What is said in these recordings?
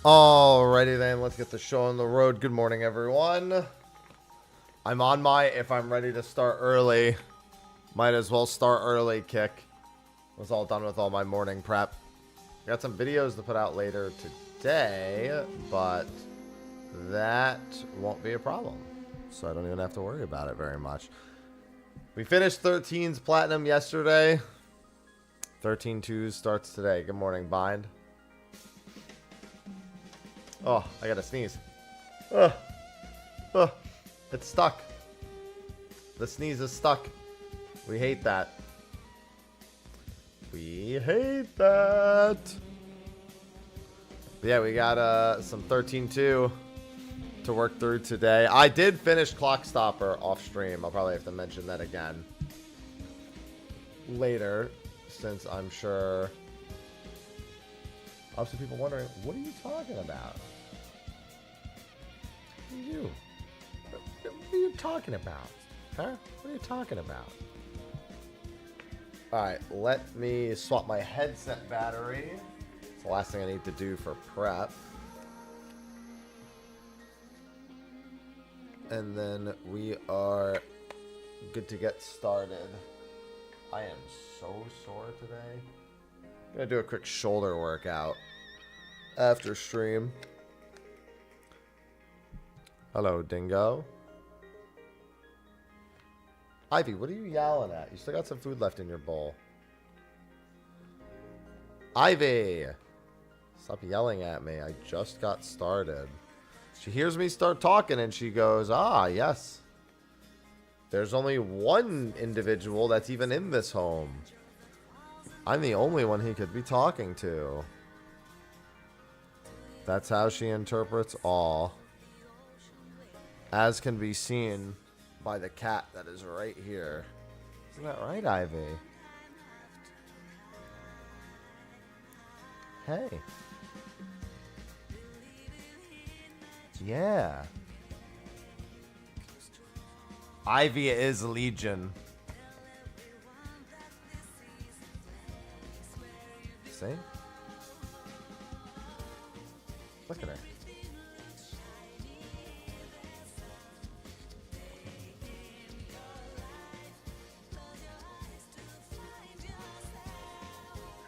Alrighty then, let's get the show on the road. Good morning, everyone. I'm on my if I'm ready to start early. Might as well start early kick. Was all done with all my morning prep. Got some videos to put out later today, but that won't be a problem. So I don't even have to worry about it very much. We finished 13's Platinum yesterday. 13-2 starts today. Good morning, Bind. Oh, I gotta sneeze. It's stuck. The sneeze is stuck. We hate that. We hate that. But yeah, we got some 13-2 to work through today. I did finish Clock Stopper off stream. I'll probably have to mention that again later, since I'm sure I'll have some people wondering, what are you talking about? What are you talking about? Huh? What are you talking about? Alright, let me swap my headset battery. It's the last thing I need to do for prep. And then we are good to get started. I am so sore today. I'm gonna do a quick shoulder workout after stream. Hello, Dingo. Ivy, what are you yelling at? You still got some food left in your bowl. Ivy! Stop yelling at me. I just got started. She hears me start talking and she goes, ah, yes. There's only one individual that's even in this home. I'm the only one he could be talking to. That's how she interprets all. As can be seen by the cat that is right here. Isn't that right, Ivy? Hey. Yeah. Ivy is Legion. See? Look at her.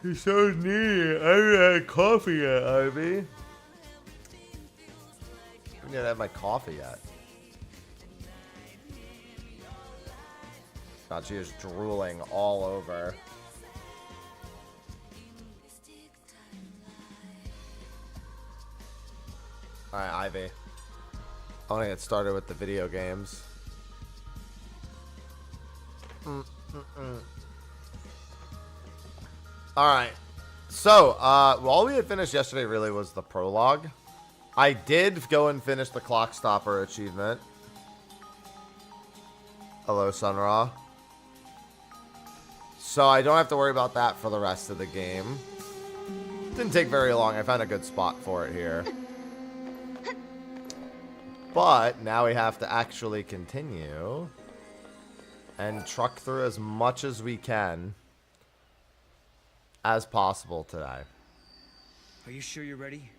She's so needy. I haven't had coffee yet, Ivy. I didn't have my coffee yet. God, she is drooling all over. Alright, Ivy. I want to get started with the video games. Alright. So, all we had finished yesterday really was the prologue. I did go and finish the Clock Stopper achievement. Hello, Sunra. So I don't have to worry about that for the rest of the game. Didn't take very long. I found a good spot for it here. But now we have to actually continue and truck through as much as we can as possible today. Are you sure you're ready?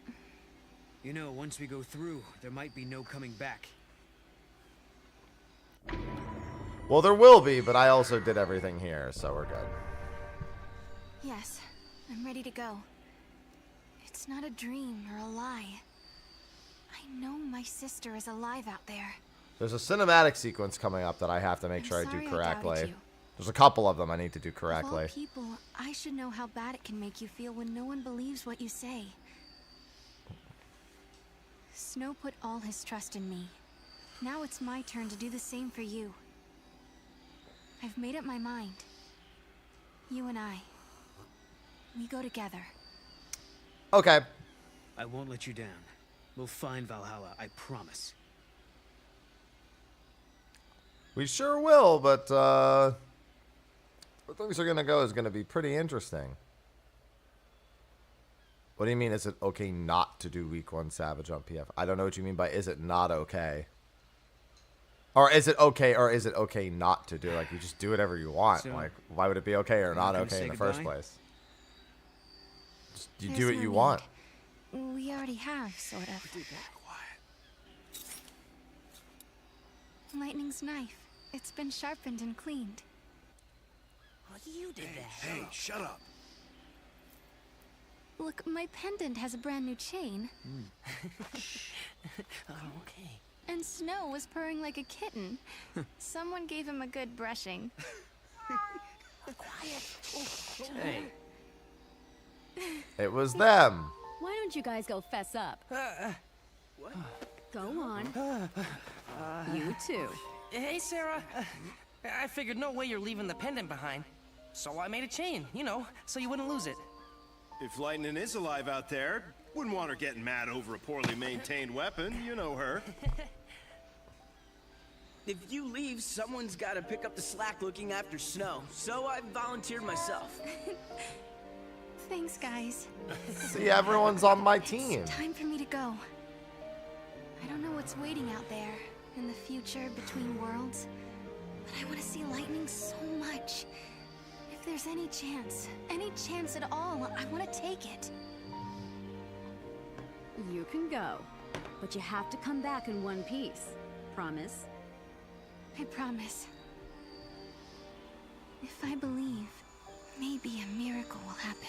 You know, once we go through, there might be no coming back. Well, there will be, but I also did everything here, so we're good. Yes, I'm ready to go. It's not a dream or a lie. I know my sister is alive out there. There's a cinematic sequence coming up that I have to make sure I do sorry correctly. There's a couple of them I need to do correctly. Of all people, I should know how bad it can make you feel when no one believes what you say. Snow put all his trust in me. Now it's my turn to do the same for you. I've made up my mind. You and I. We go together. Okay. I won't let you down. We'll find Valhalla, I promise. We sure will, but where things are going to go is going to be pretty interesting. What do you mean, is it okay not to do week 1 Savage on PF? I don't know what you mean by is it not okay. Or is it okay not to do? Like, you just do whatever you want. So, like, why would it be okay or not okay in the first place? Just, you do what you want. We already have, sort of. Lightning's knife. It's been sharpened and cleaned. Well, you did that. Hey, shut up. Look, my pendant has a brand new chain. Oh, okay. And Snow was purring like a kitten. Someone gave him a good brushing. Quiet. Hey, It was them. Why don't you guys go fess up? what? Go on. You too. Hey, Sarah. I figured no way you're leaving the pendant behind. So I made a chain, you know, so you wouldn't lose it. If Lightning is alive out there, wouldn't want her getting mad over a poorly maintained weapon. You know her. If you leave, someone's got to pick up the slack looking after Snow. So I volunteered myself. Thanks, guys. See, everyone's on my team. It's time for me to go. I don't know what's waiting out there in the future between worlds, but I want to see Lightning so much. If there's any chance at all, I want to take it. You can go, but you have to come back in one piece. Promise? I promise. If I believe, maybe a miracle will happen.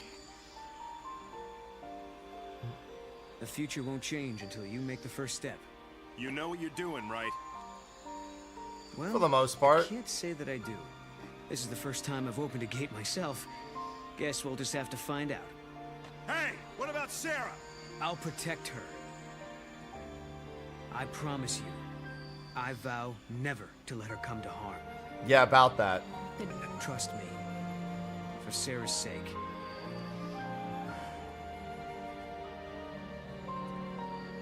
The future won't change until you make the first step. You know what you're doing, right? Well, For the most part. I can't say that I do. This is the first time I've opened a gate myself. Guess we'll just have to find out. Hey, what about Sarah? I'll protect her. I promise you. I vow never to let her come to harm. Yeah, about that. Trust me. For Sarah's sake.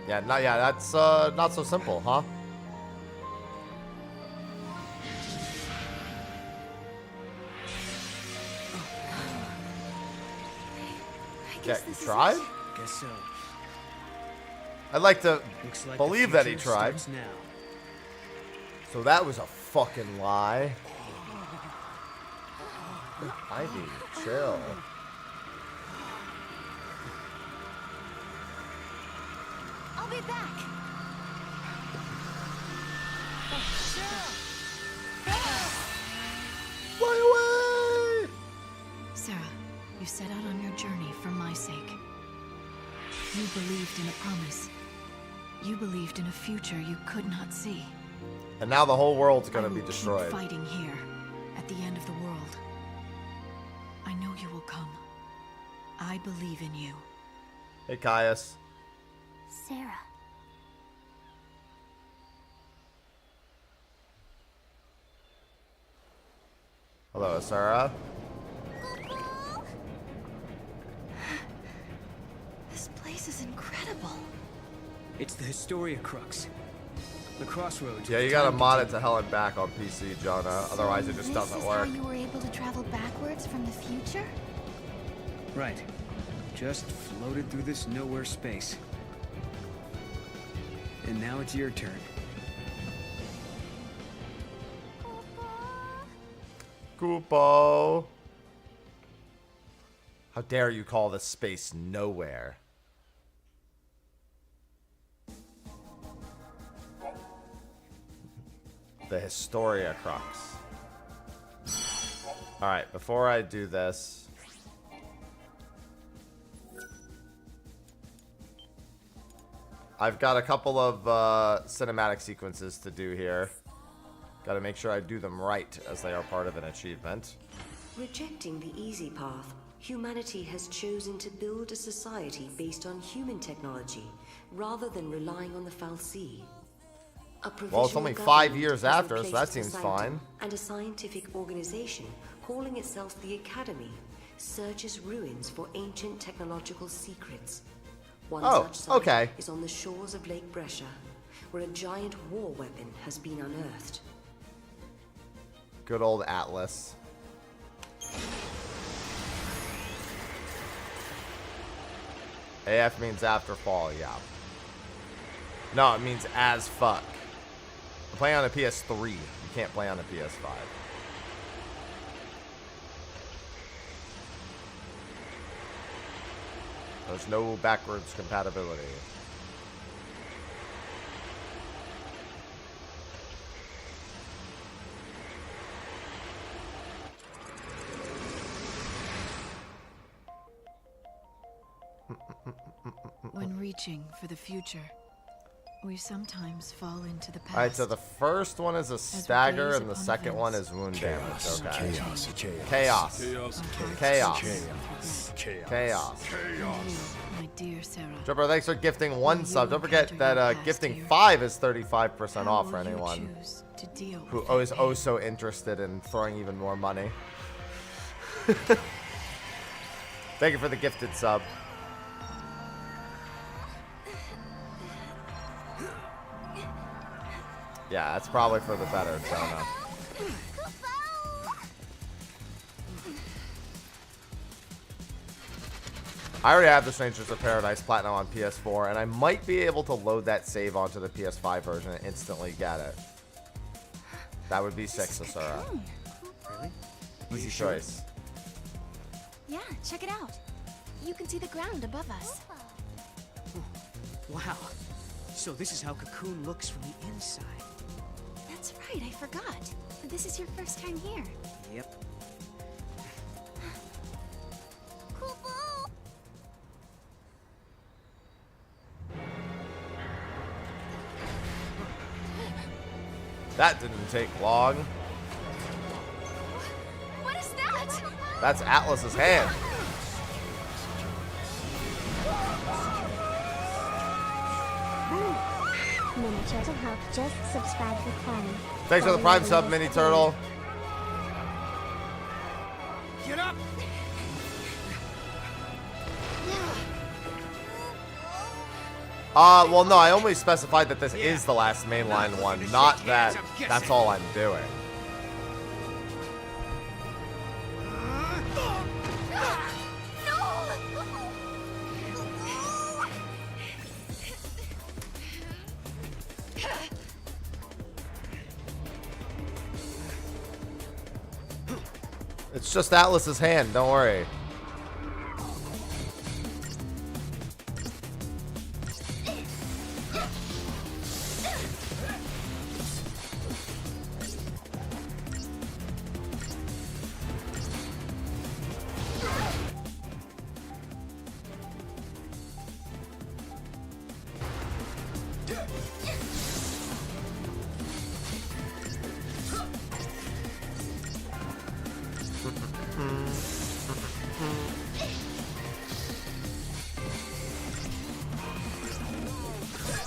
Yeah, that's not so simple, huh? I Yeah, guess you this is tried? it. Guess so. I'd like to Looks like believe the that he future tried. starts now. So that was a fucking lie. Ivy, chill. I'll be back. Fly away! Sarah, you set out on your journey for my sake. You believed in a promise. You believed in a future you could not see. And now the whole world's I gonna will be destroyed. keep fighting here, at the end of the world. I know you will come. I believe in you. Hey, Caius. Sarah. Hello, Sarah. This place is incredible. It's the Historia Crux. The crossroads. Yeah, of you gotta time mod it and to hell and back on PC, Jonah. Otherwise, it just doesn't This work. is how you were able to travel backwards from the future? Right. Just floated through this nowhere space. And now it's your turn. Koopo. How dare you call this space nowhere? The Historia Crux. Alright, before I do this, I've got a couple of cinematic sequences to do here. Gotta make sure I do them right, as they are part of an achievement. Rejecting the easy path, humanity has chosen to build a society based on human technology, rather than relying on the Fal'Cie. Well, it's only 5 years after, so that seems fine. And a scientific organization calling itself the Academy searches ruins for ancient technological secrets. One such site okay. is on the shores of Lake Brescia, where a giant war weapon has been unearthed. Good old Atlas. AF means after fall, yeah. No, it means as fuck. I'm playing on a PS3. You can't play on a PS5. There's no backwards compatibility. When reaching for the future, we sometimes fall into the past. Alright, so the first one is a stagger and the second one is wound damage. Okay. Chaos. My dear Sarah. Jumper, thanks for gifting 1 sub. Don't forget that gifting 5 is 35% off for anyone who is oh so interested in throwing even more money. Thank you for the gifted sub. Yeah, that's probably for the better, Jonah. I already have the Strangers of Paradise Platinum on PS4, and I might be able to load that save onto the PS5 version and instantly get it. That would be sick, Sasura. Really? Easy choice. Yeah, check it out. You can see the ground above us. Wow. So this is how Cocoon looks from the inside. That's right, I forgot. This is your first time here. Yep. That didn't take long. What is that? That's Atlas's hand. Mini Turtle Help just subscribe for Prime. Thanks for the Prime sub, Mini Turtle. Get up! Well, no, I only specified that this is the last mainline one, not that that's all I'm doing. It's just Atlas's hand, don't worry.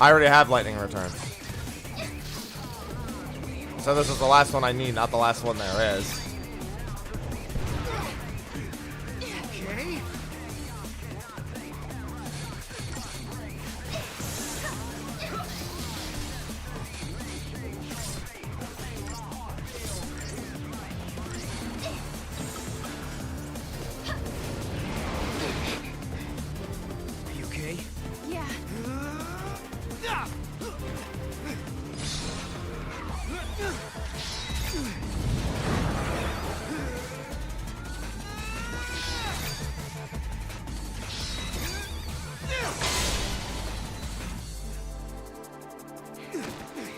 I already have lightning return. So this is the last one I need, not the last one there is. Okay. Are you okay? Yeah.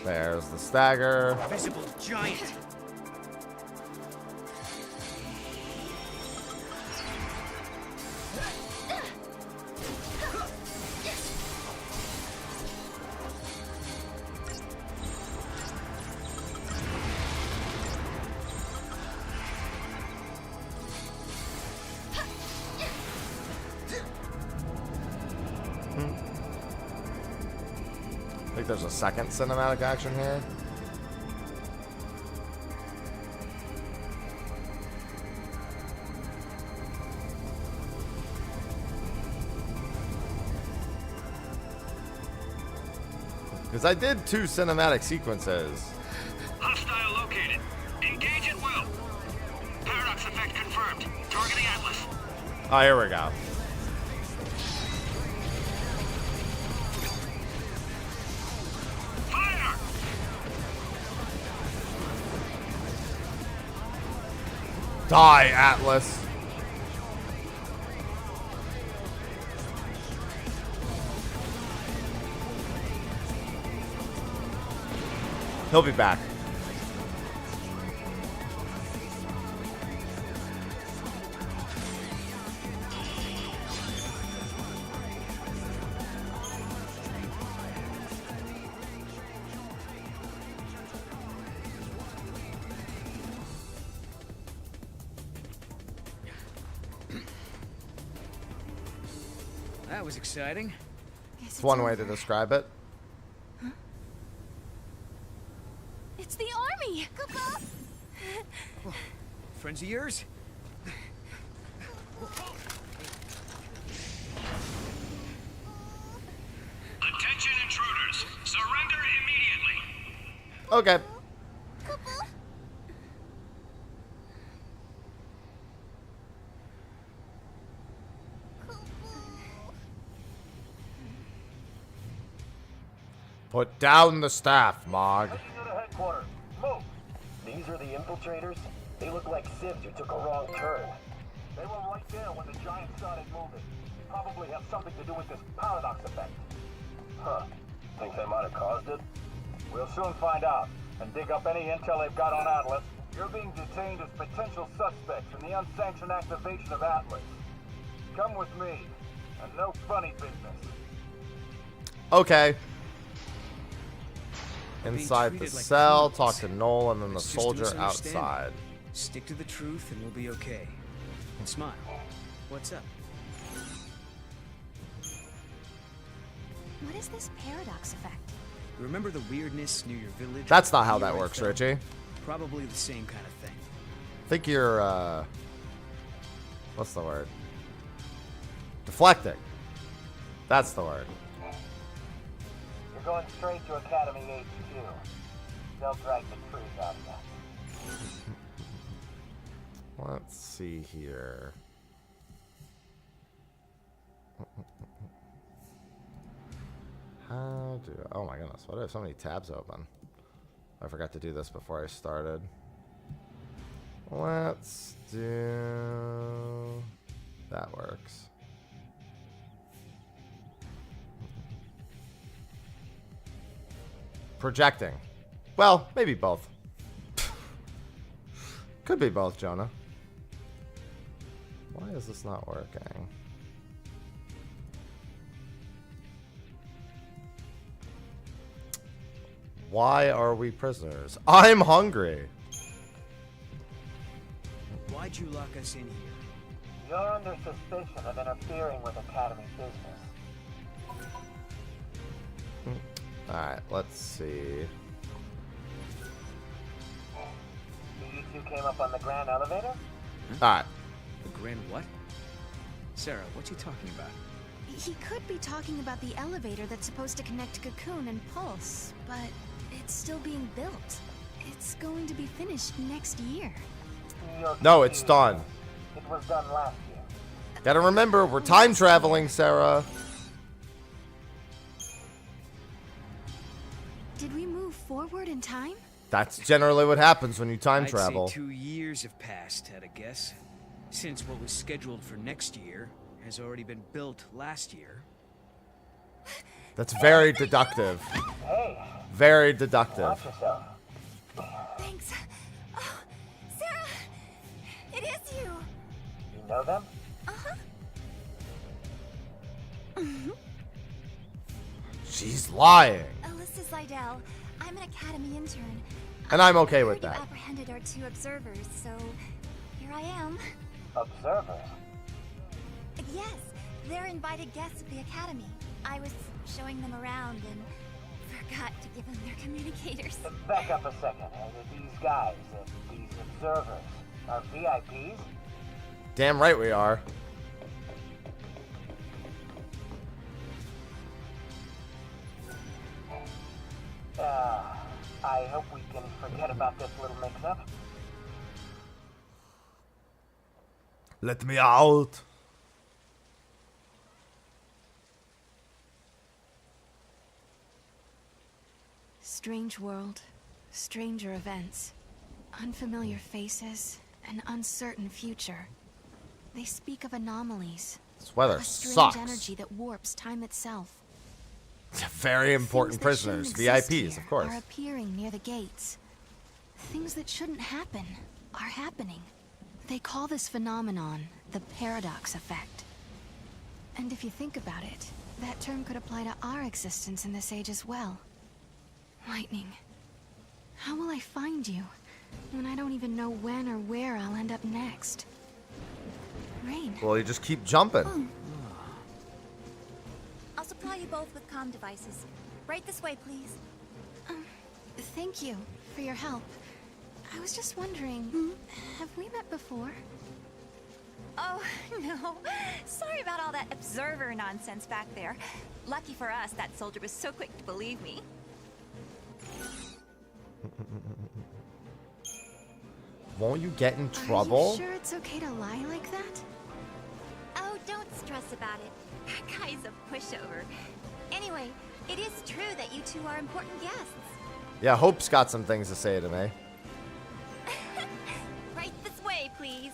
There's the stagger. Visible giant. I think there's a second cinematic action here. Because I did 2 cinematic sequences. Hostile located. Engage at will. Paradox effect confirmed. Targeting Atlas. Oh, here we go. Fire! Die, Atlas. He'll be back. That was exciting. It's one way to describe it. Huh? It's the army! Friends of yours? Attention intruders. Surrender immediately. Okay. Put down the staff, Mog. Headquarters. Move. These are the infiltrators. They look like sieves who took a wrong turn. They were right there when the giant started moving. Probably have something to do with this paradox effect. Huh. Think they might have caused it? We'll soon find out and dig up any intel they've got on Atlas. You're being detained as potential suspects in the unsanctioned activation of Atlas. Come with me, and no funny business. Okay. Inside the cell, talk to Noel, and then the soldier outside. Stick to the truth and we'll be okay. And smile. What's up? What is this paradox effect? Remember the weirdness near your village? That's not how that works, Richie. Probably the same kind of thing. I think you're, what's the word? Deflecting. That's the word. You're going straight to Academy HQ. They'll drag the truth out of you. Let's see here. How do... Oh my goodness, why do I have so many tabs open? I forgot to do this before I started. Let's do... That works. Projecting. Well, maybe both. Could be both, Jonah. Why is this not working? Why are we prisoners? I'm hungry. Why'd you lock us in here? You're under suspicion of interfering with Academy business. Alright, let's see. You two came up on the Grand Elevator? Alright. The Grand what? Sarah, what's he talking about? He could be talking about the elevator that's supposed to connect Cocoon and Pulse, but it's still being built. It's going to be finished next year. No, it's done. It was done last year. Gotta remember, we're time traveling, Sarah. Did we move forward in time? That's generally what happens when you time travel. I'd say 2 years have passed, at a guess. Since what was scheduled for next year has already been built last year. That's very deductive. Hey. Very deductive. Watch yourself. Thanks. Oh, Sarah! It is you! You know them? Uh-huh. She's lying. Alyssa Seidel. I'm an Academy intern. And I'm okay with that. You apprehended our 2 observers, so here I am. Observers? Yes, they're invited guests of the Academy. I was showing them around and forgot to give them their communicators. Back up a second. These guys, these observers, are VIPs? Damn right we are. I hope we can forget about this little mix-up. Let me out. Strange world, stranger events, unfamiliar faces, an uncertain future. They speak of anomalies. This weather a strange sucks. energy that warps time itself. Very important Things that shouldn't prisoners, exist VIPs, here of course. Are appearing near the gates. Things that shouldn't happen are happening. They call this phenomenon the paradox effect. And if you think about it, that term could apply to our existence in this age as well. Lightning, how will I find you when I don't even know when or where I'll end up next? Rain. Well, you just keep jumping. Oh. I'll supply you both with comm devices. Right this way, please. Thank you for your help. I was just wondering, have we met before? Oh, no. Sorry about all that observer nonsense back there. Lucky for us, that soldier was so quick to believe me. Won't you get in trouble? Are you sure it's okay to lie like that? Oh, don't stress about it. That guy's a pushover. Anyway, it is true that you two are important guests. Yeah, Hope's got some things to say to me. Right this way, please.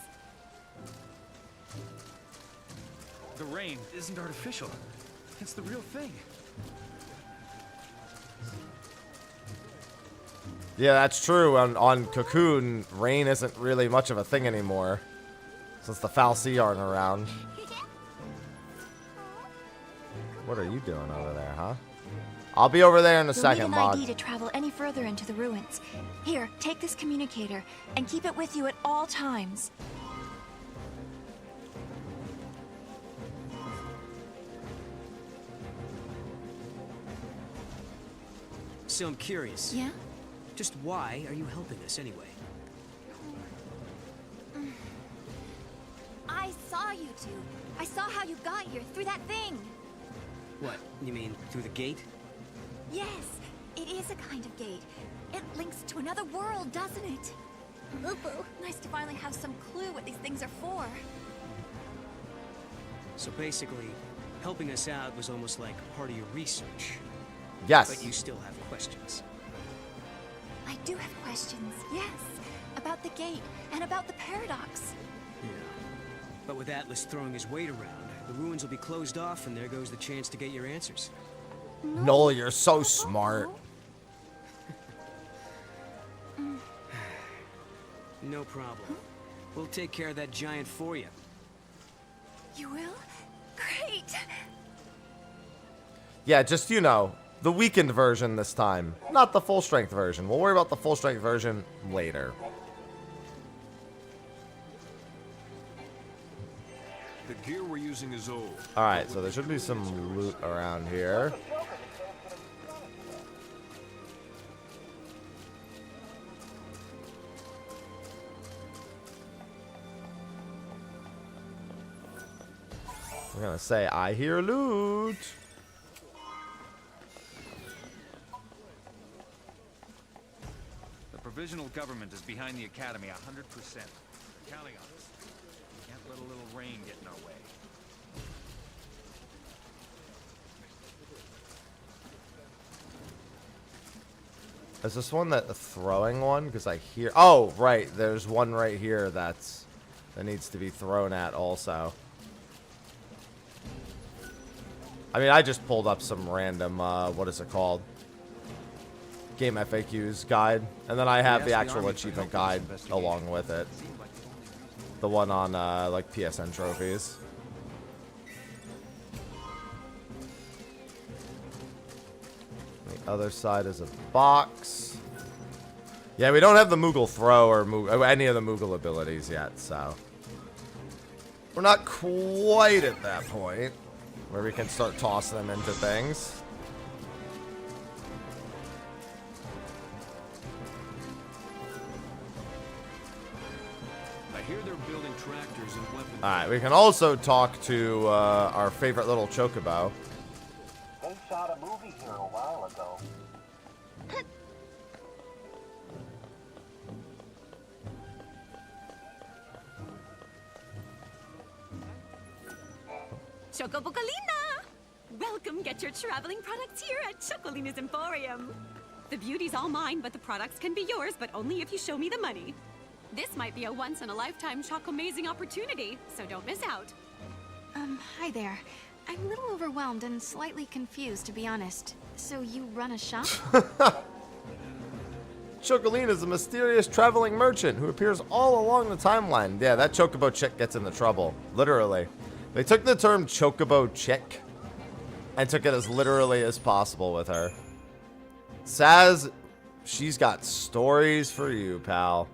The rain isn't artificial. It's the real thing. Yeah, that's true. On Cocoon, rain isn't really much of a thing anymore, since the FFXIV aren't around. What are you doing over there, huh? I'll be over there in a second, You'll need Mod. an ID to travel any further into the ruins. Here, take this communicator and keep it with you at all times. So I'm curious. Yeah? Just why are you helping us anyway? I saw you two. I saw how you got here through that thing. What, you mean through the gate? Yes, it is a kind of gate. It links to another world, doesn't it? Ooh, nice to finally have some clue what these things are for. So basically, helping us out was almost like part of your research. Yes. But you still have questions. I do have questions, yes. About the gate and about the paradox. Yeah. But with Atlas throwing his weight around, the ruins will be closed off and there goes the chance to get your answers. Noel, you're so smart. No problem. We'll take care of that giant for you. You will? Great! Yeah, just, you know, the weakened version this time. Not the full strength version. We'll worry about the full strength version later. The gear we're using is old. Alright, so there should be some loot around here. I'm gonna say, I hear loot. The provisional government is behind the Academy 100%. Counting on us. Can't let a little rain get in our way. Is this one that throwing one? Because I hear... Oh, right. There's one right here that needs to be thrown at also. I mean, I just pulled up some random, what is it called? Game FAQs guide. And then I have the actual achievement guide along with it. The one on, like, PSN trophies. The other side is a box. Yeah, we don't have the Moogle throw or any of the Moogle abilities yet, so... We're not quite at that point where we can start tossing them into things. I hear they're building tractors and weapons. Alright, we can also talk to our favorite little chocobo. They shot a movie here a while ago. Chocobocolina! Welcome, get your traveling products here at Chocolina's Emporium. The beauty's all mine, but the products can be yours, but only if you show me the money. This might be a once-in-a-lifetime choco-amazing opportunity, so don't miss out. Hi there. I'm a little overwhelmed and slightly confused, to be honest. So you run a shop? Chocolina is a mysterious traveling merchant who appears all along the timeline. Yeah, that chocobo chick gets into trouble. Literally. They took the term chocobo chick and took it as literally as possible with her. Saz, she's got stories for you, pal.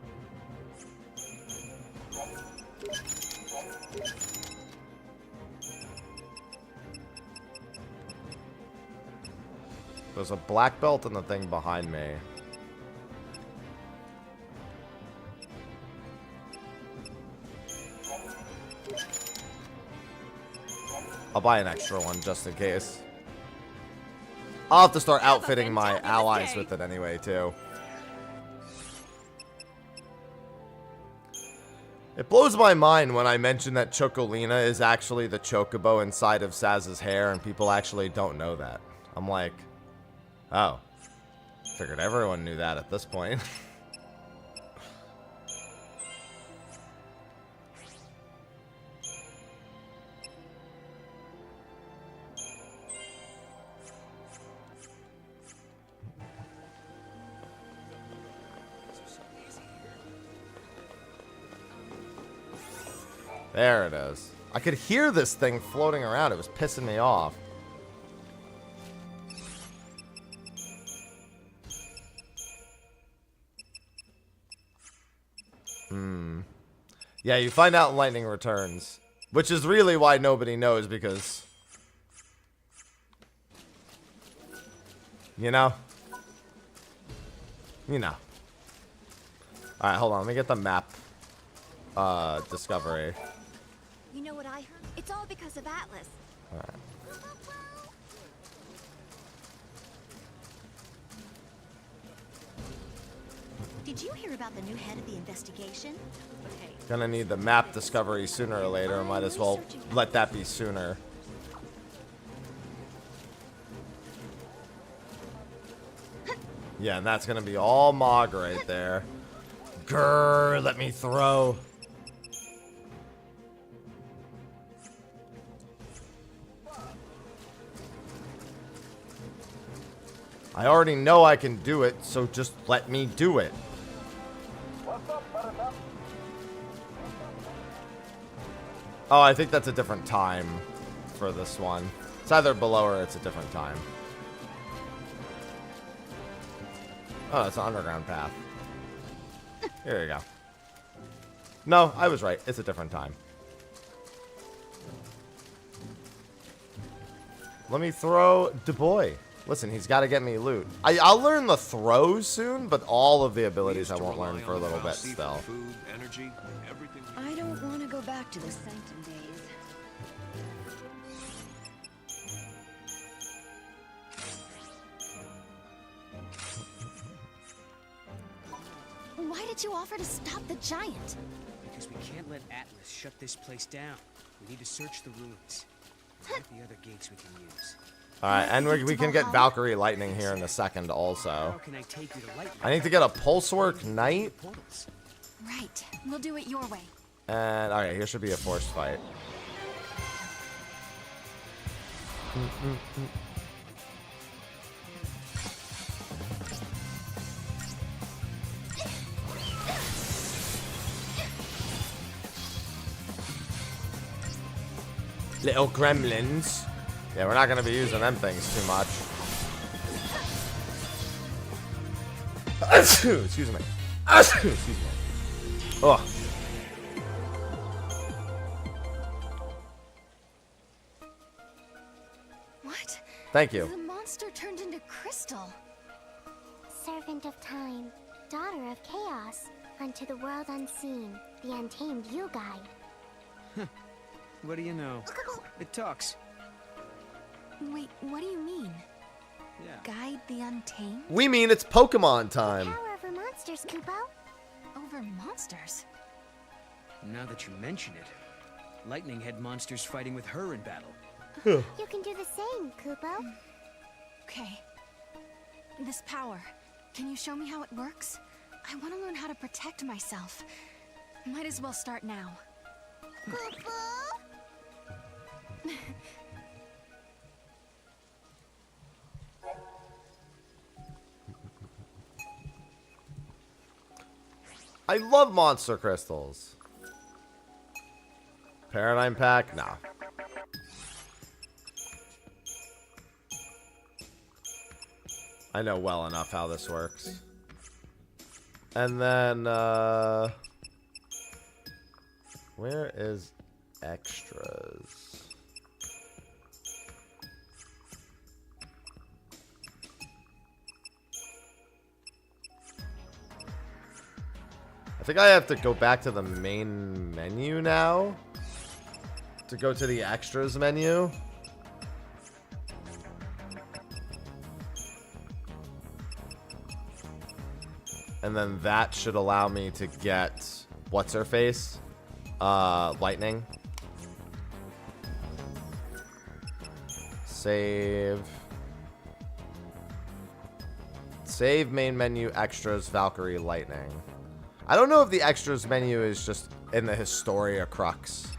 There's a black belt in the thing behind me. I'll buy an extra one just in case. I'll have to start outfitting my allies with it anyway, too. It blows my mind when I mention that Chocolina is actually the chocobo inside of Saz's hair, and people actually don't know that. I'm like, oh. Figured everyone knew that at this point. There it is. I could hear this thing floating around. It was pissing me off. Yeah, you find out in Lightning Returns. Which is really why nobody knows, because... You know? You know. Alright, hold on. Let me get the map. Discovery. You know what I heard? It's all because of Atlas. Alright. Did you hear about the new head of the investigation? Hey. Gonna need the map discovery sooner or later. Might as well let that be sooner. Yeah, and that's gonna be all Mog right there. Grrr, let me throw. I already know I can do it, so just let me do it. Oh, I think that's a different time for this one. It's either below or it's a different time. Oh, it's an underground path. Here you go. No, I was right. It's a different time. Let me throw Du Bois. Listen, he's got to get me loot. I'll learn the throws soon, but all of the abilities I won't learn for a little bit still. Food, energy, everything. I don't want to go back to the Sanctum days. Why did you offer to stop the giant? Because we can't let Atlas shut this place down. We need to search the ruins. What the other gates we can use? Alright, and we can get Valkyrie Lightning here in a second also. I need to get a Pulsework Knight. Right. We'll do it your way. And, alright, here should be a forced fight. Little gremlins. Yeah, we're not going to be using them things too much. Excuse me. Excuse me. Oh. What? Thank you. The monster turned into crystal. Servant of time, daughter of chaos, unto the world unseen, the untamed you guide. What do you know? It talks. Wait, what do you mean? Yeah. Guide the untamed? We mean it's Pokemon time. Power over monsters, Kupo. Over monsters? Now that you mention it, Lightning had monsters fighting with her in battle. You can do the same, Kupo. Okay. This power, can you show me how it works? I want to learn how to protect myself. Might as well start now. Kupo? I love monster crystals. Paradigm pack? Nah. I know well enough how this works. And then, where is extras? I think I have to go back to the main menu now to go to the extras menu. And then that should allow me to get what's-her-face? Lightning. Save. Save main menu, extras, Valkyrie, Lightning. I don't know if the extras menu is just in the Historia Crux.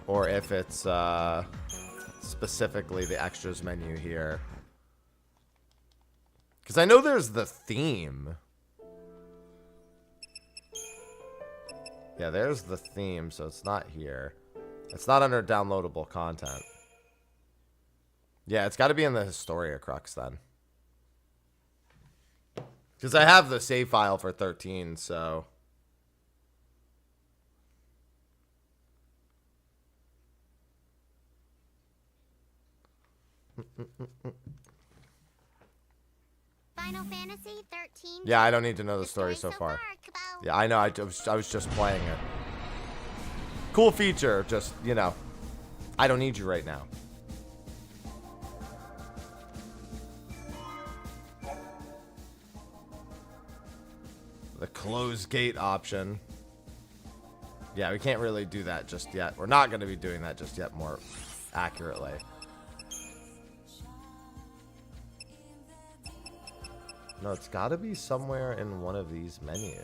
Or if it's specifically the extras menu here. Because I know there's the theme. Yeah, there's the theme, so it's not here. It's not under downloadable content. Yeah, it's got to be in the Historia Crux then. Because I have the save file for 13, so... Final Fantasy 13. Yeah, I don't need to know the story so far. Yeah, I know. I was just playing it. Cool feature. Just, you know, I don't need you right now. The close gate option. Yeah, we can't really do that just yet. We're not going to be doing that just yet more accurately. No, it's got to be somewhere in one of these menus.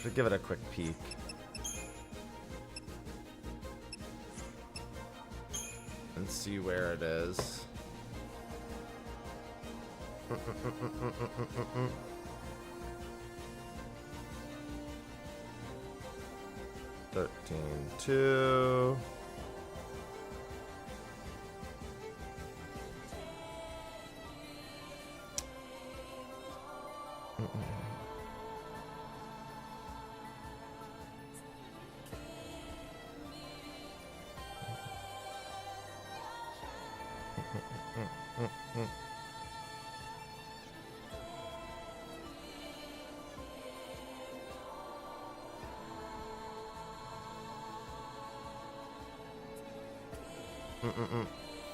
Should give it a quick peek. And see where it is. 13-2.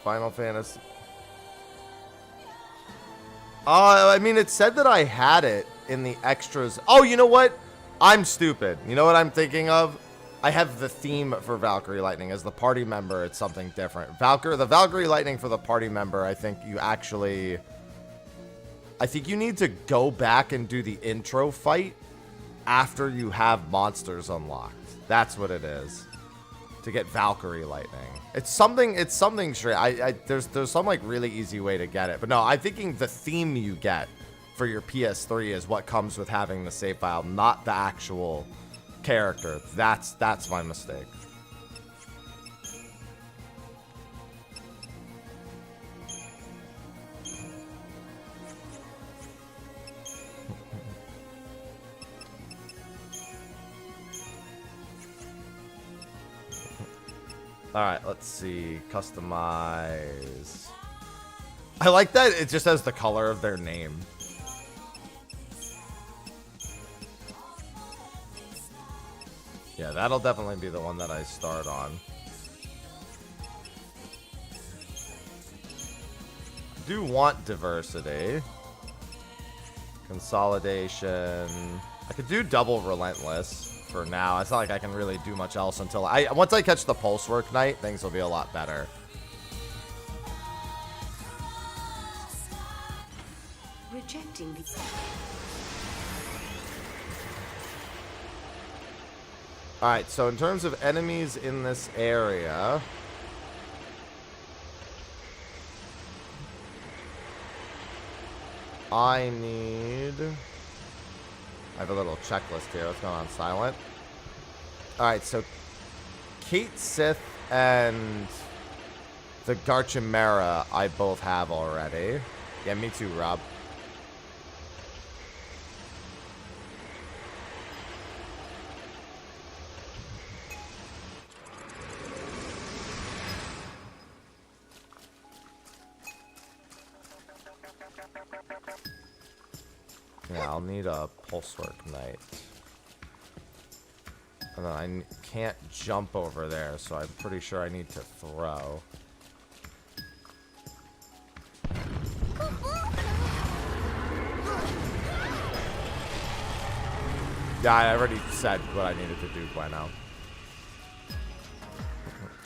Final Fantasy. I mean, it said that I had it in the extras. Oh, you know what? I'm stupid. You know what I'm thinking of? I have the theme for Valkyrie Lightning. As the party member, it's something different. The Valkyrie Lightning for the party member, I think you actually... I think you need to go back and do the intro fight after you have monsters unlocked. That's what it is. To get Valkyrie Lightning. It's something straight. There's some like really easy way to get it. But no, I'm thinking the theme you get for your PS3 is what comes with having the save file, not the actual character. That's my mistake. Alright, let's see. Customize. I like that it just has the color of their name. Yeah, that'll definitely be the one that I start on. I do want diversity. Consolidation. I could do double relentless. For now, it's not like I can really do much else until once I catch the Pulse Work Knight, things will be a lot better. Rejecting the... Alright, so in terms of enemies in this area... I have a little checklist here. What's going on, Silent? Alright, so Kate Sith and the Garchimera I both have already. Yeah, me too, Rob. Yeah, I'll need a Pulsework Knight. And then I can't jump over there, so I'm pretty sure I need to throw. Yeah, I already said what I needed to do, Bueno.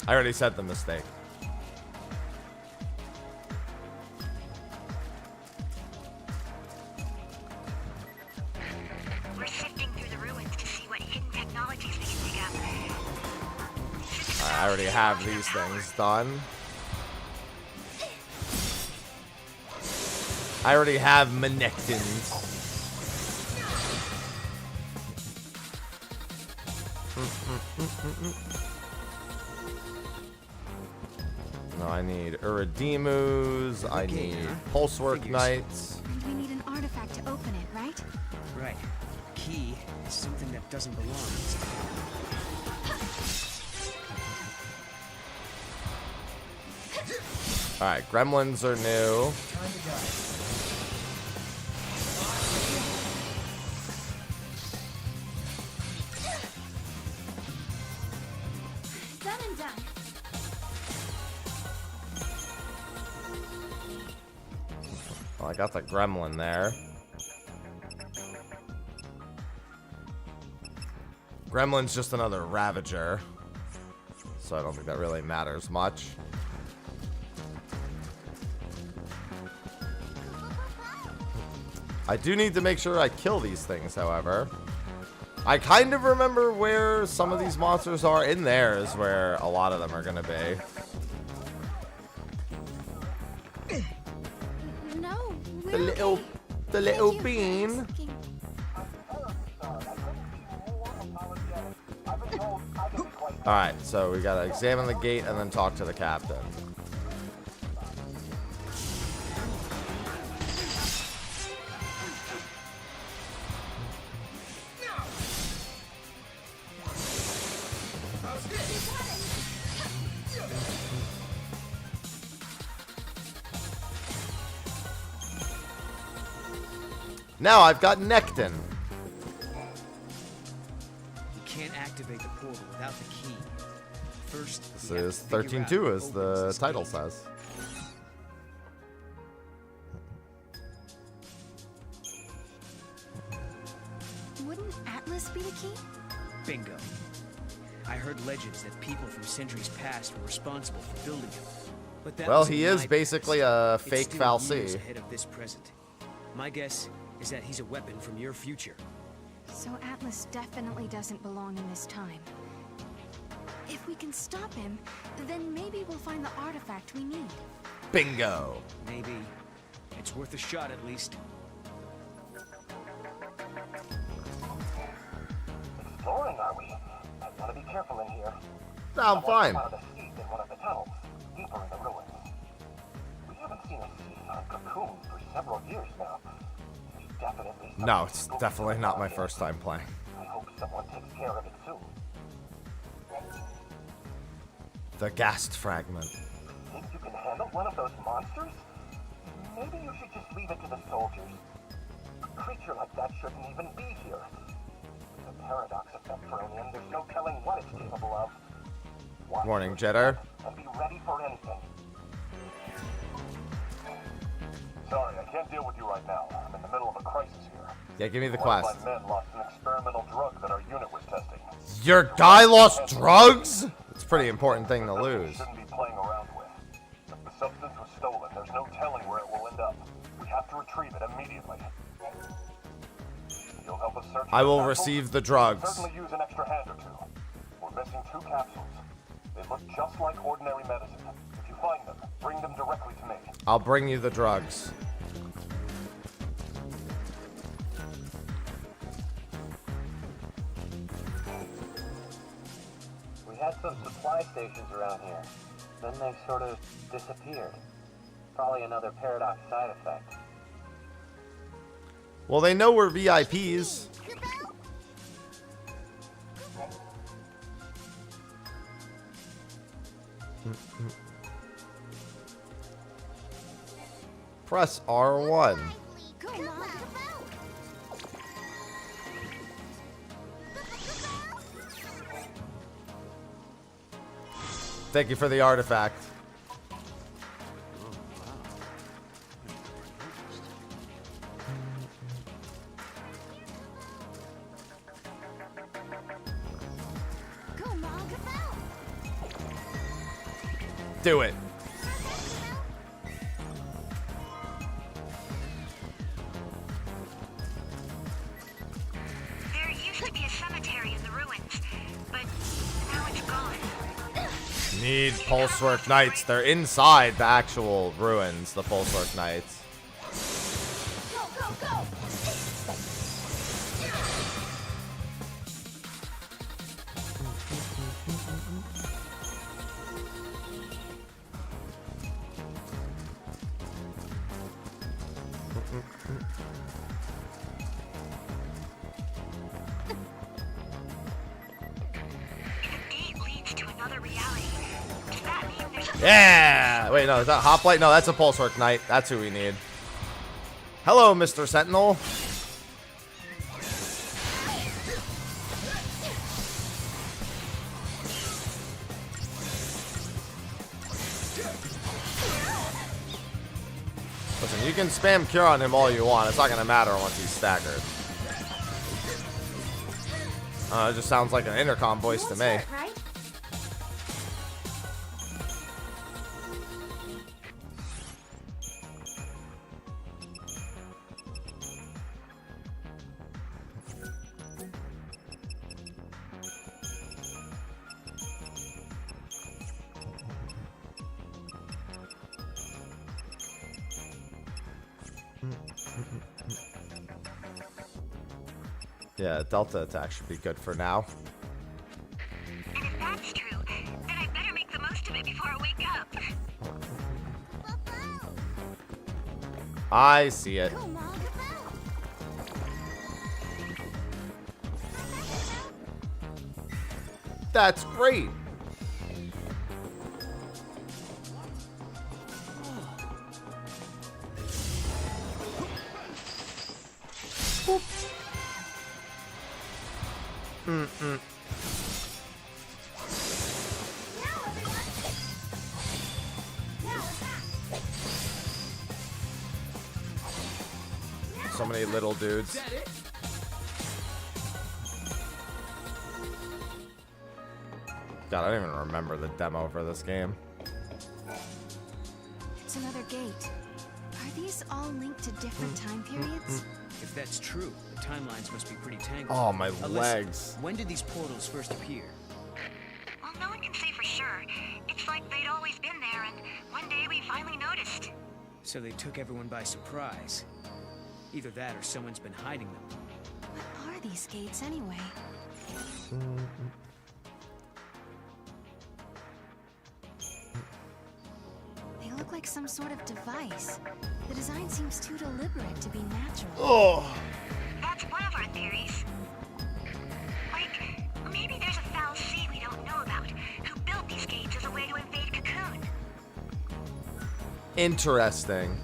I already said the mistake. We're sifting through the ruins to see what hidden technologies we can dig up. I already have these things done. I already have Manectins. No, I need Iridemus. I need Pulsework Knights. And we need an artifact to open it, right? Right. Key is something that doesn't belong. Alright, gremlins are new. Done and done. Well, I got the gremlin there. Gremlin's just another Ravager, so I don't think that really matters much. I do need to make sure I kill these things, however. I kind of remember where some of these monsters are. In there is where a lot of them are going to be. No, The little bean. Alright, so we gotta examine the gate and then talk to the captain. Now I've got Nectin. You can't activate the portal without the key. First, This is 13-2, as the title says. Wouldn't Atlas be the key? Bingo. I heard legends that people from centuries past were responsible for building it. But that Well, wasn't he my is basically a purpose. fake It's Val still years C. ahead of this present. My guess is that he's a weapon from your future. So Atlas definitely doesn't belong in this time. If we can stop him, then maybe we'll find the artifact we need. Bingo. Maybe. It's worth a shot at least. Exploring, are we? I gotta be careful in here. No, I'm fine. Found a seed in one of the tunnels, deeper in the ruins. We haven't seen a seed-like cocoon for several years now. There's definitely No, it's definitely not my first time playing. I hope someone takes care of it soon. The Ghast Fragment. Think you can handle one of those monsters? Maybe you should just leave it to the soldiers. A creature like that shouldn't even be here. The paradox effect thrown in, there's no telling what it's capable of. Watch Morning, your Jetter. step and be ready for anything. Sorry, I can't deal with you right now. I'm in the middle of a crisis here. Yeah, give me the One quest. of my men lost an experimental drug that our unit was testing. Your guy lost drugs? It's a pretty important thing to lose. Shouldn't be playing around with. If the substance was stolen, there's no telling where it will end up. We have to retrieve it immediately. You'll help us search. I will the sample? receive the drugs. Certainly use an extra hand or two. capsules. They look just like ordinary medicine. If you find them, bring them directly to me. I'll bring you the drugs. We had some supply stations around here. Then they sort of disappeared. Probably another paradox side effect. Well, they know we're VIPs. Press R1. Thank you for the artifact. Do it. There used to be a cemetery in the ruins, but now it's gone. Need Pulsework Knights. They're inside the actual ruins, the Pulsework Knights. Yeah! Wait, no, is that Hoplite? No, that's a Pulsework Knight. That's who we need. Hello, Mr. Sentinel. Listen, you can spam Cure on him all you want. It's not going to matter once he's staggered. It just sounds like an intercom voice to me. Yeah, Delta attack should be good for now. And if that's true, then I better make the most of it before I wake up. I see it. That's great. So many little dudes. God, I don't even remember the demo for this game. It's another gate. Are these all linked to different time periods? If that's true, the timelines must be pretty tangled. Oh, my Alyssa, legs. When did these portals first appear? Well, no one can say for sure. It's like they'd always been there, and one day we finally noticed. So they took everyone by surprise. Either that or someone's been hiding them. What are these gates anyway? They look like some sort of device. The design seems too deliberate to be natural. Oh. That's one of our theories. Like, maybe there's a foul sea we don't know about, who built these gates as a way to invade Cocoon. Interesting.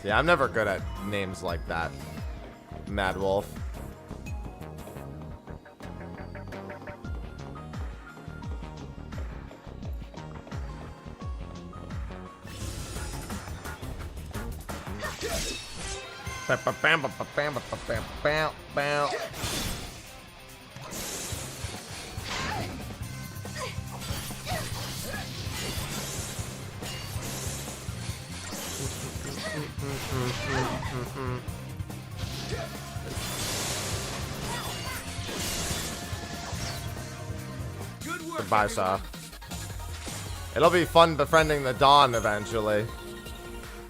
See, I'm never good at names like that. Mad Wolf. Goodbye, Saw. It'll be fun befriending the Dawn eventually.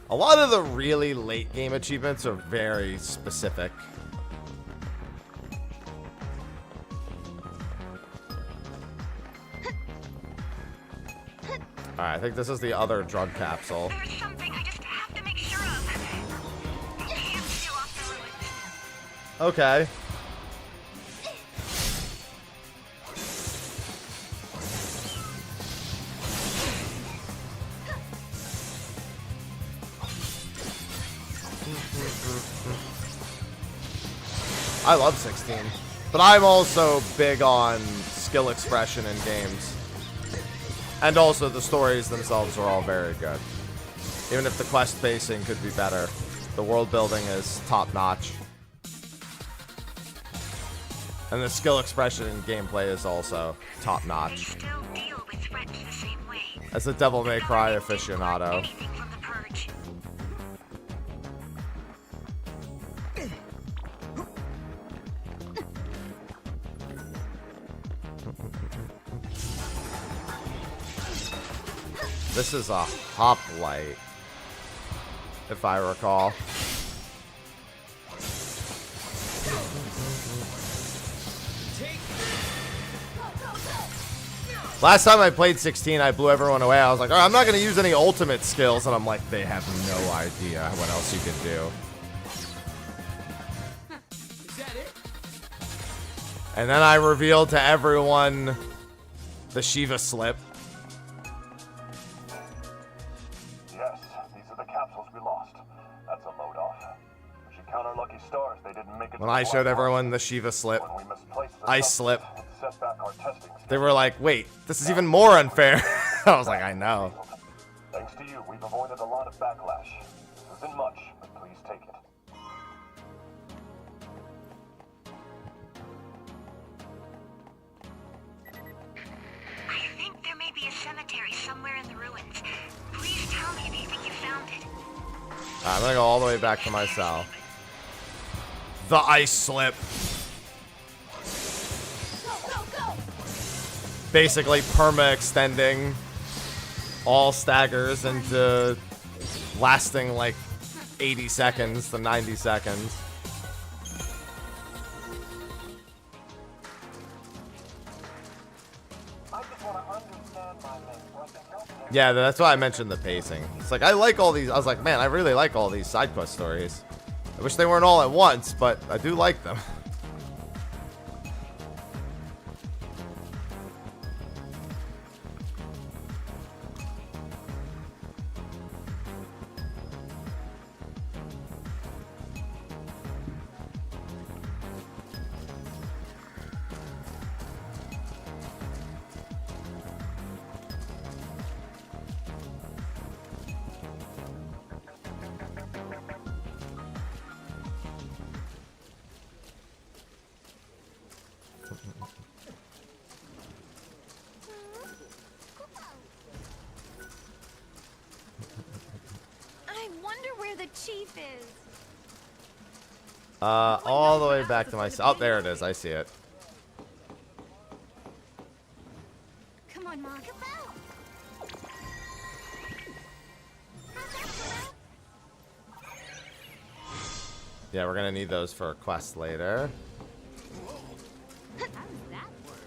A lot of the really late game achievements are very specific. Alright, I think this is the other drug capsule. There's something I just have to make sure of. Can't seal off the ruins. Okay. I love 16, but I'm also big on skill expression in games. And also the stories themselves are all very good. Even if the quest pacing could be better, the world building is top notch. And the skill expression in gameplay is also top notch. As a Devil May Cry aficionado. This is a hoplite, if I recall. Last time I played 16, I blew everyone away. I was like, all right, I'm not going to use any ultimate skills. And I'm like, they have no idea what else you can do. Is that it? And then I revealed to everyone the Shiva slip. Yes, these are the capsules we lost. That's a load off. We should count our lucky stars they didn't make it. When I showed everyone the Shiva slip, ice slip, set back our testing. they were like, wait, this is even more unfair. I was like, I know. Thanks to you, we've avoided a lot of backlash. This isn't much, but please take it. I think there may be a cemetery somewhere in the ruins. Please tell me if you think you found it. I'm gonna go all the way back to my cell. The ice slip. Basically perma extending all staggers into lasting like 80 seconds to 90 seconds. Yeah, that's why I mentioned the pacing. It's like, I like all these. I was like, man, I really like all these side quest stories. I wish they weren't all at once, but I do like them. I wonder where the chief is. All the way back to my cell. Oh, there it is. I see it. Come on, Mom. Yeah, we're gonna need those for a quest later. How does that work?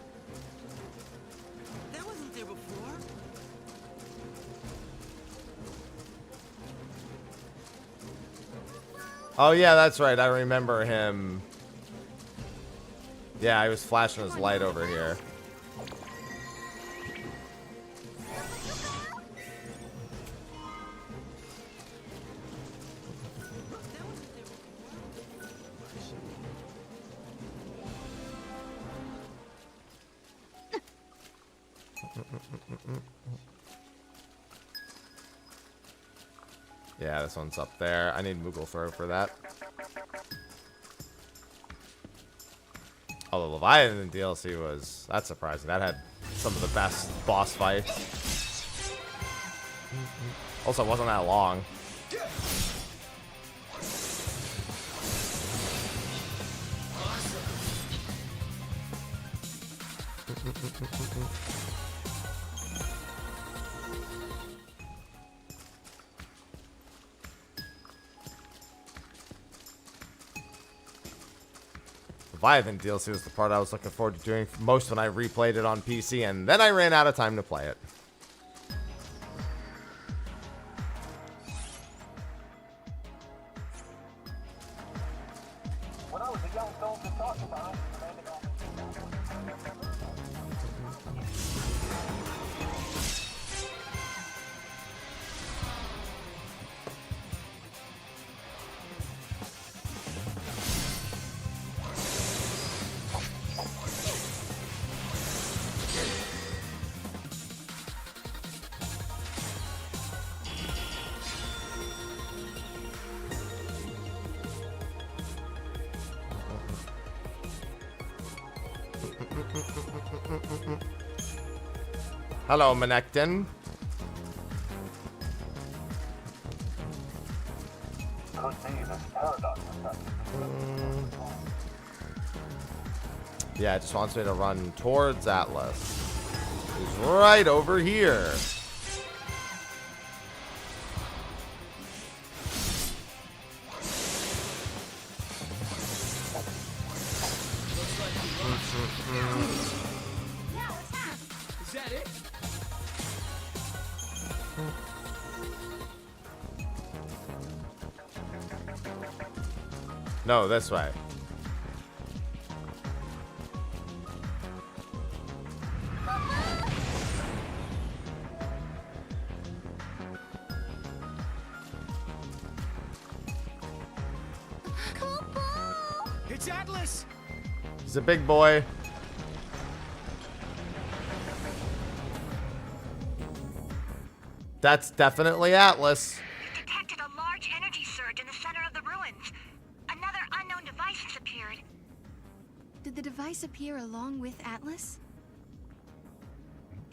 That wasn't there before. Oh yeah, that's right. I remember him. Yeah, he was flashing his light over here. Yeah, this one's up there. I need Moogle Throw for that. Oh, the Leviathan DLC was... That's surprising. That had some of the best boss fights. Also, it wasn't that long. Leviathan DLC was the part I was looking forward to doing most when I replayed it on PC, and then I ran out of time to play it. When I was a young soldier talking about it, Hello, Menectin. could be this paradox effect. Yeah, it just wants me to run towards Atlas. He's right over here. Is that it? No, this way. It's Atlas! He's a big boy. That's definitely Atlas. Detected a large energy surge in the center of the ruins. Another unknown device has appeared. Did the device appear along with Atlas?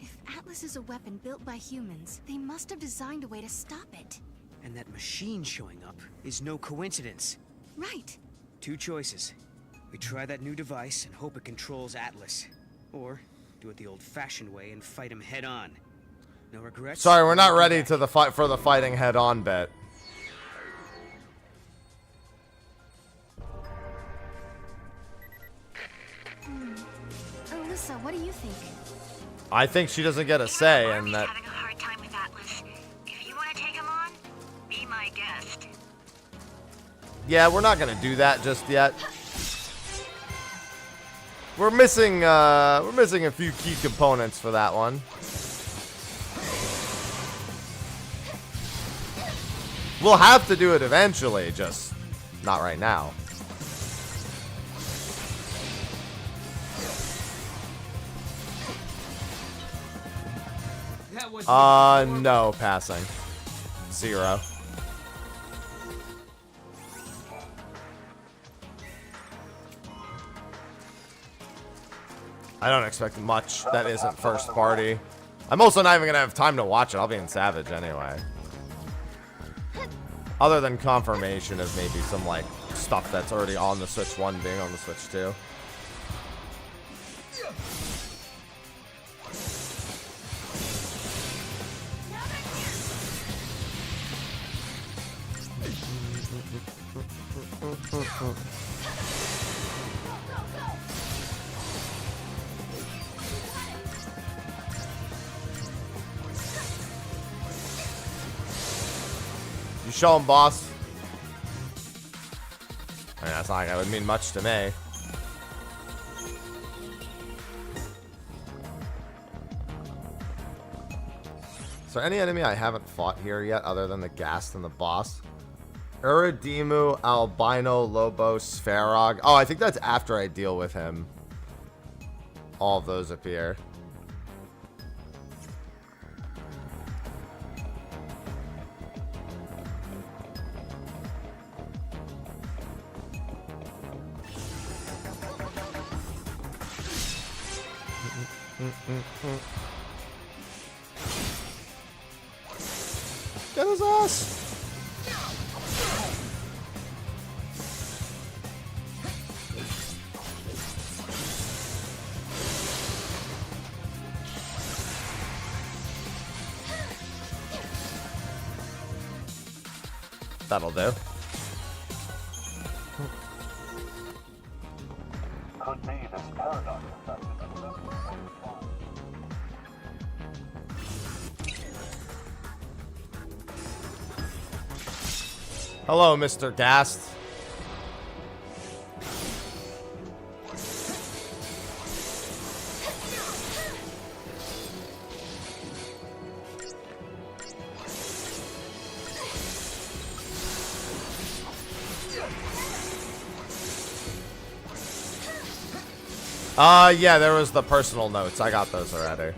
If Atlas is a weapon built by humans, they must have designed a way to stop it. And that machine showing up is no coincidence. Right. Two choices. We try that new device and hope it controls Atlas. Or do it the old-fashioned way and fight him head-on. No regrets? Sorry, we're not ready to the fight for the fighting head-on bit. Alyssa, what do you think? I think she doesn't get a say in that. Having a hard time with Atlas. If you want to take him on, be my guest. Yeah, we're not gonna do that just yet. We're missing a few key components for that one. We'll have to do it eventually, just not right now. No, passing. 0. I don't expect much that isn't first party. I'm also not even gonna have time to watch it. I'll be in Savage anyway. Other than confirmation of maybe some like stuff that's already on the Switch 1 being on the Switch 2. You show him, boss. I mean, that's not like that would mean much to me. Is there any enemy I haven't fought here yet other than the Ghast and the boss? Uridimu, Albino, Lobo, Sfarog. Oh, I think that's after I deal with him. All of those appear. Get his ass! That'll do. Could be this paradox effect is a little Hello, Mr. Gast. Yeah, there was the personal notes. I got those already.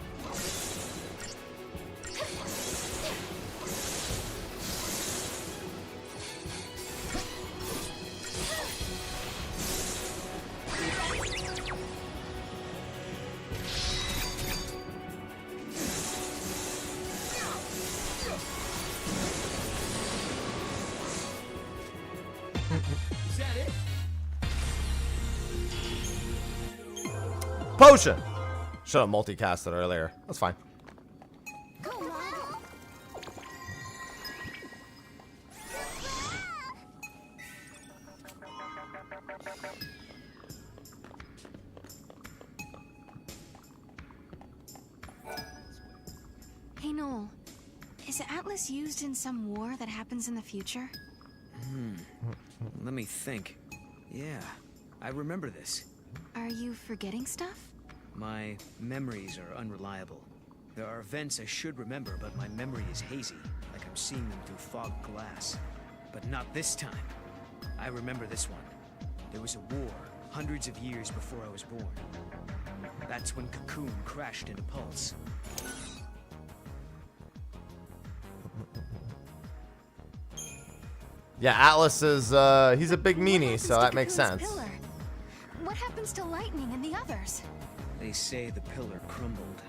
Potion! Should have multicasted earlier. That's fine. Hey Noel, is Atlas used in some war that happens in the future? Let me think. Yeah, I remember this. Are you forgetting stuff? My memories are unreliable. There are events I should remember, but my memory is hazy, like I'm seeing them through fog glass. But not this time. I remember this one. There was a war, hundreds of years before I was born. That's when Cocoon crashed into Pulse. Yeah, Atlas is, he's a big meanie, so that makes sense. Pillar? What happens to Lightning and the others? They say the pillar crumbled.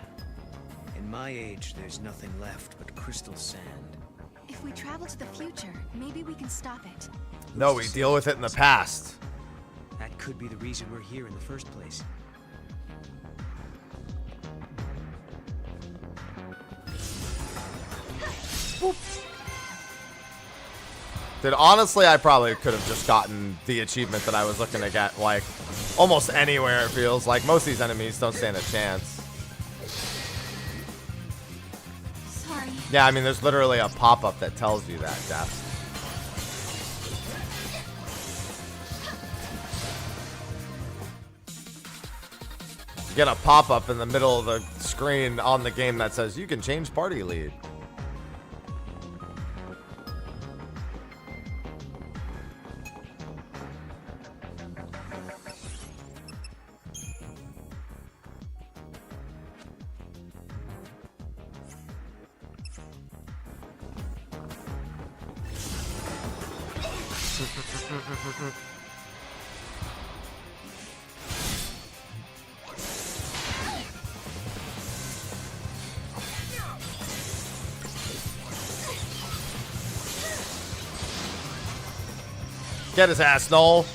In my age, there's nothing left but crystal sand. If we travel to the future, maybe we can stop it. No, we deal with it in the past. That could be the reason we're here in the first place. Dude, honestly, I probably could have just gotten the achievement that I was looking to get, like, almost anywhere, it feels like. Most of these enemies don't stand a chance. Sorry. Yeah, I mean, there's literally a pop-up that tells you that, Jeff. You get a pop-up in the middle of the screen on the game that says, you can change party lead. Get his ass, Noel.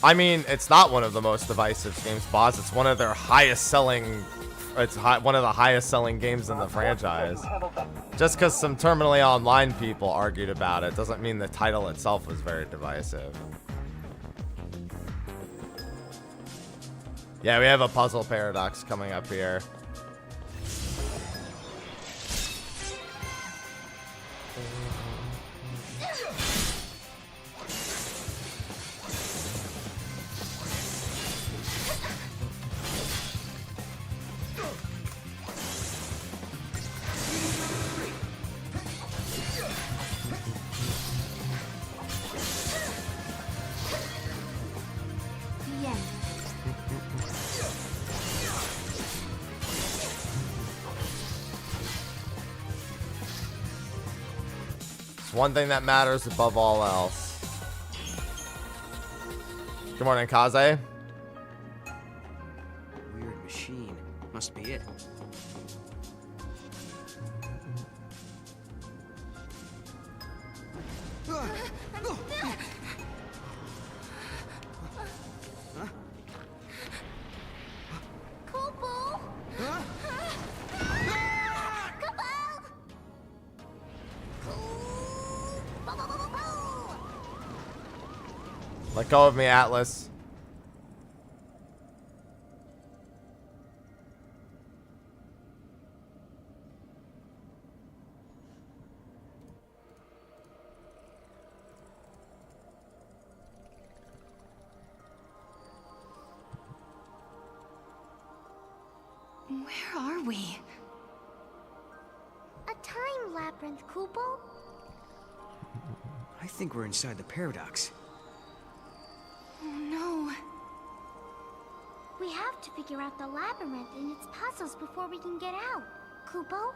I mean, it's not one of the most divisive games, boss. It's one of their highest selling. One of the highest selling games in the franchise. Just because some terminally online people argued about it doesn't mean the title itself was very divisive. Yeah, we have a puzzle paradox coming up here. One thing that matters above all else. Good morning, Kaze. Weird machine. Must be it. Let go of me, Atlas. Where are we? A time labyrinth, Kupo. I think we're inside the paradox. Oh no. We have to figure out the labyrinth and its puzzles before we can get out. Kupo?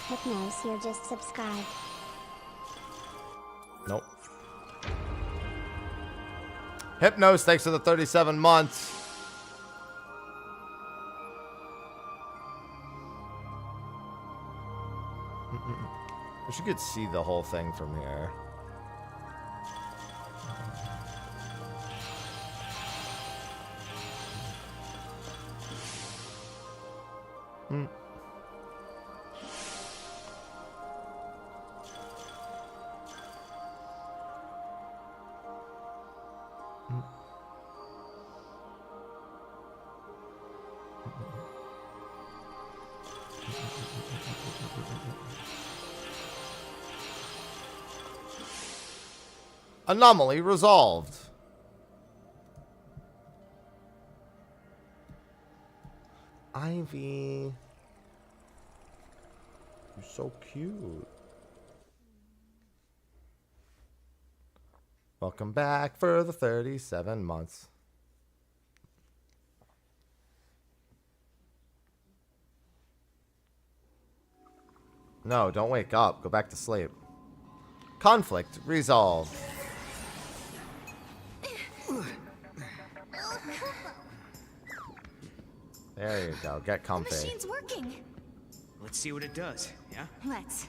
Hypnos, you're just subscribed. Nope. Hypnos, thanks for the 37 months. Wish you could see the whole thing from here. Anomaly resolved. Ivy. You're so cute. Welcome back for the 37 months. No, don't wake up. Go back to sleep. Conflict resolved. There you go. Get comfy. The machine's working. Let's see what it does, yeah? Let's.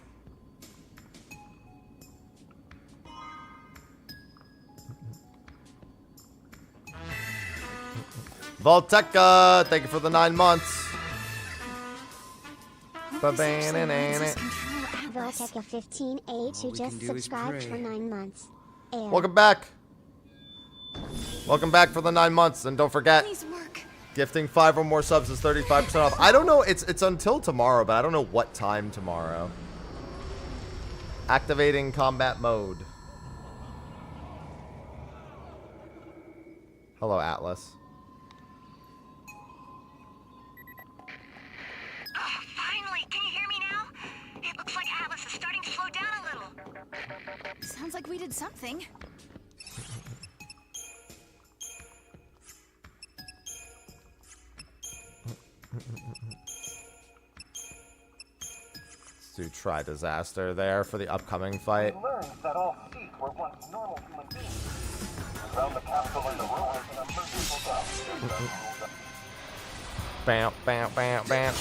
Volteca, thank you for the 9 months. Volteca 15A2 just subscribed for 9 months. Welcome back. Welcome back for the 9 months, and don't forget, Please work. gifting 5 or more subs is 35% off. I don't know, it's until tomorrow, but I don't know what time tomorrow. Activating combat mode. Hello, Atlas. Finally, can you hear me now? It looks like Atlas is starting to slow down a little. Sounds like we did something. Let's do try disaster there for the upcoming fight. We learned that all seats were once normal human beings. We found the capsule in the ruins and a merciful death. Bam, bam, bam, bam.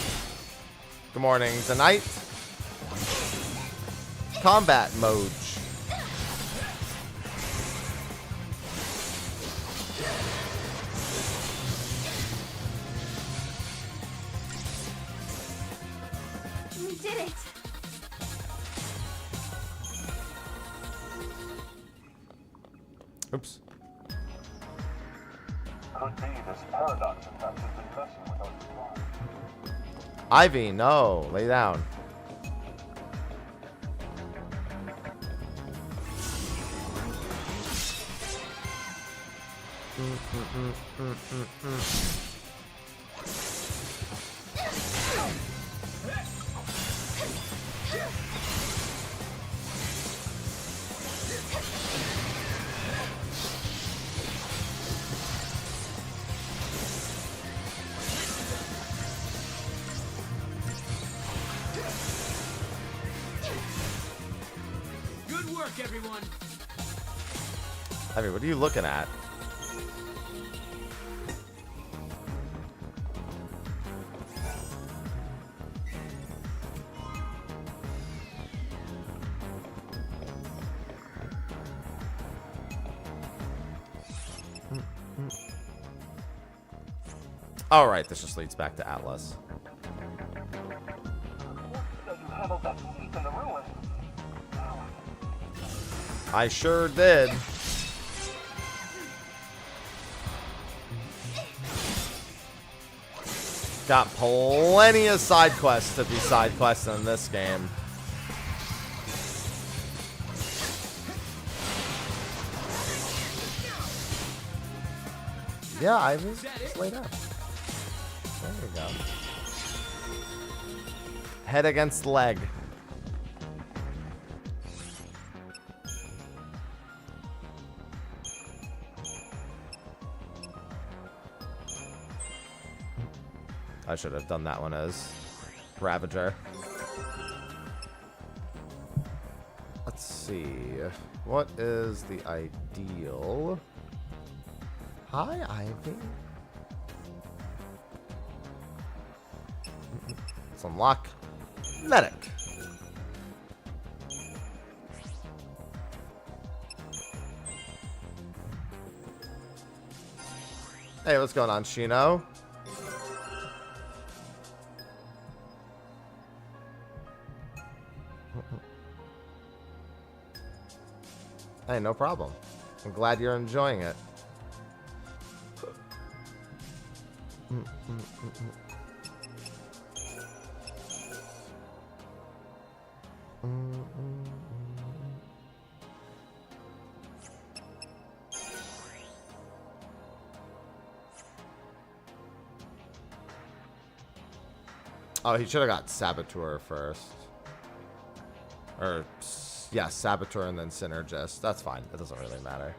Good morning, tonight. Combat mode. We did it. Oops. Could be this paradox effect has been messing with our supply. Ivy, no. Lay down. work, everyone. I mean, what are you looking at? All right, this just leads back to Atlas. I sure did. Got plenty of side quests to be side quests in this game. Yeah, I was laid up. There you go. Head against leg. I should have done that one as Ravager. Let's see. What is the ideal? Hi, Ivy. Let's unlock Medic. Hey, what's going on, Shino? Hey, no problem. I'm glad you're enjoying it. Oh, he should have got Saboteur first. Or, yeah, Saboteur and then Synergist. That's fine. It doesn't really matter.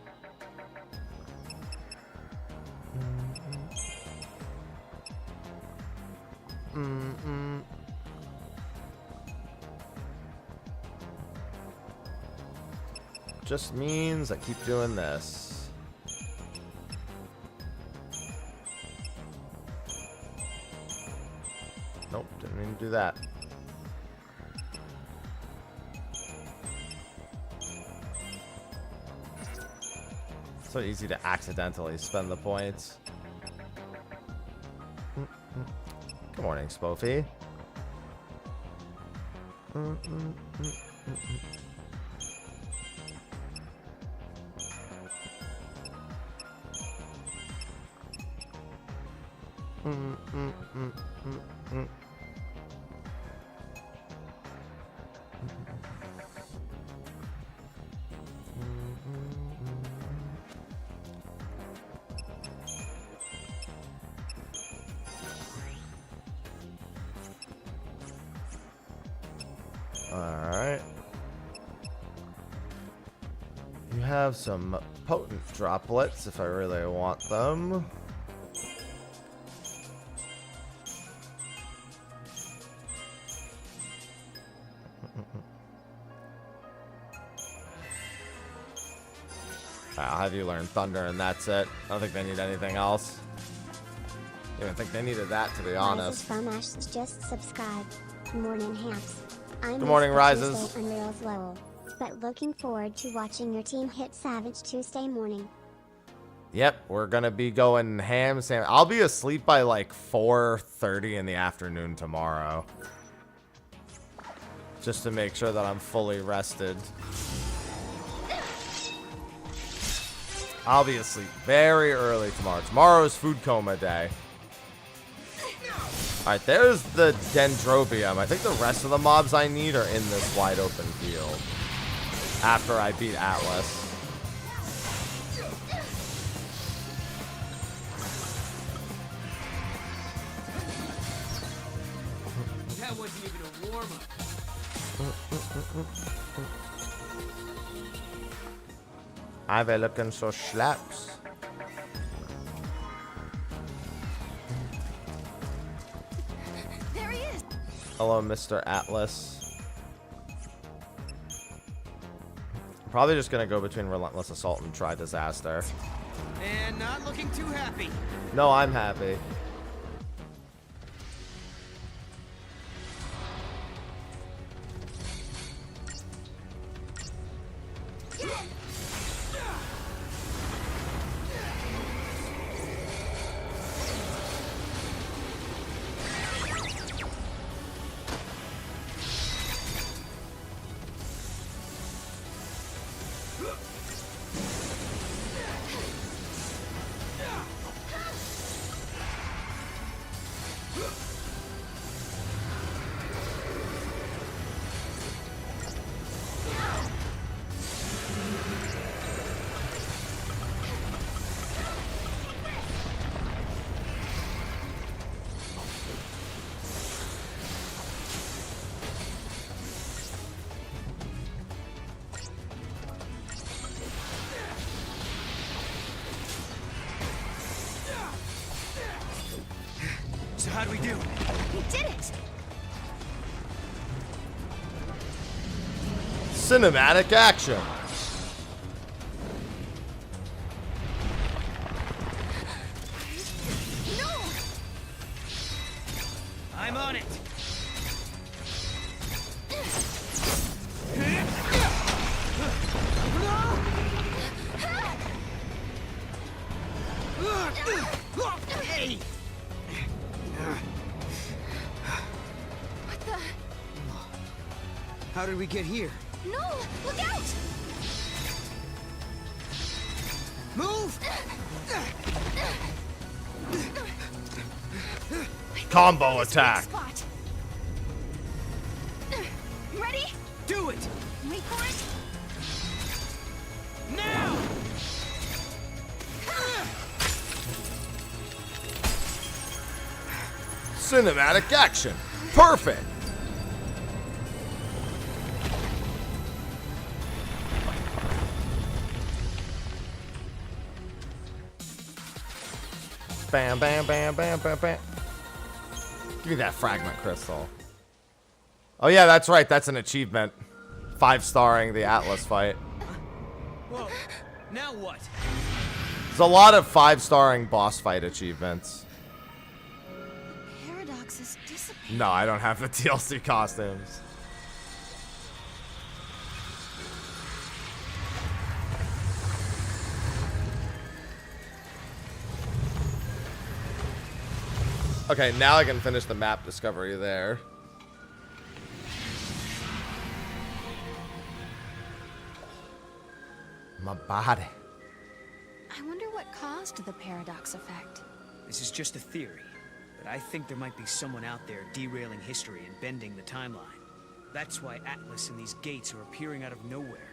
Just means I keep doing this. Nope, didn't mean to do that. So easy to accidentally spend the points. Good morning, Spoofy. Alright. You have some potent droplets if I really want them. I'll have you learn Thunder and that's it. I don't think they need anything else. I don't think they needed that, to be honest. From Ash just subscribe. Good morning, Hamps. Good morning, Rises. Unreal's Lowell, but looking forward to watching your team hit Savage Tuesday morning. Yep, we're gonna be going ham. I'll be asleep by like 4:30 in the afternoon tomorrow, just to make sure that I'm fully rested. I'll be asleep very early tomorrow. Tomorrow's food coma day. Alright, there's the Dendrobium. I think the rest of the mobs I need are in this wide open field after I beat Atlas. That wasn't even a warm-up. Ivy looking so slaps. There he is. Hello, Mr. Atlas. Probably just gonna go between Relentless Assault and Try Disaster. And not looking too happy. No, I'm happy. So how'd we do? We did it! Cinematic action. No! I'm on it. Hey! What the? How did we get here? No! Look out! Move! Combo attack. Spot. Ready? Do it! Wait for it. Now! Cinematic action. Perfect. Bam, bam, bam, bam, bam, bam. Give me that fragment crystal. Oh yeah, that's right. That's an achievement. 5-starring the Atlas fight. Whoa. Now what? There's a lot of 5-starring boss fight achievements. Paradox is dissipating. No, I don't have the DLC costumes. Okay, now I can finish the map discovery there. My body. I wonder what caused the paradox effect. This is just a theory, but I think there might be someone out there derailing history and bending the timeline. That's why Atlas and these gates are appearing out of nowhere.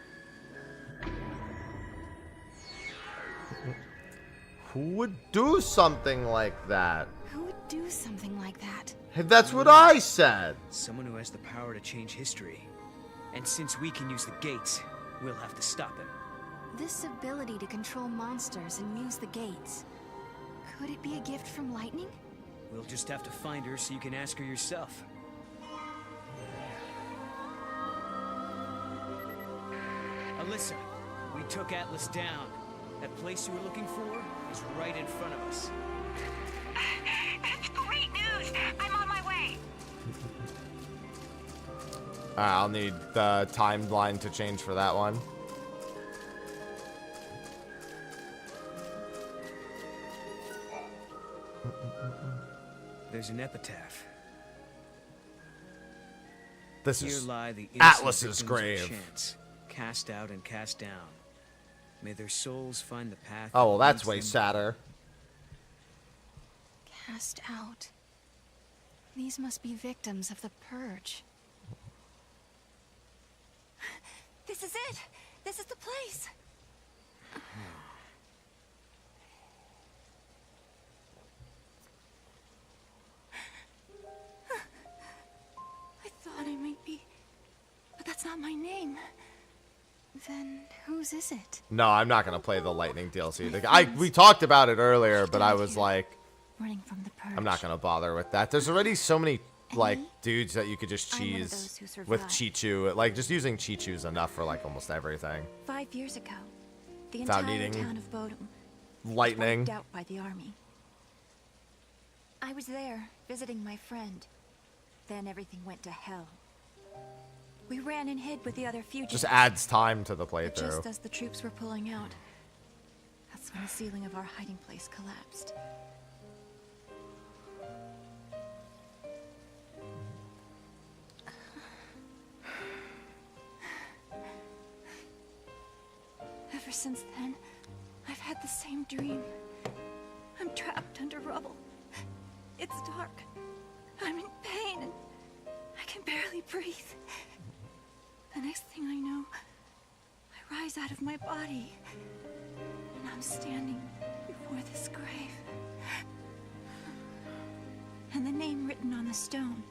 Who would do something like that? Who would do something like that? Hey, that's what I said. Someone who has the power to change history. And since we can use the gates, we'll have to stop him. This ability to control monsters and use the gates. Could it be a gift from lightning? We'll just have to find her so you can ask her yourself. Alyssa, we took Atlas down. That place you were looking for is right in front of us. That's great news! I'm on my way! I'll need the timeline to change for that one. There's an epitaph. This Here is lie the innocent Atlas's victims of grave. chance, cast out and cast down. May their souls find the path. Oh, well, that that's leads way them- sadder. Cast out. These must be victims of the purge. This is it! This is the place! I thought I might be... But that's not my name. Then whose is it? No, I'm not gonna play the Lightning DLC. We talked about it earlier, but I was like, Running from the purge. I'm not gonna bother with that. There's already so many like dudes that you could just I'm one of cheese those who with survived. Chichu. Like just using Chichu's enough for like almost everything. 5 years ago, the Without entire needing town of Bodum lightning. was wiped out by the army. I was there, visiting my friend. Then everything went to hell. We ran and hid with the other fugitives. Just adds time to the But playthrough. just as the troops were pulling out, that's when the ceiling of our hiding place collapsed. Ever since then, I've had the same dream. I'm trapped under rubble. It's dark. I'm in pain and I can barely breathe. The next thing I know, I rise out of my body and I'm standing before this grave. And the name written on the stone,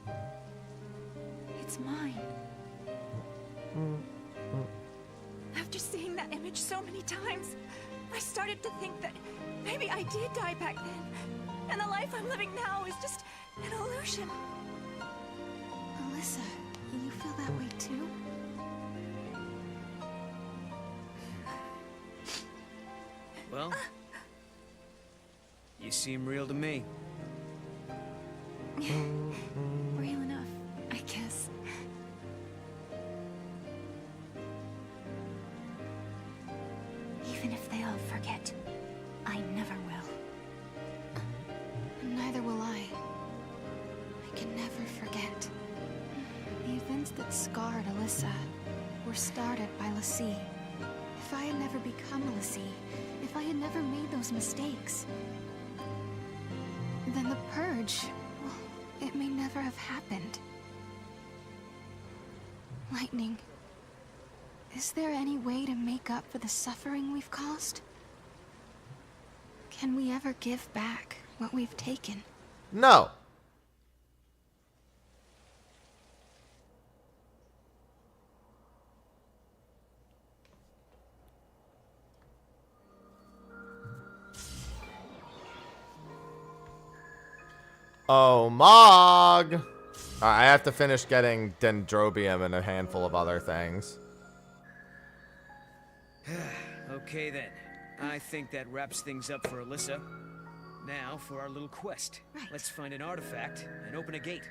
it's mine. After seeing that image so many times, I started to think that maybe I did die back then, and the life I'm living now is just an illusion. Alyssa, you feel that way too? Well, you seem real to me. Real enough, I guess. Even if they all forget, I never will. Neither will I. I can never forget. The events that scarred Alyssa were started by Lassie. If I had never become a Lassie, if I had never made those mistakes, then the purge, well, it may never have happened. Lightning, is there any way to make up for the suffering we've caused? Can we ever give back what we've taken? No. Oh, Mog! Alright, I have to finish getting Dendrobium and a handful of other things. Okay then. I think that wraps things up for Alyssa. Now for our little quest. Right. Let's find an artifact and open a gate.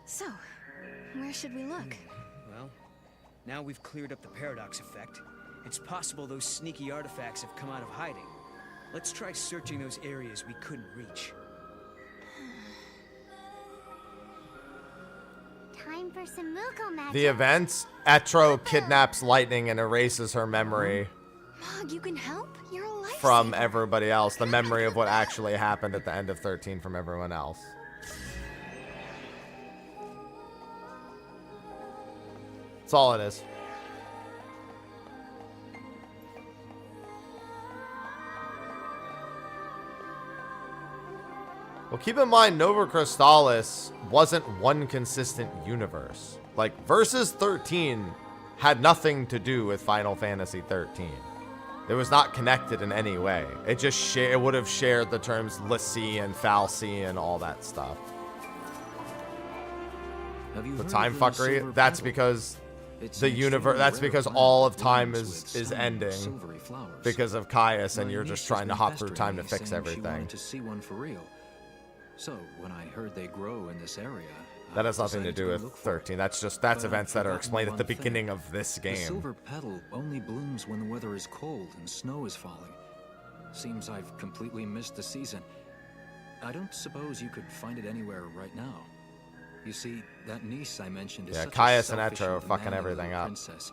So, where should we look? Well, now we've cleared up the paradox effect. It's possible those sneaky artifacts have come out of hiding. Let's try searching those areas we couldn't reach. Time for some Moogle magic. The events, Etro kidnaps Lightning and erases her memory Mog, you can help? You're a lifesaver. from everybody else. The memory of what actually happened at the end of 13 from everyone else. That's all it is. Well, keep in mind, Nova Crystallis wasn't one consistent universe. Like, Versus 13 had nothing to do with Final Fantasy 13. It was not connected in any way. It just it would have shared the terms Lassie and Fal'Cie and all that stuff. The time fuckery, that's because the universe, that's because all of time is ending because of Caius, and you're just trying to hop through time to fix everything. To see one for real. So when I heard they grow in this area, That has nothing to do with 13. That's events that are explained at the beginning of this game. The silver petal only blooms when the weather is cold and snow is falling. Seems I've completely missed the season. I don't suppose you could find it anywhere right now. You see, that niece I mentioned is such Caius a and selfish Etro are and fucking demanding everything little up. princess.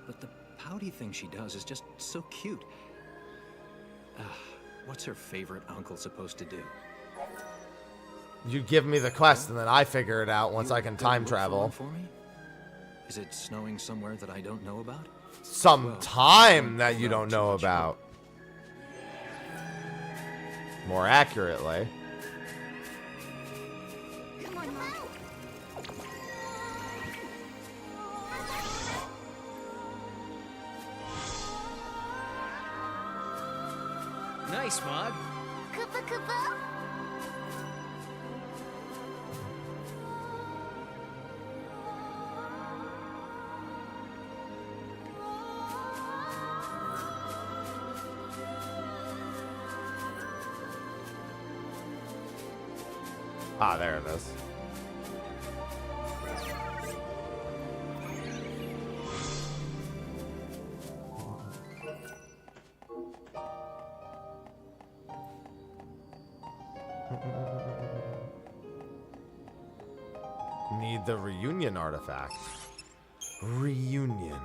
But the pouty thing she does is just so cute. What's her favorite uncle supposed to do? You give me the quest, and then I figure it out once I can time travel. For me? Is it snowing somewhere that I don't know about? Some time that you don't know about. More accurately. Come on, Mom. Nice, Mog. Koopa Koopa. Ah, there it is. Need the reunion artifact. Reunion.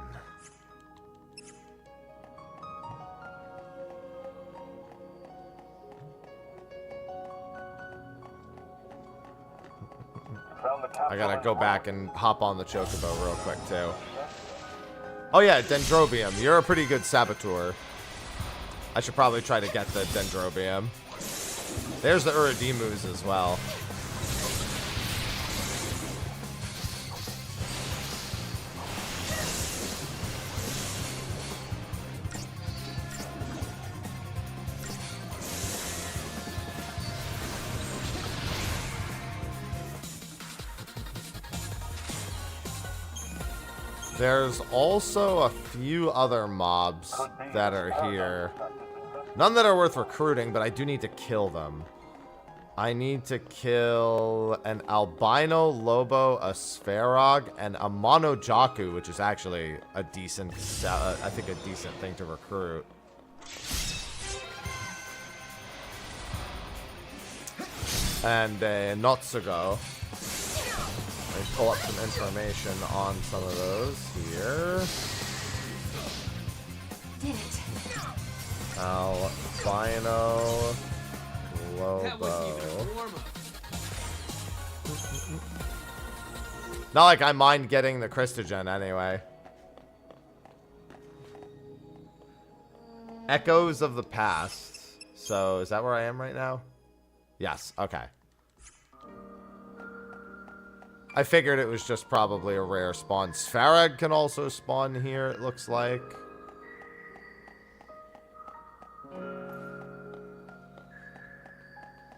I gotta go back and hop on the Chocobo real quick, too. Oh yeah, Dendrobium. You're a pretty good saboteur. I should probably try to get the Dendrobium. There's the Uridimus as well. There's also a few other mobs that are here. None that are worth recruiting, but I do need to kill them. I need to kill an albino lobo, a spherog, and a monojaku, which is actually a decent, I think a decent thing to recruit. And a Notsugo. Let me pull up some information on some of those here. Did it. Albino Lobo. Not like I mind getting the Christogen anyway. Echoes of the Past. So, is that where I am right now? Yes, okay. I figured it was just probably a rare spawn. Spherog can also spawn here, it looks like.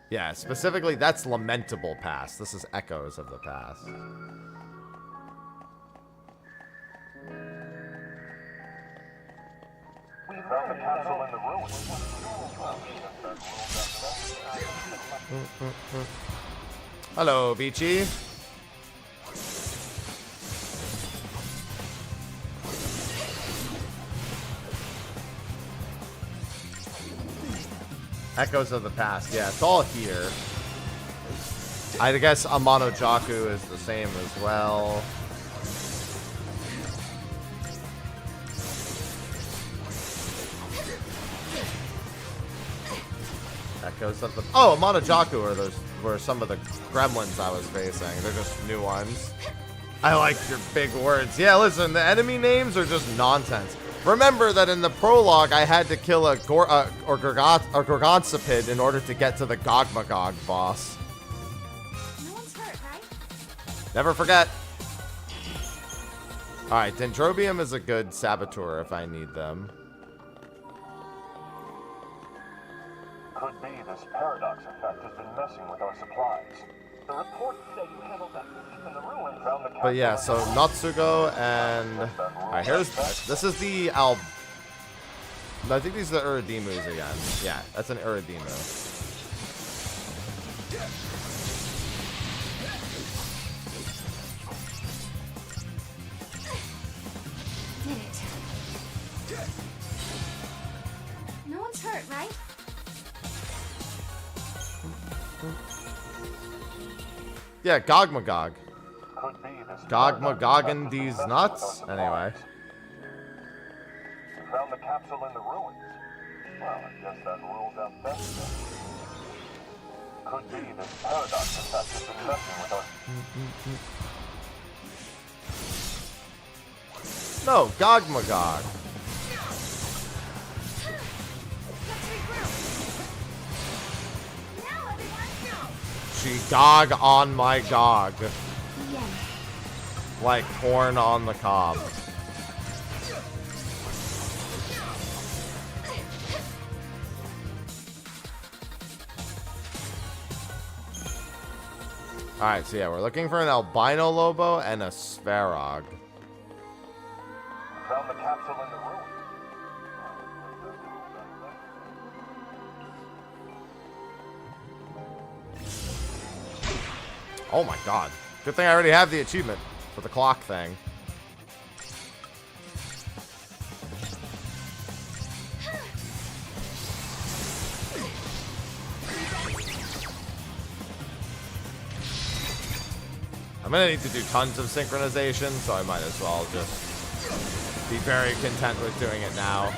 Yeah, specifically, that's Lamentable Past. This is Echoes of the Past. We found the capsule in the ruins. Hello, Beachy. Echoes of the Past. Yeah, it's all here. I guess a Monojaku is the same as well. Echoes of the... Oh, Monojaku are those were some of the gremlins I was facing. They're just new ones. I like your big words. Yeah, listen, the enemy names are just nonsense. Remember that in the prologue, I had to kill a Gorgoncepid in order to get to the Gogmagog boss. No one's hurt, right? Never forget. Alright, Dendrobium is a good saboteur if I need them. Could be this paradox effect has been messing with our supplies. The reports say you handled that in the ruins. But yeah, so Natsugo and... Alright, here's... This is the I think these are the Uridimus again. Yeah, that's an Uridimu. Did it. No one's hurt, right? Yeah, Gogmagog. Gogmagogging these nuts? Anyway. We found the capsule in the ruins. Well, I guess that rules out that stuff. Could be this paradox effect has been messing with us. No, Gogmagog. She gog on my gog. Yeah. Like corn on the cob. Alright, so yeah, we're looking for an albino lobo and a spherog. Found the capsule in the ruins. Oh my god. Good thing I already have the achievement for the clock thing. I'm gonna need to do tons of synchronization, so I might as well just be very content with doing it now.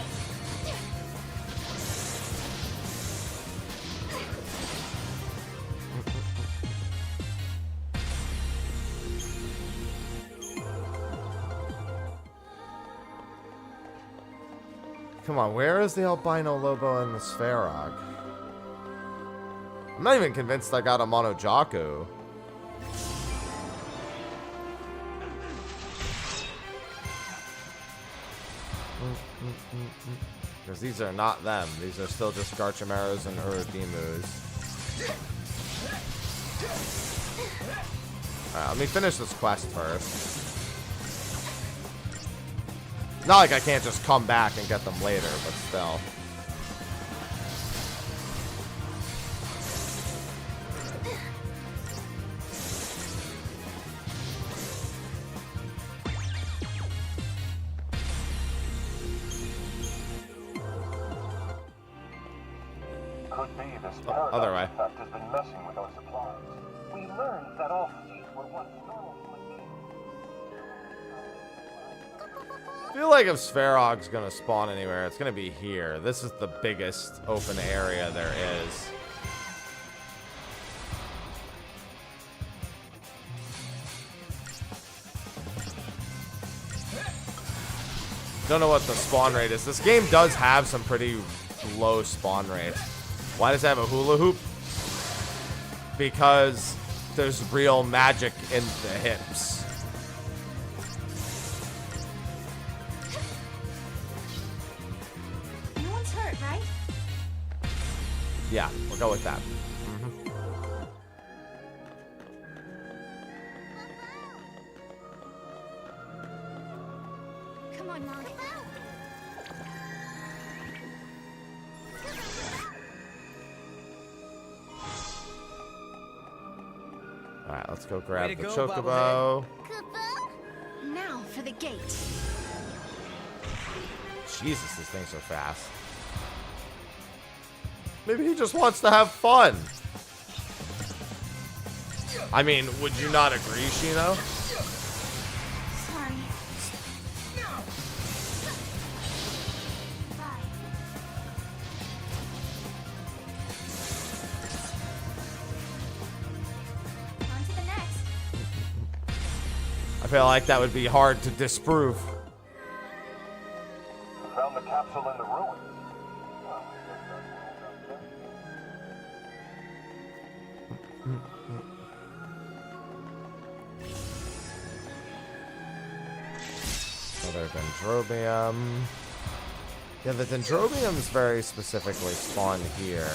Come on, where is the albino Lobo and the Spherog? I'm not even convinced I got a Monojaku. Because these are not them. These are still just Garchimeras and Urodimus. Alright, let me finish this quest first. Not like I can't just come back and get them later, but still. Could be this Other way. paradox effect has been messing with our supplies. We learned that all fleets were once normal human beings. I feel like if Spherog's gonna spawn anywhere, it's gonna be here. This is the biggest open area there is. Don't know what the spawn rate is. This game does have some pretty low spawn rates. Why does it have a hula hoop? Because there's real magic in the hips. No one's hurt, right? Yeah, we'll go with that. Come on, Mom. Alright, let's go grab Way the to go, Chocobo. Now for the gate. Jesus, these things are fast. Maybe he just wants to have fun. I mean, would you not agree, Shino? Sorry. On to the next. I feel like that would be hard to disprove. Found the capsule in the ruins. Another Dendrobium. Yeah, the Dendrobiums very specifically spawn here.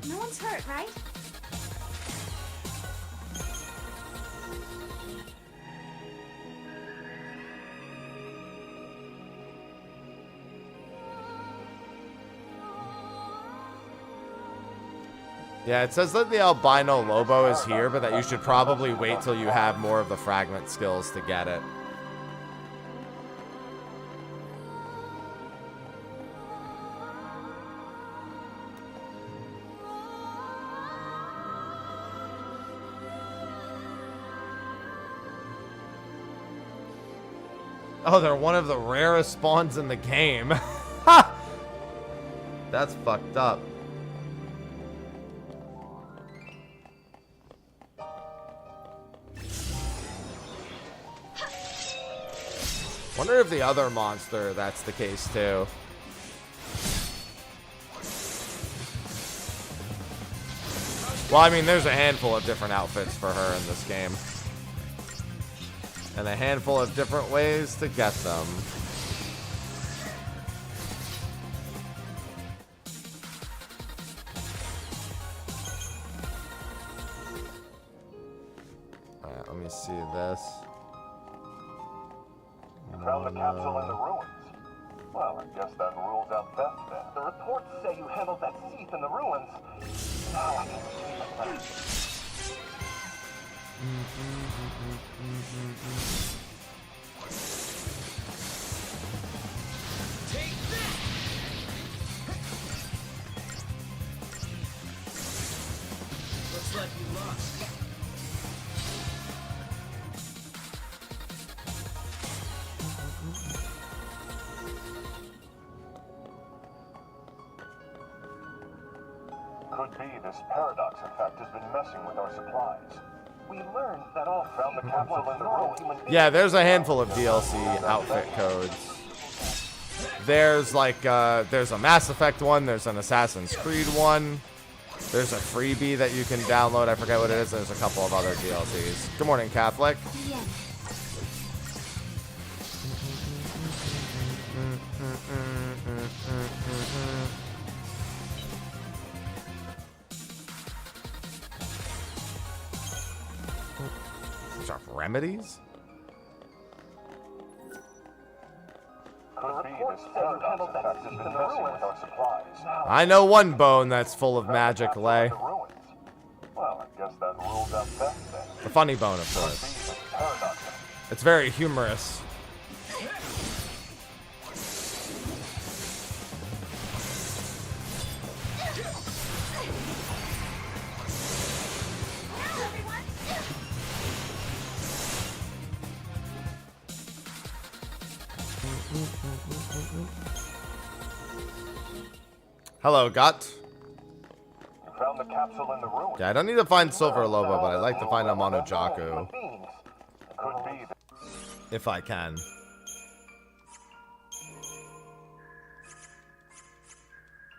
No one's hurt, right? Yeah, it says that the albino Lobo is here, but that you should probably wait till you have more of the fragment skills to get it. Oh, they're one of the rarest spawns in the game. Ha! That's fucked up. Wonder if the other monster, that's the case too. Well, I mean, there's a handful of different outfits for her in this game. And a handful of different ways to get them. me see this. You found the capsule in the ruins. Well, I guess that rules out theft then. The reports say you handled that thief in the ruins. Now I can sleep at night. Take that! Looks like you lost. Could be this paradox effect has been messing with our supplies. We learned that all found the capsule in the ruins. Yeah, there's a handful of DLC outfit codes. There's like, there's a Mass Effect one, there's an Assassin's Creed one, there's a freebie that you can download, I forget what it is, there's a couple of other DLCs. Good morning, Catholic. Yeah. These are remedies? Could be this paradox effect has been messing with our supplies. I know one bone that's full of magic, Lay. Well, I guess that rules out theft then. The funny bone, of course. It's very humorous. Hello, Gut. You found the capsule in the ruins. Yeah, I don't need to find Silver Lobo, but I'd like to find a Monojaku. Could be If I can.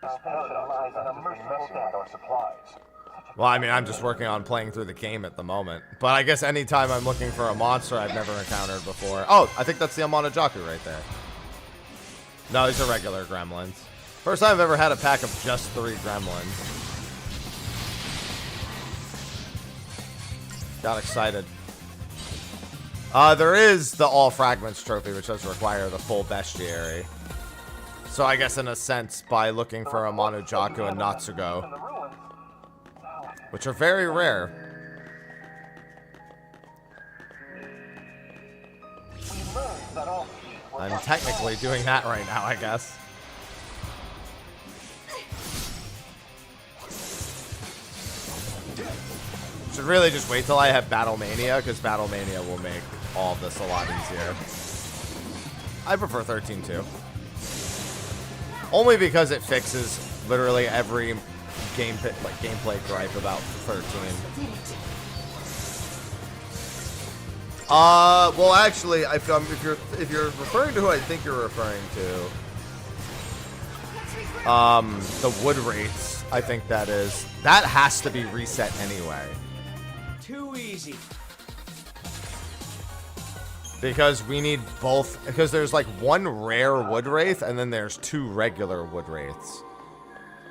this paradox effect has been messing with our supplies. Well, I mean, I'm just working on playing through the game at the moment. But I guess anytime I'm looking for a monster I've never encountered before. Oh, I think that's the Monojaku right there. No, these are regular gremlins. First time I've ever had a pack of just 3 gremlins. Got excited. There is the All Fragments trophy, which does require the full bestiary. So I guess in a sense, by looking for a Monojaku and Natsugo, which are very rare. I'm technically doing that right now, I guess. Should really just wait till I have Battle Mania, because Battle Mania will make all of this a lot easier. I prefer 13-2. Only because it fixes literally every gameplay gripe about 13. Well, actually, if you're referring to who I think you're referring to, the wood rates, I think that has to be reset anyway. Too easy. Because we need both, because there's like 1 rare wood wraith and then there's 2 regular wood wraiths.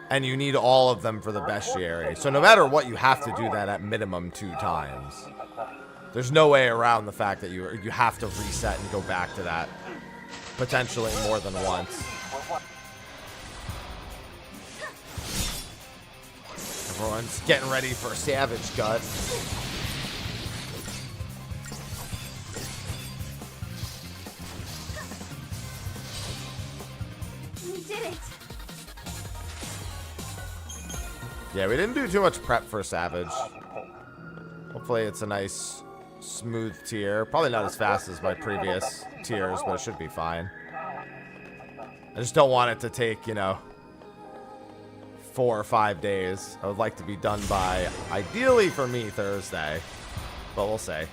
And you need all of them for the bestiary. So no matter what, you have to do that at minimum 2 times. There's no way around the fact that you have to reset and go back to that potentially more than once. Everyone's getting ready for Savage Gut. We did it! Yeah, we didn't do too much prep for Savage. Hopefully it's a nice, smooth tier. Probably not as fast as my previous tiers, but it should be fine. I just don't want it to take, 4 or 5 days. I would like to be done by, ideally for me, Thursday. But we'll see.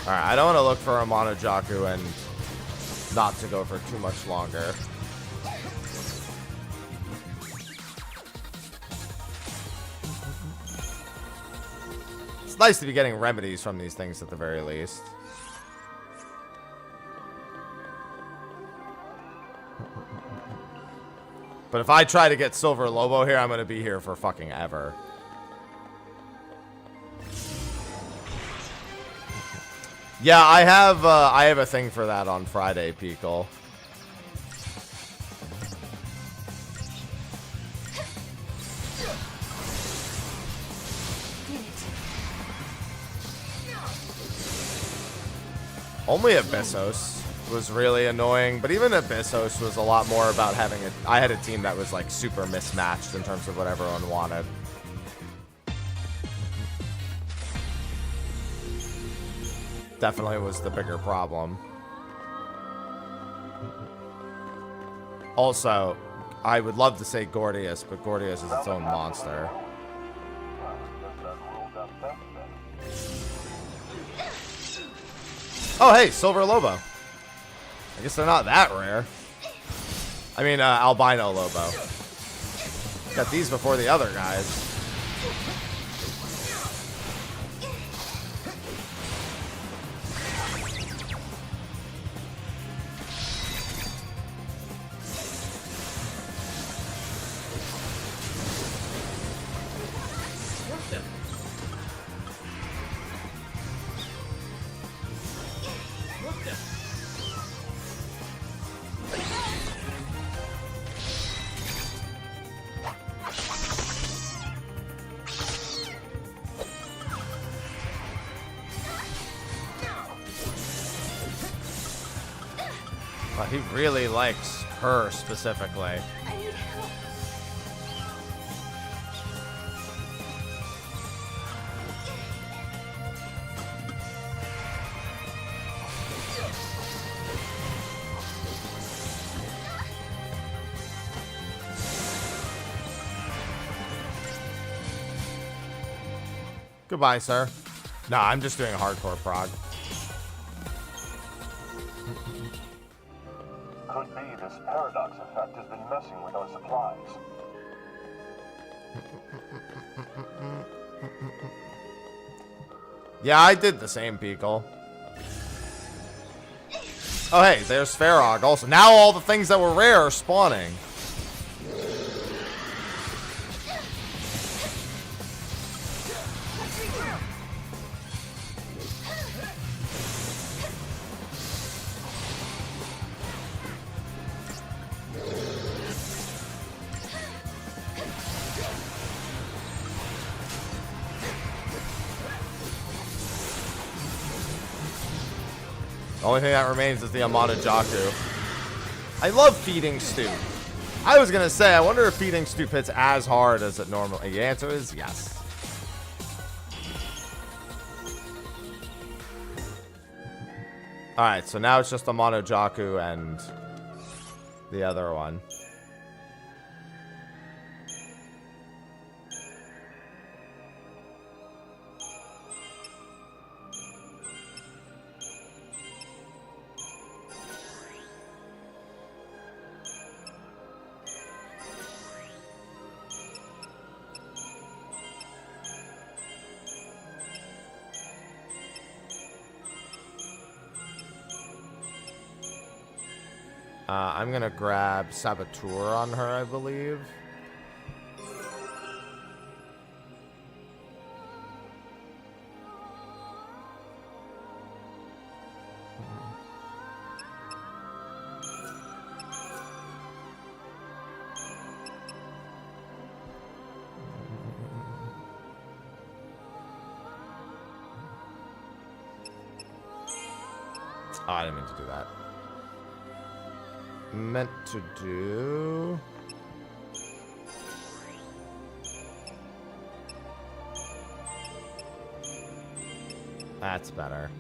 Alright, I don't want to look for a Monojaku and not to go for too much longer. nice to be getting remedies from these things at the very least. But if I try to get Silver Lobo here, I'm going to be here for fucking ever. Yeah, I have a thing for that on Friday, Peekle. Only Abyssos was really annoying, but even Abyssos was a lot more about having a... I had a team that was, like, super mismatched in terms of what everyone wanted. Definitely was the bigger problem. Also, I would love to say Gordius, but Gordius is its own monster. Oh, hey, Silver Lobo. I guess they're not that rare. I mean, Albino Lobo. Got these before the other guys. He really likes her specifically. I need help. Goodbye, sir. Nah, I'm just doing a hardcore prog. Could be this paradox effect has been messing with our supplies. Yeah, I did the same, Peekle. Oh, hey, there's Farog also. Now all the things that were rare are spawning. The only thing that remains is the Amada Jaku. I love Feeding Stoop. I was gonna say, I wonder if Feeding Stoop hits as hard as it normally. The answer is yes. Alright, so now it's just Amada Jaku and the other one. I'm gonna grab Saboteur on her, I believe. Oh, I didn't mean to do that. Meant to do... That's better.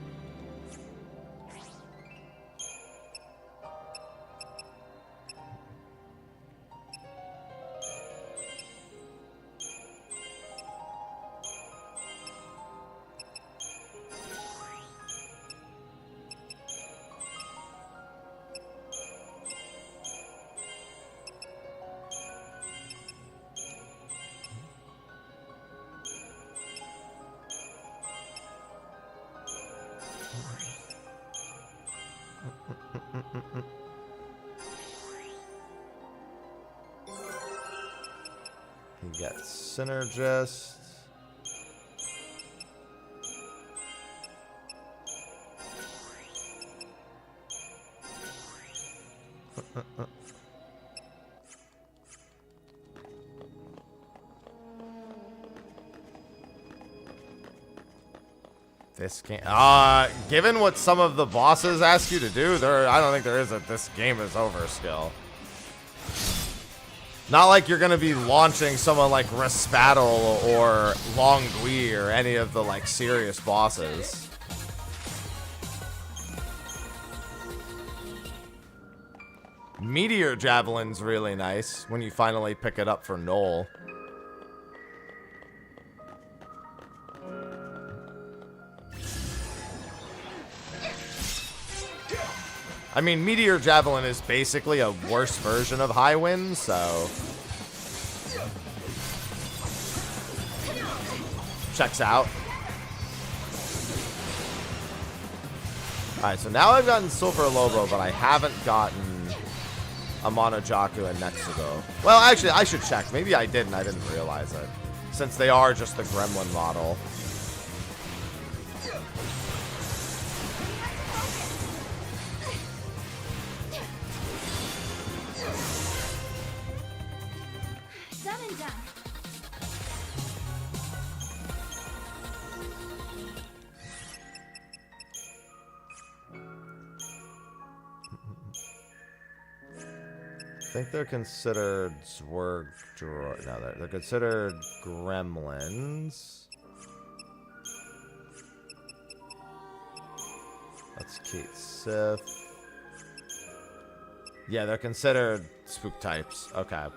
You get Synergist. This game, given what some of the bosses ask you to do, I don't think there is a "this game is over" skill. Not like you're gonna be launching someone like Raspaddle or Longui or any of the like serious bosses. Meteor Javelin's really nice when you finally pick it up for Noel. I mean, Meteor Javelin is basically a worse version of High Wind, so... Checks out. Alright, so now I've gotten Silver Lobo, but I haven't gotten Amano-Jaku and Netsugo. Well, actually, I should check. Maybe I did and I didn't realize it. Since they are just the Gremlin model. I think they're considered Zwerg droid. No, they're considered gremlins. That's Kate Sith. Yeah, they're considered spook types. Okay.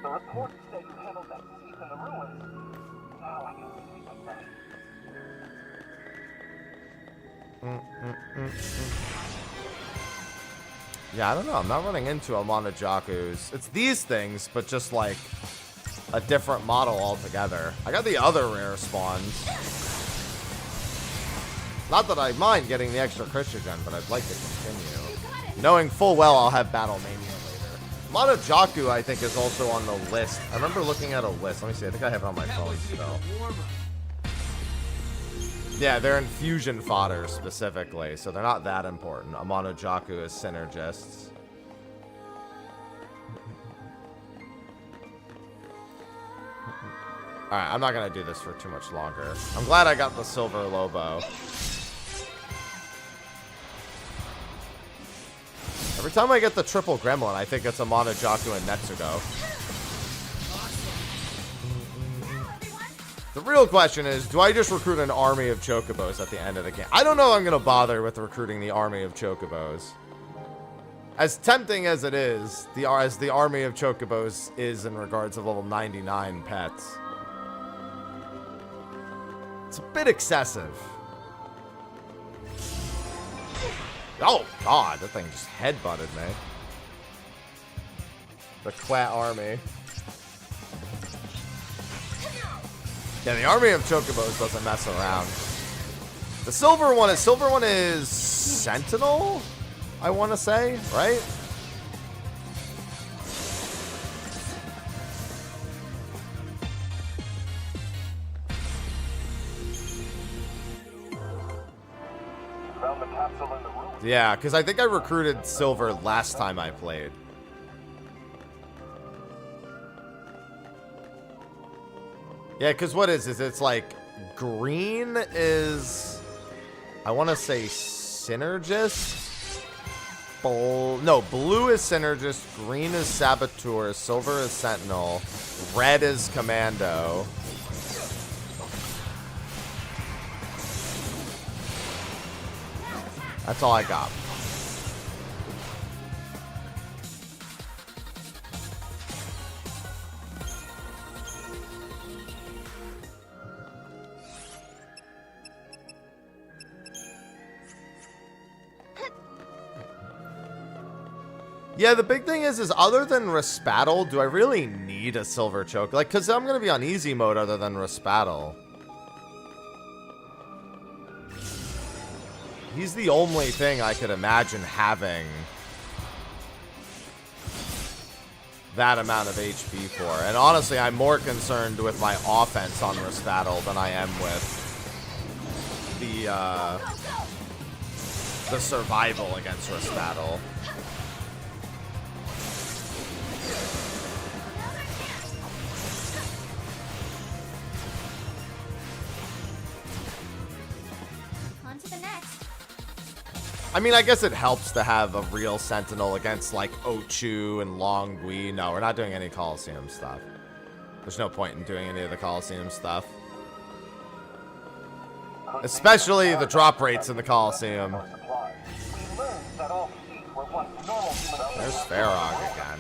The reports say you handled that thief in the ruins. Now I can sleep at night. Yeah, I don't know. I'm not running into Amano-Jaku's. It's these things, but just like a different model altogether. I got the other rare spawns. Not that I mind getting the extra Christian, but I'd like to continue. Knowing full well I'll have Battle Mania later. Amano-Jaku, I think, is also on the list. I remember looking at a list. Let me see. I think I have it on my phone still. Yeah, they're infusion fodder specifically, so they're not that important. Amano-Jaku is synergists. Alright, I'm not going to do this for too much longer. I'm glad I got the Silver Lobo. Every time I get the triple gremlin, I think it's Amano-Jaku and Netsugo. The real question is, do I just recruit an army of Chocobos at the end of the game? I don't know if I'm going to bother with recruiting the army of Chocobos. As tempting as it is, as the army of Chocobos is in regards of level 99 pets. It's a bit excessive. Oh, God, that thing just headbutted me. The Quat army. Yeah, the army of Chocobos doesn't mess around. The silver one is Sentinel, I want to say, right? Found the capsule in the room. Yeah, because I think I recruited silver last time I played. Yeah, because what is this? It's like green is, I want to say synergist. No, blue is synergist, green is saboteur, silver is sentinel, red is commando. That's all I got. Yeah, the big thing is other than Raspaddle, do I really need a silver choke? Like, because I'm going to be on easy mode other than Raspaddle. He's the only thing I could imagine having that amount of HP for. And honestly, I'm more concerned with my offense on Raspaddle than I am with the survival against Raspaddle. On to the next. I mean, I guess it helps to have a real Sentinel against, like, Ochu and Long Gui. No, we're not doing any Coliseum stuff. There's no point in doing any of the Coliseum stuff. Especially the drop rates in the Coliseum. There's Farrock again.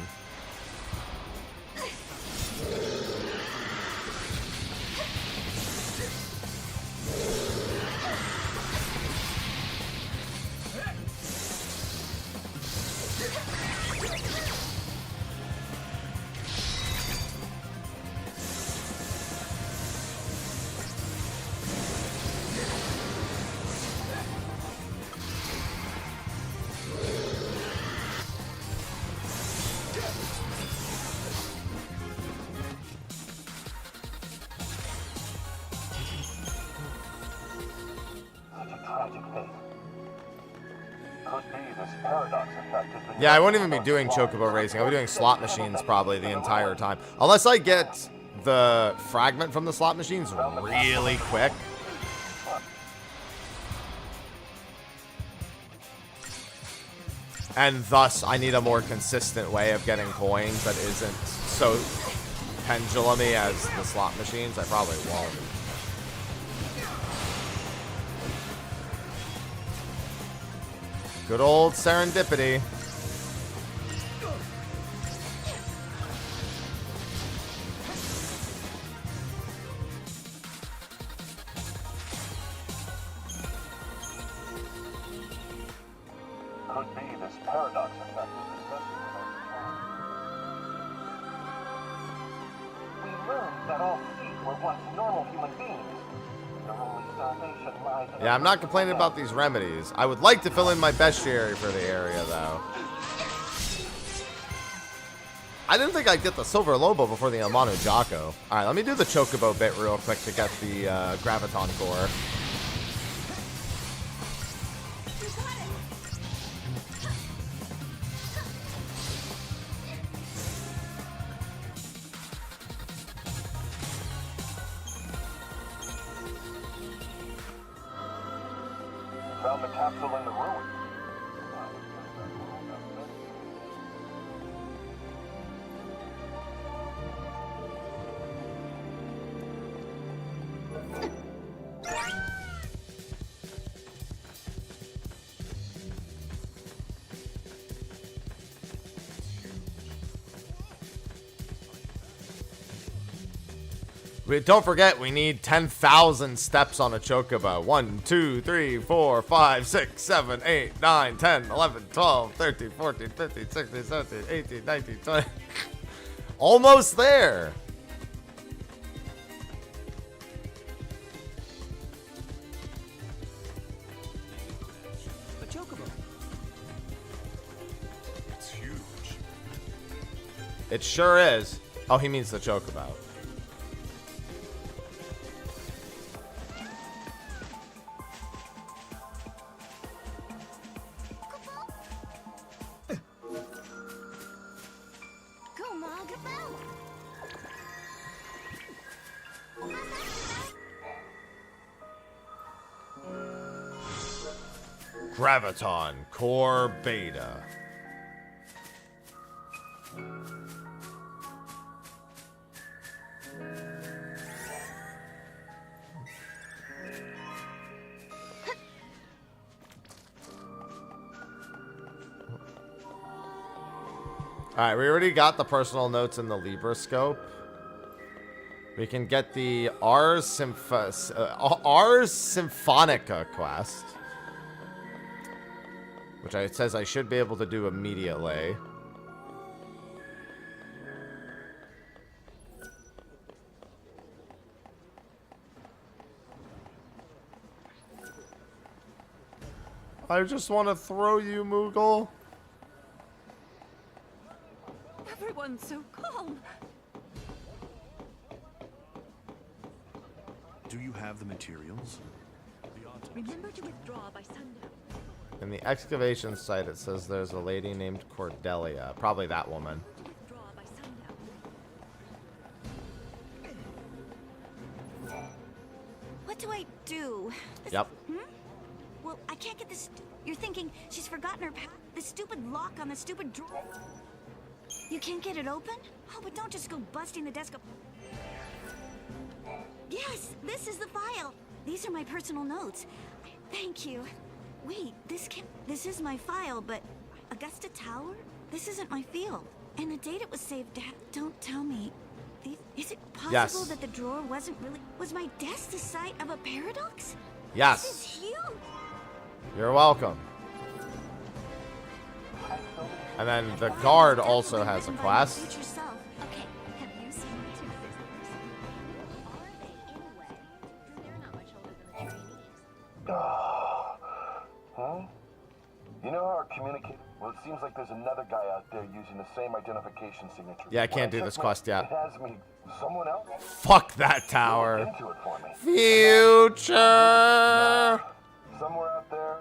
Yeah, I won't even be doing Chocobo racing. I'll be doing slot machines probably the entire time. Unless I get the fragment from the slot machines really quick. And thus, I need a more consistent way of getting coins that isn't so pendulumy as the slot machines. I probably won't. Good old Serendipity. Could be this paradox effect we learned that all seeds were once normal human beings. Their only salvation lies in Yeah, I'm not complaining about these remedies. I would like to fill in my bestiary for the area, though. I didn't think I'd get the Silver Lobo before the Amanu Jocko. Alright, let me do the Chocobo bit real quick to get the Graviton Core. Found the capsule in the ruin. Don't forget, we need 10,000 steps on a Chocobo. 1, 2, 3, 4, 5, 6, 7, 8, 9, 10, 11, 12, 13, 14, 15, 16, 17, 18, 19, 20. Almost there. A Chocobo. It's huge. It sure is. Oh, he means the Chocobo. Graviton Core Beta. Alright, we already got the personal notes in the Libra scope. We can get the Ars Symphonica quest, which it says I should be able to do immediately. I just want to throw you, Moogle. Everyone's so calm. Do you have the materials? Remember to withdraw by sundown. In the excavation site, it says there's a lady named Cordelia. Probably that woman. What do I do? Yep. Well, I can't get this. You're thinking she's forgotten her the stupid lock on the stupid drawer. You can't get it open? Oh, but don't just go busting the desk up. Yes, this is the file. These are my personal notes. Thank you. Wait, this is my file, but Augusta Tower? This isn't my field. And the date it was saved at, don't tell me. Is it possible that the drawer wasn't really... Was my desk the site of a paradox? Yes. This is huge. You're welcome. And then the guard also has a quest. Okay, have you seen my two sisters? Are they anyway? They're not much older than the trainees. Huh? You know how our communicate? Well, it seems like there's another guy out there using the same identification signature. Yeah, I can't do this quest yet. It has me. Someone else? Fuck that tower. Look into it for me. Future. Somewhere out there.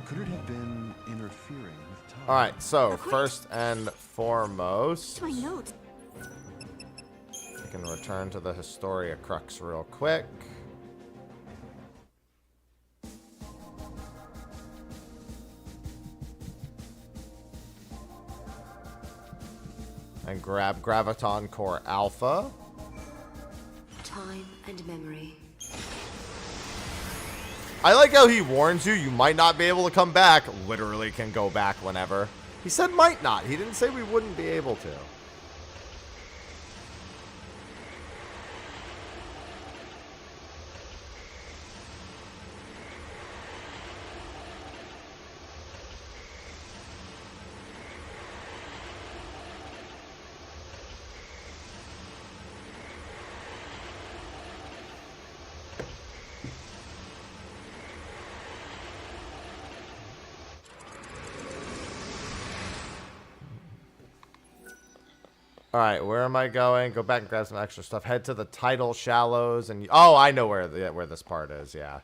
Could it have been interfering with time? All right, so first and foremost, My notes. I can return to the Historia Crux real quick. And grab Graviton Core Alpha. Time and memory. I like how he warns you, you might not be able to come back. Literally can go back whenever. He said might not. He didn't say we wouldn't be able to. Alright, where am I going? Go back and grab some extra stuff. Head to the tidal shallows and... Oh, I know where this part is, yeah.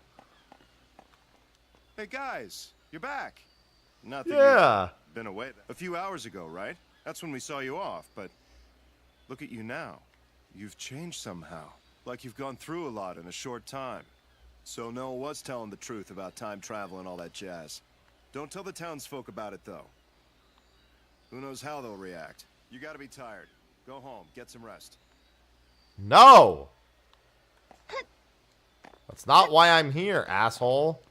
Hey, guys. You're back. Not that you've been away. A few hours ago, right? That's when we saw you off, but... Look at you now. You've changed somehow. Like you've gone through a lot in a short time. So Noah was telling the truth about time travel and all that jazz. Don't tell the townsfolk about it, though. Who knows how they'll react. You gotta be tired. Go home, get some rest. No! That's not why I'm here, asshole.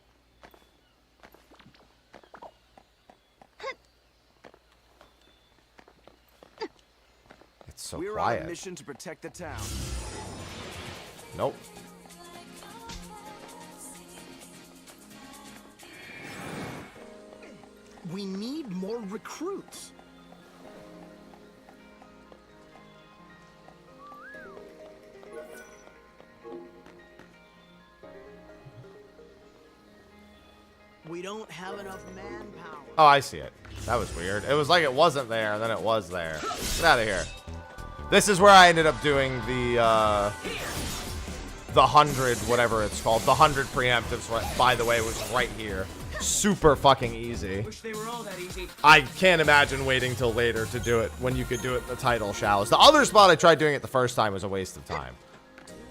It's so We're quiet. on a mission to protect the town. Nope. We need more recruits. We don't have enough manpower. Oh, I see it. That was weird. It was like it wasn't there, and then it was there. Get out of here. This is where I ended up doing the 100, whatever it's called. The 100 preemptives, by the way, was right here. Super fucking easy. Wish they were all that easy. I can't imagine waiting till later to do it when you could do it in the tidal shallows. The other spot I tried doing it the first time was a waste of time.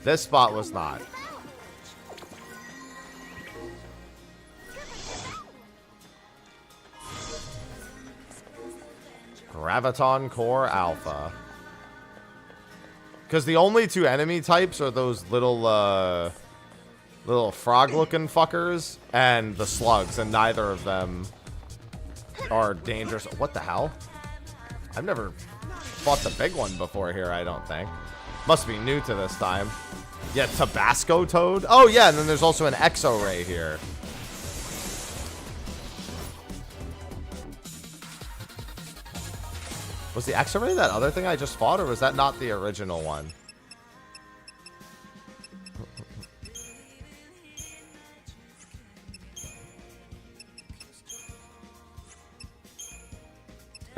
This spot was not. Graviton Core Alpha. Because the only two enemy types are those little frog-looking fuckers and the slugs, and neither of them are dangerous. What the hell? I've never fought the big one before here, I don't think. Must be new to this time. Yeah, Tabasco Toad? Oh, yeah, and then there's also an Exo-Ray here. Was the X-ray that other thing I just fought, or was that not the original one?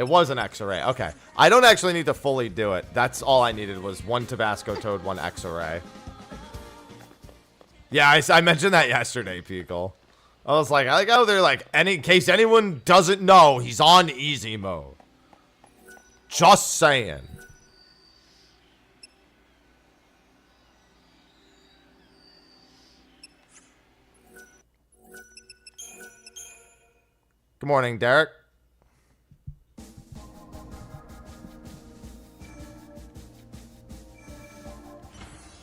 It was an X-ray. Okay. I don't actually need to fully do it. That's all I needed was 1 Tabasco Toad, 1 X-ray. Yeah, I mentioned that yesterday, Peekle. I was like, I go there like, in case anyone doesn't know, he's on easy mode. Just saying. Good morning, Derek.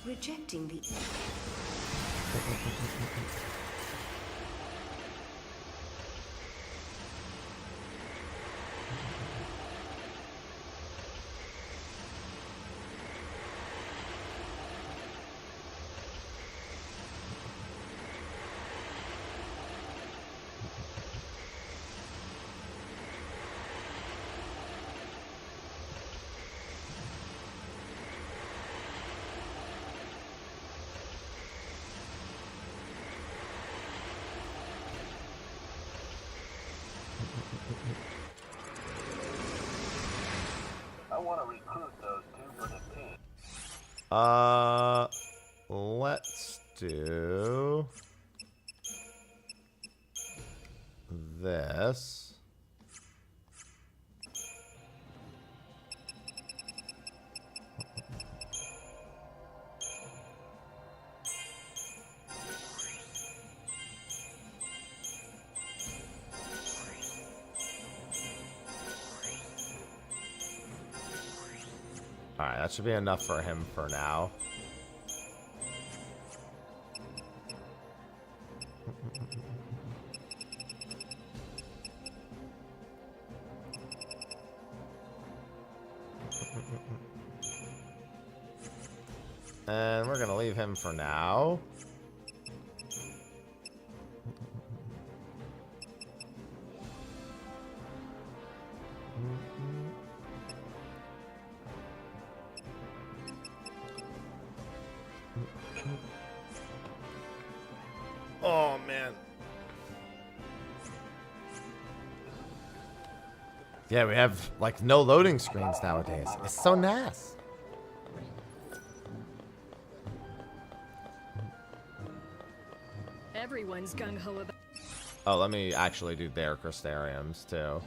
Rejecting the... I want to recruit those 2 for the team. Let's do this. Alright, that should be enough for him for now. And we're gonna leave him for now. Oh, man. Yeah, we have, like, no loading screens nowadays. It's so nice. Everyone's gung-ho about... Oh, let me actually do their crystariums, too.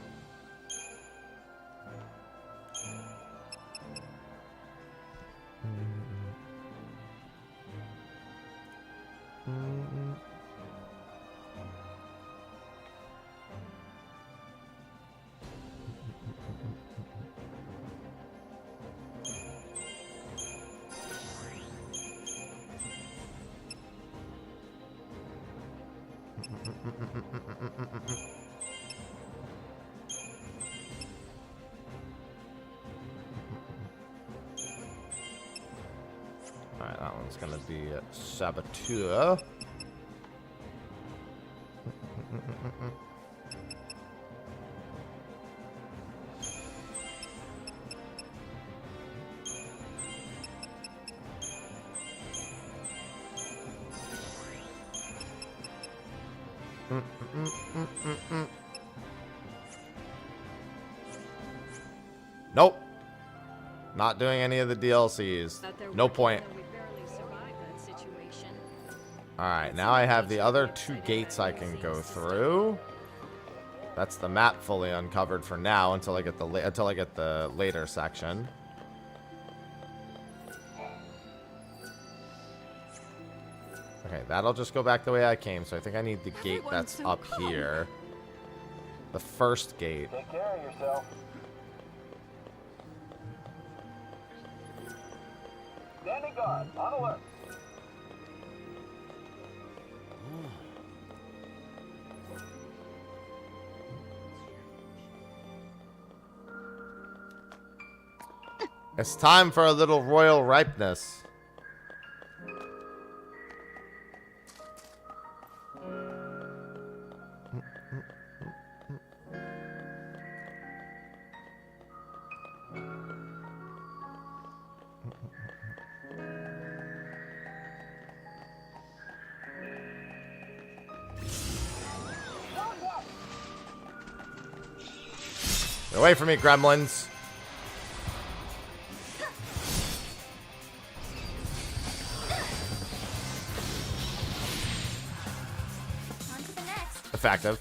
Alright, that one's gonna be Saboteur. Nope. Not doing any of the DLCs. No point. Alright, now I have the other 2 gates I can go through. That's the map fully uncovered for now until I get the later section. Okay, that'll just go back the way I came, so I think I need the gate that's up here. The first gate. Take care of yourself. Standing guard, on alert. It's time for a little royal ripeness. Get away from me, gremlins. On to the next. Effective.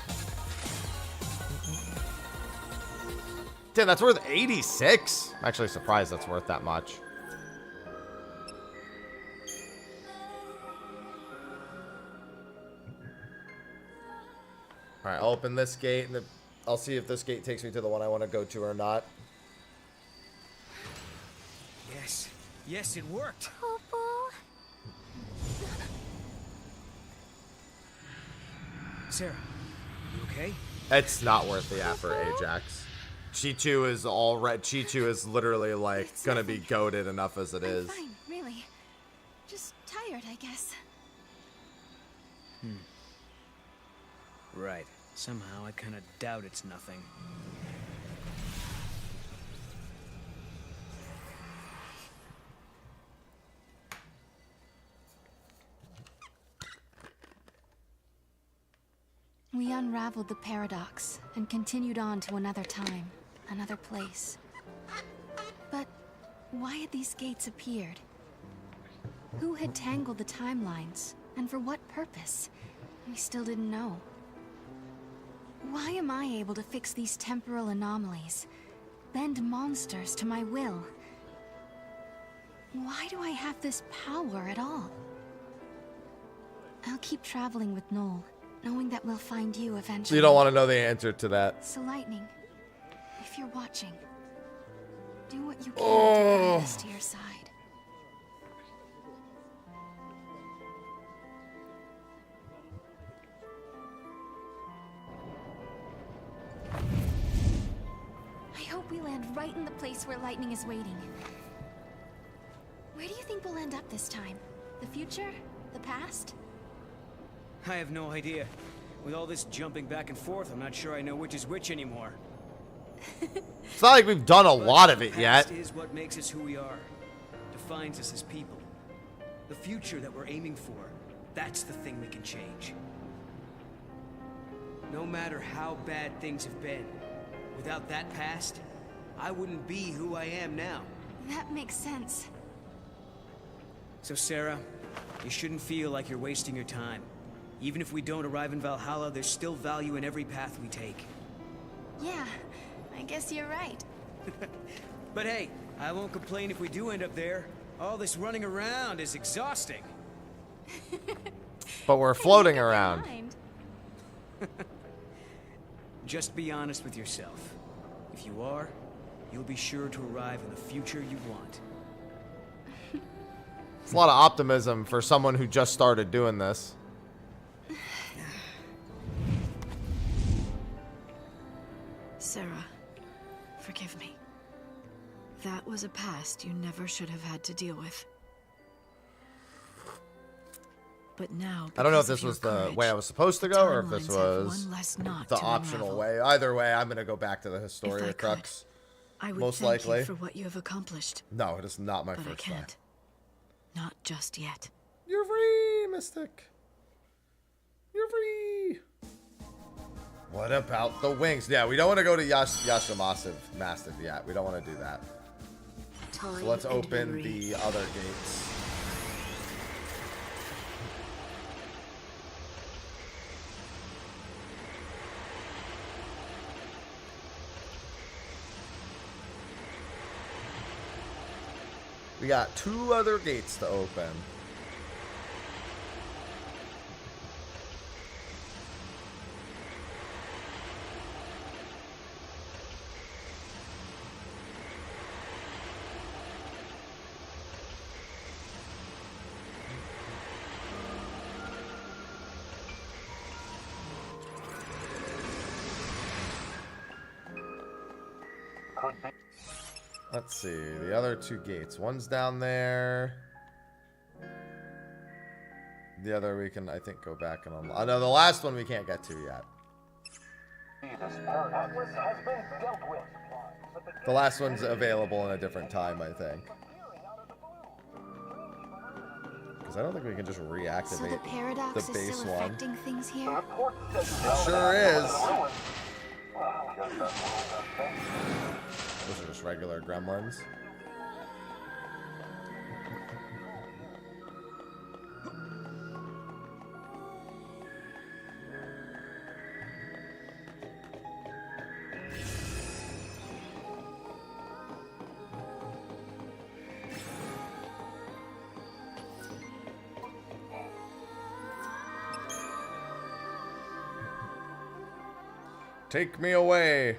Damn, that's worth 86? I'm actually surprised that's worth that much. Alright, I'll open this gate, and I'll see if this gate takes me to the one I want to go to or not. Yes. Yes, it worked. Sarah, you okay? It's not worth the effort, Ajax. XIII-2 is all red. XIII-2 is literally, like, gonna be goated enough as it is. I'm fine, really. Just tired, I guess. Right. Somehow I kind of doubt it's nothing. We unraveled the paradox and continued on to another time, another place. But why had these gates appeared? Who had tangled the timelines, and for what purpose? We still didn't know. Why am I able to fix these temporal anomalies, bend monsters to my will? Why do I have this power at all? I'll keep traveling with Noel, knowing that we'll find you eventually. You don't want to know the answer to that. So Lightning, if you're watching, do what you can to guide us to your side. I hope we land right in the place where Lightning is waiting. Where do you think we'll end up this time? The future? The past? I have no idea. With all this jumping back and forth, I'm not sure I know which is which anymore. It's not like we've done a lot of it yet. The past is what makes us who we are. Defines us as people. The future that we're aiming for, that's the thing we can change. No matter how bad things have been, without that past, I wouldn't be who I am now. That makes sense. So Sarah, you shouldn't feel like you're wasting your time. Even if we don't arrive in Valhalla, there's still value in every path we take. Yeah, I guess you're right. But hey, I won't complain if we do end up there. All this running around is exhausting. But we're floating around. Just be honest with yourself. If you are, you'll be sure to arrive in the future you want. It's a lot of optimism for someone who just started doing this. Sarah, forgive me. That was a past you never should have had to deal with. But now, I don't know if this was the way I was supposed to go, or if this was the optional way. Either way, I'm going to go back to the Historia Crux. I would most thank likely. you for what you have accomplished. No, it is not my But first I can't. time. Not just yet. You're free, Mystic. You're free. What about the wings? Yeah, we don't want to go to Yasha Massive yet. We don't want to do that. So let's open the other gates. We got 2 other gates to open. Let's see, the other 2 gates. One's down there. The other we can, I think, go back and unlock. Oh, no, the last one we can't get to yet. The last one's available in a different time, I think. Because I don't think we can just reactivate So the paradox the is base still one. affecting things here? It sure is. Those are just regular gremlins. Take me away.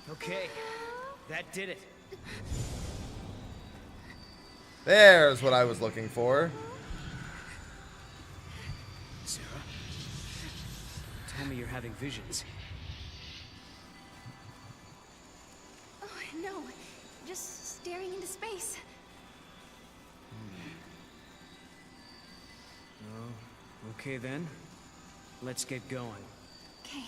Okay, that did it. There's what I was looking for. Sarah, tell me you're having visions. Oh, no. Just staring into space. Oh, okay then. Let's get going. Okay.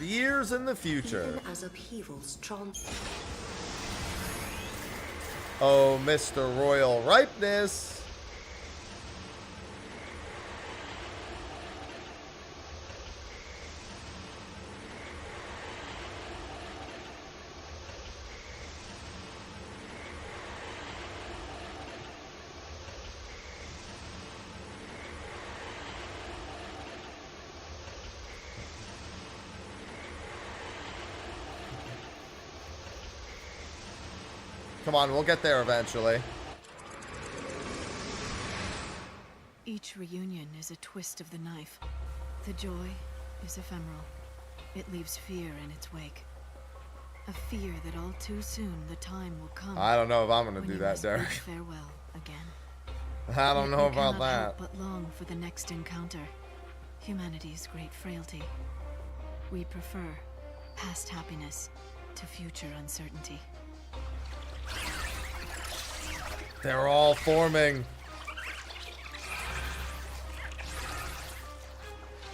Years in the future. Even as upheavals Oh, Mr. Royal Ripeness. Come on, we'll get there eventually. Each reunion is a twist of the knife. The joy is ephemeral. It leaves fear in its wake. A fear that all too soon the time will come. I don't know if I'm gonna do that, Derek. Farewell again. I don't know about cannot that. help but long for the next encounter. Humanity's great frailty. We prefer past happiness to future uncertainty. They're all forming.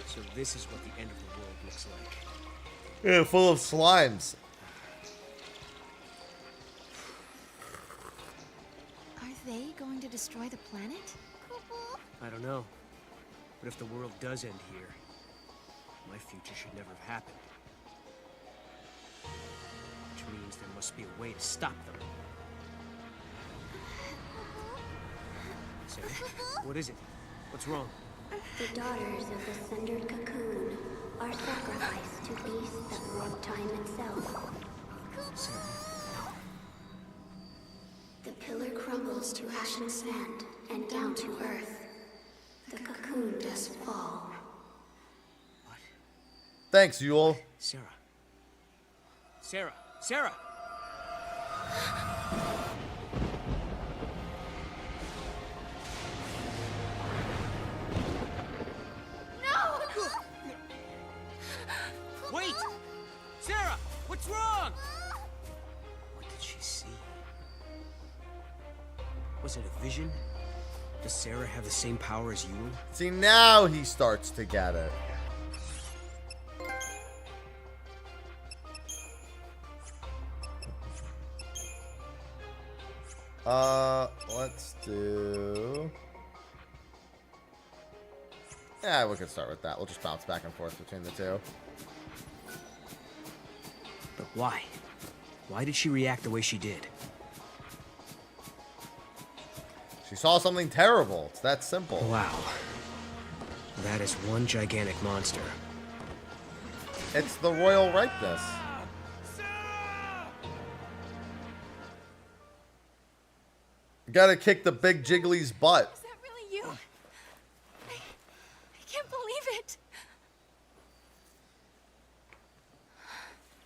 So this is what the end of the world looks like. Yeah, full of slimes. Are they going to destroy the planet? I don't know. But if the world does end here, my future should never have happened. Which means there must be a way to stop them. Sarah, what is it? What's wrong? The daughters of the sundered cocoon are sacrificed to beasts that warp time itself. Sarah, no. The pillar crumbles to ash and sand and down to earth. The cocoon does fall. Thanks, Yule. Sarah. Sarah. Sarah! Wait! Sarah! What's wrong? What did she see? Was it a vision? Does Sarah have the same power as you? See, now he starts to get it. Let's do... Yeah, we can start with that. We'll just bounce back and forth between the two. But why? Why did she react the way she did? She saw something terrible. It's that simple. Wow. That is one gigantic monster. It's the royal ripeness. You gotta kick the big jiggly's butt. Is that really you? I can't believe it.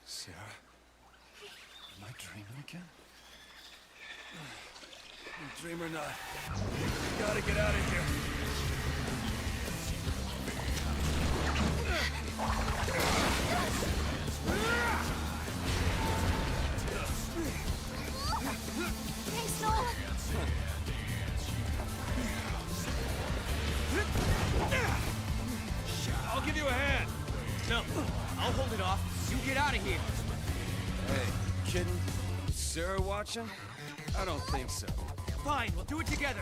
Sarah? Am I dreaming again? Dream or not, we gotta get out of here. Thanks, Noel. off, you get out of here. Hey, kidding? Is Sarah watching? I don't think so. Fine, we'll do it together.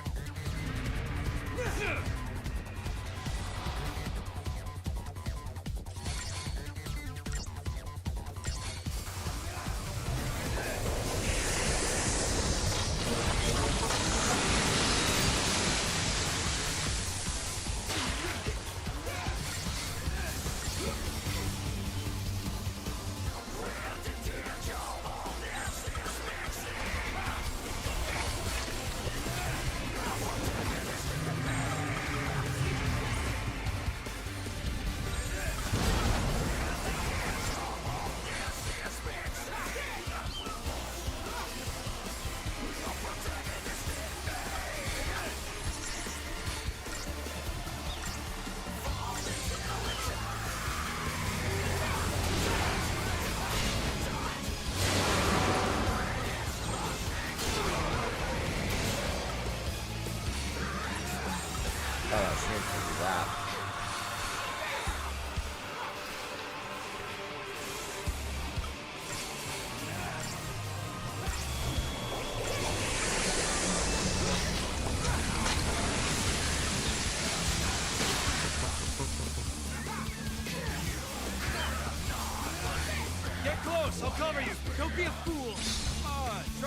I'll cover you. Don't be a fool.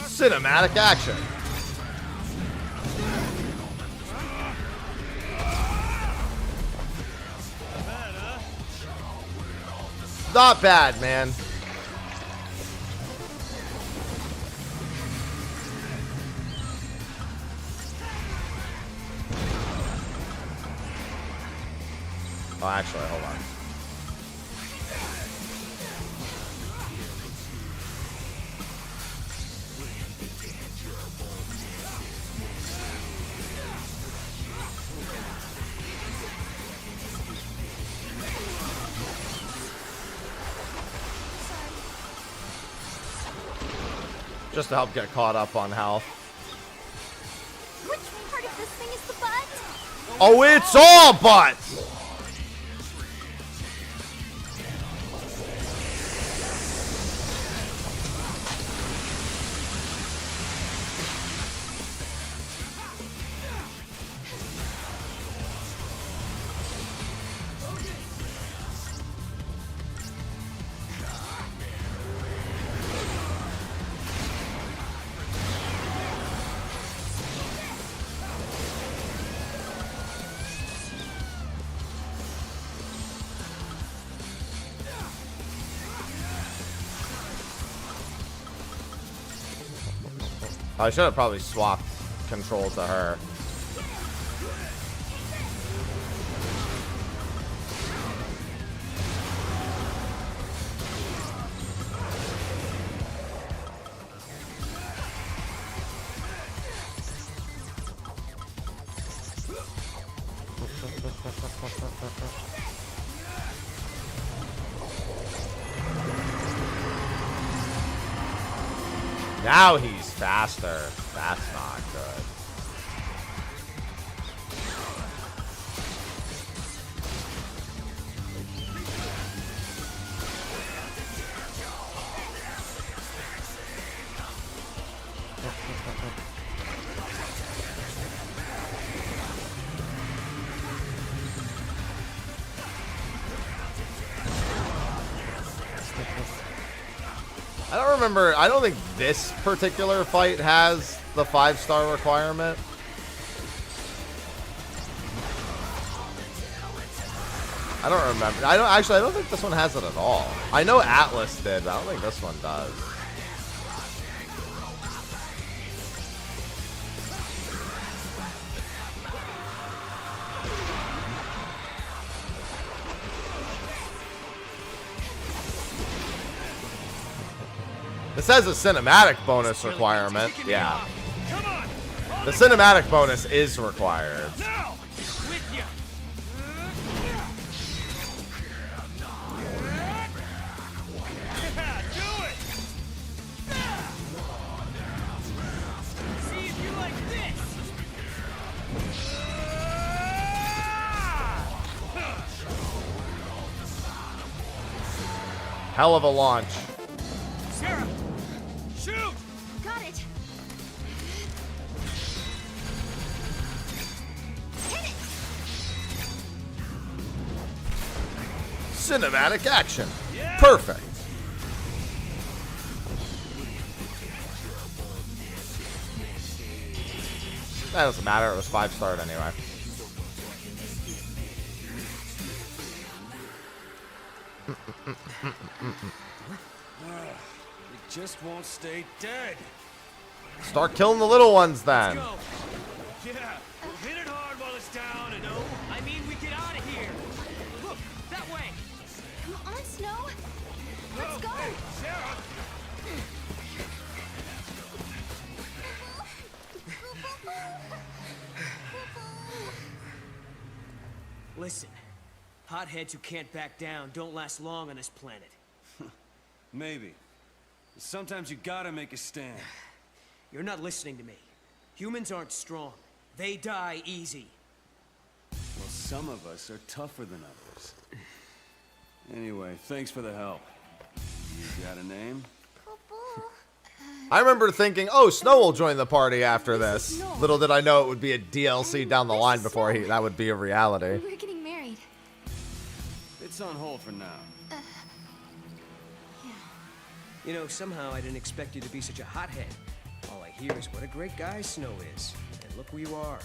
Cinematic action. Not bad, man. Oh, actually, hold on. Just to help get caught up on health. Which part of this thing is the butt? Oh, it's all butts! I should have probably swapped control to her. Now he's faster. That's not good. I don't remember. I don't think this particular fight has the 5-star requirement. I don't remember. I don't think this one has it at all. I know Atlas did, but I don't think this one does. This has a cinematic bonus requirement. Yeah. The cinematic bonus is required. Hell of a launch. Sarah! Shoot! Got it. Hit it. Cinematic action. Perfect. That doesn't matter. It was 5-starred anyway. It just won't stay dead. Start killing the little ones then. Let's go. Yeah, hit it hard while it's down and I mean, we get out of here. Look, that way. Come on, Snow. Let's go. Hey, Sarah. Listen, hotheads who can't back down don't last long on this planet. Maybe. Sometimes you gotta make a stand. You're not listening to me. Humans aren't strong. They die easy. Well, some of us are tougher than others. Anyway, thanks for the help. You got a name? I remember thinking, oh, Snow will join the party after this. Little did I know it would be a DLC down the line before that would be a reality. We're getting married. It's on hold for now. You know, somehow I didn't expect you to be such a hothead. All I hear is what a great guy Snow is. And look where you are,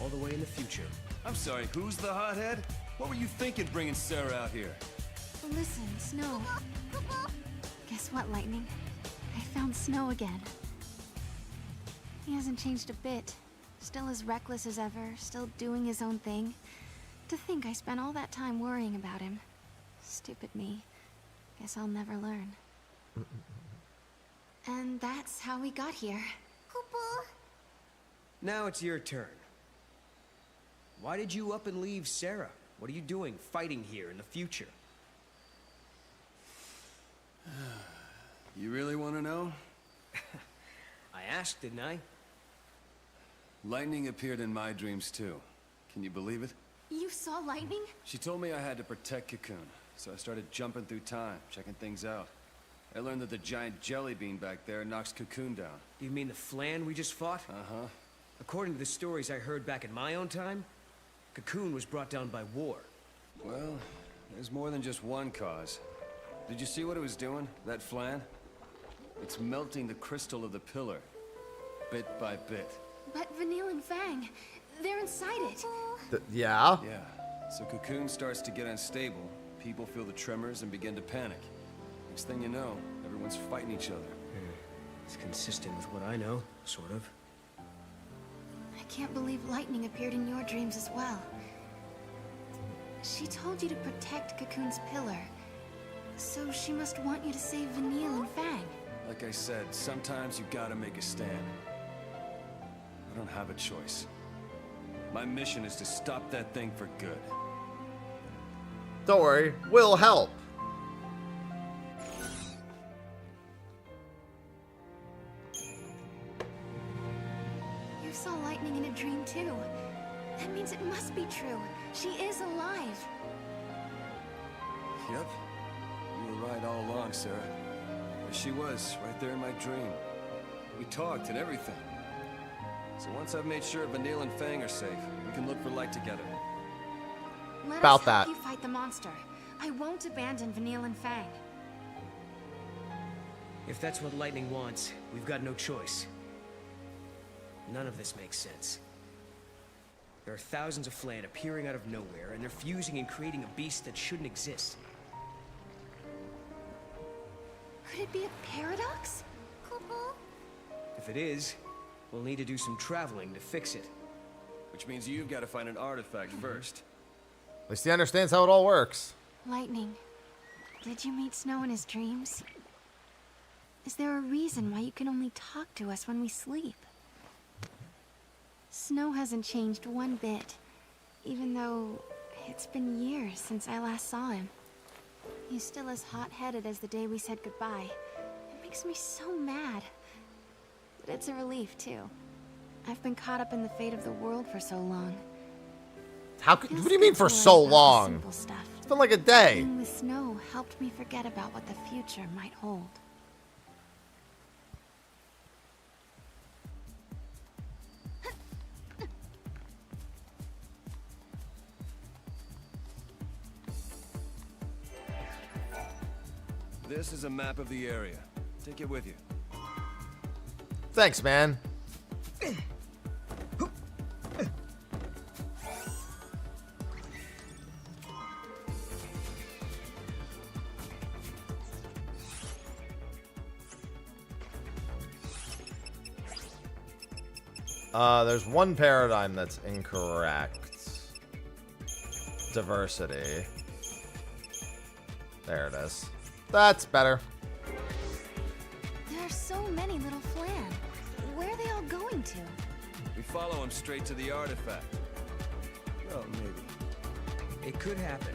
all the way in the future. I'm sorry, who's the hothead? What were you thinking bringing Sarah out here? Listen, Snow. Guess what, Lightning? I found Snow again. He hasn't changed a bit. Still as reckless as ever, still doing his own thing. To think I spent all that time worrying about him. Stupid me. Guess I'll never learn. And that's how we got here. Now it's your turn. Why did you up and leave Sarah? What are you doing fighting here in the future? You really want to know? I asked, didn't I? Lightning appeared in my dreams too. Can you believe it? You saw Lightning? She told me I had to protect Cocoon, so I started jumping through time, checking things out. I learned that the giant jelly bean back there knocks Cocoon down. You mean the Flan we just fought? Uh-huh. According to the stories I heard back in my own time, Cocoon was brought down by war. Well, there's more than just one cause. Did you see what it was doing, that Flan? It's melting the crystal of the pillar, bit by bit. But Vanille and Fang, they're inside it. Yeah? Yeah. So Cocoon starts to get unstable, people feel the tremors and begin to panic. Next thing you know, everyone's fighting each other. It's consistent with what I know, sort of. I can't believe Lightning appeared in your dreams as well. She told you to protect Cocoon's pillar. So she must want you to save Vanille and Fang. Like I said, sometimes you gotta make a stand. I don't have a choice. My mission is to stop that thing for good. Don't worry, we'll help. You saw Lightning in a dream too. That means it must be true. She is alive. Yep. You were right all along, Sarah. There she was, right there in my dream. We talked and everything. So once I've made sure Vanille and Fang are safe, we can look for light together. Let us help you fight the monster. I won't abandon Vanille and Fang. If that's what Lightning wants, we've got no choice. None of this makes sense. There are thousands of Flan appearing out of nowhere, and they're fusing and creating a beast that shouldn't exist. Could it be a paradox? If it is, we'll need to do some traveling to fix it. Which means you've got to find an artifact first. At least he understands how it all works. Lightning, did you meet Snow in his dreams? Is there a reason why you can only talk to us when we sleep? Snow hasn't changed one bit, even though it's been years since I last saw him. He's still as hot-headed as the day we said goodbye. It makes me so mad. But it's a relief, too. I've been caught up in the fate of the world for so long. What do you mean for so long? Simple stuff. It's been like a day. Being with snow helped me forget about what the future might hold. This is a map of the area. Take it with you. Thanks, man. There's one paradigm that's incorrect. Diversity. There it is. That's better. There are so many little Flan. Where are they all going to? We follow them straight to the artifact. Well, maybe. It could happen.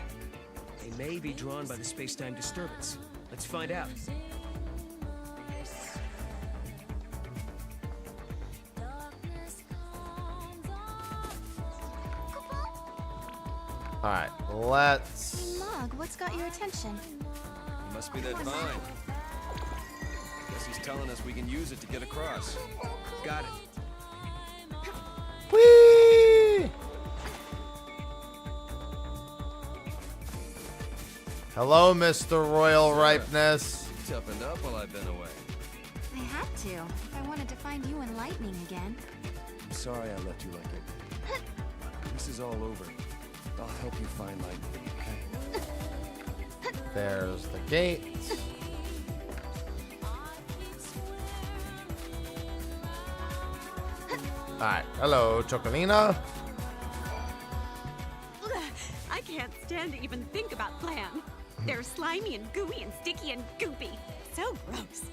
They may be drawn by the space-time disturbance. Let's find out. Alright, let's... Hey, Mog, what's got your attention? It must be that vine. Guess he's telling us we can use it to get across. Got it. Whee! Hello, Mr. Royal Ripeness. You toughened up while I've been away. I had to. If I wanted to find you and Lightning again. I'm sorry I left you like it. This is all over. I'll help you find Lightning, okay? There's the gate. Alright, hello, Chocolina. I can't stand to even think about Flan. They're slimy and gooey and sticky and goopy. So gross.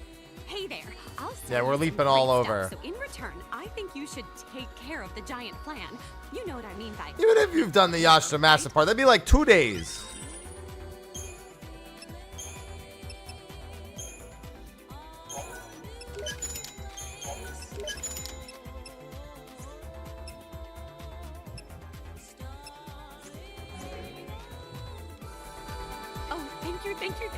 Hey there, I'll send Yeah, we're you some leaping all great over. stuff, so in return, I think you should take care of the giant Flan. You know what I mean by Even if you've done the Yasha Master part, that'd be like 2 days. Oh, thank you, thank you.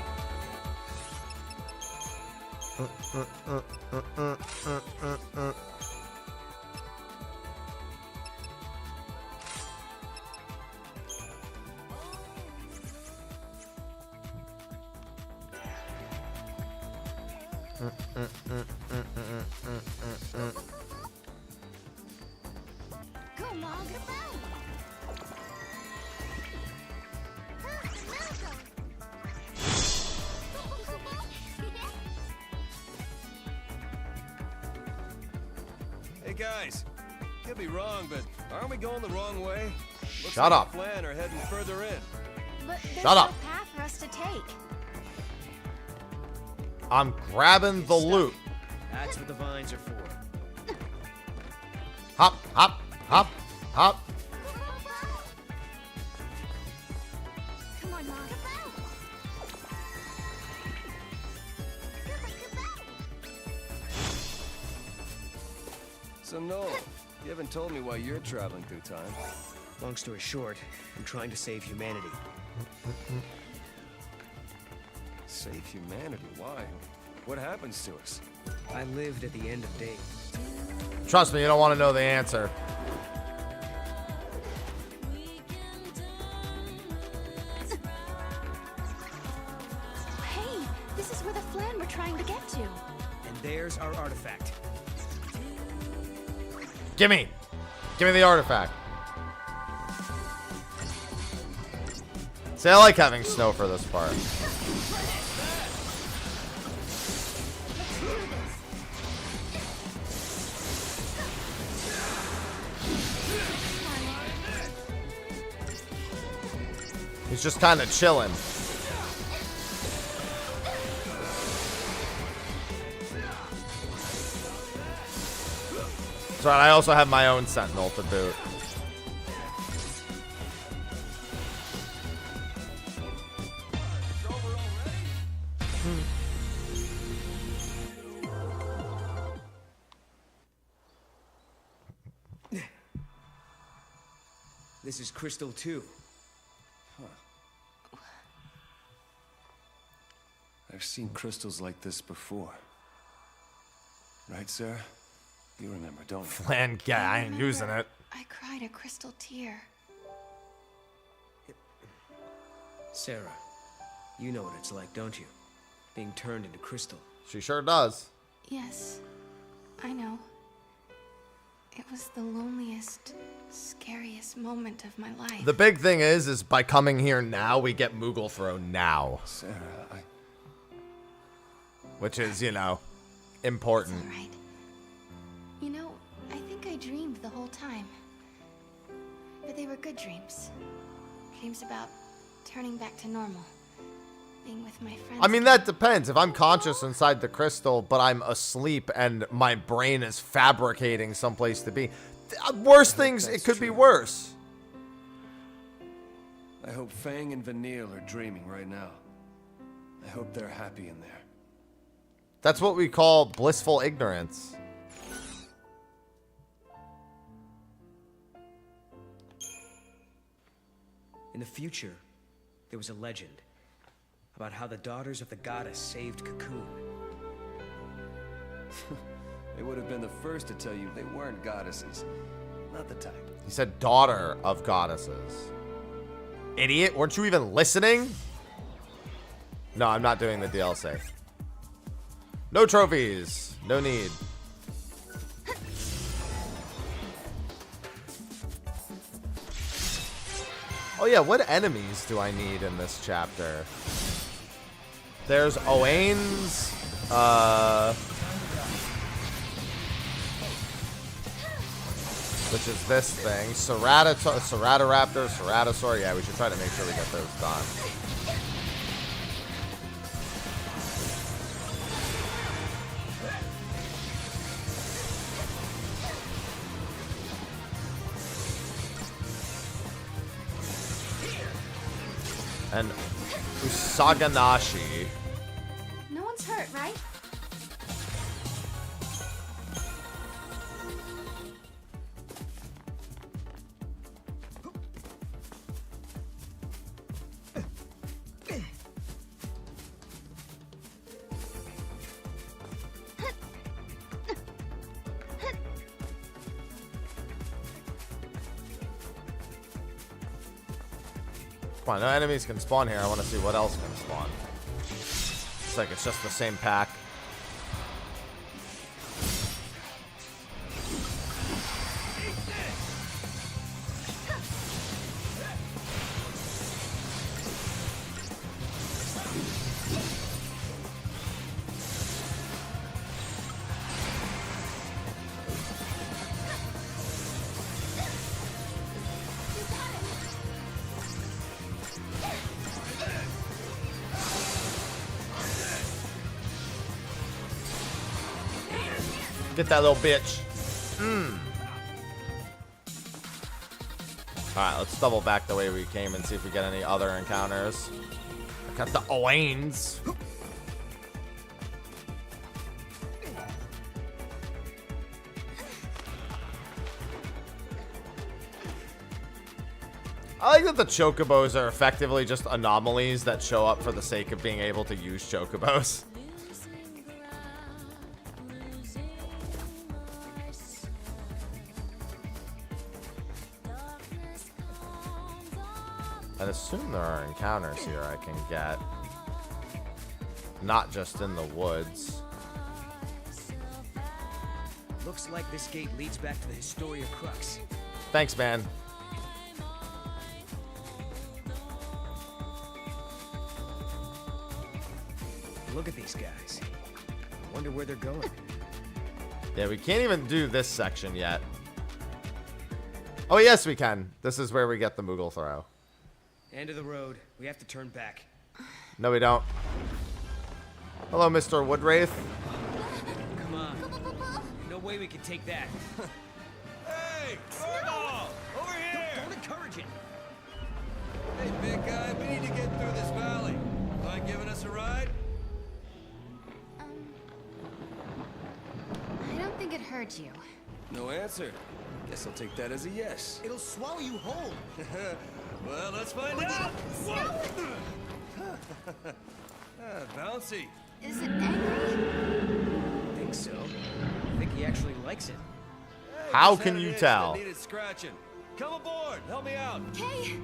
Go, Mog. Hey guys, could be wrong, but aren't we going the wrong way? Looks Shut like up. Flan are heading further in. But there's Shut no up. path for us to take. I'm grabbing the loot. That's what the vines are for. Hop, hop, hop, hop. Come on, Mog. So Noel, you haven't told me why you're traveling through time. Long story short, I'm trying to save humanity. Save humanity? Why? What happens to us? I lived at the end of days. Trust me, you don't want to know the answer. Hey, this is where the Flan we're trying to get to. And there's our artifact. Gimme. Gimme the artifact. See, I like having snow for this part. He's just kind of chilling. That's right, I also have my own sentinel to boot. This is Crystal 2. I've seen crystals like this before. Right, Sarah? You remember, don't you? Flan, yeah, I ain't using it. I cried a crystal tear. Sarah, you know what it's like, don't you? Being turned into crystal. She sure does. Yes, I know. It was the loneliest, scariest moment of my life. The big thing is by coming here now, we get Moogle Throw now. Sarah, Which is, you know, important. It's all right. You know, I think I dreamed the whole time. But they were good dreams. Dreams about turning back to normal. Being with my friends. I mean, that depends. If I'm conscious inside the crystal, but I'm asleep and my brain is fabricating someplace to be. Worse things, it could be worse. I hope Fang and Vanille are dreaming right now. I hope they're happy in there. That's what we call blissful ignorance. In the future, there was a legend about how the daughters of the goddess saved Cocoon. They would have been the first to tell you they weren't goddesses. Not the type. He said daughter of goddesses. Idiot, weren't you even listening? No, I'm not doing the DLC. No trophies. No need. Oh yeah, what enemies do I need in this chapter? There's Owains, which is this thing. Ceratoraptor, Ceratosaur. Yeah, we should try to make sure we get those done. And Usaganashi. No one's hurt, right? Come on, no enemies can spawn here. I want to see what else can spawn. It's like it's just the same pack. Get that little bitch. Alright, let's double back the way we came and see if we get any other encounters. I got the Owains. I like that the chocobos are effectively just anomalies that show up for the sake of being able to use chocobos. I'd assume there are encounters here I can get. Not just in the woods. Looks like this gate leads back to the Historia Crux. Thanks, man. Look at these guys. I wonder where they're going. Yeah, we can't even do this section yet. Oh, yes, we can. This is where we get the Moogle Throw. End of the road. We have to turn back. No, we don't. Hello, Mr. Woodwraith. Come on. No way we can take that. Hey, Snowball! Over here! Don't encourage it. Hey, big guy, we need to get through this valley. Mind giving us a ride? I don't think it hurt you. No answer. Guess I'll take that as a yes. It'll swallow you whole. Well, let's find out. Bouncy. Is it angry? I think so. I think he actually likes it. How can you tell? Needed scratching. Come aboard. Help me out. Okay.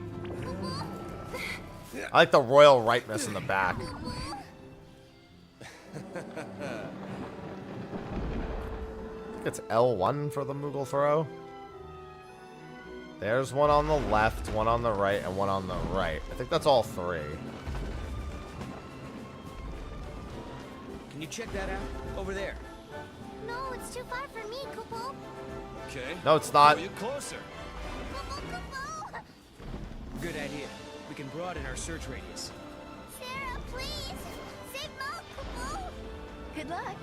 I like the royal rightness in the back. It's L1 for the Moogle throw. There's one on the left, one on the right, and one on the right. I think that's all three. Can you check that out? Over there. No, it's too far for me, Kupo. Okay. No, it's not. Pull you closer. Good idea. We can broaden our search radius. Sarah, please! Save Mo, Kupo! Good luck.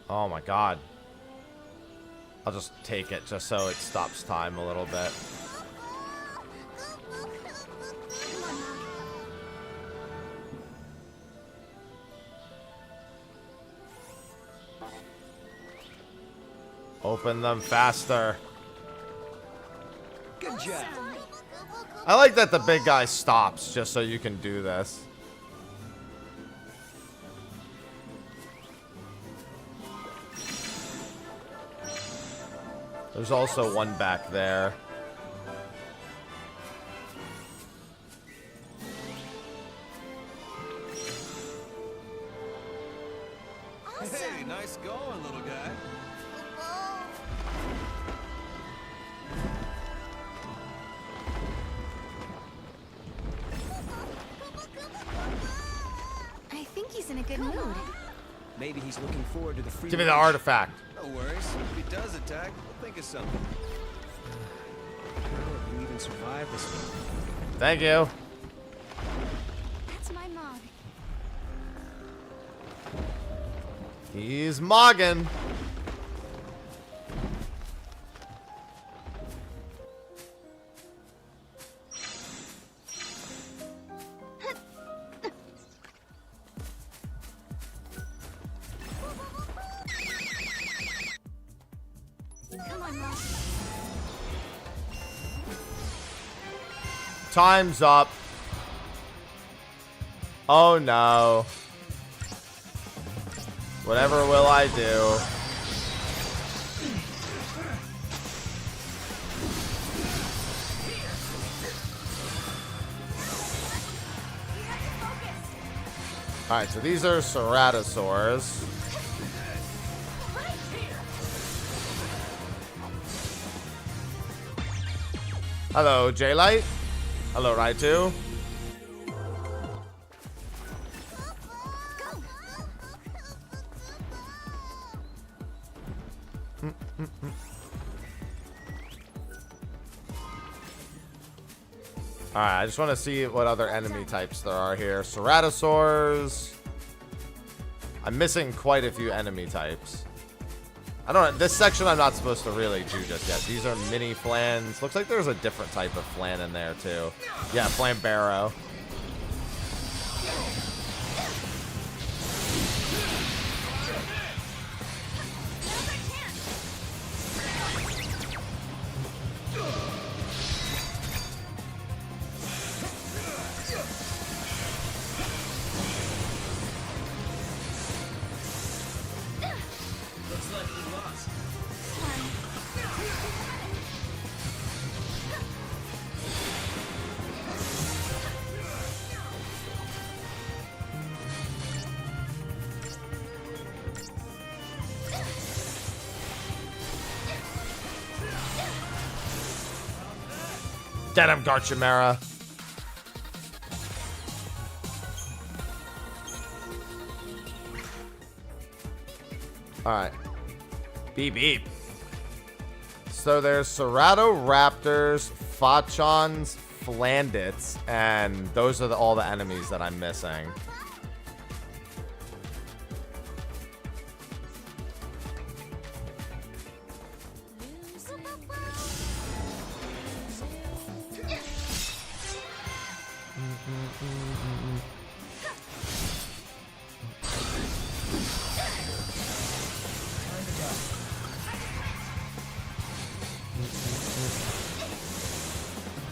Oh my god. I'll just take it just so it stops time a little bit. Open them faster. Good job. I like that the big guy stops just so you can do this. There's also one back there. Hey, nice going, little guy. I think he's in a good mood. Maybe he's looking forward to the free. Give me the artifact. No worries. If he does attack, we'll think of something. You even survived this one. Thank you. That's my mog. He's mogging. Come on, Mog. Time's up. Oh no. Whatever will I do? Alright, so these are ceratosaurs. Hello, J-Light. Hello, Raitu. Alright, I just want to see what other enemy types there are here. Ceratosaurs. I'm missing quite a few enemy types. I don't know. This section I'm not supposed to really do just yet. These are mini flans. Looks like there's a different type of flan in there too. Yeah, Flambaro. Looks like we lost. Get him, Garchimera. Alright. Beep beep. So there's Ceratoraptors, Fachons, Flandits, and those are all the enemies that I'm missing.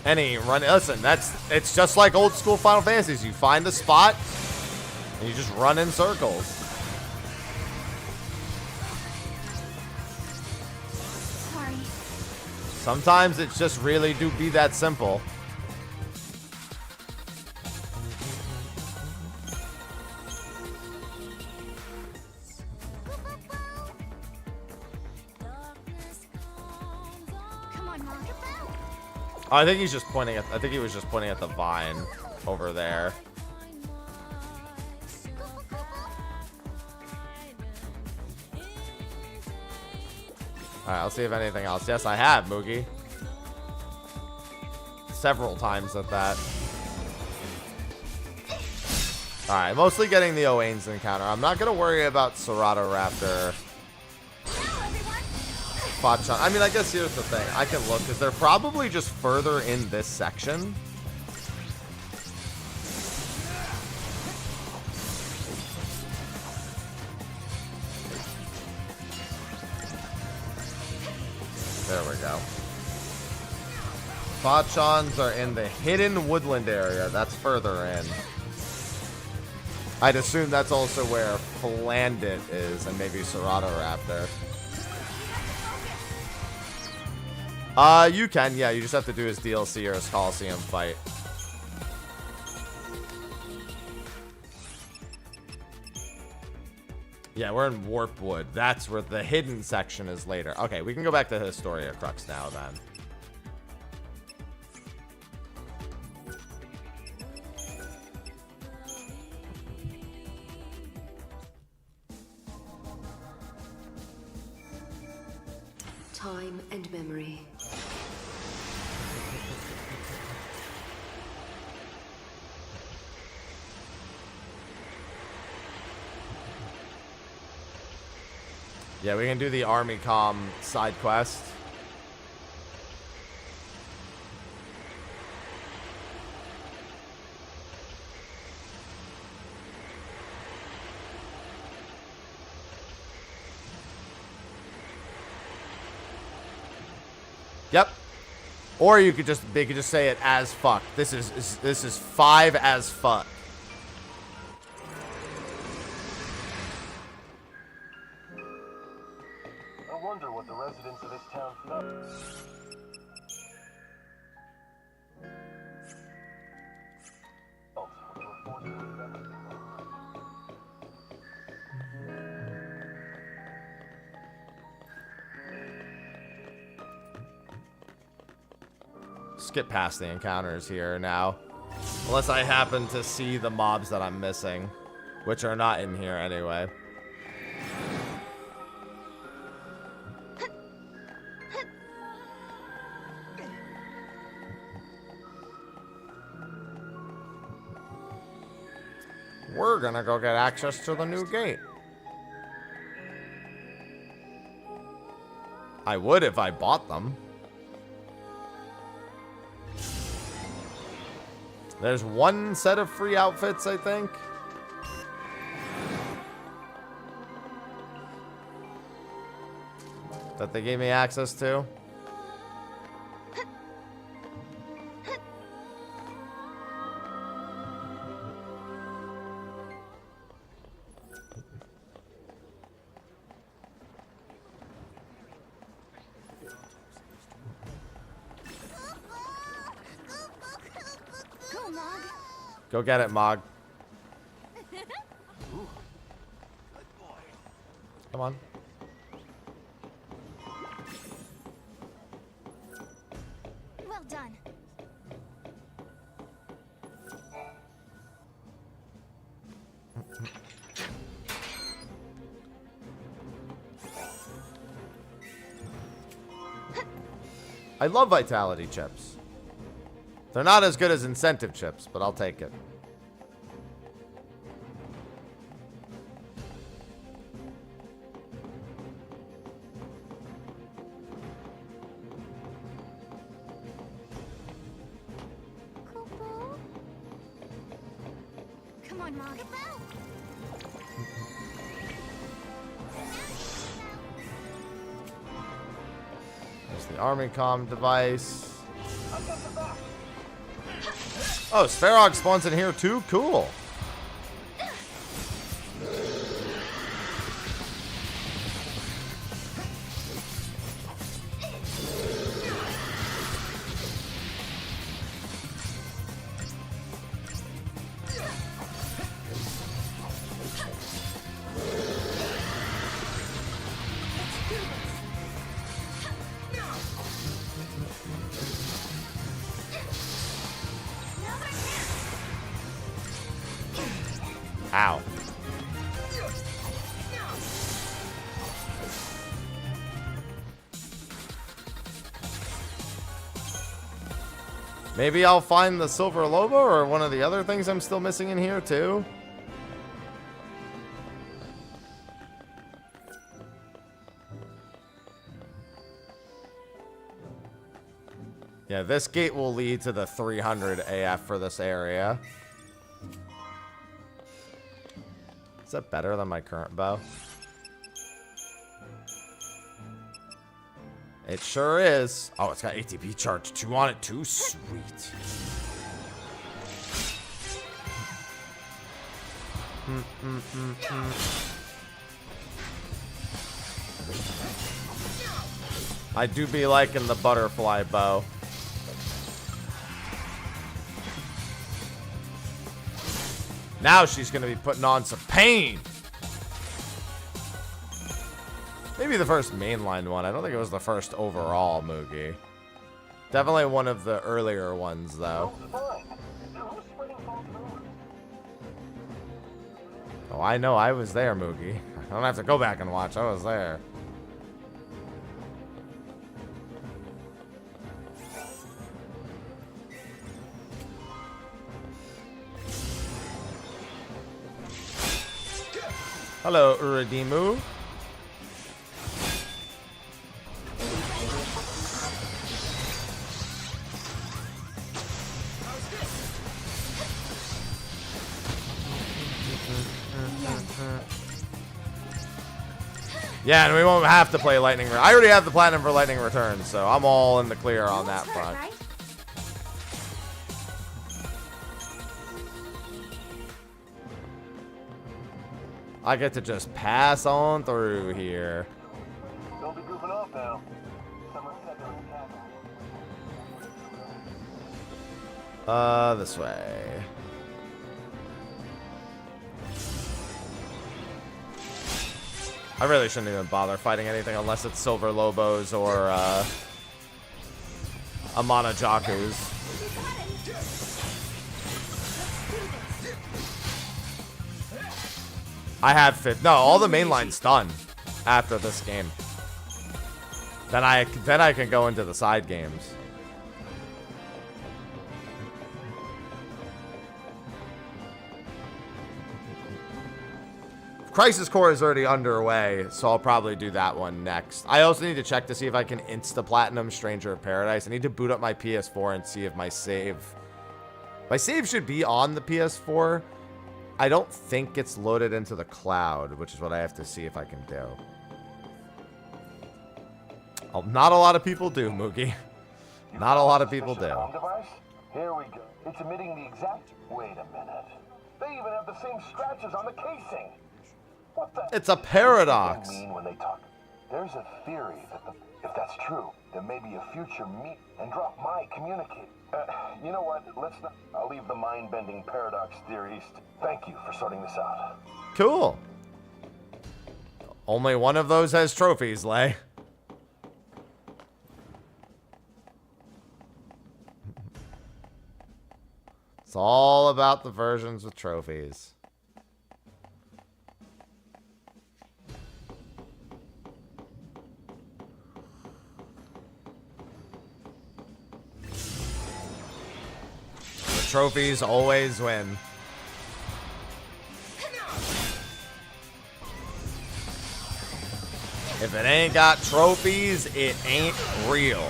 Any run. Listen, it's just like old school Final Fantasies. You find the spot and you just run in circles. Sorry. Sometimes it's just really do be that simple. I think he's just pointing at. I think he was just pointing at the vine over there. All right, I'll see if anything else. Yes, I have, Moogie. Several times at that. All right, mostly getting the Owains encounter. I'm not gonna worry about Ceratopraptor. I mean, I guess here's the thing. I can look, because they're probably just further in this section. There we go. Botchons are in the hidden woodland area. That's further in. I'd assume that's also where Flandit is, and maybe Ceratopraptor. You can, yeah, you just have to do his DLC or his Coliseum fight. Yeah, we're in Warpwood. That's where the hidden section is later. Okay, we can go back to Historia Crux now, then. Time and memory. Yeah, we can do the Army Comm side quest. Yep. Or you could just, they could just say it as fuck. This is 5 as fuck. I wonder what the residents of this town felt. Skip past the encounters here now. Unless I happen to see the mobs that I'm missing, which are not in here anyway. We're gonna go get access to the new gate. I would if I bought them. There's one set of free outfits, I think. That they gave me access to. Go get it, Mog. Come on. Well done. I love vitality chips. They're not as good as incentive chips, but I'll take it. Come on, Mog. There's the Army Comm device. Oh, Sparog spawns in here too? Cool. Ow. Maybe I'll find the Silver Lobo or one of the other things I'm still missing in here too. Yeah, this gate will lead to the 300 AF for this area. Is that better than my current bow? It sure is. Oh, it's got ATB charge 2 on it too. Sweet. I do be liking the butterfly bow. Now she's going to be putting on some pain. Maybe the first mainline one. I don't think it was the first overall Moogie. Definitely one of the earlier ones, though. Oh, I know. I was there, Moogie. I don't have to go back and watch. I was there. Hello, Uradimu. Yeah, and we won't have to play Lightning. I already have the platinum for Lightning Return, so I'm all in the clear on that front. I get to just pass on through here. Don't be goofing off now. Someone said there was a This way. I really shouldn't even bother fighting anything unless it's Silver Lobos or Amana Jakus. I have fit. No, all the main line's done after this game. Then I can go into the side games. Crisis Core is already underway, so I'll probably do that one next. I also need to check to see if I can insta-platinum Stranger of Paradise. I need to boot up my PS4 and see if my save... My save should be on the PS4. I don't think it's loaded into the cloud, which is what I have to see if I can do. Oh, not a lot of people do, Moogie. Not a lot of people do. Here we go. It's emitting the exact... Wait a minute. They even have the same scratches on the casing. What the... It's a paradox. Mean when they talk. There's a theory that if that's true, there may be a future meet and drop my communicate. You know what? Let's not. I'll leave the mind-bending paradox theories. Thank you for sorting this out. Cool. Only one of those has trophies, Lay. It's all about the versions with trophies. Trophies always win. If it ain't got trophies, it ain't real.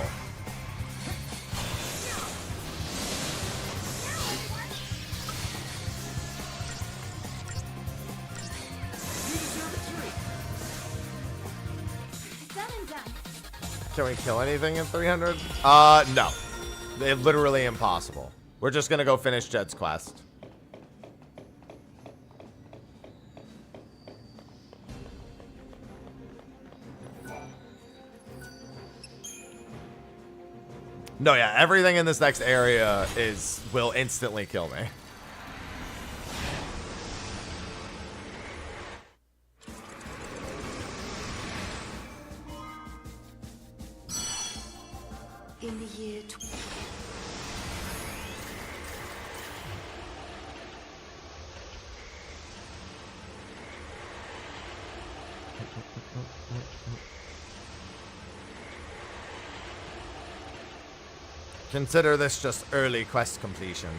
Can we kill anything in 300? No. It's literally impossible. We're just gonna go finish Jed's quest. No, yeah, everything in this next area will instantly kill me. In the year Consider this just early quest completion.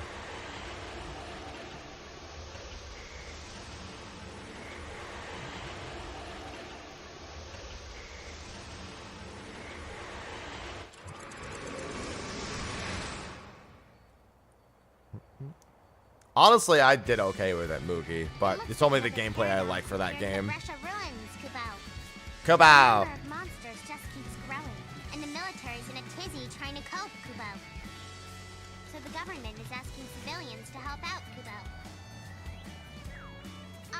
Honestly, I did okay with it, Moogie, but it's only the gameplay I like for that game. Kubo! Monsters just keeps growing, and the military's in a tizzy trying to cope, Kubo. So the government is asking civilians to help out, Kubo.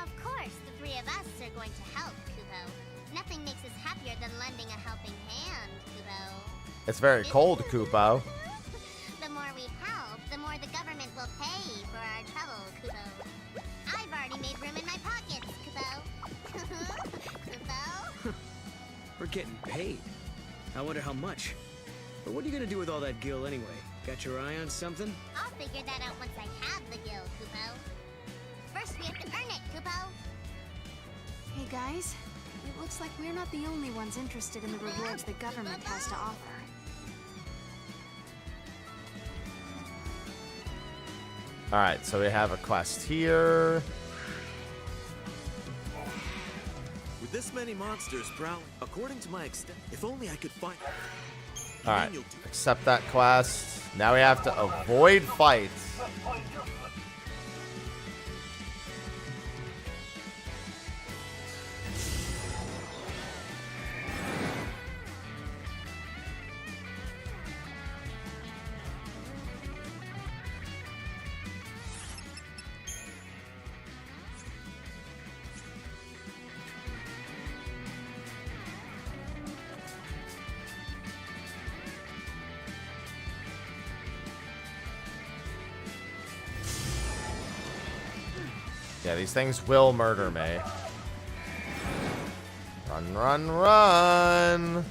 Of course, the three of us are going to help, Kubo. Nothing makes us happier than lending a helping hand, Kubo. It's very cold, Kubo. The more we help, the more the government will pay for our trouble, Kubo. I've already made room in my pockets, Kubo. Kubo? We're getting paid. I wonder how much. But what are you gonna do with all that gil anyway? Got your eye on something? I'll figure that out once I have the gil, Kubo. First, we have to earn it, Kubo. Hey guys, it looks like we're not the only ones interested in the rewards the government has to offer. Alright, so we have a quest here. With this many monsters prowling, according to my extent, if only I could find... Alright, accept that quest. Now we have to avoid fights. Yeah, these things will murder me. Run, run, run!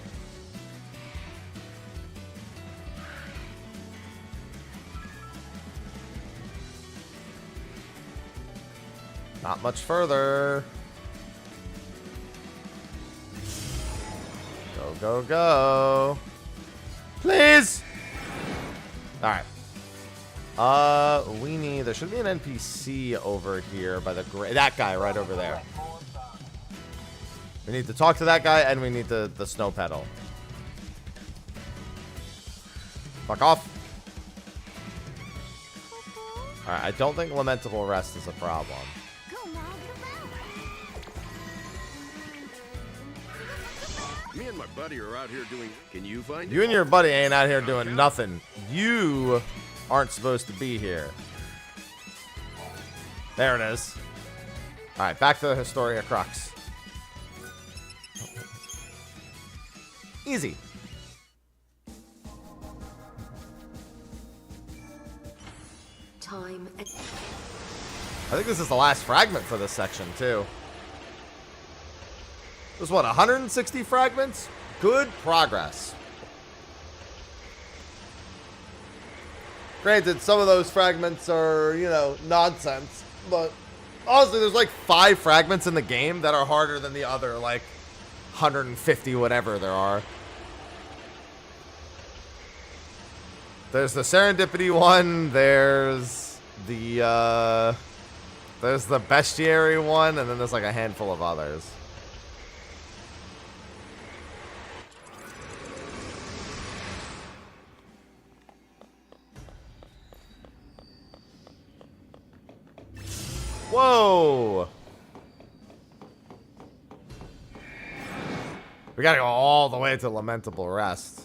Not much further. Go, go, go. Please! Alright. There should be an NPC over here by that guy right over there. We need to talk to that guy, and we need the snow pedal. Fuck off. Alright, I don't think Lamentable Rest is a problem. Me and my buddy are out here doing... Can you find You and your buddy ain't out here doing nothing. You aren't supposed to be here. There it is. Alright, back to the Historia Crux. Easy. time. I think this is the last fragment for this section, too. There's what, 160 fragments? Good progress. Granted, some of those fragments are, you know, nonsense, but honestly, there's like 5 fragments in the game that are harder than the other, like 150 whatever there are. There's the Serendipity one, there's the bestiary one, and then there's like a handful of others. Whoa! We gotta go all the way to Lamentable Rest.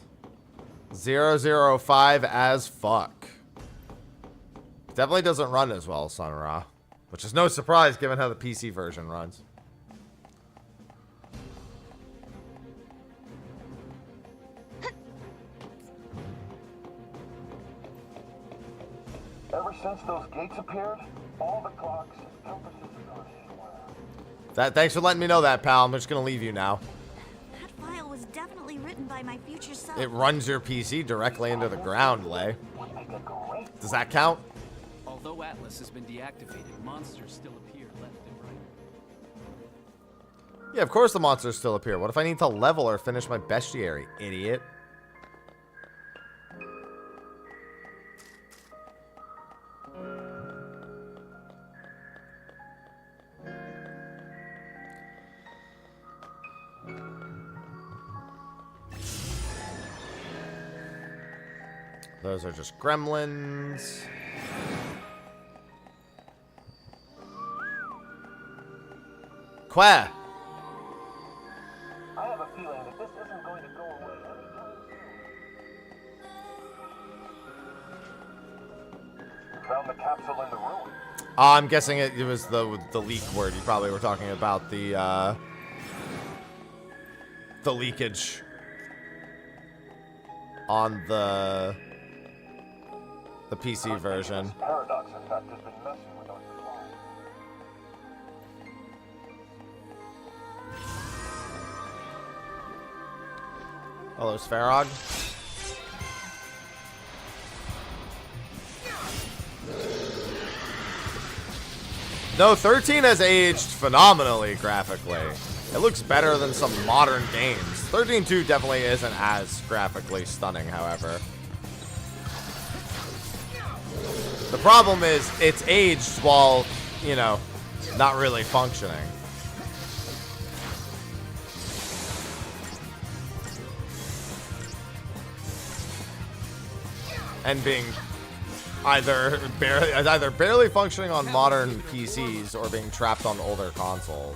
005 as fuck. Definitely doesn't run as well, Sun Ra. Which is no surprise given how the PC version runs. Ever since those gates appeared, all the clocks and compasses have gone haywire. Thanks for letting me know that, pal. I'm just gonna leave you now. That file was definitely written by my future self. It runs your PC directly into the ground, Lay. Does that count? Although Atlas has been deactivated, monsters still appear left and right. Yeah, of course the monsters still appear. What if I need to level or finish my bestiary, idiot? Those are just gremlins. Qua! I have a feeling that this isn't going to go away anytime soon. Found the capsule in the ruin. I'm guessing it was the leak word. You probably were talking about the leakage on the PC version. This paradox effect has been messing with our supply. Oh, there's Farog. No, 13 has aged phenomenally graphically. It looks better than some modern games. 13-2 definitely isn't as graphically stunning, however. The problem is, it's aged while, you know, not really functioning. And being either barely functioning on modern PCs or being trapped on older consoles.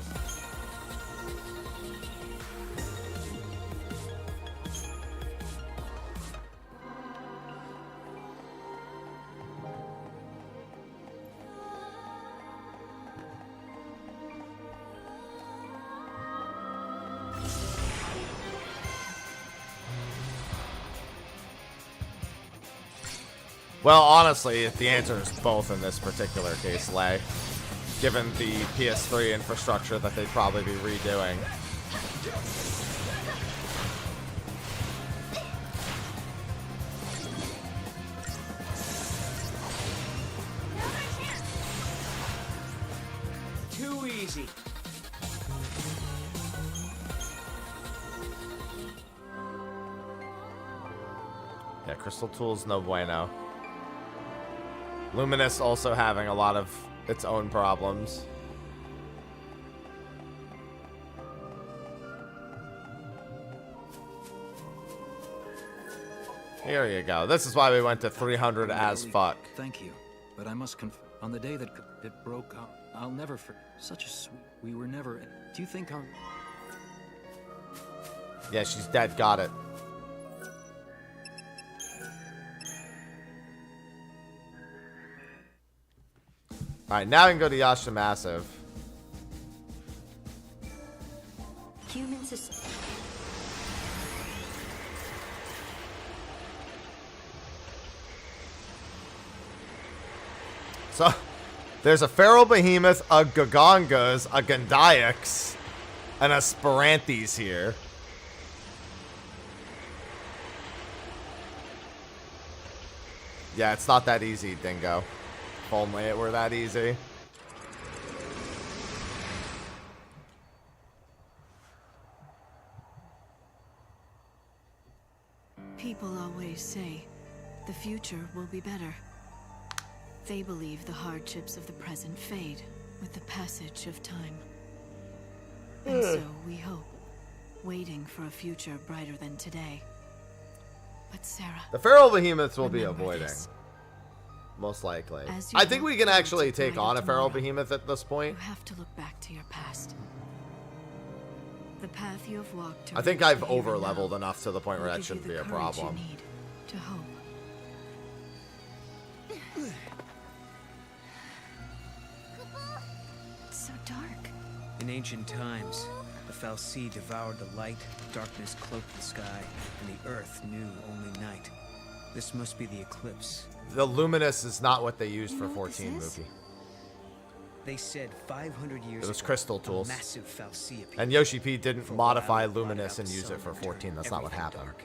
Well, honestly, the answer is both in this particular case, Lay. Given the PS3 infrastructure that they'd probably be redoing. Too easy. Yeah, Crystal Tools, no bueno. Luminous also having a lot of its own problems. Here you go. This is why we went to 300 as fuck. Thank you, but I must on the day that it broke up, I'll never forget. Such a sweet. We were never. Do you think our? Yeah, she's dead. Got it. Alright, now we can go to Yasha Massive. Human society. So, there's a Feral Behemoth, a Gagangas, a Gandaiax, and a Spiranthes here. Yeah, it's not that easy, Dingo. If only it were that easy. People always say, the future will be better. They believe the hardships of the present fade with the passage of time. And so we hope, waiting for a future brighter than today. But Sarah... The Feral Behemoths will be avoiding. Most likely. I think we can actually take on a Feral Behemoth at this point. You have to look back to your past. The path you have walked. I think I've over-leveled enough to the point where that shouldn't be a problem. To hope. It's so dark. In ancient times, the fal'Cie devoured the light, darkness cloaked the sky, and the earth knew only night. This must be the eclipse. The luminous is not what they used for 14 movie. They said 500 years It was ago, crystal a tools. massive fal'Cie appeared. And Yoshi P didn't For a modify while, luminous and the use it for sun 14. That's turned not what everything happened. dark.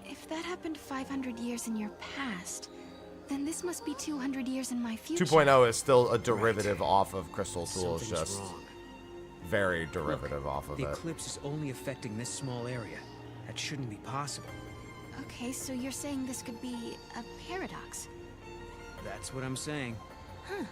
If that happened 500 years in your past, then this must be 200 years in my future. 2.0 is still a derivative off of crystal tools, Something's just wrong. very derivative off of The it. eclipse is only affecting this small area. That shouldn't be possible. Okay, so you're saying this could be a paradox. That's what I'm saying. Huh.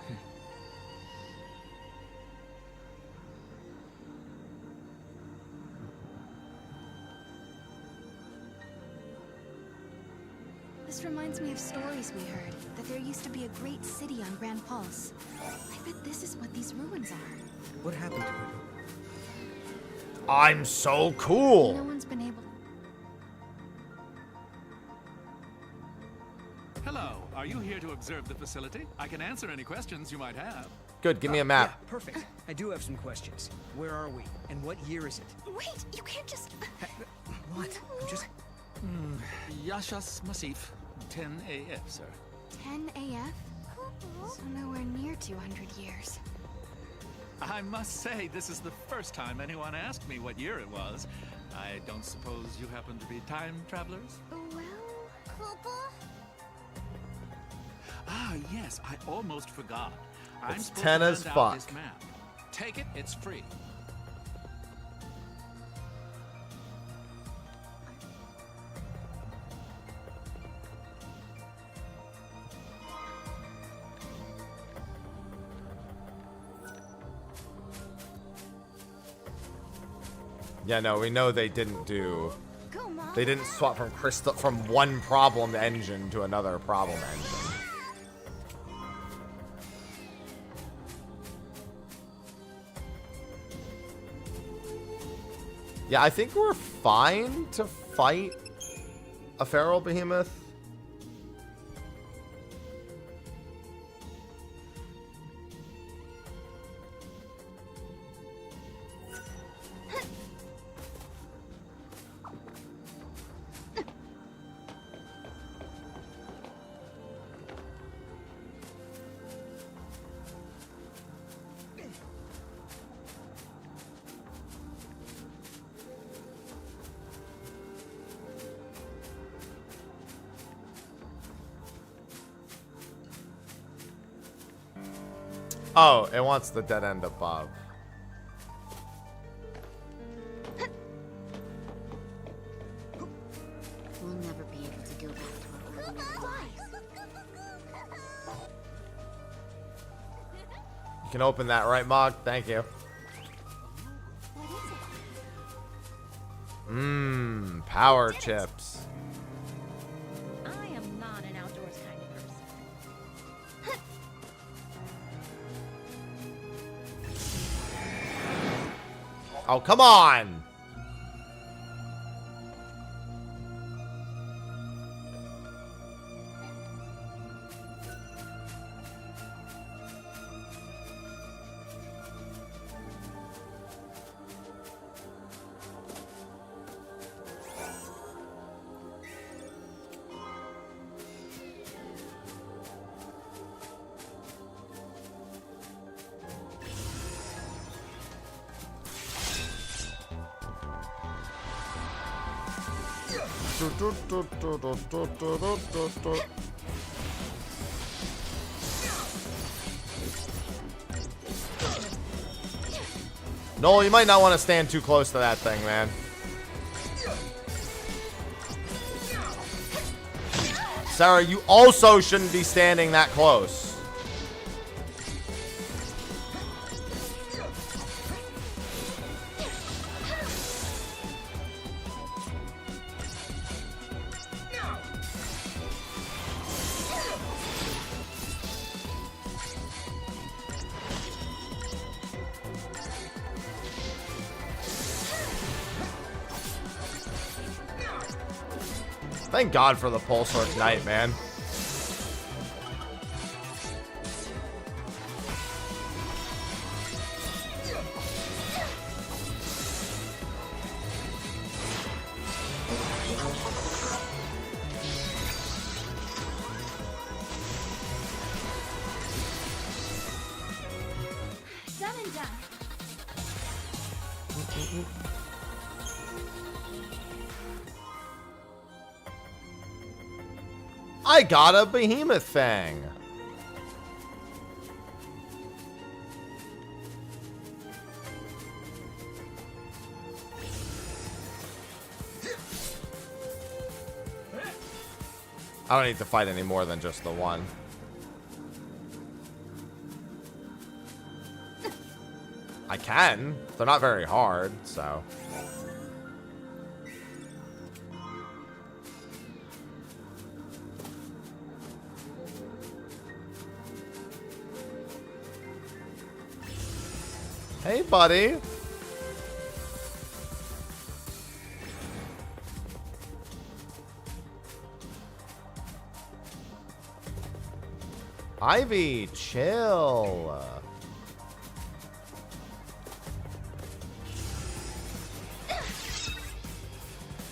This reminds me of stories we heard, that there used to be a great city on Grand Pulse. I bet this is what these ruins are. What happened to it? I'm so cool! No one's been able... Hello, are you here to observe the facility? I can answer any questions you might have. Good, give me a map. Yeah, perfect. I do have some questions. Where are we? And what year is it? Wait, you can't just... What? I'm just... Yashas Masif, 10 AF, sir. 10 AF? So nowhere near 200 years. I must say, this is the first time anyone asked me what year it was. I don't suppose you happen to be time travelers? Ah, yes, I almost forgot. I'm It's supposed 10 to as hand out fuck. this map. Take it, it's free. Yeah, no, we know they didn't do... They didn't swap from one problem engine to another problem engine. Yeah, I think we're fine to fight a feral behemoth. Oh, it wants the dead end above. We'll never be able to go back to our lives. You can open that, right, Mog? Thank you. Mmm, power chips. I am not an outdoors kind of person. Oh, come on! Noel, you might not want to stand too close to that thing, man. Sarah, you also shouldn't be standing that close. Thank God for the Pulsar Ignite, man. I got a behemoth fang. I don't need to fight any more than just the one. I can. They're not very hard, so. Hey, buddy. Ivy, chill.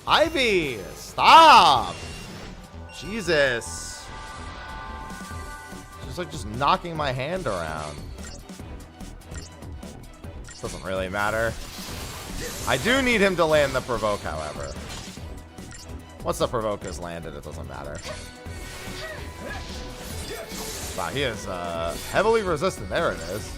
Ivy, stop. Jesus. She's like just knocking my hand around. This doesn't really matter. I do need him to land the provoke, however. Once the provoke is landed, it doesn't matter. Wow, he is heavily resistant. There it is.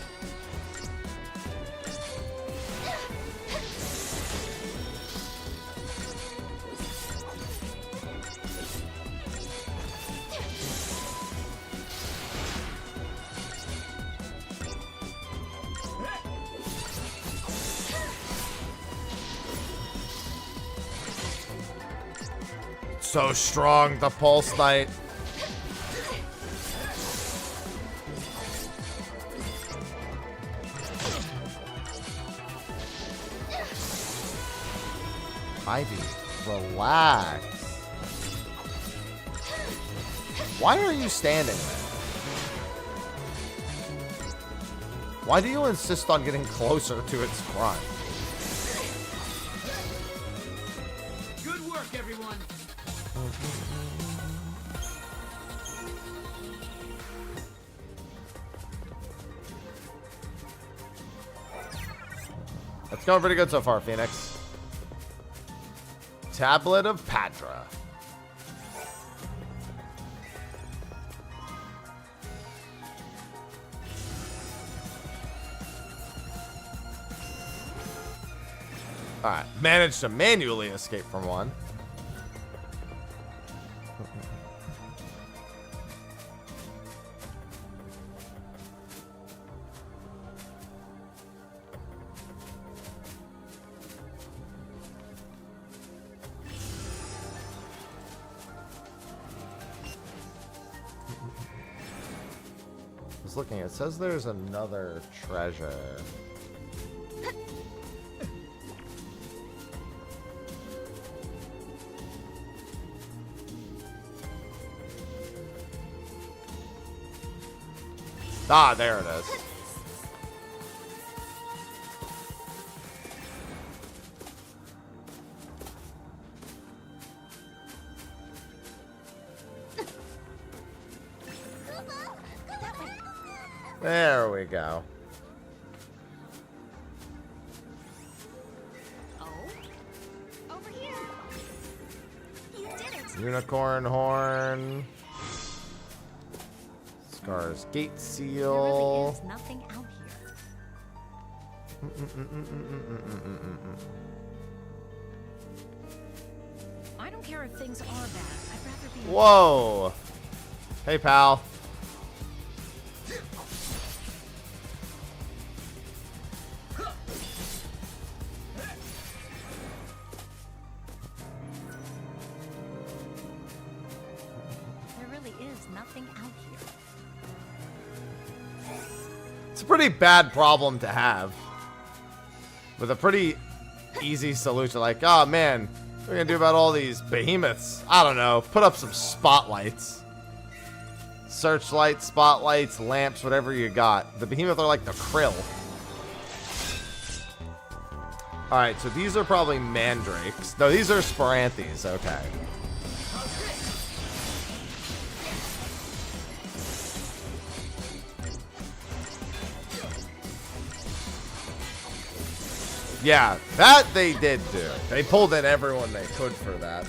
So strong, the Pulse Knight. Ivy, relax. Why are you standing there? Why do you insist on getting closer to its front? Good work, everyone. That's going pretty good so far, Phoenix. Tablet of Padra. Alright, managed to manually escape from one. Looking, it says there's another treasure. Ah, there it is. There we go. Oh, over here. You did it. Unicorn horn. Scar's gate seal. There really is nothing out here. I don't care if things are bad. I'd rather be. Whoa. Hey, pal. Pretty bad problem to have with a pretty easy solution. Like, oh man, what are we gonna do about all these behemoths? I don't know, put up some spotlights, searchlights, spotlights, lamps, whatever you got. The behemoth are like the krill. All right, so these are probably mandrakes. No, these are sporanthes. Okay. Yeah, that they did do. They pulled in everyone they could for that.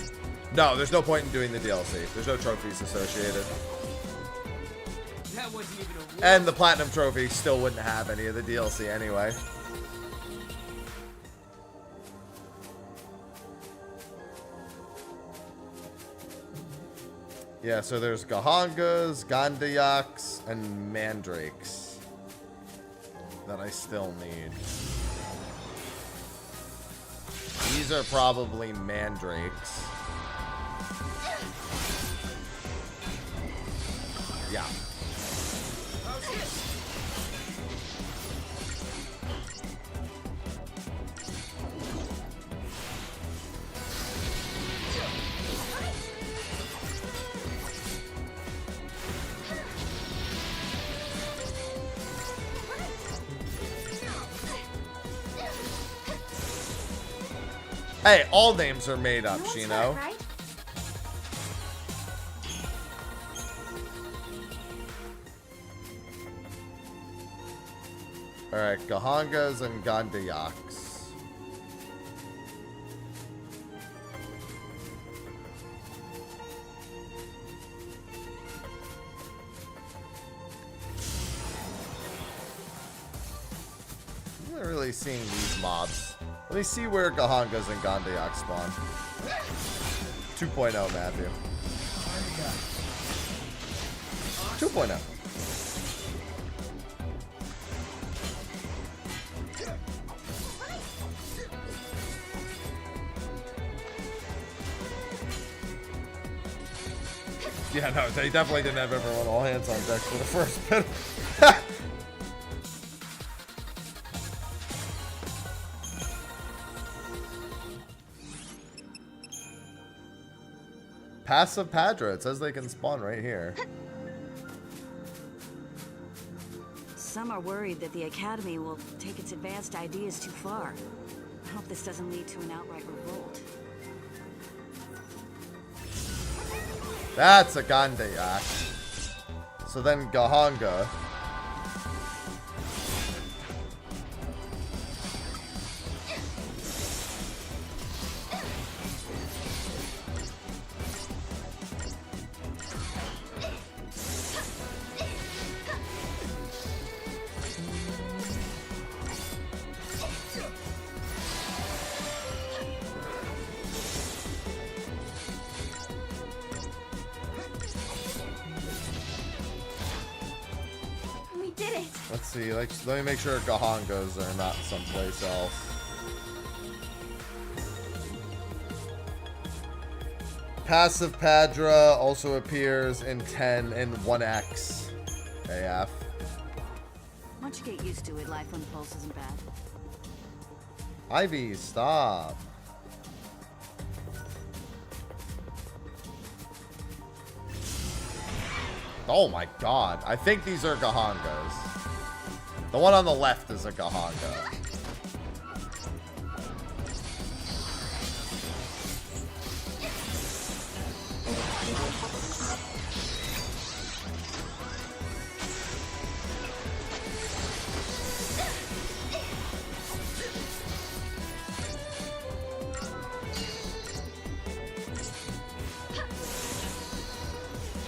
No, there's no point in doing the DLC. There's no trophies associated. That wasn't even a And the Platinum Trophy still wouldn't have any of the DLC anyway. Yeah, so there's Gahangas, Gandayaks, and Mandrakes that I still need. These are probably Mandrakes. Yeah. Hey, all names are made up, Shino. Alright, Gahangas and Gandayaks. I'm not really seeing these mobs. Let me see where Gahangas and Gandayaks spawn. 2.0, Matthew. 2.0. Yeah, no, they definitely didn't have everyone all hands on deck for the first bit. Passive Padra. It says they can spawn right here. Some are worried that the Academy will take its advanced ideas too far. I hope this doesn't lead to an outright revolt. That's a Gandayak. So then Gahanga. Let's see, like, let me make sure Gahangas are not someplace else. Passive Padra also appears in 10 and 1X AF. Once you get used to it, life on the pulse isn't bad. Ivy, stop. Oh my god. I think these are Gahangas. The one on the left is a Gahanga.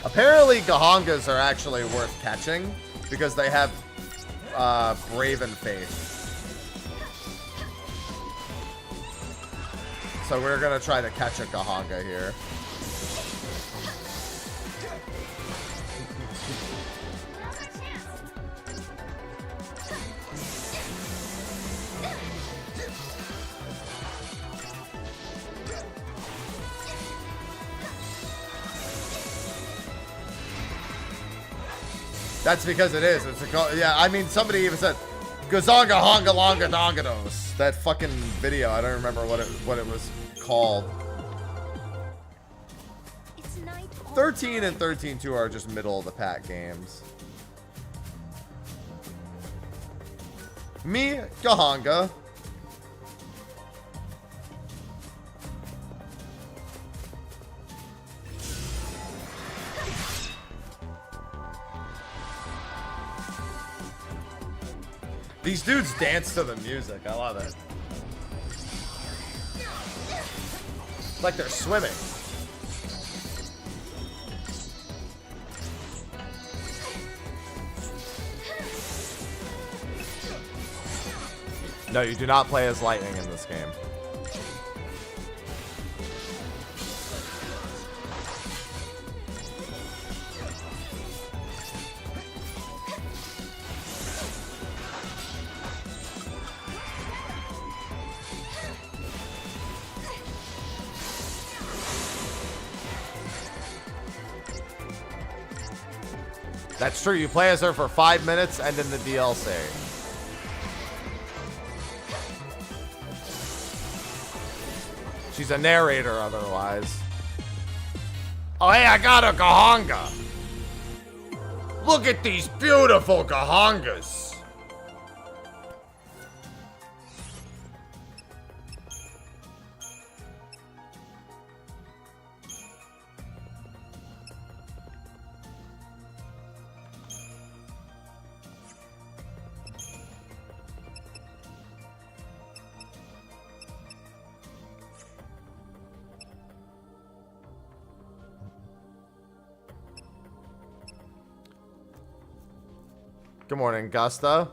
Apparently, Gahangas are actually worth catching because they have Braven Faith. So we're gonna try to catch a Gahanga here. That's because it is. It's a, yeah, I mean, somebody even said, Gazonga Honga Longa Dongados. That fucking video, I don't remember what it was called. 13 and 13-2 are just middle of the pack games. Me, Gahanga. These dudes dance to the music. I love it. It's like they're swimming. No, you do not play as Lightning in this game. That's true. You play as her for 5 minutes and in the DLC. She's a narrator otherwise. Oh, hey, I got a Gahanga. Look at these beautiful Gahangas. Good morning, Gusta.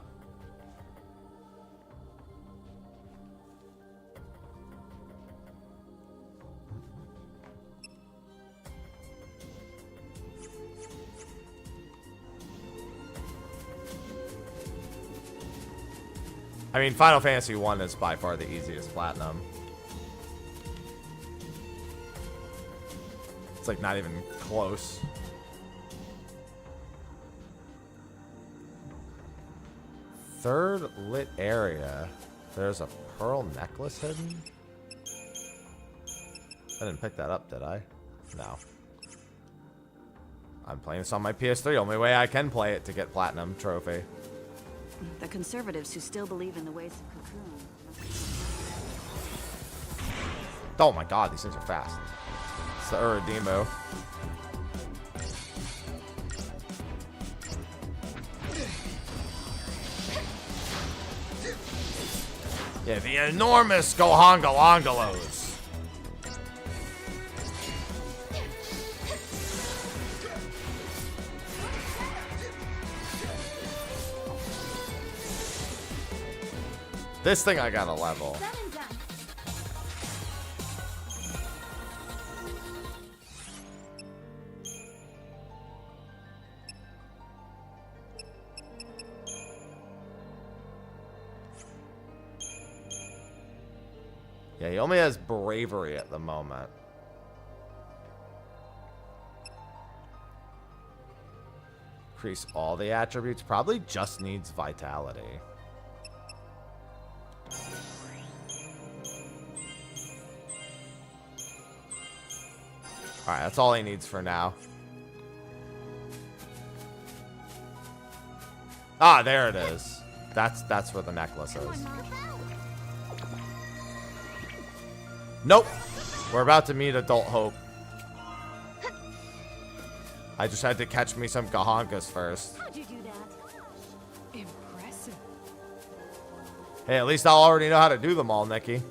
I mean, Final Fantasy 1 is by far the easiest platinum. It's like not even close. Third lit area. There's a pearl necklace hidden? I didn't pick that up, did I? No. I'm playing this on my PS3. Only way I can play it to get platinum trophy. The conservatives who still believe in the ways of Cocoon. Oh my god, these things are fast. It's the Uridimo. Yeah, the enormous Gohangalongalos. This thing I got a level. Yeah, he only has bravery at the moment. Increase all the attributes. Probably just needs vitality. Alright, that's all he needs for now. Ah, there it is. That's where the necklace is. Nope. We're about to meet Adult Hope. I just had to catch me some Gahankas first. How'd you do that? Impressive. Hey, at least I'll already know how to do them all, Nikki.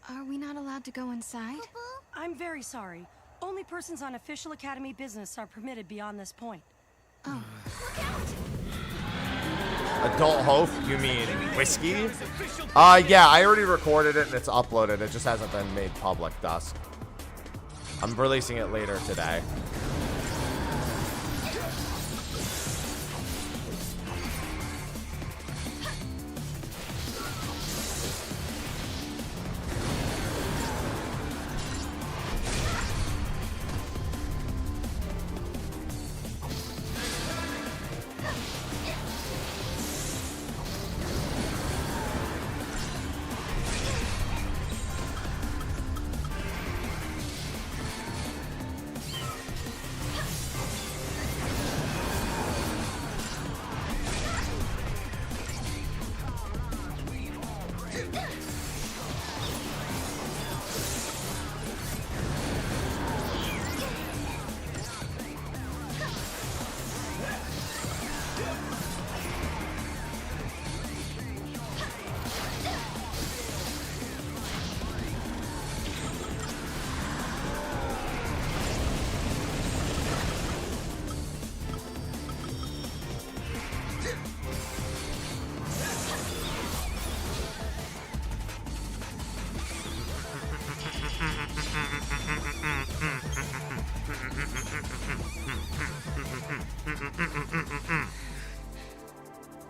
Are we not allowed to go inside? I'm very sorry. Only persons on official Academy business are permitted beyond this point. Oh. Adult Hope? You mean whiskey? Yeah, I already recorded it and it's uploaded. It just hasn't been made public, Dusk. I'm releasing it later today.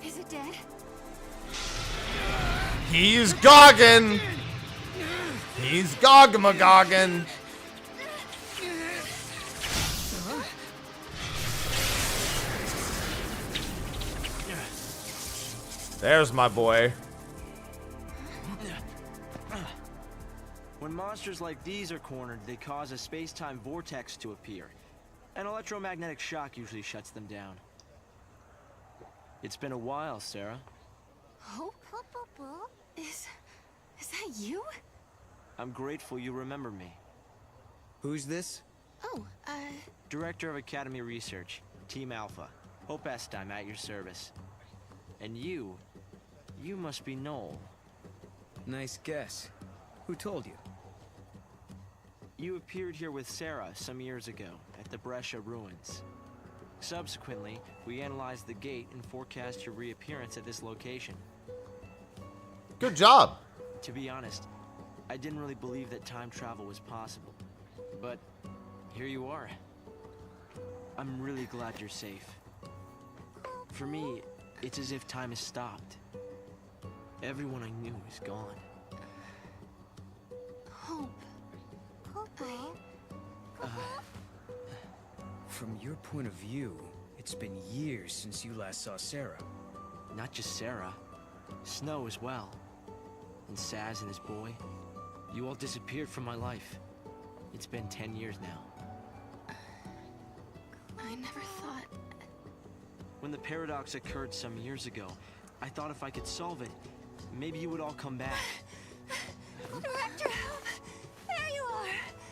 Is it dead? He's goggin'. He's gogmagoggin'. There's my boy. When monsters like these are cornered, they cause a space-time vortex to appear. An electromagnetic shock usually shuts them down. It's been a while, Sarah. Hope? Is that you? I'm grateful you remember me. Who's this? Oh, Director of Academy Research, Team Alpha. Hope Est, I'm at your service. And you must be Noel. Nice guess. Who told you? You appeared here with Sarah some years ago at the Brescia ruins. Subsequently, we analyzed the gate and forecast your reappearance at this location. Good job. To be honest, I didn't really believe that time travel was possible. But here you are. I'm really glad you're safe. For me, it's as if time has stopped. Everyone I knew is gone. Hope. From your point of view, it's been years since you last saw Sarah. Not just Sarah. Snow as well. And Saz and his boy. You all disappeared from my life. It's been 10 years now. I never thought... When the paradox occurred some years ago, I thought if I could solve it, maybe you would all come back. Director, help! There you are!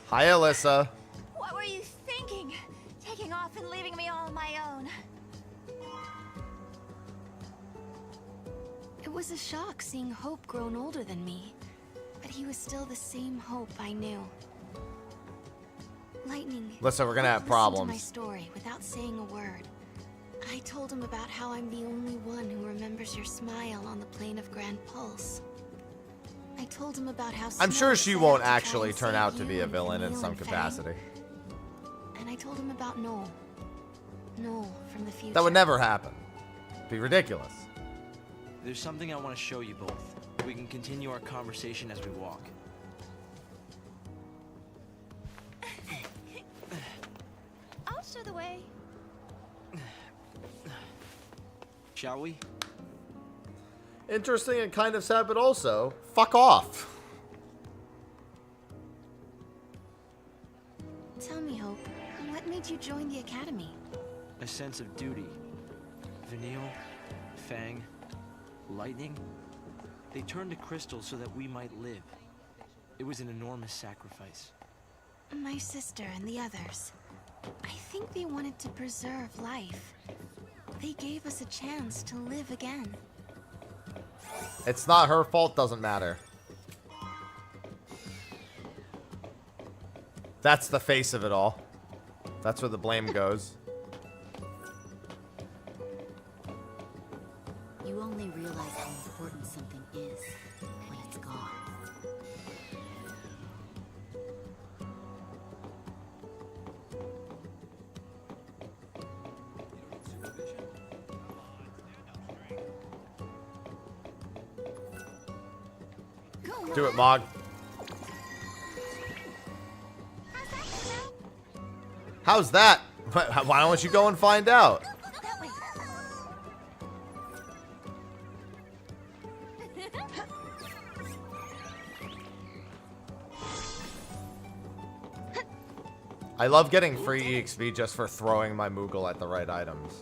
Hi, Alyssa. What were you thinking? Taking off and leaving me all on my own. It was a shock seeing Hope grown older than me. But he was still the same Hope I knew. Lightning. Listen, we're gonna have listened problems. to my story without saying a word. I told him about how I'm the only one who remembers your smile on the plane of Grand Pulse. I told him about how I'm Snow sure she set won't out to try actually and turn save out to you be a and villain in Camille some and Fang. capacity. And I told him about Noel. Noel from the future. That would never happen. Be ridiculous. There's something I want to show you both. We can continue our conversation as we walk. I'll show the way. Shall we? Interesting and kind of sad, but also, fuck off. Tell me, Hope, what made you join the Academy? A sense of duty. Vanille, Fang, Lightning. They turned to crystal so that we might live. It was an enormous sacrifice. My sister and the others. I think they wanted to preserve life. They gave us a chance to live again. It's not her fault, doesn't matter. That's the face of it all. That's where the blame goes. You only realize how important something is when it's gone. Do it, Mog. How's that? Why don't you go and find out? I love getting free EXP just for throwing my Moogle at the right items.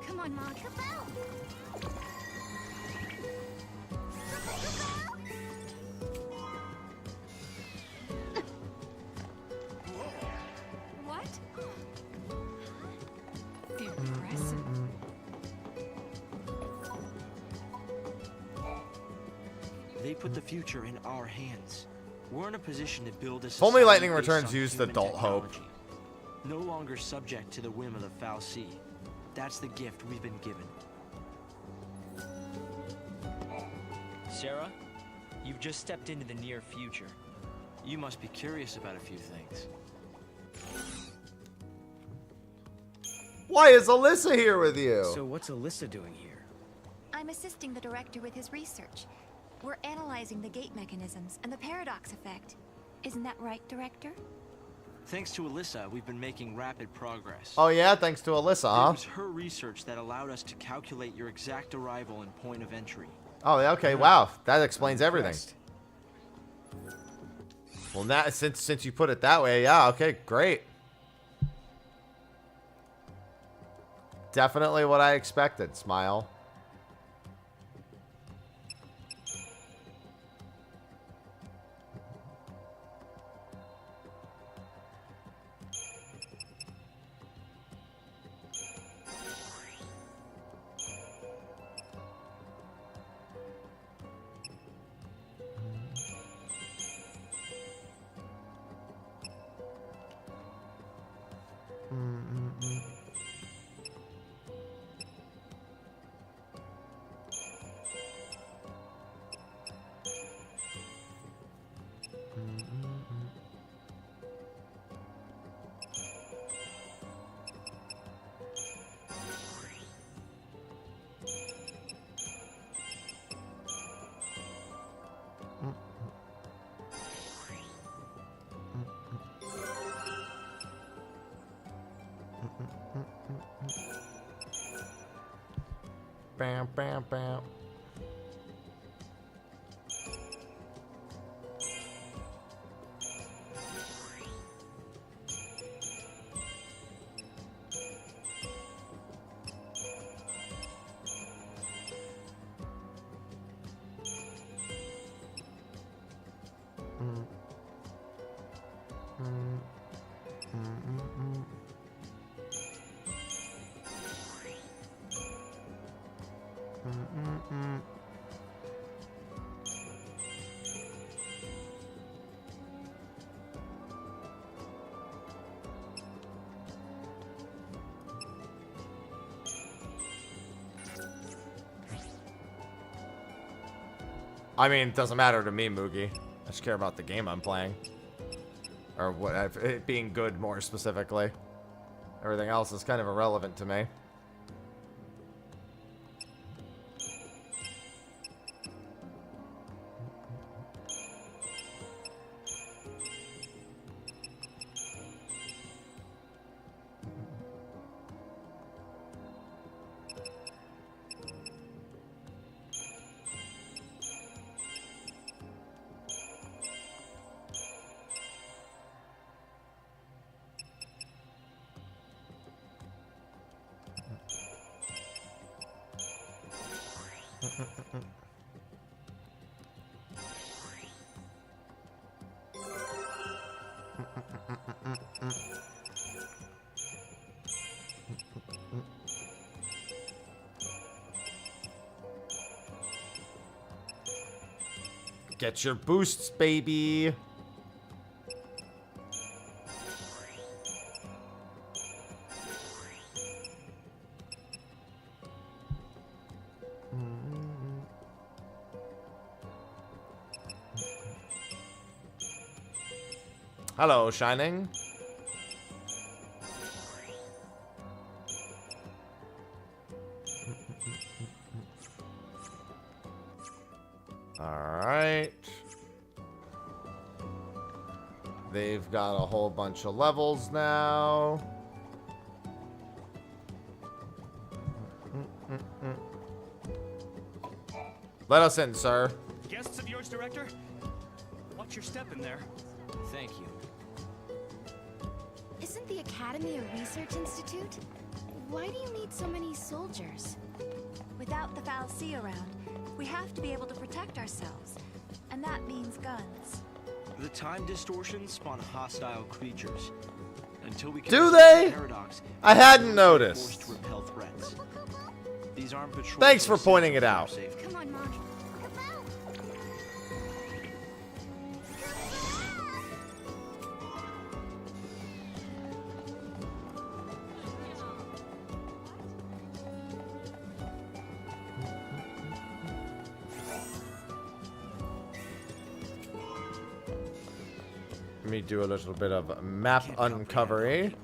Come on, Mog. What? Impressive. They put the future in our hands. We're in a position to build a If only society Lightning based Returns on used human adult hope. technology. No longer subject to the whim of the foul sea. That's the gift we've been given. Sarah, you've just stepped into the near future. You must be curious about a few things. Why is Alyssa here with you? So what's Alyssa doing here? I'm assisting the director with his research. We're analyzing the gate mechanisms and the paradox effect. Isn't that right, Director? Thanks to Alyssa, we've been making rapid progress. Oh yeah, thanks to Alyssa, It huh? was her research that allowed us to calculate your exact arrival and point of entry. Oh, yeah, okay, wow. That explains everything. Well, now, since you put it that way, yeah, okay, great. Definitely what I expected, Smile. Bam, bam, bam. I mean, it doesn't matter to me, Moogie. I just care about the game I'm playing. Or what, it being good more specifically. Everything else is kind of irrelevant to me. Get your boosts, baby. Hello, Shining. Alright. They've got a whole bunch of levels now. Let us in, sir. Guests of yours, Director? Watch your step in there. Thank you. Isn't the Academy a research institute? Why do you need so many soldiers? Without the Fal'Cie around, we have to be able to protect ourselves. And that means guns. The time distortions spawn hostile creatures. Until we can Do resolve they? the paradox, I hadn't we're noticed. forced to repel threats. These armed patrols Thanks are for pointing it essential out. for our safety. Come on, Mom. me do a little bit of map uncovery.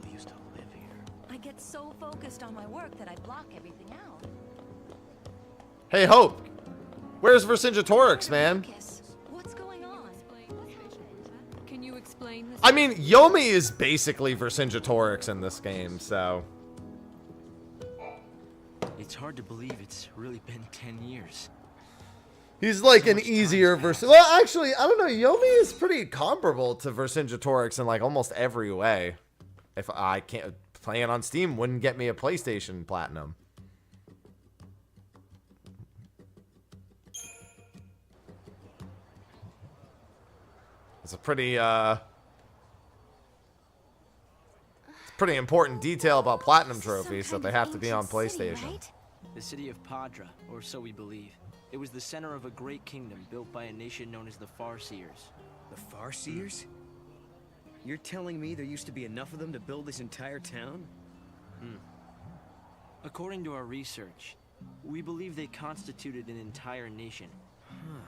I get so focused on my work that I block everything out. Hey, Hope! Where's Vercingetorix, man? What's going on? Can you explain this? I mean, Yomi is basically Vercingetorix in this game, so... It's hard to believe it's really been 10 years. He's like an easier version. Well, actually, I don't know. Yomi is pretty comparable to Vercingetorix in like almost every way. If I can't play it on Steam, wouldn't get me a PlayStation Platinum. It's a pretty important detail about Platinum trophies that they have to be on PlayStation. The city of Padra, or so we believe. It was the center of a great kingdom built by a nation known as the Farseers. The Farseers? You're telling me there used to be enough of them to build this entire town? According to our research, we believe they constituted an entire nation.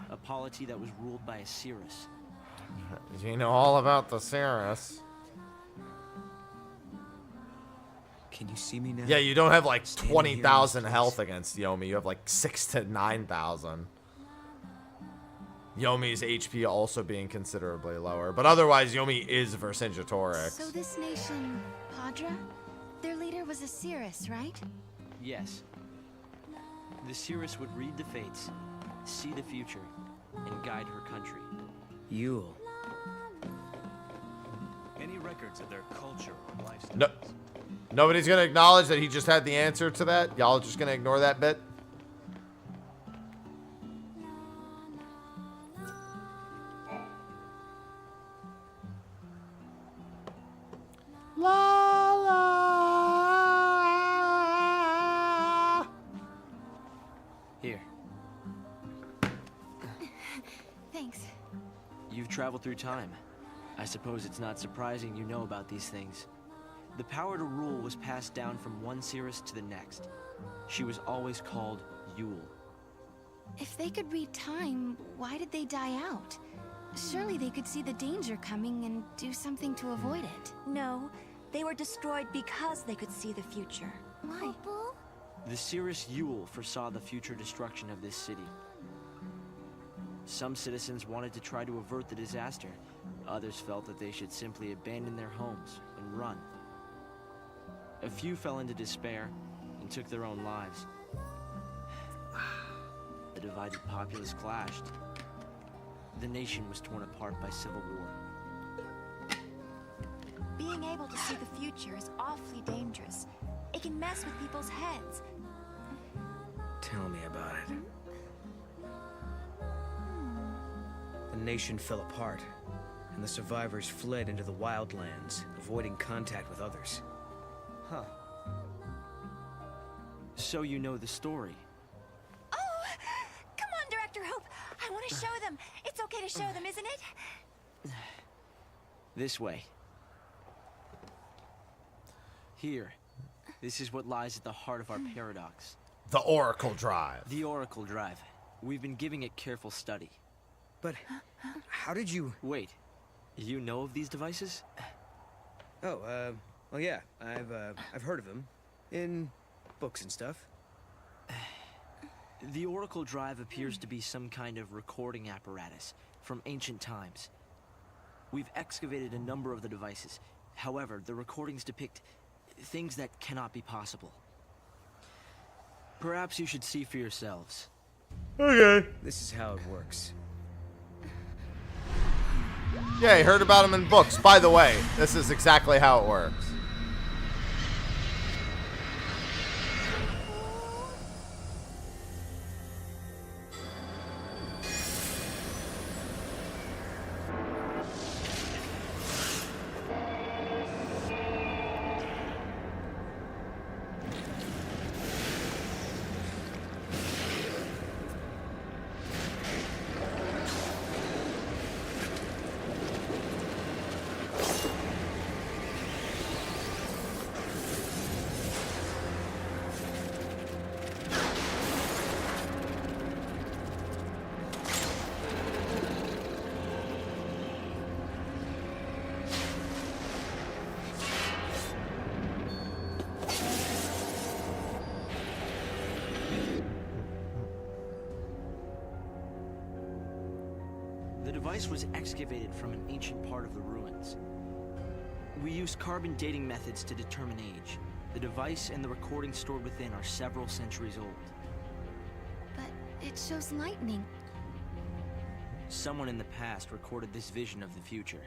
A polity that was ruled by a Cirrus. You know all about the Cirrus. Can you see me now? Yeah, you don't have like 20,000 health against Yomi. You have like 6,000 to 9,000. Yomi's HP also being considerably lower. But otherwise, Yomi is Vercingetorix. So this nation, Padra? Their leader was a Cirrus, right? Yes. The Cirrus would read the fates, see the future, and guide her country. Yule. Any records of their culture or lifestyle? No. Nobody's going to acknowledge that he just had the answer to that? Y'all just going to ignore that bit? La la. Here. Thanks. You've traveled through time. I suppose it's not surprising you know about these things. The power to rule was passed down from one Cirrus to the next. She was always called Yule. If they could read time, why did they die out? Surely they could see the danger coming and do something to avoid it. No, they were destroyed because they could see the future. Why? The Cirrus Yule foresaw the future destruction of this city. Some citizens wanted to try to avert the disaster. Others felt that they should simply abandon their homes and run. A few fell into despair and took their own lives. The divided populace clashed. The nation was torn apart by civil war. Being able to see the future is awfully dangerous. It can mess with people's heads. Tell me about it. The nation fell apart, and the survivors fled into the wildlands, avoiding contact with others. Huh. So you know the story. Oh! Come on, Director Hope! I want to show them! It's okay to show them, isn't it? This way. Here. This is what lies at the heart of our paradox. The Oracle Drive. The Oracle Drive. We've been giving it careful study. But how did you... Wait. You know of these devices? Oh, well, yeah. I've heard of them. In books and stuff. The Oracle Drive appears to be some kind of recording apparatus from ancient times. We've excavated a number of the devices. However, the recordings depict things that cannot be possible. Perhaps you should see for yourselves. Okay. This is how it works. Yeah, I heard about them in books. By the way, this is exactly how it works. The device was excavated from an ancient part of the ruins. We used carbon dating methods to determine age. The device and the recording stored within are several centuries old. But it shows lightning. Someone in the past recorded this vision of the future.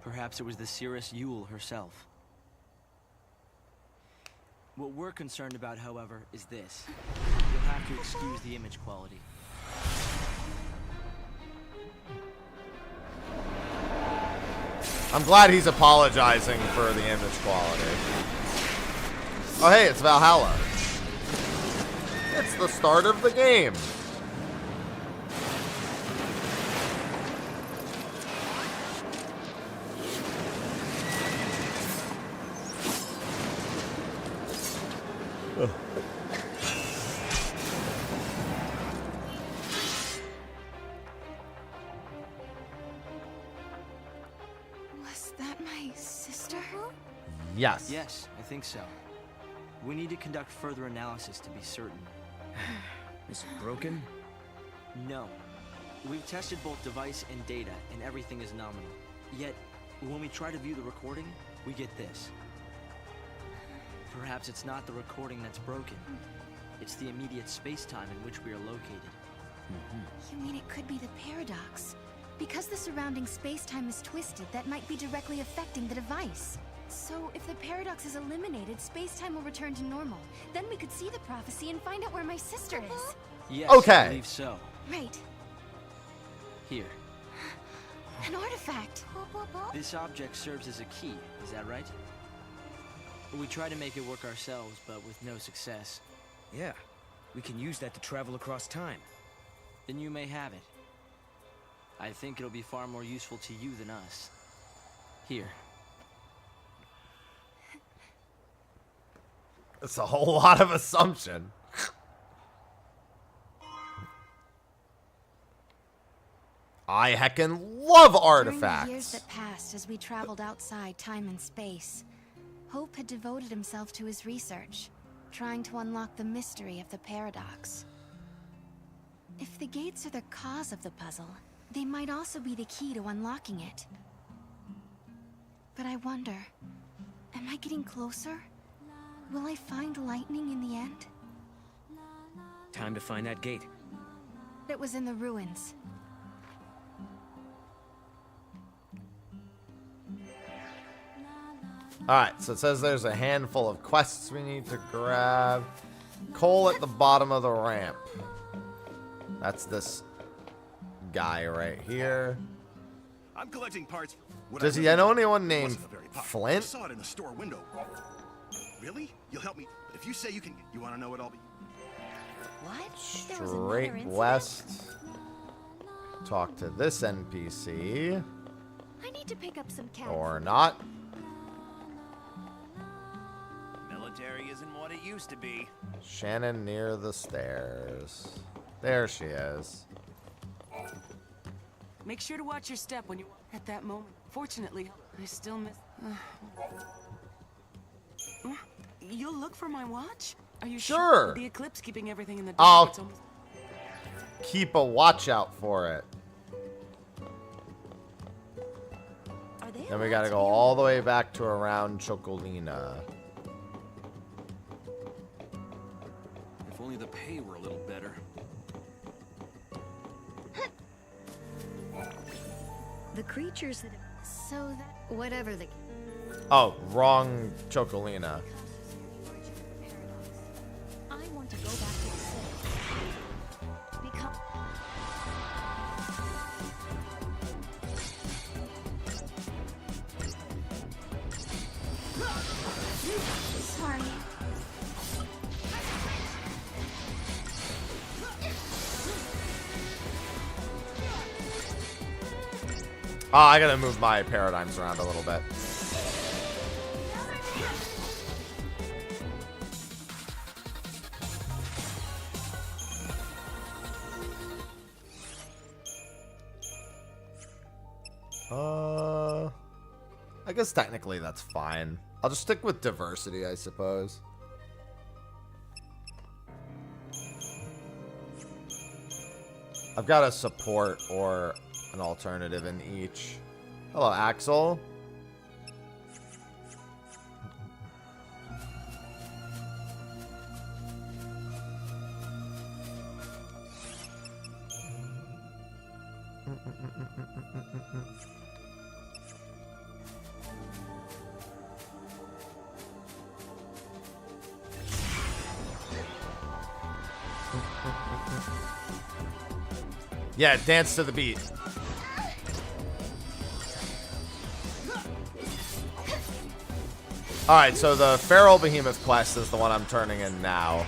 Perhaps it was the seeress Yule herself. What we're concerned about, however, is this. You'll have to excuse the image quality. I'm glad he's apologizing for the image quality. Oh hey, it's Valhalla. It's the start of the game. Ugh. Was that my sister? Yes. Yes, I think so. We need to conduct further analysis to be certain. Is it broken? No. We've tested both device and data, and everything is nominal. Yet, when we try to view the recording, we get this. Perhaps it's not the recording that's broken. It's the immediate space-time in which we are located. You mean it could be the paradox? Because the surrounding space-time is twisted, that might be directly affecting the device. So, if the paradox is eliminated, space-time will return to normal. Then we could see the prophecy and find out where my sister is. Yes, Okay. I believe so. Right. Here. An artifact. This object serves as a key, is that right? We try to make it work ourselves, but with no success. Yeah. We can use that to travel across time. Then you may have it. I think it'll be far more useful to you than us. Here. It's a whole lot of assumption. I heckin' love artifacts. During the years that passed as we traveled outside time and space, Hope had devoted himself to his research, trying to unlock the mystery of the paradox. If the gates are the cause of the puzzle, they might also be the key to unlocking it. But I wonder, am I getting closer? Will I find lightning in the end? Time to find that gate. It was in the ruins. Alright, so it says there's a handful of quests we need to grab. Coal at the bottom of the ramp. That's this guy right here. I'm collecting parts. Does he know anyone named Flint? I saw it in the store window. Really? You'll help me? If you say you can, you want to know what I'll be? What? Straight west. Talk to this NPC. I need to pick up some cats. Or not. Military isn't what it used to be. Shannon near the stairs. There she is. Make sure to watch your step when you at that moment. Fortunately, I still miss. You'll look for my watch? Are you Sure. The eclipse keeping everything in the dark. I'll It's almost... keep a watch out for it. Then we gotta go all the way back to around Chocolina. If only the pay were a little better. The creatures that... So that... Whatever the... Oh, wrong Chocolina. I want to go back to the city. Because... Sorry. I gotta move my paradigms around a little bit. I guess technically that's fine. I'll just stick with diversity, I suppose. I've got a support or an alternative in each. Hello, Axel. Yeah, dance to the beat. Alright, so the Feral Behemoth quest is the one I'm turning in now.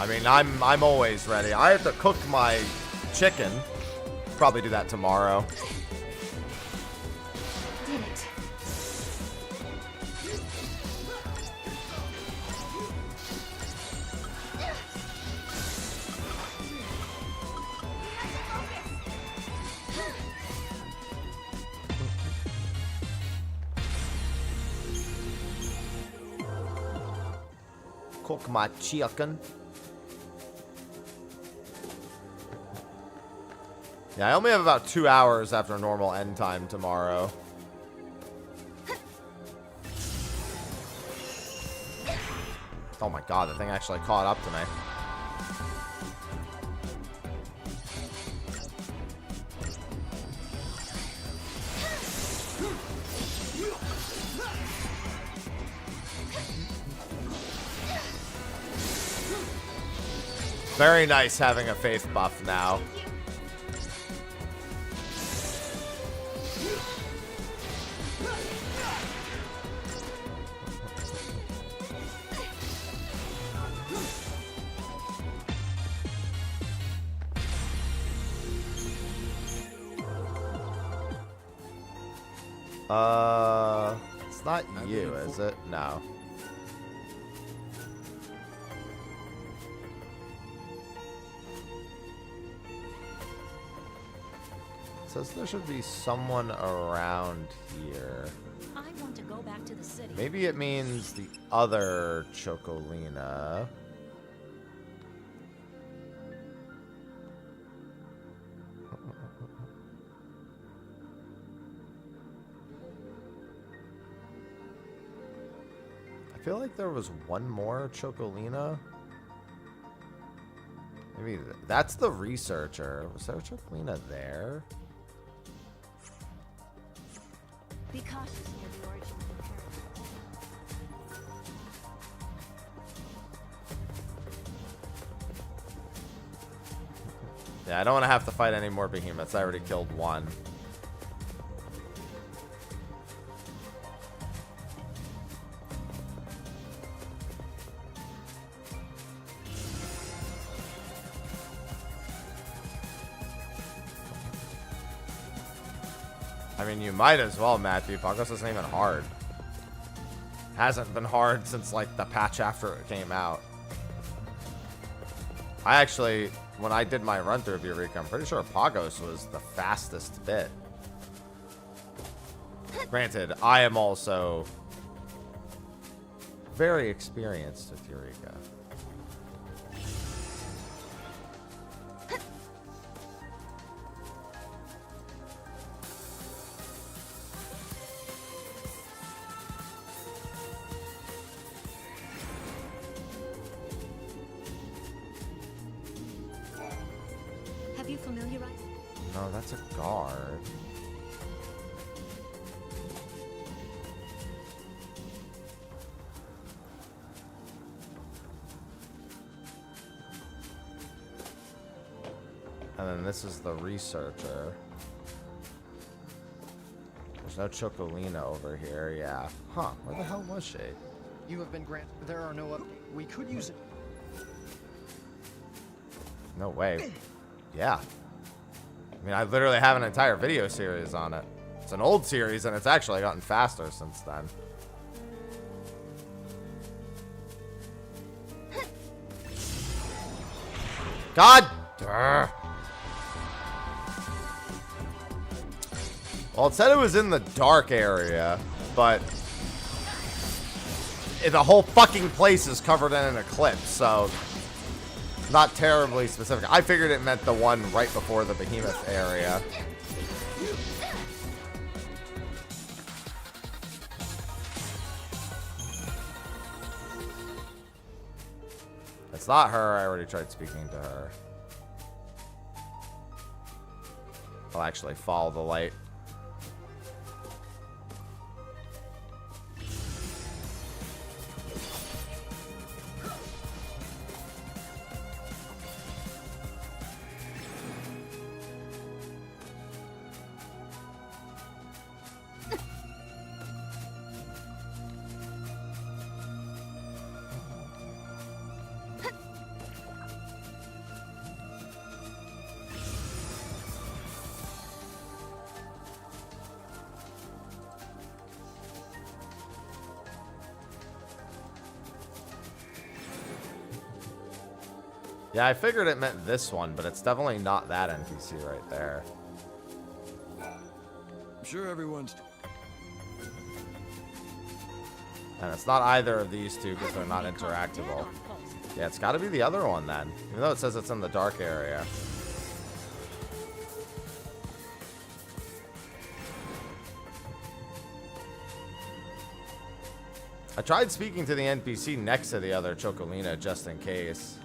I mean, I'm always ready. I have to cook my chicken. Probably do that tomorrow. Did it. Cook my chicken. Yeah, I only have about 2 hours after normal end time tomorrow. Oh my god, the thing actually caught up to me. Very nice having a faith buff now. It's not you, is it? No. Says there should be someone around here. I want to go back to the city. Maybe it means the other Chocolina. I feel like there was one more Chocolina. Maybe that's the researcher. Was there a Chocolina there? Be cautious near the origin of the paradise. Yeah, I don't want to have to fight any more behemoths. I already killed one. I mean, you might as well, Matthew. Pogos isn't even hard. Hasn't been hard since, like, the patch after it came out. I actually, when I did my run-through of Eureka, I'm pretty sure Pogos was the fastest bit. Granted, I am also very experienced with Eureka. Have you familiarized? No, that's a guard. And then this is the researcher. There's no Chocolina over here, yeah. Huh, where the hell was she? You have been granted. There are no updates. We could use it. No way. Yeah. I mean, I literally have an entire video series on it. It's an old series, and it's actually gotten faster since then. God! Durr. Well, it said it was in the dark area, but the whole fucking place is covered in an eclipse, so Not terribly specific. I figured it meant the one right before the behemoth area. It's not her. I already tried speaking to her. I'll actually follow the light. Yeah, I figured it meant this one, but it's definitely not that NPC right there. I'm sure everyone's... And it's not either of these two because they're not interactable. Yeah, it's got to be the other one then, even though it says it's in the dark area. I tried speaking to the NPC next to the other Chocolina just in case.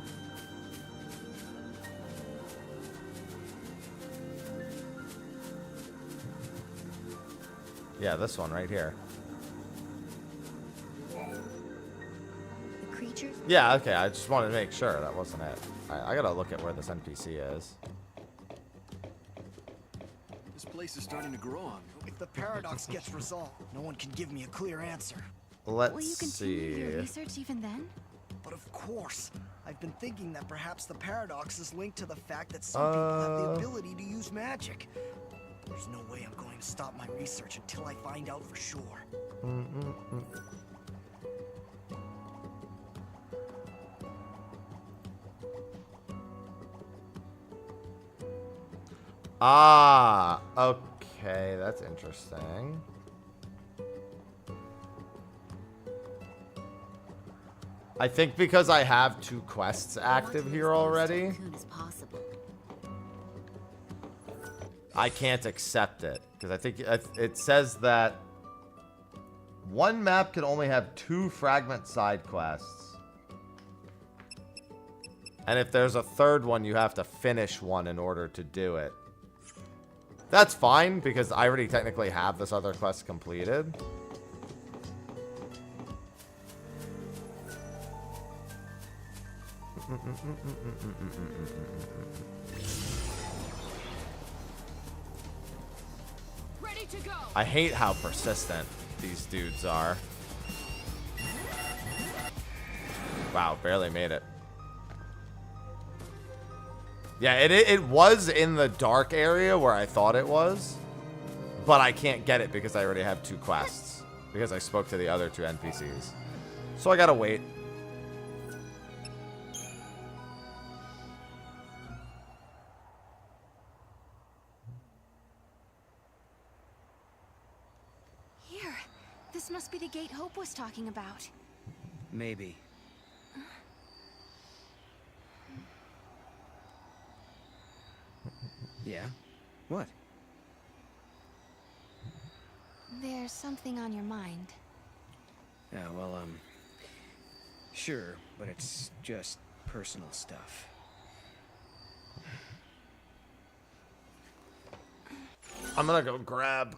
Yeah, this one right here. The creature? Yeah, okay, I just wanted to make sure that wasn't it. I gotta look at where this NPC is. This place is starting to grow on me. If the paradox gets resolved, no one can give me a clear answer. Let's Will you continue see. your research even then? But of course, I've been thinking that perhaps the paradox is linked to the fact that some people have the ability to use magic. There's no way I'm going to stop my research until I find out for sure. Ah, okay, that's interesting. I think because I have 2 quests active here already, I can't accept it. Because I think it says that one map can only have 2 fragment side quests. And if there's a third one, you have to finish one in order to do it. That's fine, because I already technically have this other quest completed. Ready to go. I hate how persistent these dudes are. Wow, barely made it. Yeah, it was in the dark area where I thought it was, but I can't get it because I already have 2 quests, because I spoke to the other 2 NPCs. So I gotta wait. Here. This must be the gate Hope was talking about. Maybe. Yeah? What? There's something on your mind. Yeah, well, sure, but it's just personal stuff. I'm gonna go grab.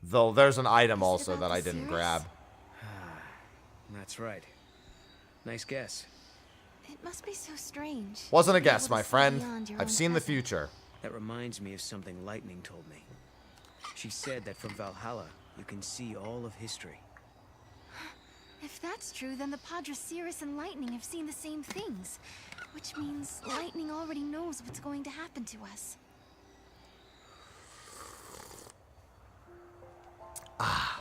Though there's an item also that I didn't grab. That's right. Nice guess. It must be so strange. Wasn't a to be guess, able to my see friend. beyond your I've own seen the presence. future. That reminds me of something Lightning told me. She said that from Valhalla, you can see all of history. If that's true, then the Padre Cirrus and Lightning have seen the same things. Which means Lightning already knows what's going to happen to us. Ah.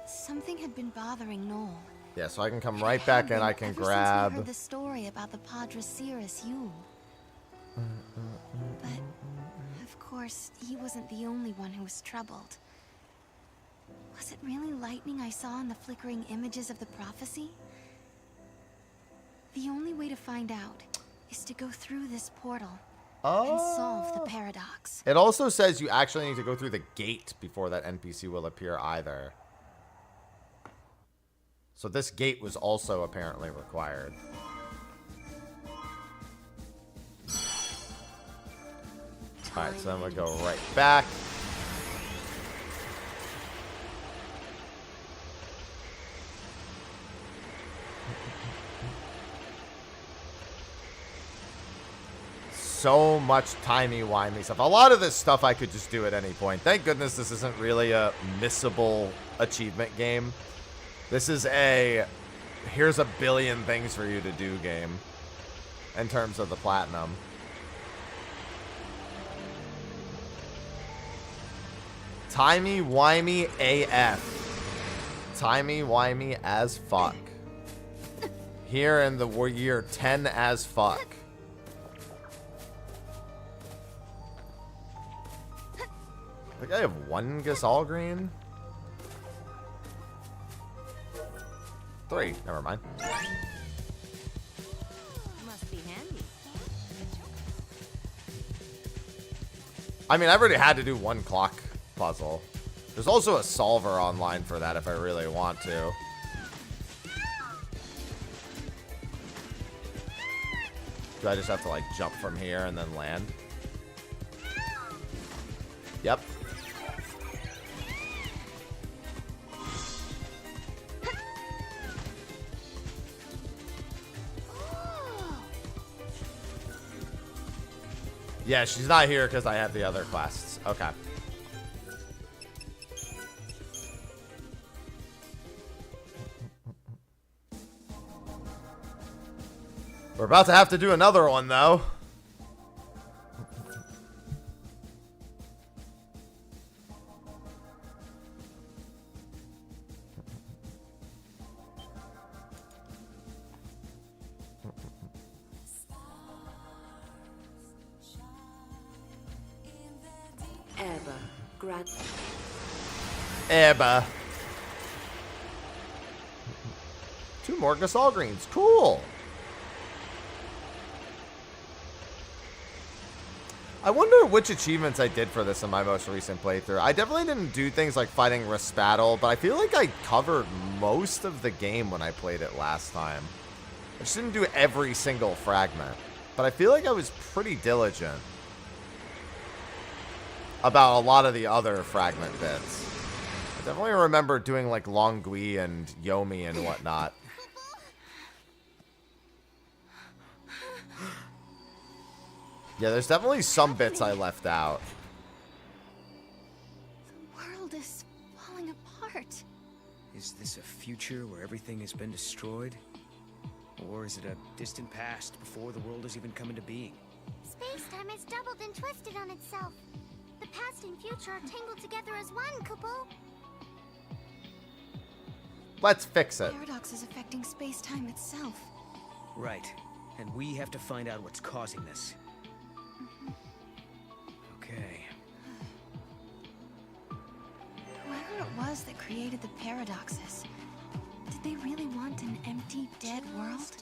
Something had been bothering Noel. Yeah, so I can come right back in. I can Ever grab. since we heard the story about the Padre Cirrus Yule. But course, he wasn't the only one who was troubled. Was it really lightning I saw in the flickering images of the prophecy? The only way to find out is to go through this portal and solve the paradox. It also says you actually need to go through the gate before that NPC will appear either. So this gate was also apparently required. Alright, so then we'll go right back. So much timey-wimey stuff. A lot of this stuff I could just do at any point. Thank goodness this isn't really a missable achievement game. This is a here's a billion things for you to do game in terms of the platinum. Timey-wimey AF. Timey-wimey as fuck. Here in the year 10 as fuck. I think I have one Gasol green. 3. Never mind. Must be handy. I mean, I've already had to do one clock puzzle. There's also a solver online for that if I really want to. Do I just have to, like, jump from here and then land? Yep. Yeah, she's not here because I have the other quests. Okay. We're about to have to do another one, though. Ebba. 2 more Gasol greens. Cool. I wonder which achievements I did for this in my most recent playthrough. I definitely didn't do things like fighting Raspaddle, but I feel like I covered most of the game when I played it last time. I just didn't do every single fragment, but I feel like I was pretty diligent about a lot of the other fragment bits. I definitely remember doing like Longui and Yomi and whatnot. Yeah, there's definitely some bits I left out. The world is falling apart. Is this a future where everything has been destroyed? Or is it a distant past before the world has even come into being? Space-time has doubled and twisted on itself. The past and future are tangled together as one, Kupo. Let's fix it. The paradox is affecting space-time itself. Right. And we have to find out what's causing this. Okay. Whoever it was that created the paradoxes, did they really want an empty, dead world?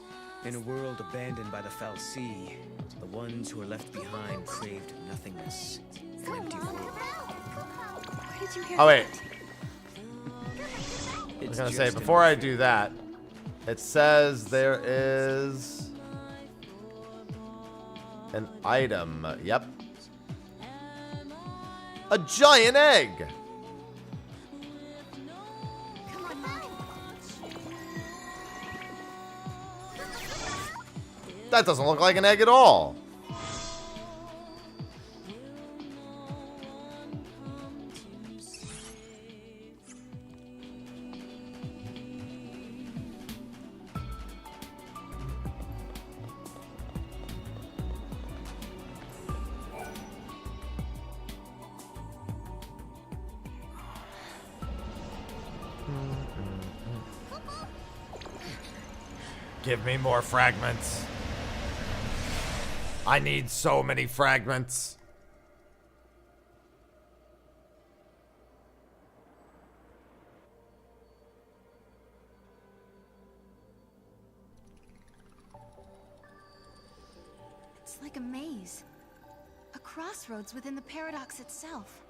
In a world abandoned by the fal'Cie, the ones who are left behind craved nothingness. An empty world. Where did you hear Oh, wait. It's I was gonna just say, an before I do that, it says there is an item. Yep. A giant egg! That doesn't look like an egg at all. Give me more fragments. I need so many fragments. like a maze. A crossroads within the paradox itself.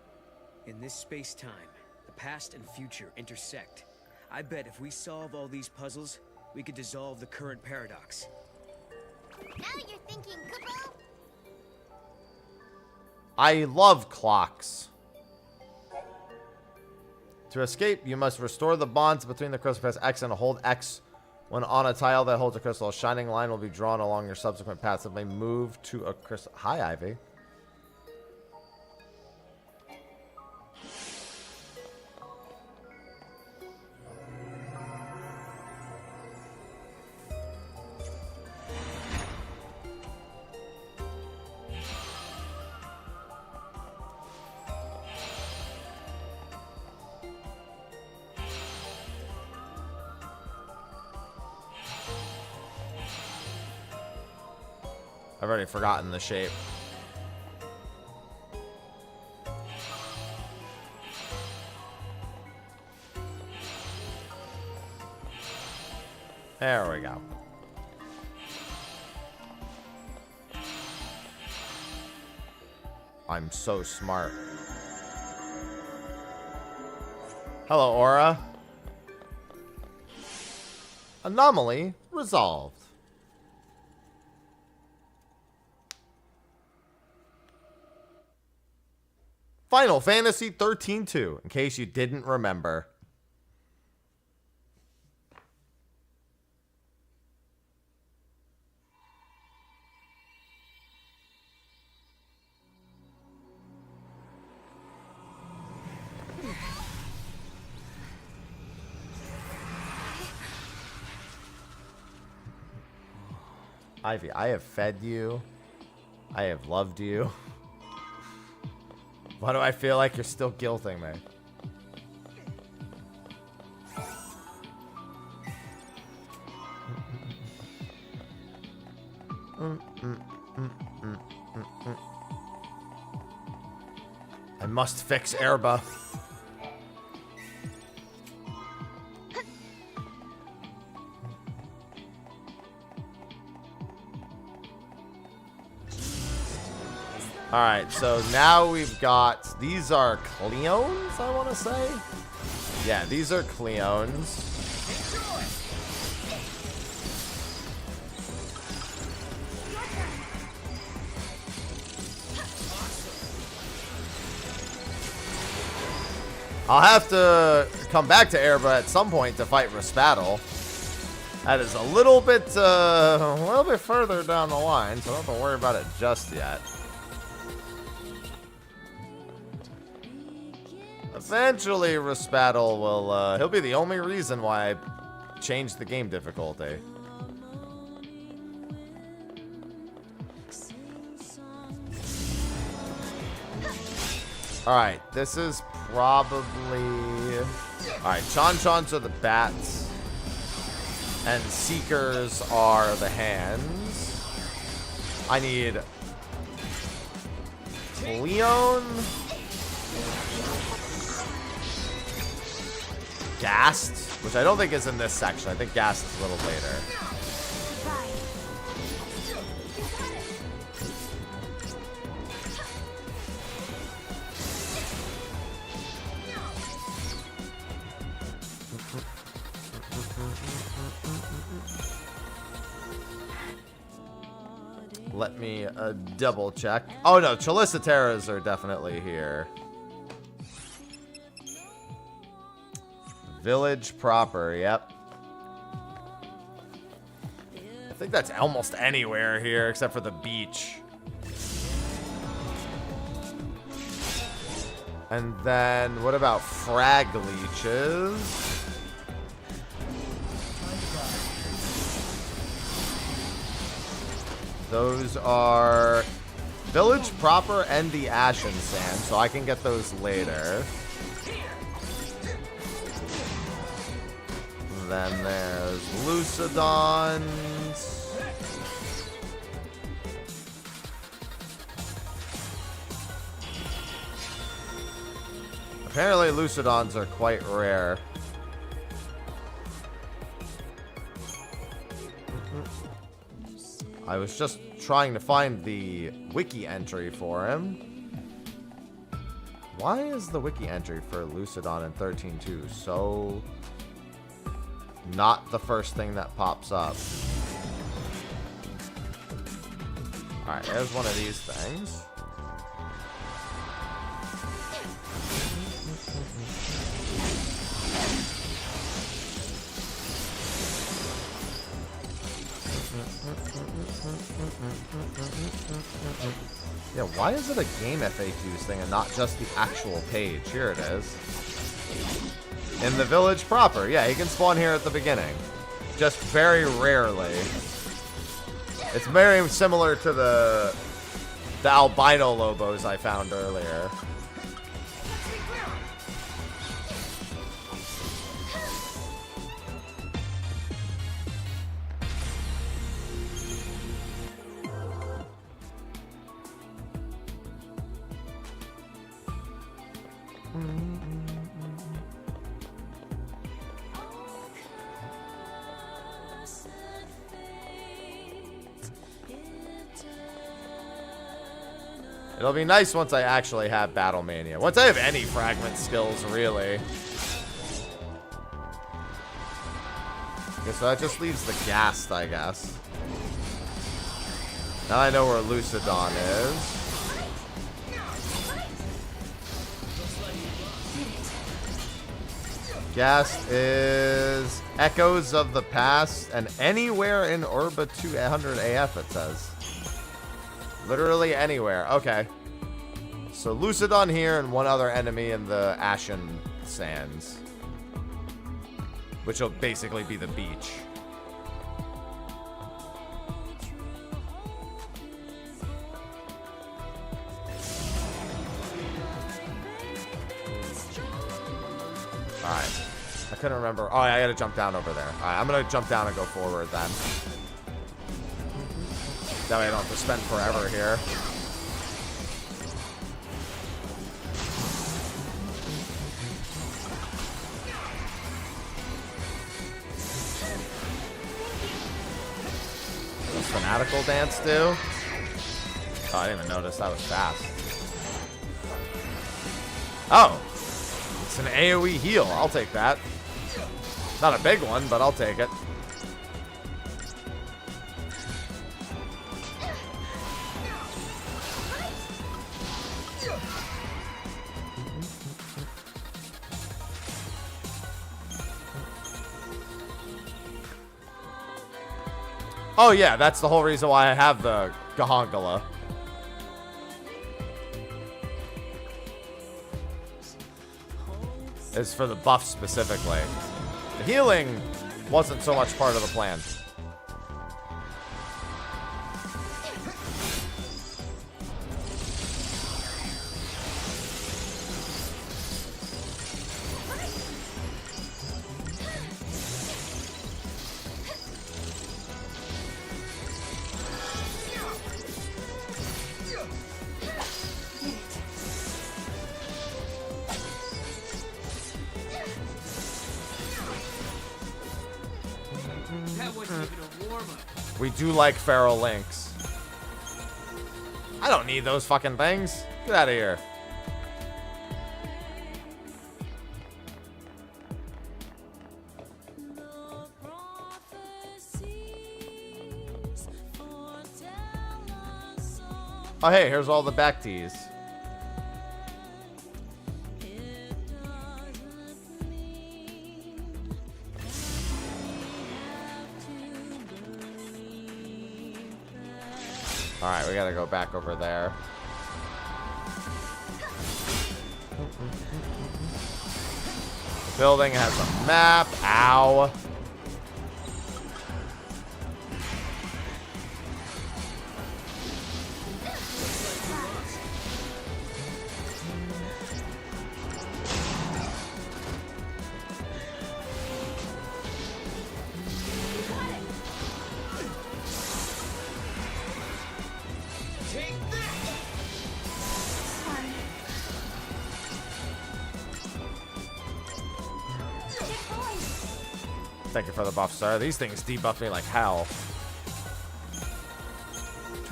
In this space-time, the past and future intersect. I bet if we solve all these puzzles, we could dissolve the current paradox. Now you're thinking, Kupo. I love clocks. To escape, you must restore the bonds between the crystal. Press X and hold X. When on a tile that holds a crystal, a shining line will be drawn along your subsequent path. Simply move to a crystal. Hi, Ivy. I've already forgotten the shape. There we go. I'm so smart. Hello, Aura. Anomaly resolved. Final Fantasy XIII-2, in case you didn't remember. Ivy, I have fed you. I have loved you. Why do I feel like you're still guilting me? I must fix Erba. Alright, so now we've got... These are Cleones, I want to say? Yeah, these are Cleones. I'll have to come back to Erba at some point to fight Raspaddle. That is a little bit further down the line, so I don't have to worry about it just yet. Eventually, Raspaddle will, he'll be the only reason why I changed the game difficulty. Alright, this is probably... Alright, Chon-Chons are the bats. And Seekers are the hands. I need... Leon... Gast, which I don't think is in this section. I think Gast is a little later. Let me double check. Oh no, Cheliciteras are definitely here. Village proper, yep. I think that's almost anywhere here except for the beach. And then what about frag leeches? Those are village proper and the Ashen Sand, so I can get those later. Then there's Lucidons. Apparently Lucidons are quite rare. I was just trying to find the wiki entry for him. Why is the wiki entry for Lucidon in 13.2 so not the first thing that pops up? Alright, there's one of these things. Yeah, why is it a game FAQs thing and not just the actual page? Here it is. In the village proper. Yeah, he can spawn here at the beginning. Just very rarely. It's very similar to the albino lobos I found earlier. It'll be nice once I actually have Battle Mania. Once I have any fragment skills, really. Okay, so that just leaves the Ghast, I guess. Now I know where Lucidon is. Ghast is Echoes of the Past and anywhere in Orba 200 AF, it says. Literally anywhere. Okay. So Lucidon here and one other enemy in the Ashen Sands. Which will basically be the beach. Alright. I couldn't remember. Oh, I gotta jump down over there. Alright, I'm gonna jump down and go forward then. That way I don't have to spend forever here. What does Fanatical Dance do? Oh, I didn't even notice that was fast. Oh! It's an AoE heal. I'll take that. Not a big one, but I'll take it. Oh yeah, that's the whole reason why I have the Gahongala. Is for the buff specifically. The healing wasn't so much part of the plan. We do like feral lynx. I don't need those fucking things. Get out of here. Oh hey, here's all the back tees. Alright, we gotta go back over there. The building has a map. Ow. Thank you for the buff, sir. These things debuff me like hell.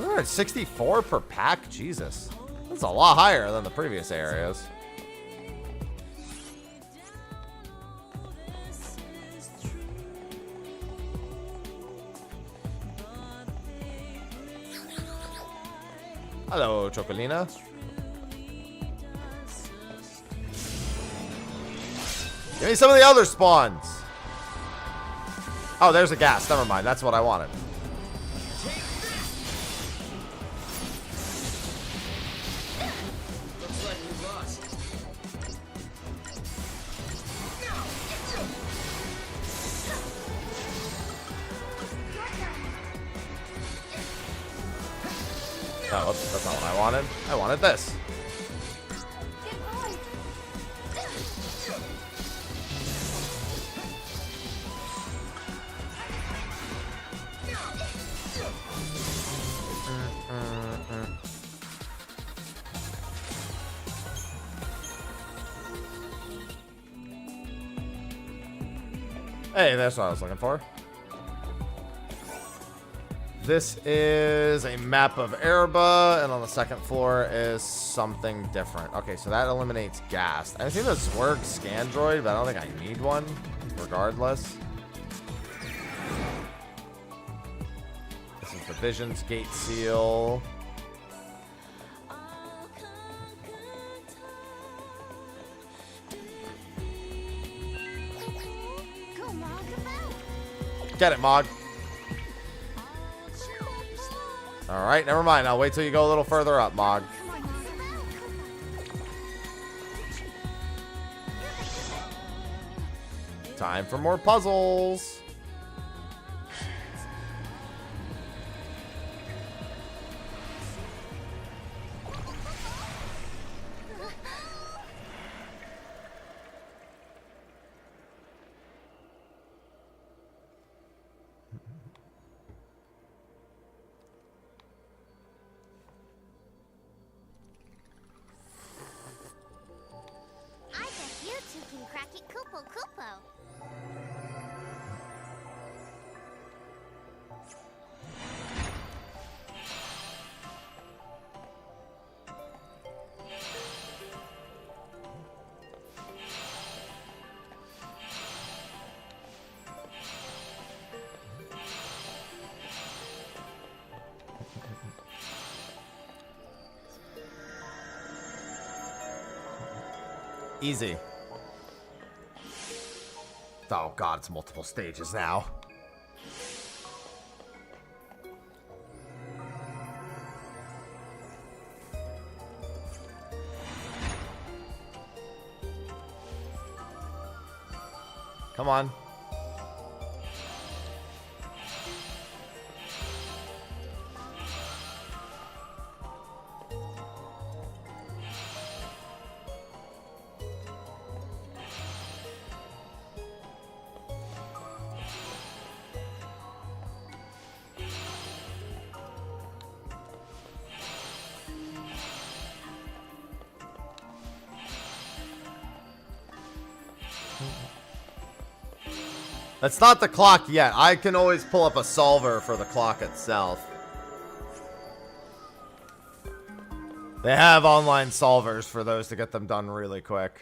Alright, 64 per pack? Jesus. That's a lot higher than the previous areas. Hello, Chocolina. Give me some of the other spawns. Oh, there's a gas. Never mind. That's what I wanted. Looks like we lost. Oh, whoops, that's not what I wanted. I wanted this. Hey, that's what I was looking for. This is a map of Erba, and on the second floor is something different. Okay, so that eliminates gas. I think that's Zwerg Scandroid, but I don't think I need one, regardless. This is the Visions Gate Seal. Get it, Mog. Alright, never mind. I'll wait till you go a little further up, Mog. Time for more puzzles. Easy. Oh god, it's multiple stages now. Come on. That's not the clock yet. I can always pull up a solver for the clock itself. They have online solvers for those to get them done really quick.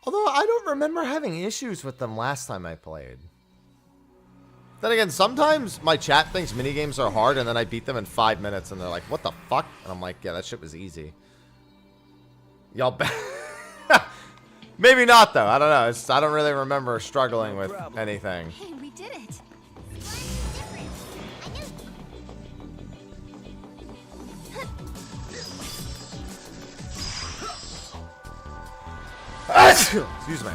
Although I don't remember having issues with them last time I played. Then again, sometimes my chat thinks minigames are hard, and then I beat them in 5 minutes, and they're like, what the fuck? And I'm like, yeah, that shit was easy. Y'all bet. Maybe not, though. I don't know. I don't really remember struggling with anything. Hey, we did it. Excuse me.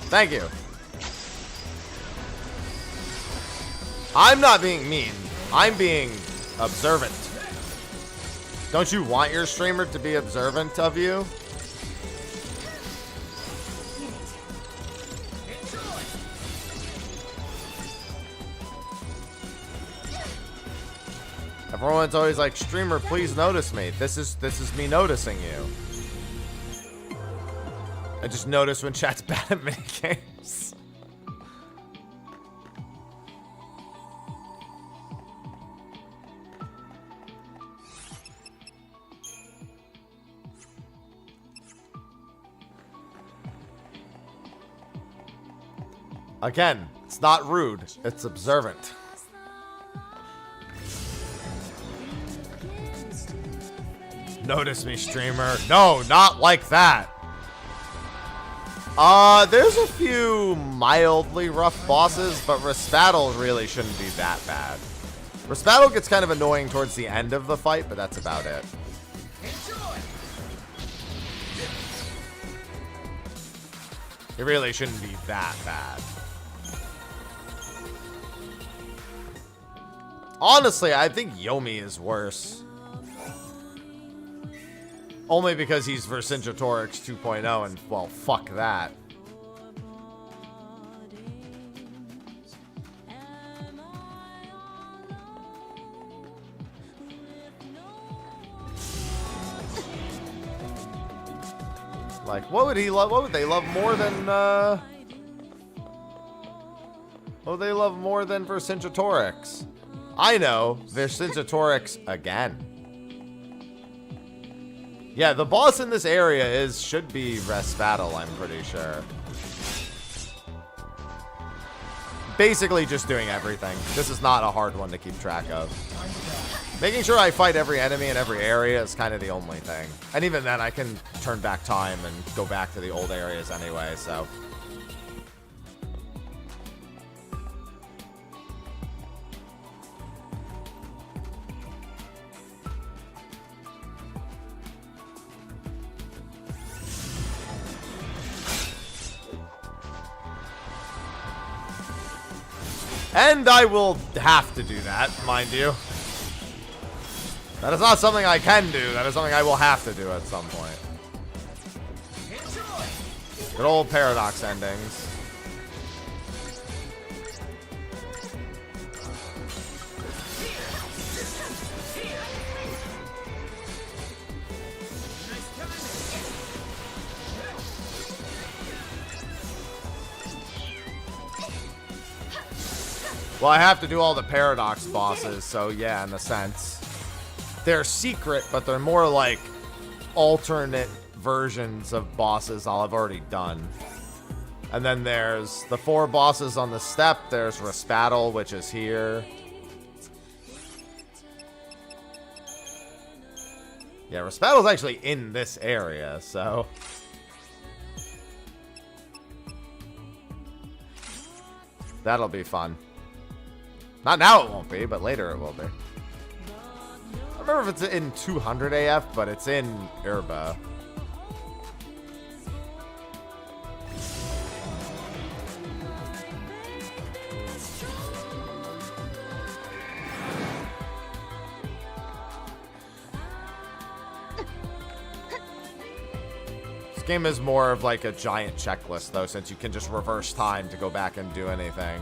Thank you. I'm not being mean. I'm being observant. Don't you want your streamer to be observant of you? Everyone's always like, streamer, please notice me. This is me noticing you. I just notice when chat's bad at minigames. Again, it's not rude, it's observant. Notice me, streamer. No, not like that. There's a few mildly rough bosses, but Raspadal really shouldn't be that bad. Raspadal gets kind of annoying towards the end of the fight, but that's about it. It really shouldn't be that bad. Honestly, I think Yomi is worse. Only because he's Vercingetorix 2.0 and, well, fuck that. Like, what would he love? What would they love more than, what would they love more than Vercingetorix? I know, Vercingetorix again. Yeah, the boss in this area should be Raspadal, I'm pretty sure. Basically just doing everything. This is not a hard one to keep track of. Making sure I fight every enemy in every area is kind of the only thing. And even then, I can turn back time and go back to the old areas anyway, so... And I will have to do that, mind you. That is not something I can do. That is something I will have to do at some point. Good old paradox endings. Well, I have to do all the paradox bosses, so yeah, in a sense. They're secret, but they're more like alternate versions of bosses I'll have already done. And then there's the 4 bosses on the step. There's Raspadal, which is here. Yeah, Raspadal's actually in this area, so... That'll be fun. Not now it won't be, but later it will be. I don't remember if it's in 200 AF, but it's in Irba. This game is more of like a giant checklist, though, since you can just reverse time to go back and do anything.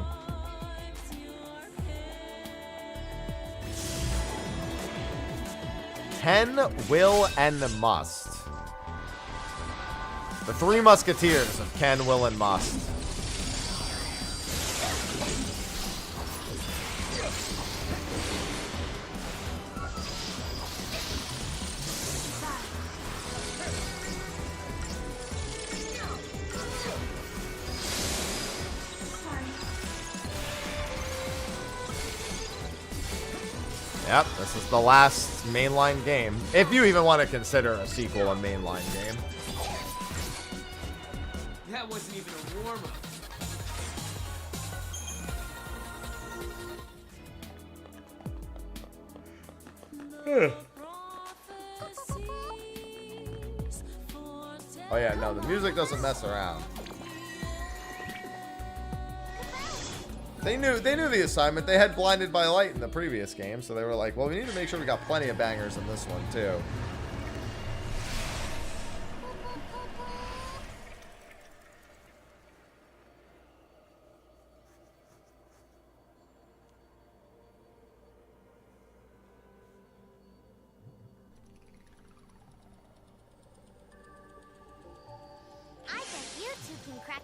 Can, will, and must. The 3 musketeers of can, will, and must. Yep, this is the last mainline game. If you even want to consider a sequel a mainline game. That wasn't even a warm-up. Oh yeah, no, the music doesn't mess around. They knew the assignment. They had Blinded by Light in the previous game, so they were like, well, we need to make sure we got plenty of bangers in this one, too.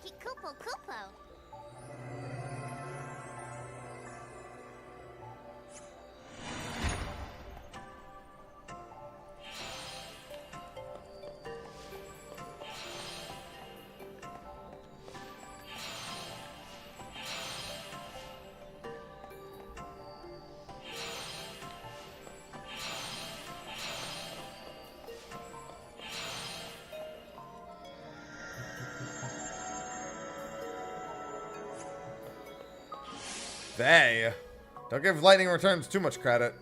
Lucky Koopo Koopo. They don't give Lightning Returns too much credit.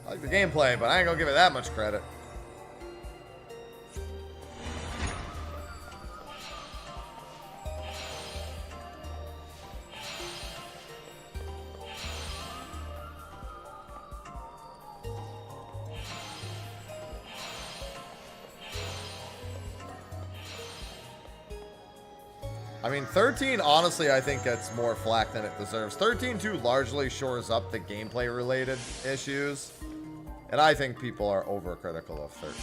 I like the gameplay, but I ain't gonna give it that much credit. I mean, 13, honestly, I think gets more flack than it deserves. 13-2 largely shores up the gameplay-related issues, and I think people are overcritical of 13.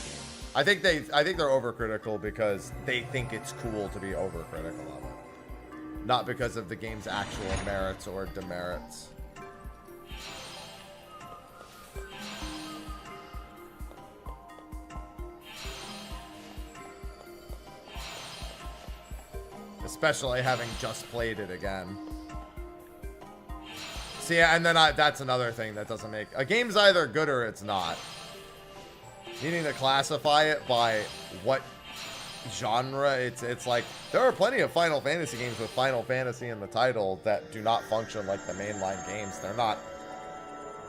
I think they're overcritical because they think it's cool to be overcritical of it, not because of the game's actual merits or demerits. Especially having just played it again. See, and then that's another thing that doesn't make... A game's either good or it's not. Needing to classify it by what genre, it's like... There are plenty of Final Fantasy games with Final Fantasy in the title that do not function like the mainline games. They're not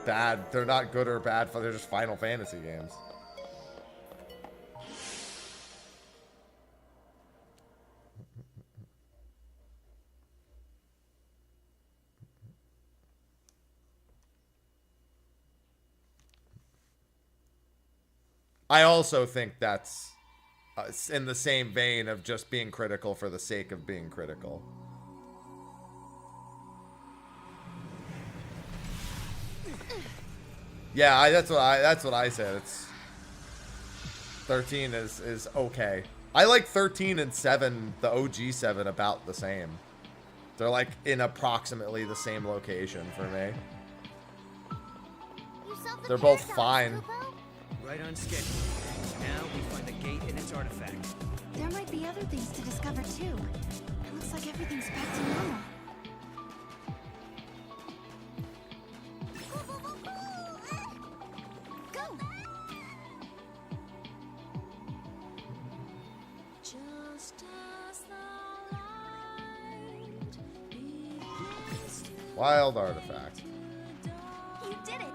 bad. They're not good or bad. They're just Final Fantasy games. I also think that's in the same vein of just being critical for the sake of being critical. Yeah, that's what I said. It's 13 is okay. I like 13 and 7, the OG 7, about the same. They're like in approximately the same location for me. They're both fine. Right on schedule. Now we find the gate and its artifact. There might be other things to discover too. It looks like everything's back to normal. Go! Wild artifact. You did it!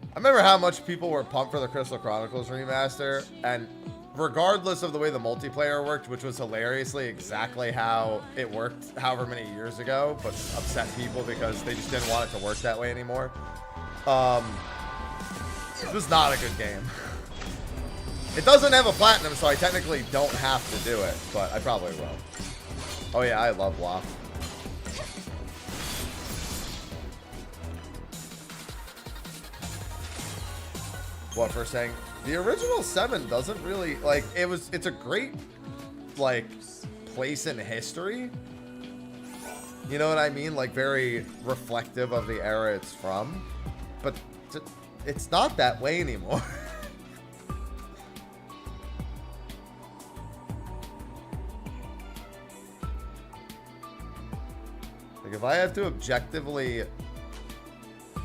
I remember how much people were pumped for the Crystal Chronicles remaster, and regardless of the way the multiplayer worked, which was hilariously exactly how it worked however many years ago, but upset people because they just didn't want it to work that way anymore. It was not a good game. It doesn't have a platinum, so I technically don't have to do it, but I probably will. Oh yeah, I love WAF. What for saying? The original 7 doesn't really, like, it's a great, like, place in history. You know what I mean? Like, very reflective of the era it's from. But it's not that way anymore. Like, if I have to objectively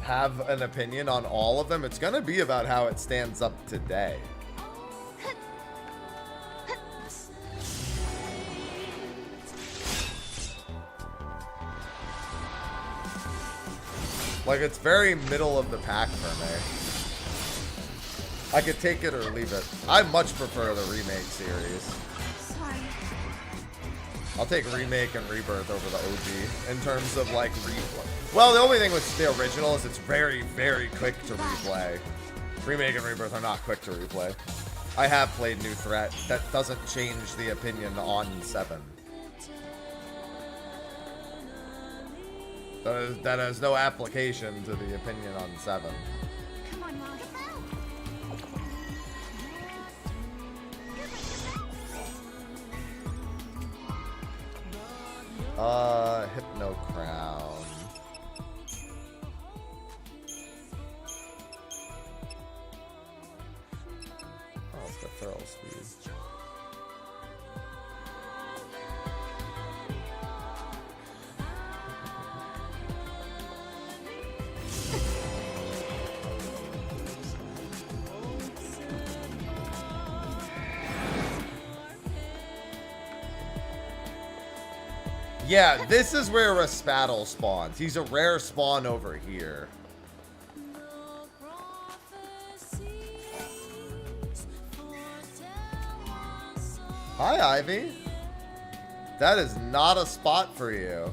have an opinion on all of them, it's gonna be about how it stands up today. Like, it's very middle of the pack for me. I could take it or leave it. I much prefer the remake series. Sorry. I'll take remake and rebirth over the OG in terms of like replay. Well, the only thing with the original is it's very, very quick to replay. Remake and rebirth are not quick to replay. I have played New Threat. That doesn't change the opinion on 7. That has no application to the opinion on 7. Come on, Mom. Hypno Crown. Oh, it's got feral speed. Yeah, this is where Raspadal spawns. He's a rare spawn over here. Hi, Ivy. That is not a spot for you.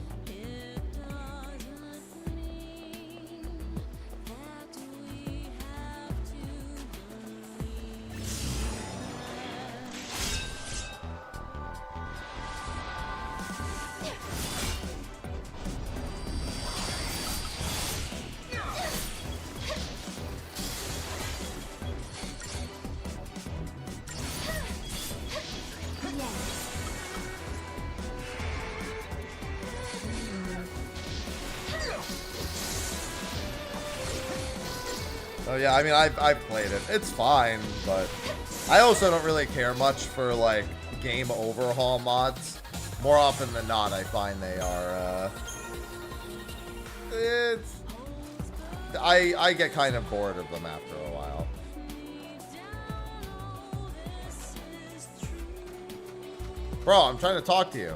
Oh yeah, I mean, I've played it. It's fine, but I also don't really care much for, like, game overhaul mods. More often than not, I find they are, I get kind of bored of them after a while. Bro, I'm trying to talk to you.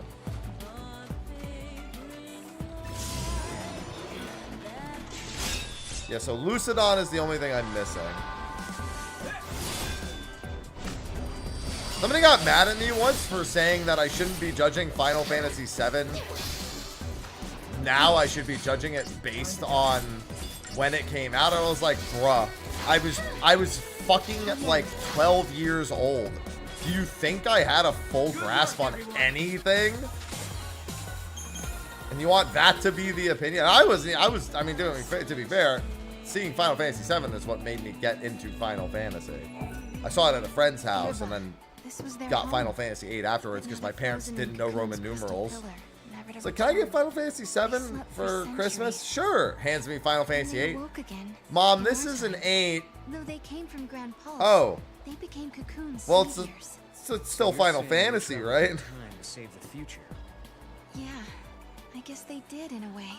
Yeah, so Lucidon is the only thing I'm missing. Somebody got mad at me once for saying that I shouldn't be judging Final Fantasy VII. Now I should be judging it based on when it came out. I was like, bruh, I was fucking like 12 years old. Do you think I had a full grasp on anything? And you want that to be the opinion? I mean, to be fair, seeing Final Fantasy VII is what made me get into Final Fantasy. I saw it at a friend's house and then got Final Fantasy VIII afterwards because my parents didn't know Roman numerals. It's like, can I get Final Fantasy VII for Christmas? Sure. Hands me Final Fantasy VIII. Mom, this is an 8. Though they came from Grand Pulse, oh. They became cocoons. Well, it's still Final Fantasy, right? Time to save the future. Yeah, I guess they did in a way.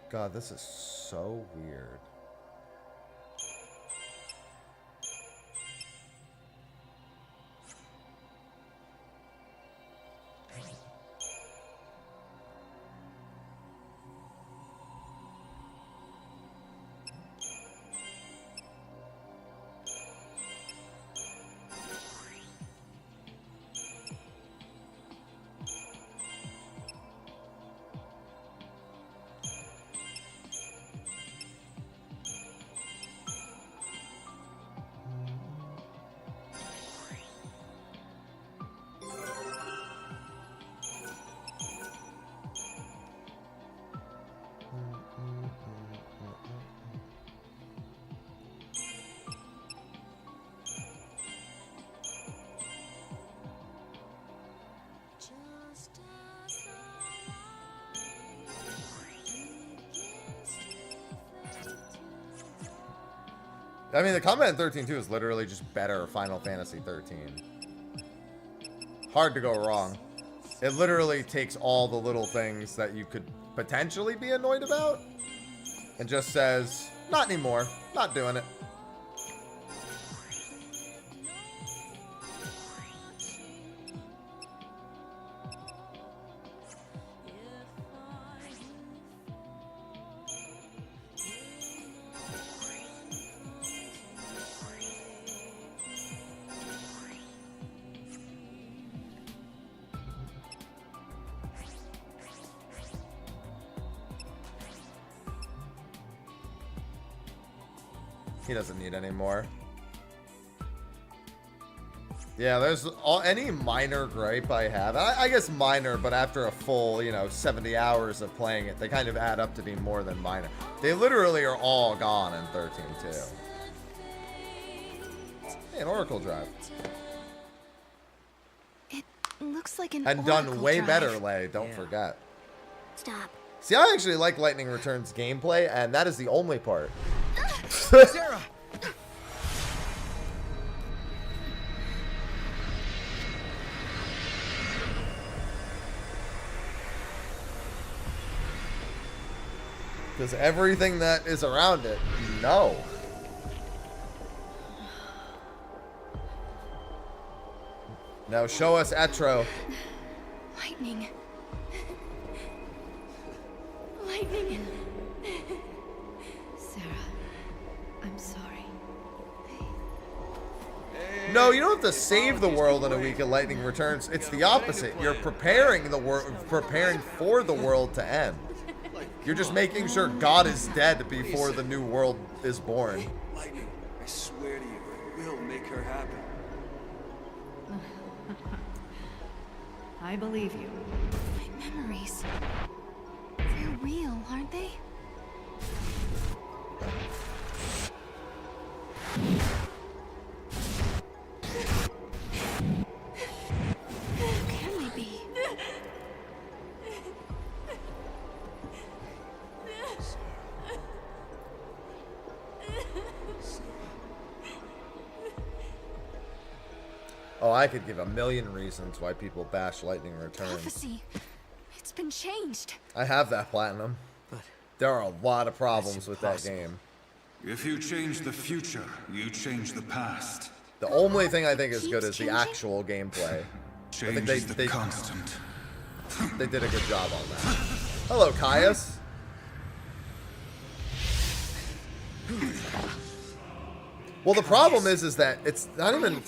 God, this is so weird. I mean, the combat in 13-2 is literally just better Final Fantasy 13. Hard to go wrong. It literally takes all the little things that you could potentially be annoyed about and just says, not anymore, not doing it. He doesn't need any more. Yeah, there's any minor gripe I have. I guess minor, but after a full, 70 hours of playing it, they kind of add up to be more than minor. They literally are all gone in 13-2. Hey, an Oracle drive. It looks like an And Oracle done way drive. better, Lay. Don't forget. Stop. See, I actually like Lightning Returns gameplay, and that is the only part. Sarah! Because everything that is around it, no. Now show us Etro. Lightning. Lightning. Sarah, I'm sorry. No, you don't have to save the world in a week of Lightning Returns. It's the opposite. You're preparing the world, preparing for the world to end. You're just making sure God is dead before the new world is born. Lightning, I swear to you, we'll make her happy. I believe you. My memories. They're real, aren't they? Who can they be? Oh, I could give a million reasons why people bash Lightning Returns. Prophecy. It's been changed. I have that platinum. There are a lot of problems with that game. If you change the future, you change the past. The only thing I think is good is the actual gameplay. I think Change is the constant. They did a good job on that. Hello, Caius. Well, the problem is that it's not even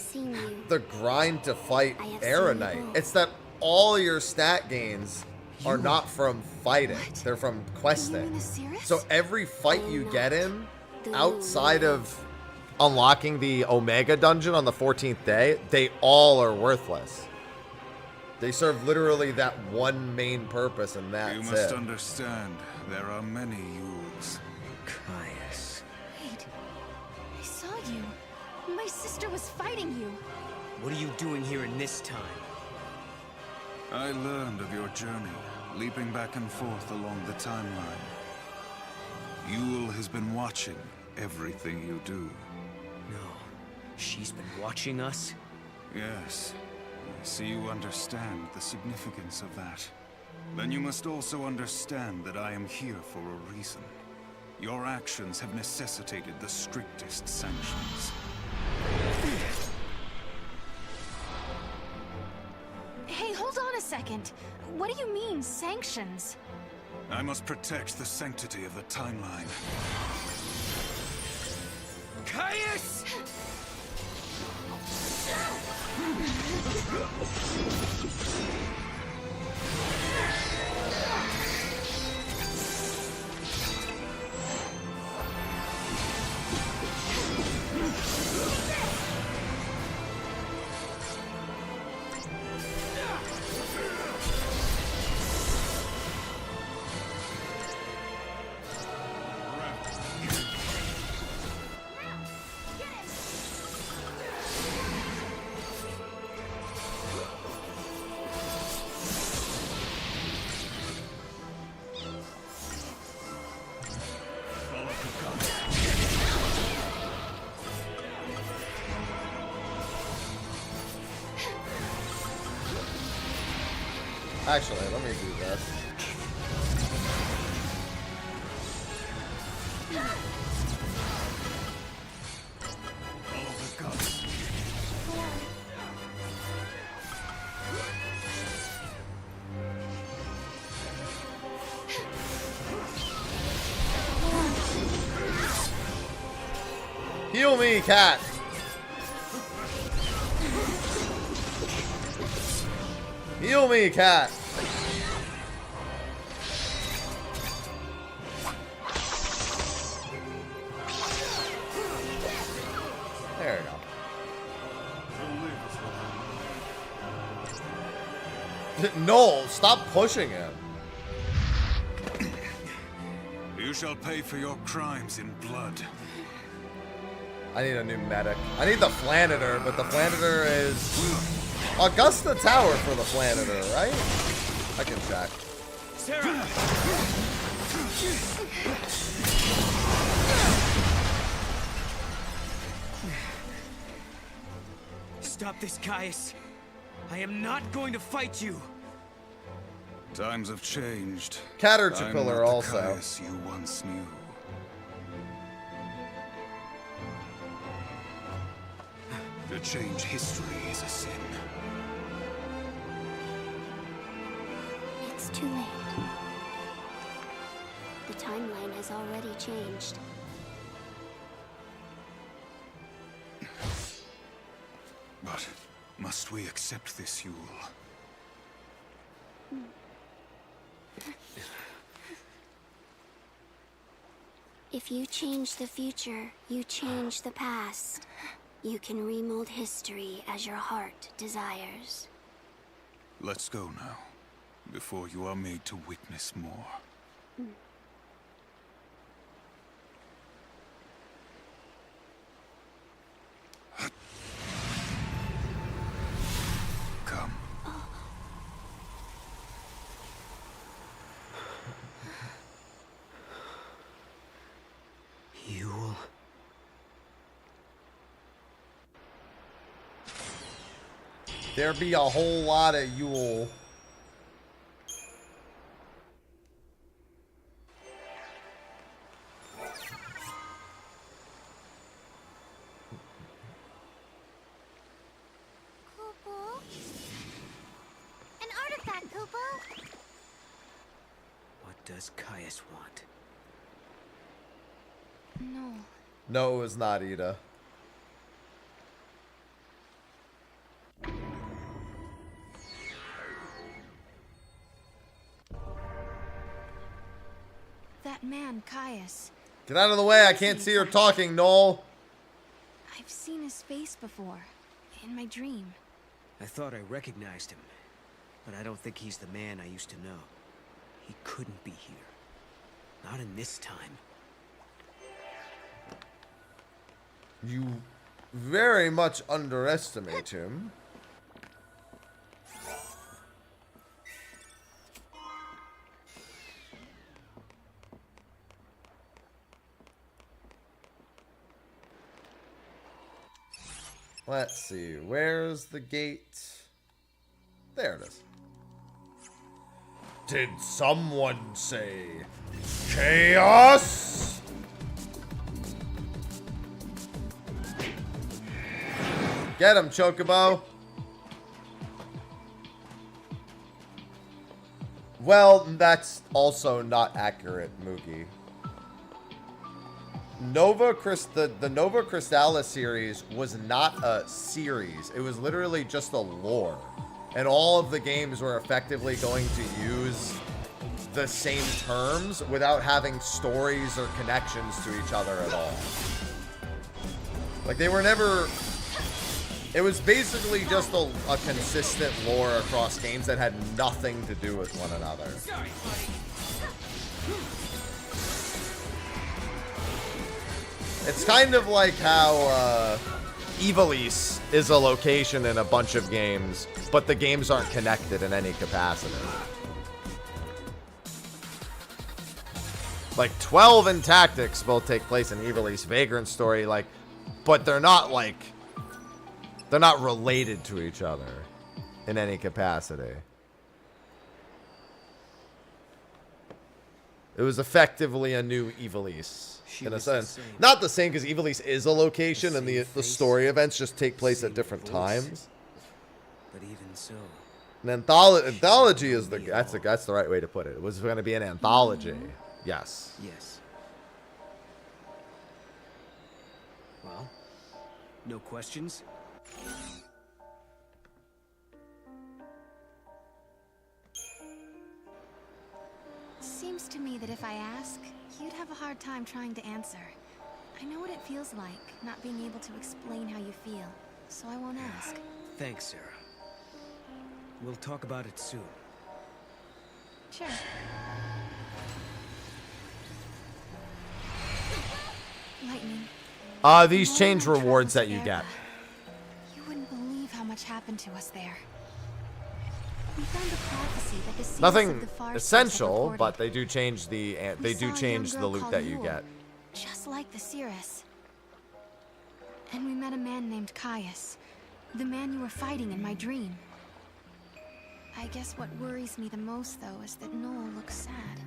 the grind to fight Aeronite. It's that all your stat gains are not from fighting. They're from questing. So every fight you get in, outside of unlocking the Omega dungeon on the 14th day, they all are worthless. They serve literally that one main purpose, and that's You it. must understand, there are many Yules. Caius. Wait. I saw you. My sister was fighting you. What are you doing here in this time? I learned of your journey, leaping back and forth along the timeline. Yule has been watching everything you do. No. She's been watching us? Yes. I see you understand the significance of that. Then you must also understand that I am here for a reason. Your actions have necessitated the strictest sanctions. Hey, hold on a second. What do you mean, sanctions? I must protect the sanctity of the timeline. Caius! Actually, let me do this. Heal me, cat. Heal me, cat. There we go. No, stop pushing him. You shall pay for your crimes in blood. I need a new medic. I need the Flanitor, but the Flanitor is Augusta Tower for the Flanitor, right? I can check. Sarah! Stop this, Caius. I am not going to fight you. Times have changed. Caterpillar I'm not also. the Caius you once knew. To change history is a sin. It's too late. The timeline has already changed. But must we accept this, Yule? If you change the future, you change the past. You can remold history as your heart desires. Let's go now, before you are made to witness more. Come. Yule. There be a whole lot of Yule. Kupo? An artifact, Kupo! What does Caius want? No. No, it was not Ida. That man, Caius. Get out of the way, I can't see her talking, Noel. I've seen his face before. In my dream. I thought I recognized him, but I don't think he's the man I used to know. He couldn't be here. Not in this time. You very much underestimate him. Let's see, where's the gate? There it is. Did someone say chaos? Get him, Chocobo. Well, that's also not accurate, Moogie. The Nova Crystallis series was not a series. It was literally just a lore. And all of the games were effectively going to use the same terms without having stories or connections to each other at all. Like, they were never... It was basically just a consistent lore across games that had nothing to do with one another. Sorry, buddy. It's kind of like how Ivalice is a location in a bunch of games, but the games aren't connected in any capacity. Like 12 and Tactics both take place in Ivalice, Vagrant Story, like, but they're not like, they're not related to each other in any capacity. It was effectively a new Ivalice, in a sense. Not the same, because Ivalice is a location, and the story events just take place at different times. But even so, An anthology is that's the right way to put it. It was going to be an anthology. Yes. yes. Well, no questions? Seems to me that if I ask, you'd have a hard time trying to answer. I know what it feels like, not being able to explain how you feel, so I won't ask. Thanks, Sarah. We'll talk about it soon. Sure. Lightning. These change rewards that you get. You wouldn't believe how much happened to us there. We found a prophecy that the seers Nothing of the far essential, south but they do change the loot that you get. Just like the Cirrus. And we met a man named Caius, the man you were fighting in my dream. I guess what worries me the most, though, is that Noel looks sad.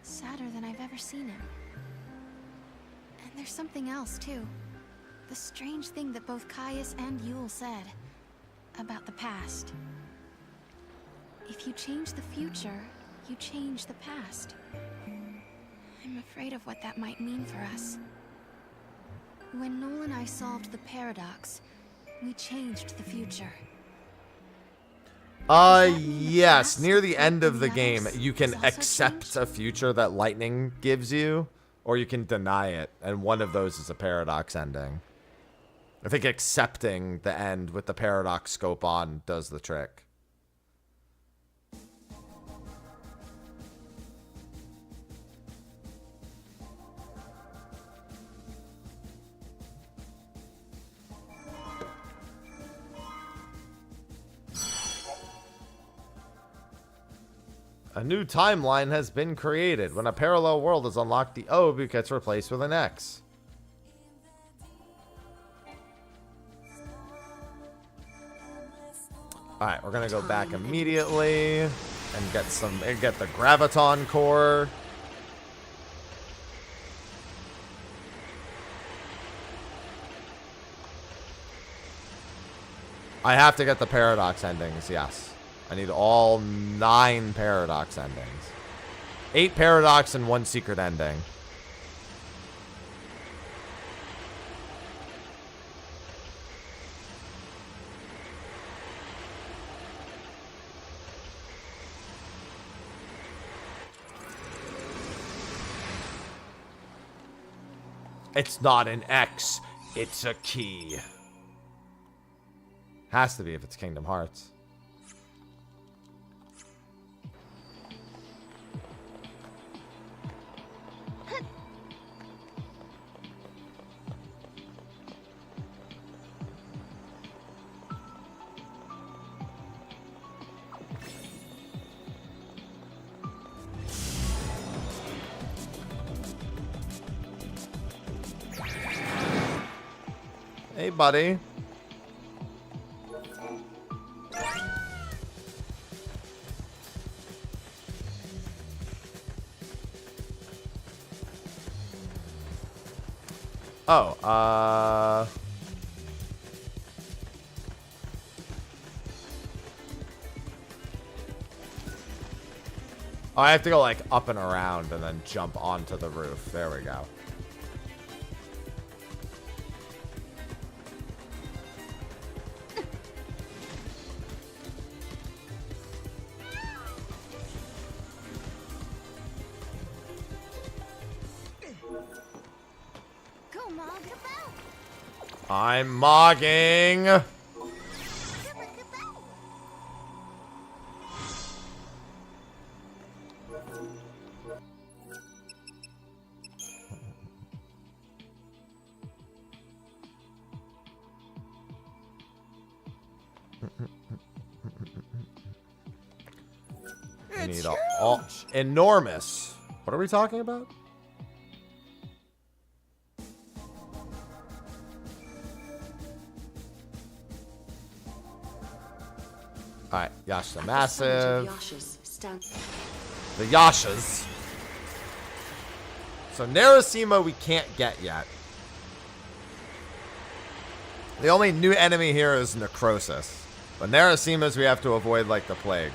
Sadder than I've ever seen him. And there's something else, too. The strange thing that both Caius and Yule said about the past. If you change the future, you change the past. I'm afraid of what that might mean for us. When Noel and I solved the paradox, we changed the future. Yes. Near the end of the game, you can accept a future that Lightning gives you, or you can deny it, and one of those is a paradox ending. I think accepting the end with the paradox scope on does the trick. A new timeline has been created. When a parallel world is unlocked, the O gets replaced with an X. Alright, we're gonna go back immediately and get the Graviton core. I have to get the paradox endings, yes. I need all 9 paradox endings. 8 paradox and 1 secret ending. It's not an X, it's a key. Has to be if it's Kingdom Hearts. Hey, buddy. Oh, I have to go, like, up and around and then jump onto the roof. There we go. I'm mogging. I need all enormous. What are we talking about? Alright, Yasha the Massive. The Yashas. So Narasima we can't get yet. The only new enemy here is Necrosis. But Narasimas we have to avoid like the plague.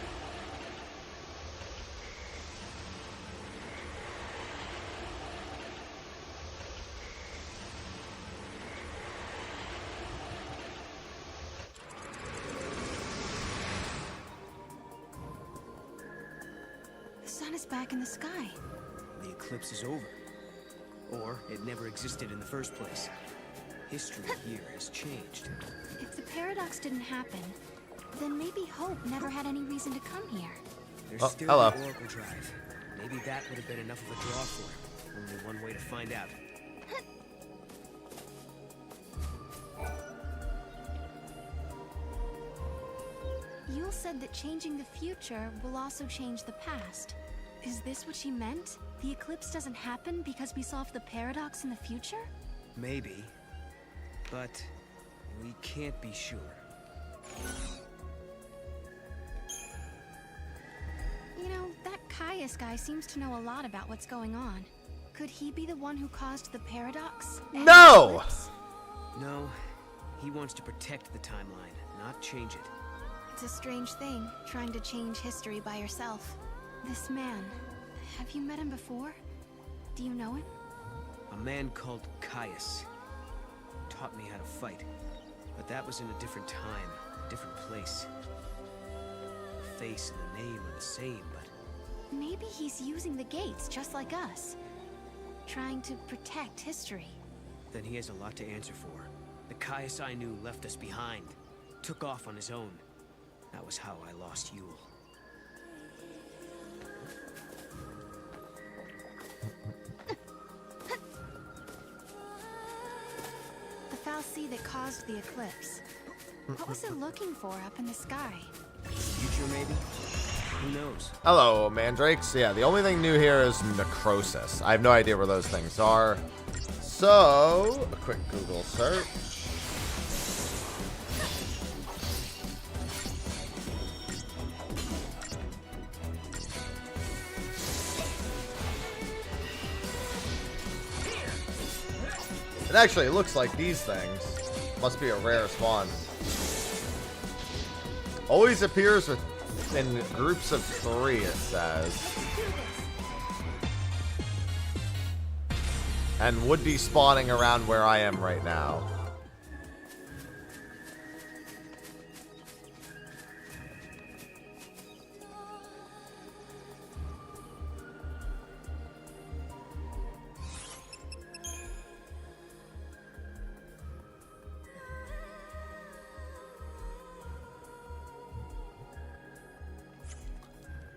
The sun is back in the sky. The eclipse is over. Or it never existed in the first place. History here has changed. If the paradox didn't happen, then maybe Hope never had any reason to come here. There's still hello. the Oracle Drive. Maybe that would have been enough of a draw for him. Only one way to find out. Yule said that changing the future will also change the past. Is this what she meant? The eclipse doesn't happen because we solved the paradox in the future? Maybe. But we can't be sure. You know, that Caius guy seems to know a lot about what's going on. Could he be the one who caused the paradox? and No! the eclipse? No, he wants to protect the timeline, not change it. It's a strange thing, trying to change history by yourself. This man, have you met him before? Do you know him? A man called Caius. Taught me how to fight. But that was in a different time, a different place. The face and the name are the same, but... Maybe he's using the gates just like us. Trying to protect history. Then he has a lot to answer for. The Caius I knew left us behind. Took off on his own. That was how I lost Yule. The fal'Cie that caused the eclipse. What was it looking for up in the sky? Future, maybe? Who knows? Hello, Mandrakes. Yeah, the only thing new here is Necrosis. I have no idea where those things are. So, a quick Google search. It actually looks like these things. Must be a rare spawn. Always appears in groups of 3, it says. And would be spawning around where I am right now.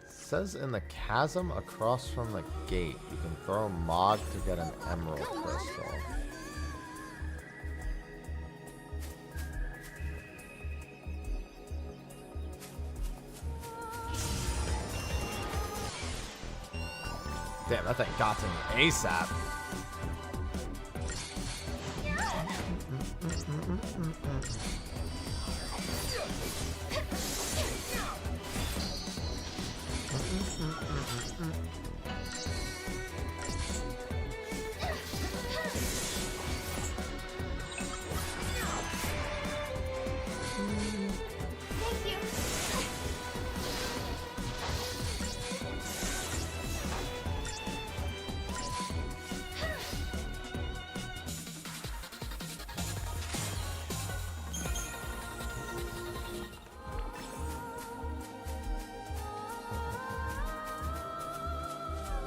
Says in the chasm across from the gate, you can throw Mog to get an emerald crystal. Damn, that thing got to me ASAP.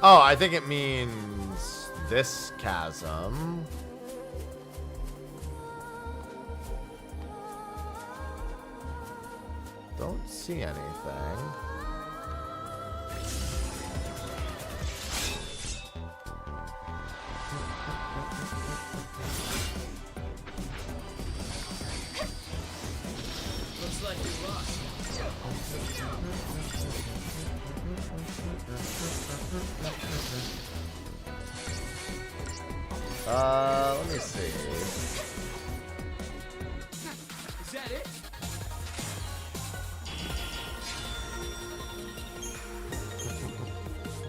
Oh, I think it means this chasm. Don't see anything. Looks like we lost. Let me see. Is that it?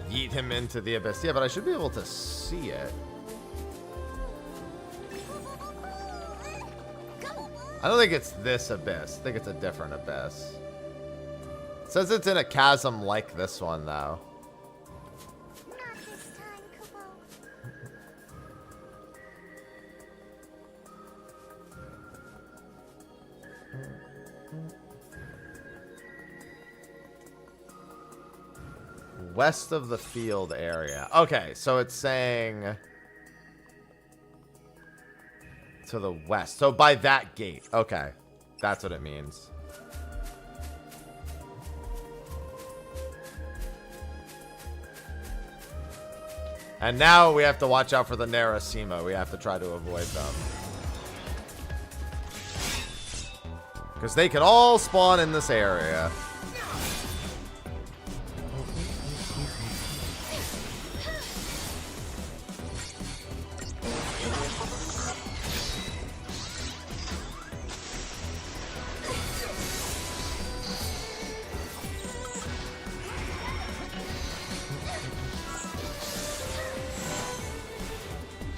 Yeet. him into the abyss. Yeah, but I should be able to see it. I don't think it's this abyss. I think it's a different abyss. It says it's in a chasm like this one, though. West of the field area. Okay, so it's saying to the west. So by that gate. Okay, that's what it means. And now we have to watch out for the Narasima. We have to try to avoid them. Because they can all spawn in this area.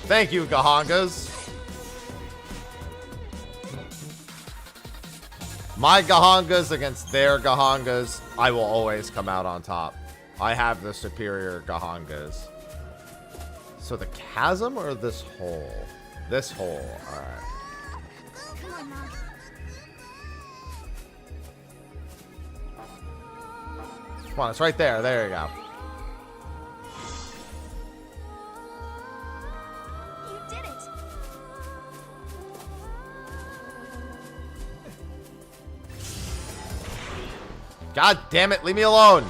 Thank you, Gahangas. My Gahangas against their Gahangas, I will always come out on top. I have the superior Gahangas. So the chasm or this hole? This hole. Alright. Come on, it's right there. There you go. God damn it, leave me alone.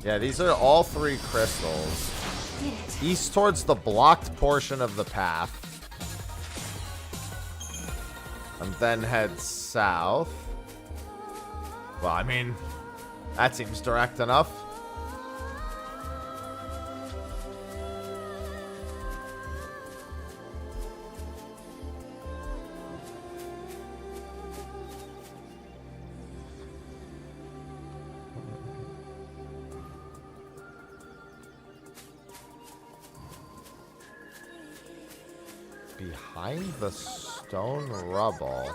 Yeah, these are all 3 crystals. East towards the blocked portion of the path. And then head south. Well, I mean, that seems direct enough. Behind the stone rubble.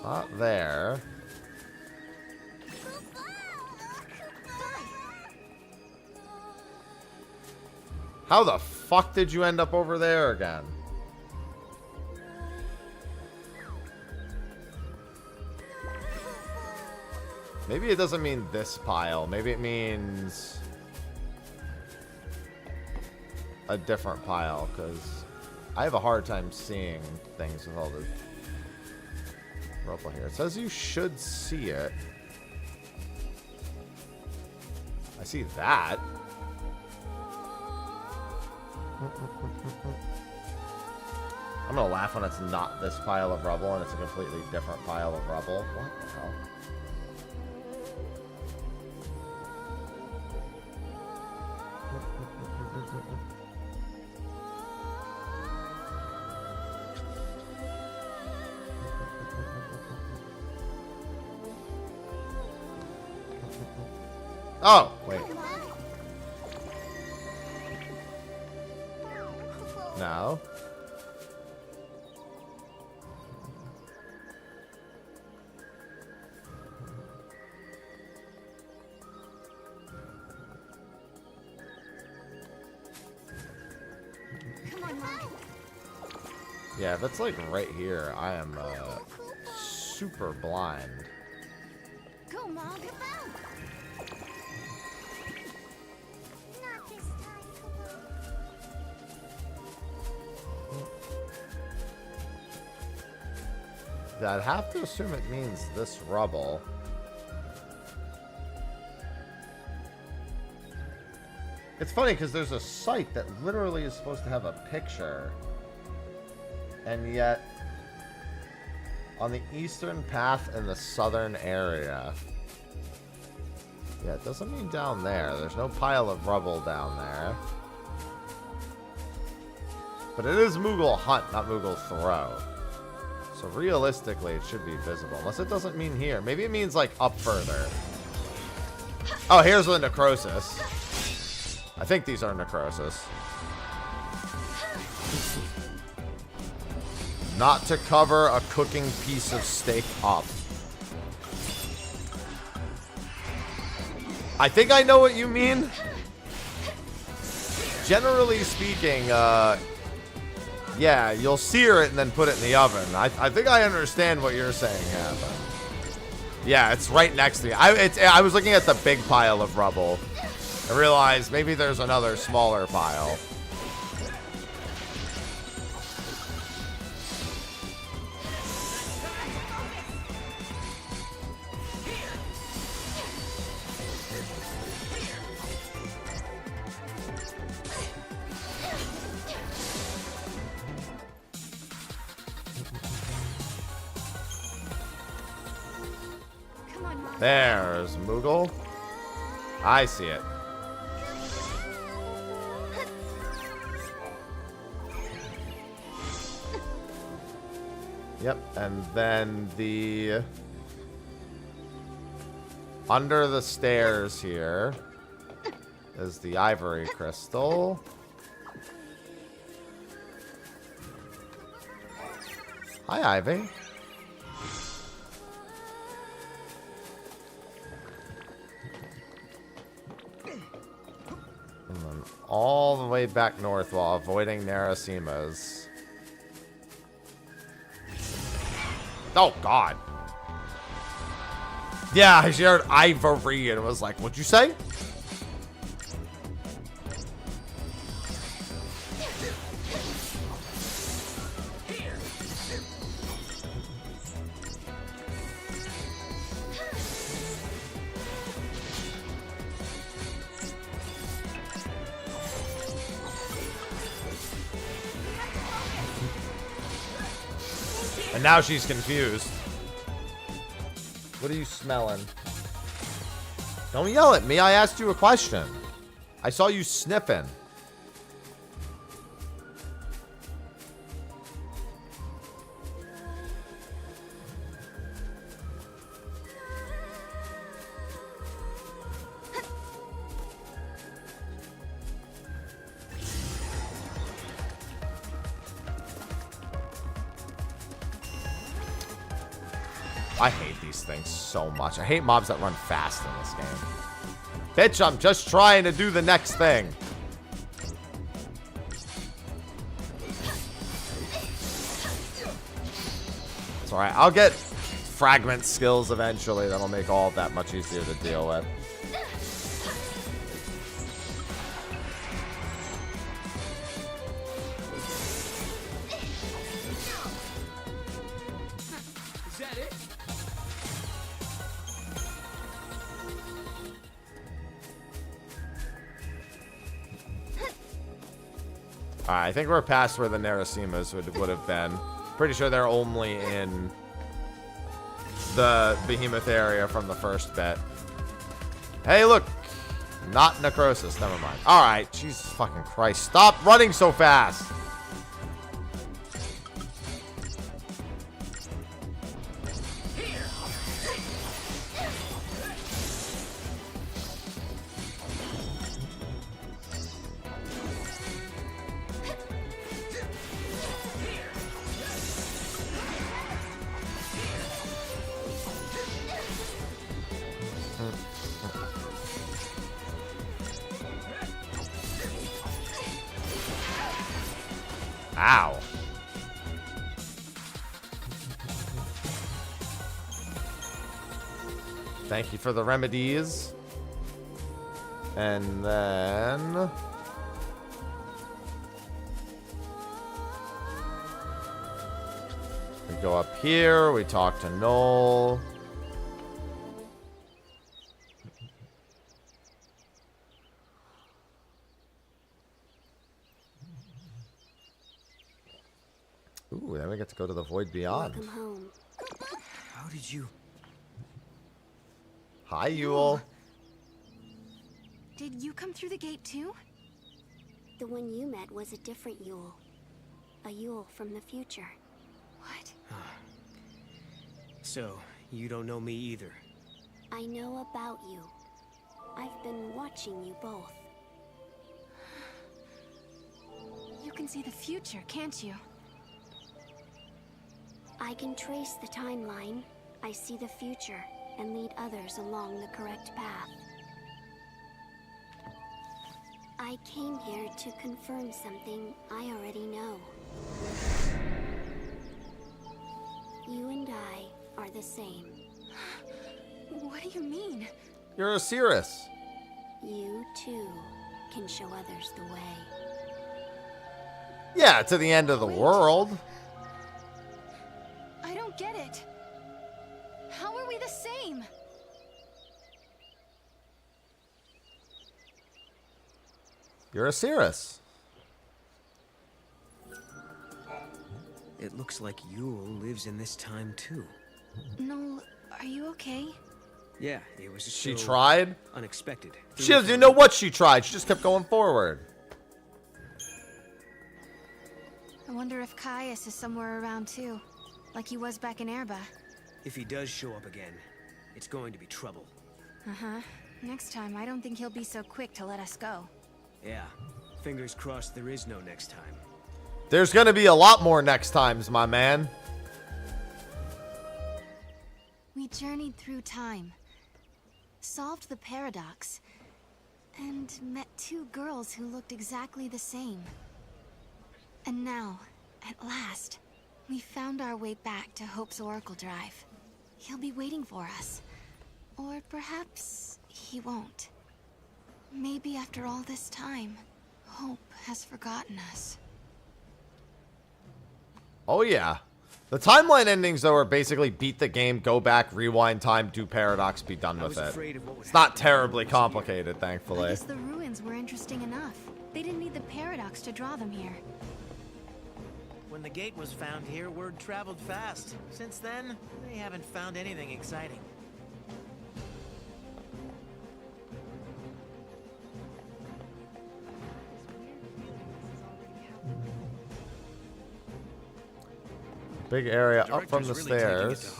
Not there. How the fuck did you end up over there again? Maybe it doesn't mean this pile. Maybe it means a different pile, because I have a hard time seeing things with all the rubble here. It says you should see it. I see that. I'm gonna laugh when it's not this pile of rubble and it's a completely different pile of rubble. What the hell? Oh, wait. No. Yeah, if it's like right here, I am super blind. Come on, I'd have to assume it means this rubble. It's funny because there's a site that literally is supposed to have a picture. And yet, on the eastern path in the southern area, Yeah, it doesn't mean down there. There's no pile of rubble down there. But it is Moogle Hunt, not Moogle Throw. So realistically, it should be visible. Unless it doesn't mean here. Maybe it means, like, up further. Oh, here's the necrosis. I think these are necrosis. Not to cover a cooking piece of steak up. I think I know what you mean. Generally speaking, yeah, you'll sear it and then put it in the oven. I think I understand what you're saying happened. Yeah, it's right next to me. I was looking at the big pile of rubble. I realized maybe there's another smaller pile. There's Moogle. I see it. Yep, and then the... under the stairs here is the ivory crystal. Hi, Ivy. And then all the way back north while avoiding Narasimas. Oh, God. Yeah, I shared ivory and it was like, what'd you say? And now she's confused. What are you smelling? Don't yell at me. I asked you a question. I saw you sniffing. I hate these things so much. I hate mobs that run fast in this game. Bitch, I'm just trying to do the next thing. It's alright. I'll get fragment skills eventually. That'll make all of that much easier to deal with. I think we're past where the Narasimas would have been. Pretty sure they're only in the Behemoth area from the first bit. Hey, look. Not necrosis. Never mind. Alright. Jesus fucking Christ. Stop running so fast. Ow. Thank you for the remedies. And then... we go up here, we talk to Noel. Ooh, then we get to go to the Void Beyond. Welcome home. How did you... Hi, Yule. Did you come through the gate too? The one you met was a different Yule. A Yule from the future. What? So, you don't know me either. I know about you. I've been watching you both. You can see the future, can't you? I can trace the timeline. I see the future and lead others along the correct path. I came here to confirm something I already know. You and I are the same. What do you mean? You're a Cirrus. You, too, can show others the way. Yeah, to the end of the world. I don't get it. How are we the same? You're a Cirrus. It looks like Yule lives in this time too. Noel, are you okay? Yeah, it was She so tried? unexpected. She doesn't even know what she tried. She just kept going forward. I wonder if Caius is somewhere around too, like he was back in Erba. If he does show up again, it's going to be trouble. Uh-huh. Next time, I don't think he'll be so quick to let us go. Yeah, fingers crossed there is no next time. There's gonna be a lot more next times, my man. We journeyed through time, solved the paradox, and met two girls who looked exactly the same. And now, at last, we found our way back to Hope's Oracle Drive. He'll be waiting for us. Or perhaps he won't. Maybe after all this time, Hope has forgotten us. Oh yeah. The timeline endings, though, are basically beat the game, go back, rewind time, do paradox, be done with it. It's not terribly complicated, I thankfully. guess the ruins were interesting enough. They didn't need the paradox to draw them here. When the gate was found here, word traveled fast. Since then, they haven't found anything exciting. Big area up from the stairs.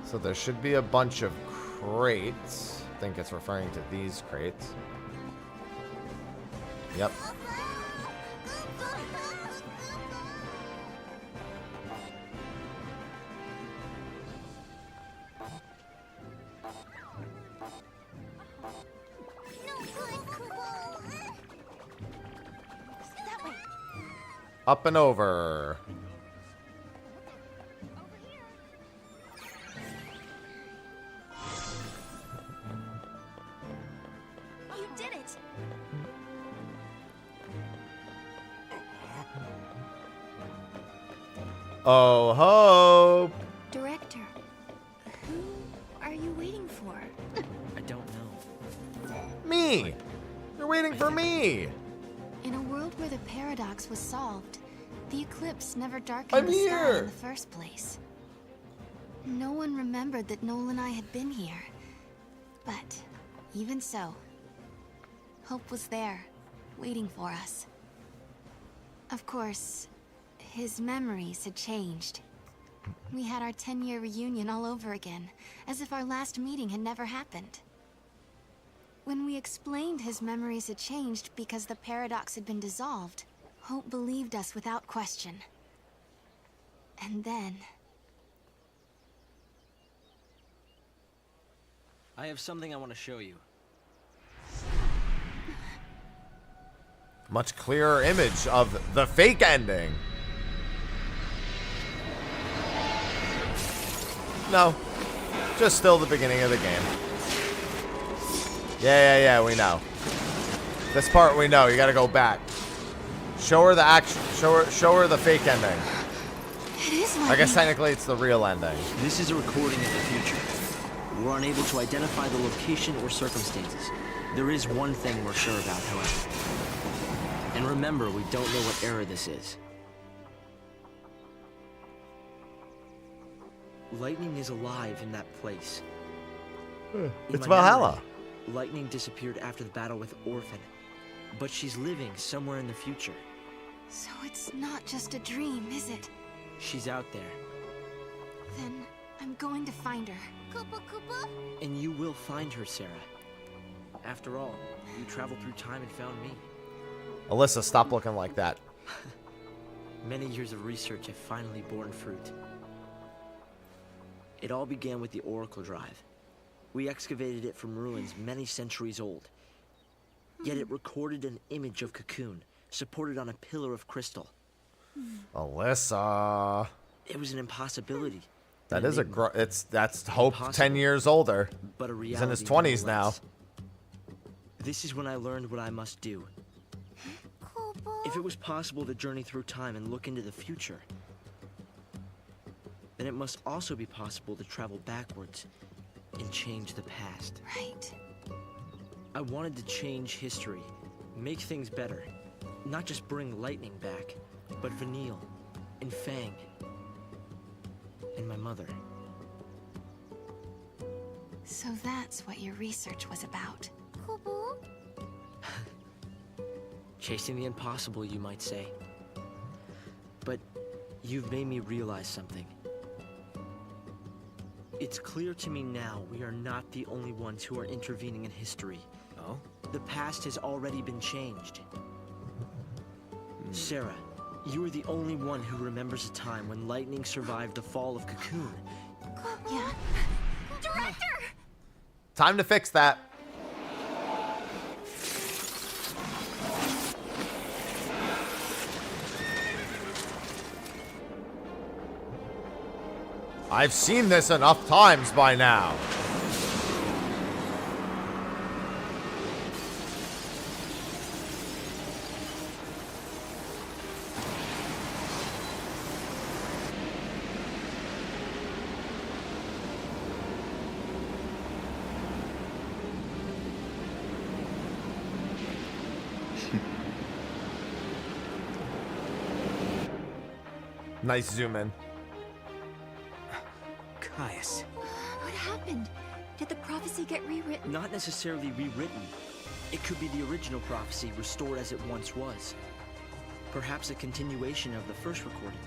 So there should be a bunch of crates. I think it's referring to these crates. Yep. Up and over. You did it! Oh, Hope! Director, who are you waiting for? I don't know. Me! You're waiting for me! In a world where the paradox was solved, the eclipse never darkened the sky in the first place. No one remembered that Noel and I had been here. But, even so, Hope was there, waiting for us. Of course, his memories had changed. We had our 10-year reunion all over again, as if our last meeting had never happened. When we explained his memories had changed because the paradox had been dissolved, Hope believed us without question. And then... I have something I want to show you. Much clearer image of the fake ending. No. Just still the beginning of the game. Yeah, we know. This part we know. You gotta go back. Show her the action. Show her the fake ending. It is I guess technically it's the real ending. This is a recording of the future. We're unable to identify the location or circumstances. There is one thing we're sure about, however. And remember, we don't know what era this is. Lightning is alive in that place. It's my Valhalla. memory, Lightning disappeared after the battle with Orphan, but she's living somewhere in the future. So it's not just a dream, is it? She's out there. Then I'm going to find her. Koopa Koopa? And you will find her, Sarah. After all, you traveled through time and found me. Alyssa, stop looking like that. Many years of research have finally borne fruit. It all began with the Oracle Drive. We excavated it from ruins many centuries old. Yet it recorded an image of Cocoon, supported on a pillar of crystal. Alyssa. It was an impossibility. That is that's Hope 10 years older. But a He's in his reality 20s now. nonetheless. This is when I learned what I must do. If it was possible to journey through time and look into the future, then it must also be possible to travel backwards and change the past. Right. I wanted to change history, make things better. Not just bring Lightning back, but Vanille, and Fang, and my mother. So that's what your research was about. Chasing the impossible, you might say. But you've made me realize something. It's clear to me now we are not the only ones who are intervening in history. Oh? The past has already been changed. Sarah, you are the only one who remembers a time when Lightning survived the fall of Cocoon. Yeah. Director! Time to fix that. I've seen this enough times by now. Nice zoom in. Caius. What happened? Did the prophecy get rewritten? Not necessarily rewritten. It could be the original prophecy restored as it once was. Perhaps a continuation of the first recording.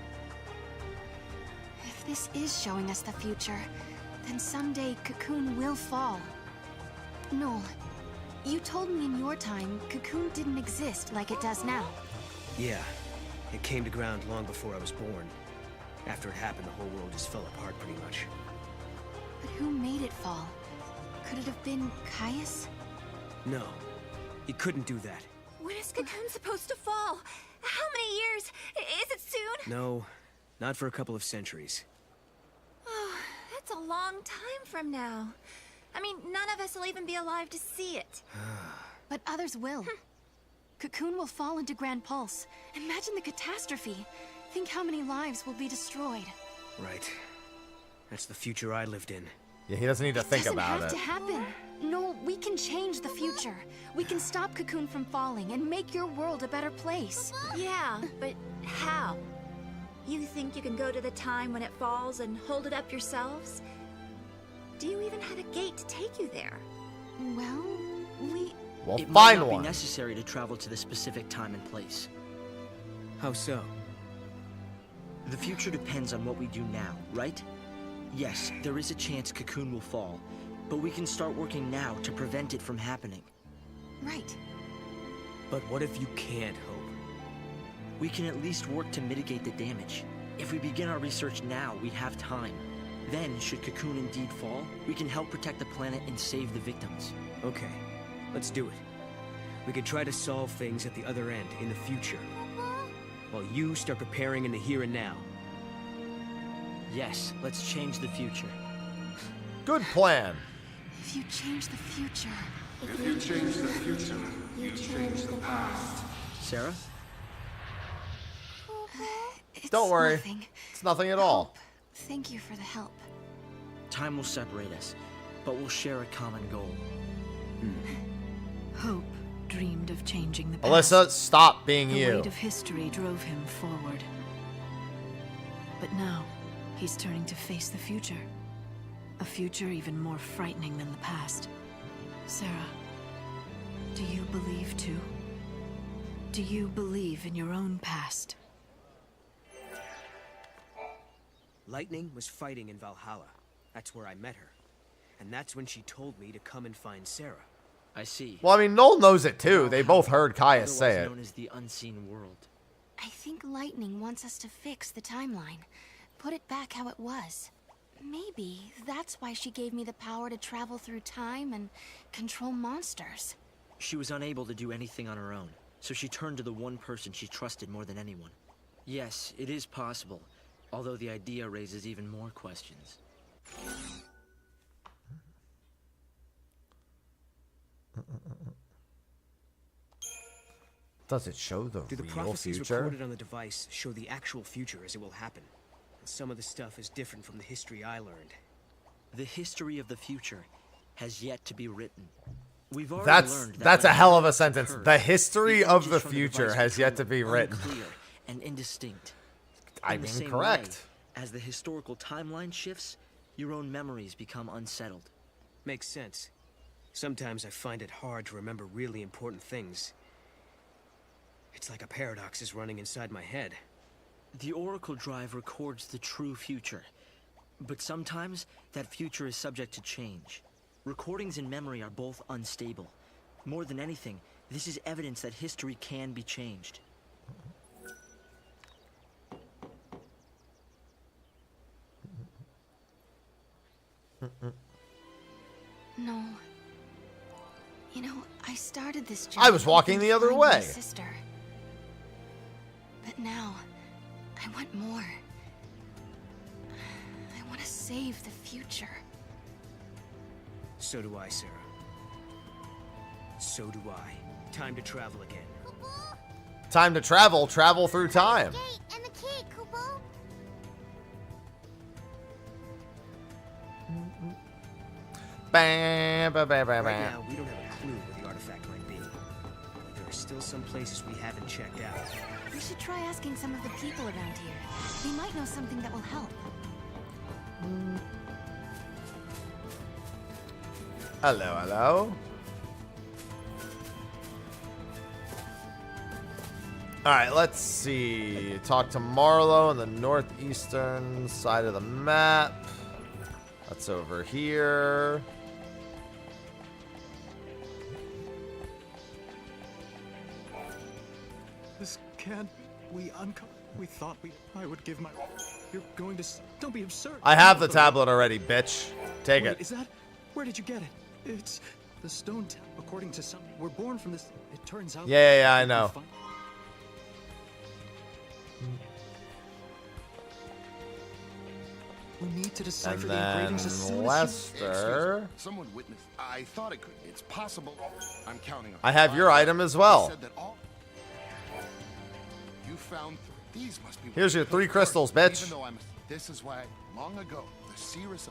If this is showing us the future, then someday Cocoon will fall. Noel, you told me in your time Cocoon didn't exist like it does now. Yeah. It came to ground long before I was born. After it happened, the whole world just fell apart pretty much. But who made it fall? Could it have been Caius? No. He couldn't do that. When is Cocoon supposed to fall? How many years? Is it soon? No. Not for a couple of centuries. Oh, that's a long time from now. I mean, none of us will even be alive to see it. But others will. Cocoon will fall into Grand Pulse. Imagine the catastrophe. Think how many lives will be destroyed. Right. That's the future I lived in. Yeah, he doesn't need to think Doesn't about have it. to happen. No, we can change the future. We can stop Cocoon from falling and make your world a better place. Yeah, but how? You think you can go to the time when it falls and hold it up yourselves? Do you even have a gate to take you there? Well, Well, It might find not one. be necessary to travel to the specific time and place. How so? The future depends on what we do now, right? Yes, there is a chance Cocoon will fall, but we can start working now to prevent it from happening. Right. But what if you can't, Hope? We can at least work to mitigate the damage. If we begin our research now, we have time. Then, should Cocoon indeed fall, we can help protect the planet and save the victims. Okay, let's do it. We could try to solve things at the other end, in the future. While you start preparing in the here and now. Yes, let's change the future. Good plan. If you change the future... If you change the future, you change the past. Sarah? Don't worry. Nothing. It's nothing at all. Thank you for the help. Time will separate us, but we'll share a common goal. Hope dreamed of changing the past. Alyssa, stop being The you. weight of history drove him forward. But now, he's turning to face the future. A future even more frightening than the past. Sarah, do you believe too? Do you believe in your own past? Lightning was fighting in Valhalla. That's where I met her. And that's when she told me to come and find Sarah. I see. Well, I mean, Noel knows it too. They both heard Kaya say it. Known as the unseen world. I think Lightning wants us to fix the timeline. Put it back how it was. Maybe that's why she gave me the power to travel through time and control monsters. She was unable to do anything on her own, so she turned to the one person she trusted more than anyone. Yes, it is possible, although the idea raises even more questions. Does it show the Do the real prophecies future? recorded on the device show the actual future as it will happen? And some of the stuff is different from the history I learned. The history of the future has yet to be written. We've already learned That's that a hell of a sentence. occurs, The history the of images the from future device has yet become to be written. unclear and indistinct. I In the mean, same correct. way, as the historical timeline shifts, your own memories become unsettled. Makes sense. Sometimes I find it hard to remember really important things. It's like a paradox is running inside my head. The Oracle Drive records the true future, but sometimes that future is subject to change. Recordings and memory are both unstable. More than anything, this is evidence that history can be changed. No. You know, I started this journey. I was walking the other to find my way. Sister. But now, I want more. I want to save the future. So do I, Sarah. So do I. Time to travel again. Time to travel. Travel through time. Gate and the key, Kupo. Bam, bam, bam, bam, Right bam. now, we don't have a clue where the artifact might be. There are still some places we haven't checked out. We should try asking some of the people around here. They might know something that will help. Hello, hello. Alright, let's see. Talk to Marlowe on the northeastern side of the map. That's over here. This can't. We thought I would give my. You're going to. Don't be absurd. I have the tablet already, bitch. Take Wait, it. Is that? Where did you get it? It's the stone. According to some, we're born from this. It turns out. Yeah, I know. We need to decipher And the then engravings as soon as Lester. Someone witnessed. I thought it could. It's possible. I'm counting on. I have your item as well. Said that all you found. These must be. Here's your 3 crystals, bitch. Even though this is why long ago the seeress,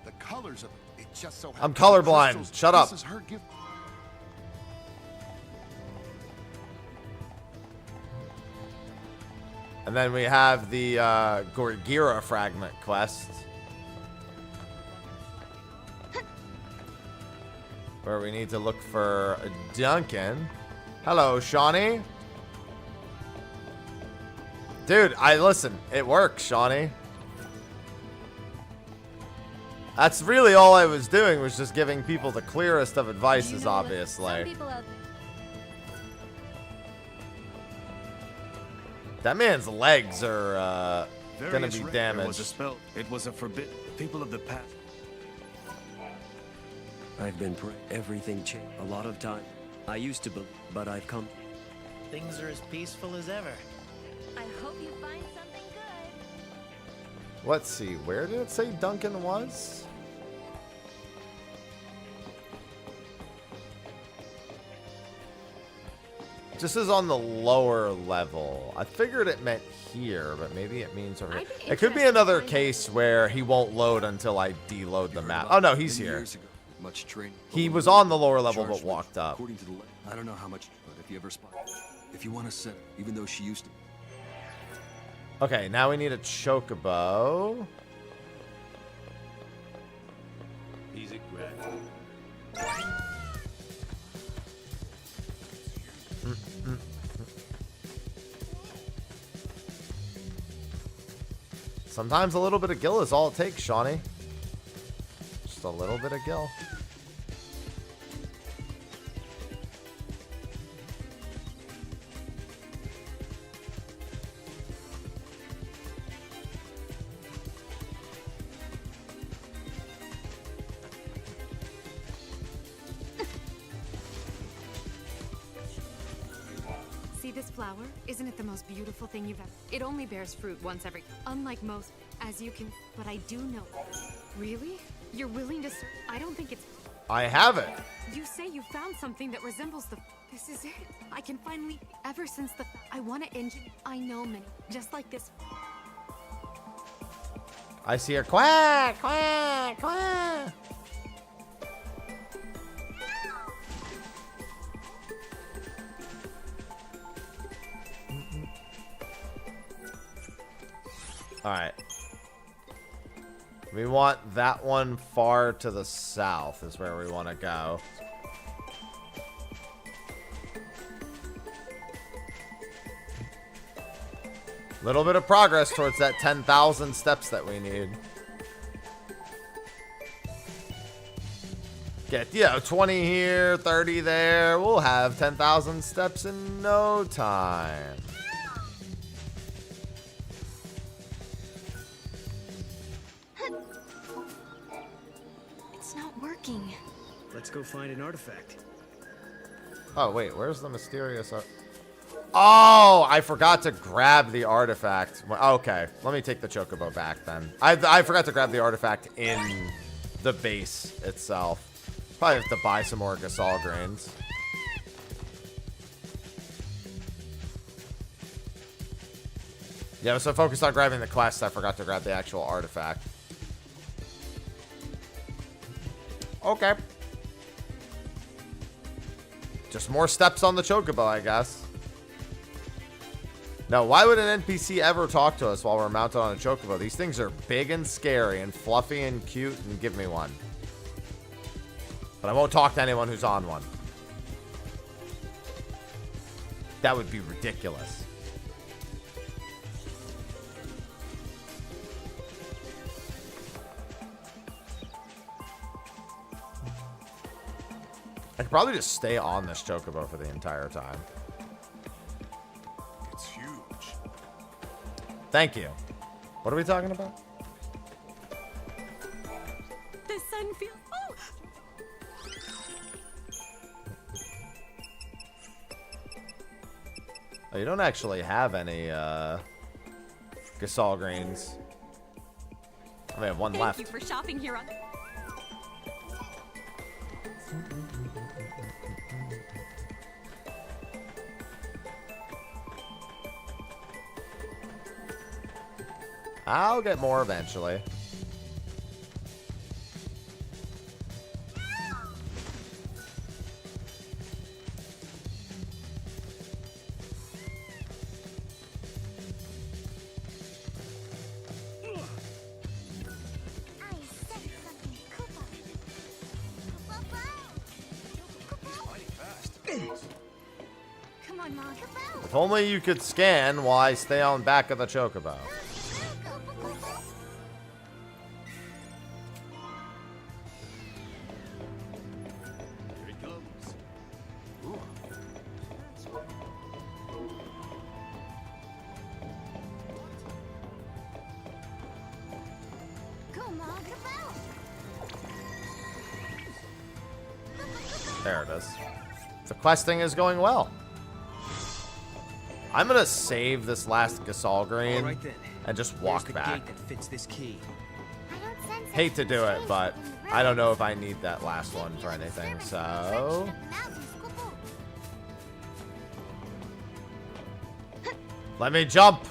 the colors of it. It just so. I'm happened colorblind. crystals, Shut up. This is her gift. And then we have the Gorgira fragment quest. Where we need to look for Duncan. Hello, Shawnee. Dude, listen, it works, Shawnee. That's really all I was doing, was just giving people the clearest of advices, obviously. That man's legs are gonna be damaged. It was a spell. It was a forbid. People of the past. I've been everything changed a lot of time. I used to believe, but I've come. Things are as peaceful as ever. I hope you find something good. Let's see, where did it say Duncan was? This is on the lower level. I figured it meant here, but maybe it means over here. It could be another case where he won't load until I deload the map. Oh no, he's here. Much training. He was on the lower level but walked up. According to the I don't know how much, but if you ever spot, if you want to set, even though she used to. Okay, now we need a chocobo. music grad. Sometimes a little bit of gill is all it takes, Shawnee. Just a little bit of gill. See this flower? Isn't it the most beautiful thing you've ever... It only bears fruit once every... Unlike most, as you can... But I do know... Really? You're willing to... I don't think it's... I have it. You say you found something that resembles the... This is it. I can finally... Ever since the... I want to engine... I know many. Just like this... I see her. Quack, quack, quack. Alright. We want that one far to the south is where we want to go. Little bit of progress towards that 10,000 steps that we need. Get, 20 here, 30 there. We'll have 10,000 steps in no time. It's not working. Let's go find an artifact. Oh, wait, where's the mysterious... Oh, I forgot to grab the artifact. Okay, let me take the chocobo back then. I forgot to grab the artifact in the base itself. Probably have to buy some more Gasol grains. Yeah, I was so focused on grabbing the quest, I forgot to grab the actual artifact. Okay. Just more steps on the chocobo, I guess. Now, why would an NPC ever talk to us while we're mounted on a chocobo? These things are big and scary and fluffy and cute, and give me one. But I won't talk to anyone who's on one. That would be ridiculous. I could probably just stay on this chocobo for the entire time. It's huge. Thank you. What are we talking about? The sun feels... Oh! Oh, you don't actually have any, Gasol grains. I only have one left. Thank you for shopping here on... I'll get more eventually. Come on, Mom. If only you could scan while I stay on back of the chocobo. There it is. The questing is going well. I'm gonna save this last Gasol grain Right then. and just Here's walk the back. gate that fits this key. Hate to do it, but I don't know if I need that last one for anything, so... Let me jump!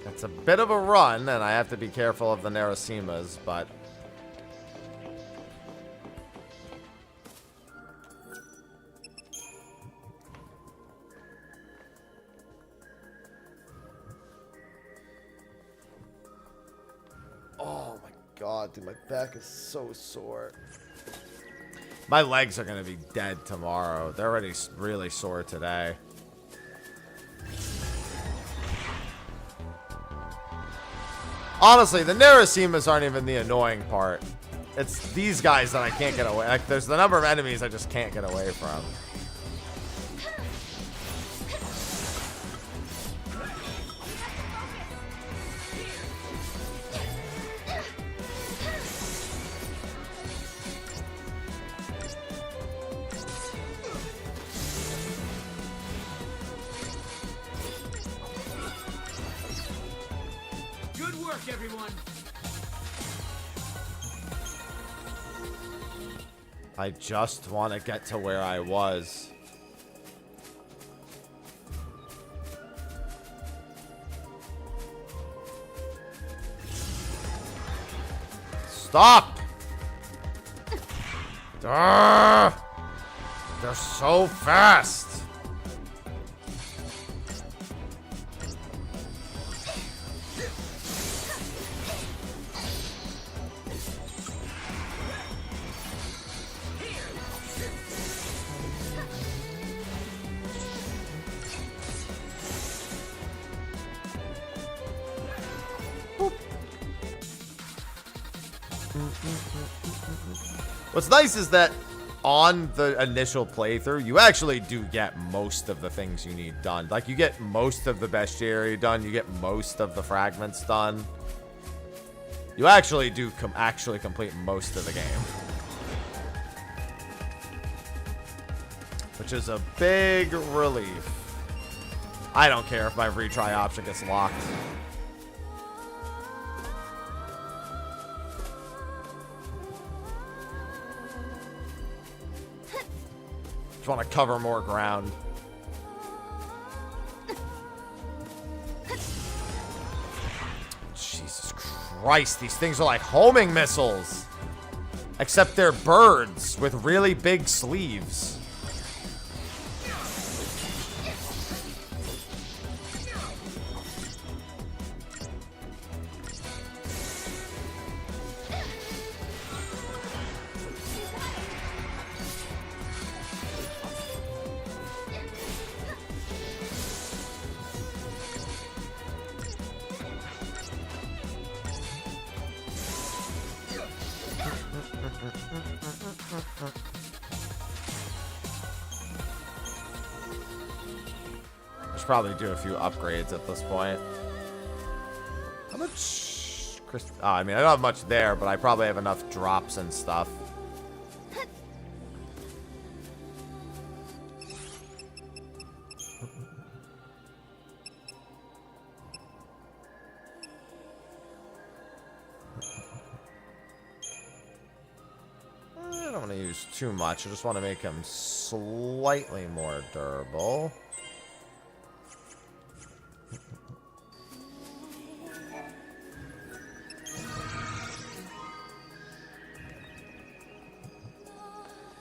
It's a bit of a run, and I have to be careful of the Narasimas, but... God, dude, my back is so sore. My legs are gonna be dead tomorrow. They're already really sore today. Honestly, the Narasimhas aren't even the annoying part. It's these guys that I can't get away. Like, there's the number of enemies I just can't get away from. Good work, everyone. I just want to get to where I was. Stop! They're so fast. What's nice is that on the initial playthrough, you actually do get most of the things you need done. Like, you get most of the bestiary done. You get most of the fragments done. You actually do actually complete most of the game. Which is a big relief. I don't care if my retry option gets locked. Just want to cover more ground. Jesus Christ, these things are like homing missiles. Except they're birds with really big sleeves. Probably do a few upgrades at this point. How much? I mean, I don't have much there, but I probably have enough drops and stuff. I don't want to use too much. I just want to make him slightly more durable.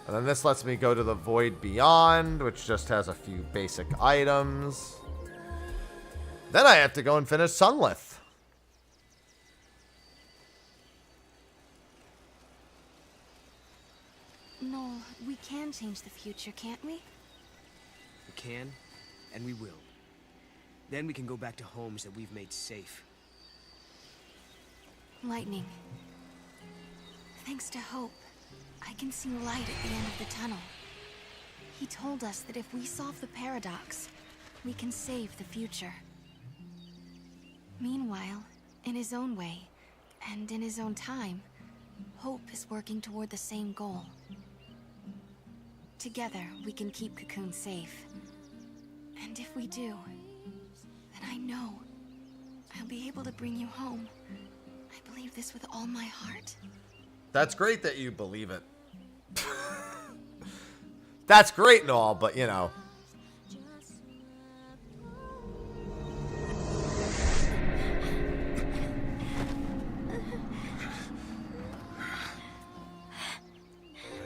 And then this lets me go to the Void Beyond, which just has a few basic items. Then I have to go and finish Sunlith. No, we can change the future, can't we? We can, and we will. Then we can go back to homes that we've made safe. Lightning. Thanks to Hope, I can see light at the end of the tunnel. He told us that if we solve the paradox, we can save the future. Meanwhile, in his own way, and in his own time, Hope is working toward the same goal. Together, we can keep Cocoon safe. And if we do, then I know I'll be able to bring you home. I believe this with all my heart. That's great that you believe it. That's great and all, but you know.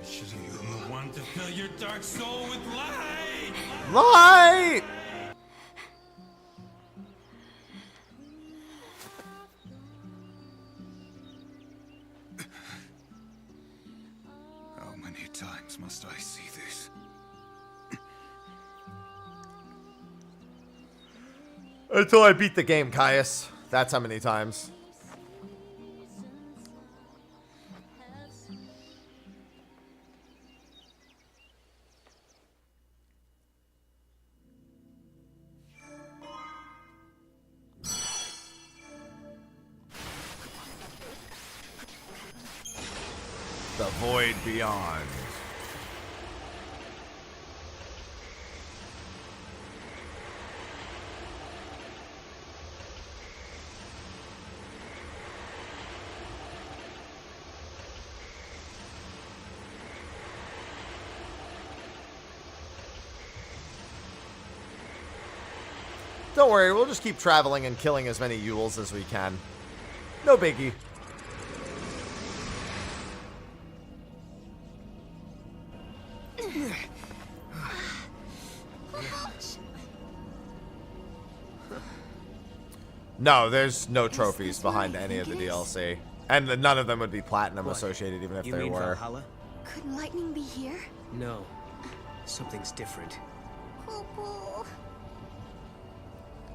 You're the one to fill your dark soul with light. Light! must I see this? Until I beat the game, Caius. That's how many times. The void beyond. Don't worry, we'll just keep traveling and killing as many Yules as we can. No biggie. No, there's no trophies behind any of the DLC. And none of them would be platinum associated, even if You they mean were. Valhalla? Could lightning be here? No. Something's different.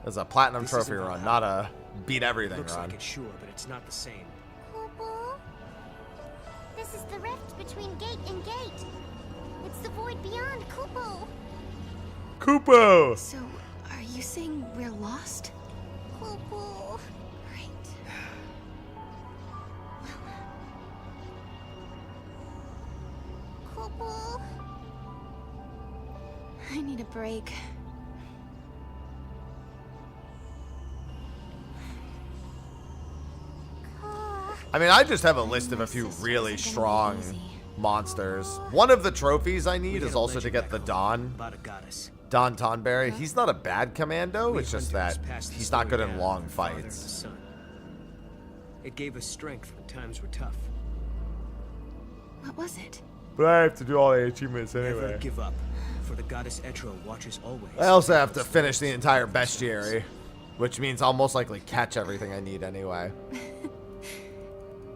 There's a platinum This trophy isn't run, Valhalla. not a beat everything Looks run. like it, sure, but it's not the same. This is the rift between gate and gate. It's the void beyond, Kupo. Kupo! So, are you saying we're lost? Kupo. Kupo. I need a break. I mean, I just have a list of a few really strong monsters. One of the trophies I need is also to get the Don. Don Tonberry. He's not a bad commando, it's just that he's not good in long fights. It gave us strength when times were tough. What was it? But I have to do all the achievements Never anyway. give up, for the goddess Etro watches always. I also have to finish the entire bestiary, which means I'll most likely catch everything I need anyway.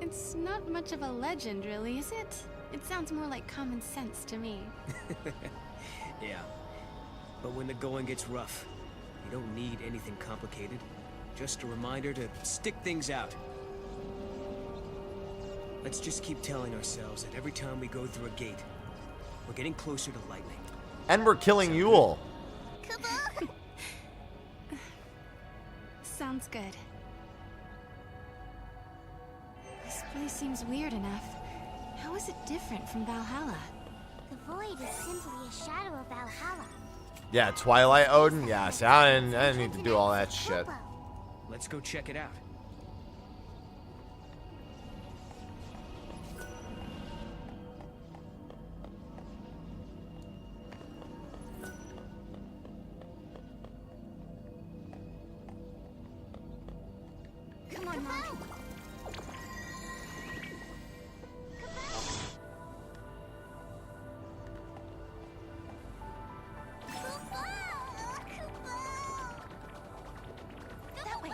It's not much of a legend, really, is it? It sounds more like common sense to me. Yeah. But when the going gets rough, you don't need anything complicated. Just a reminder to stick things out. Let's just keep telling ourselves that every time we go through a gate, we're getting closer to lightning. And we're killing Yule. Sounds good. This place seems weird enough. How is it different from Valhalla? The void is simply a shadow of Valhalla. Yeah, Twilight Odin? Yeah, see, I didn't need to do all that shit. Let's go check it out. Come on, Mom. That way.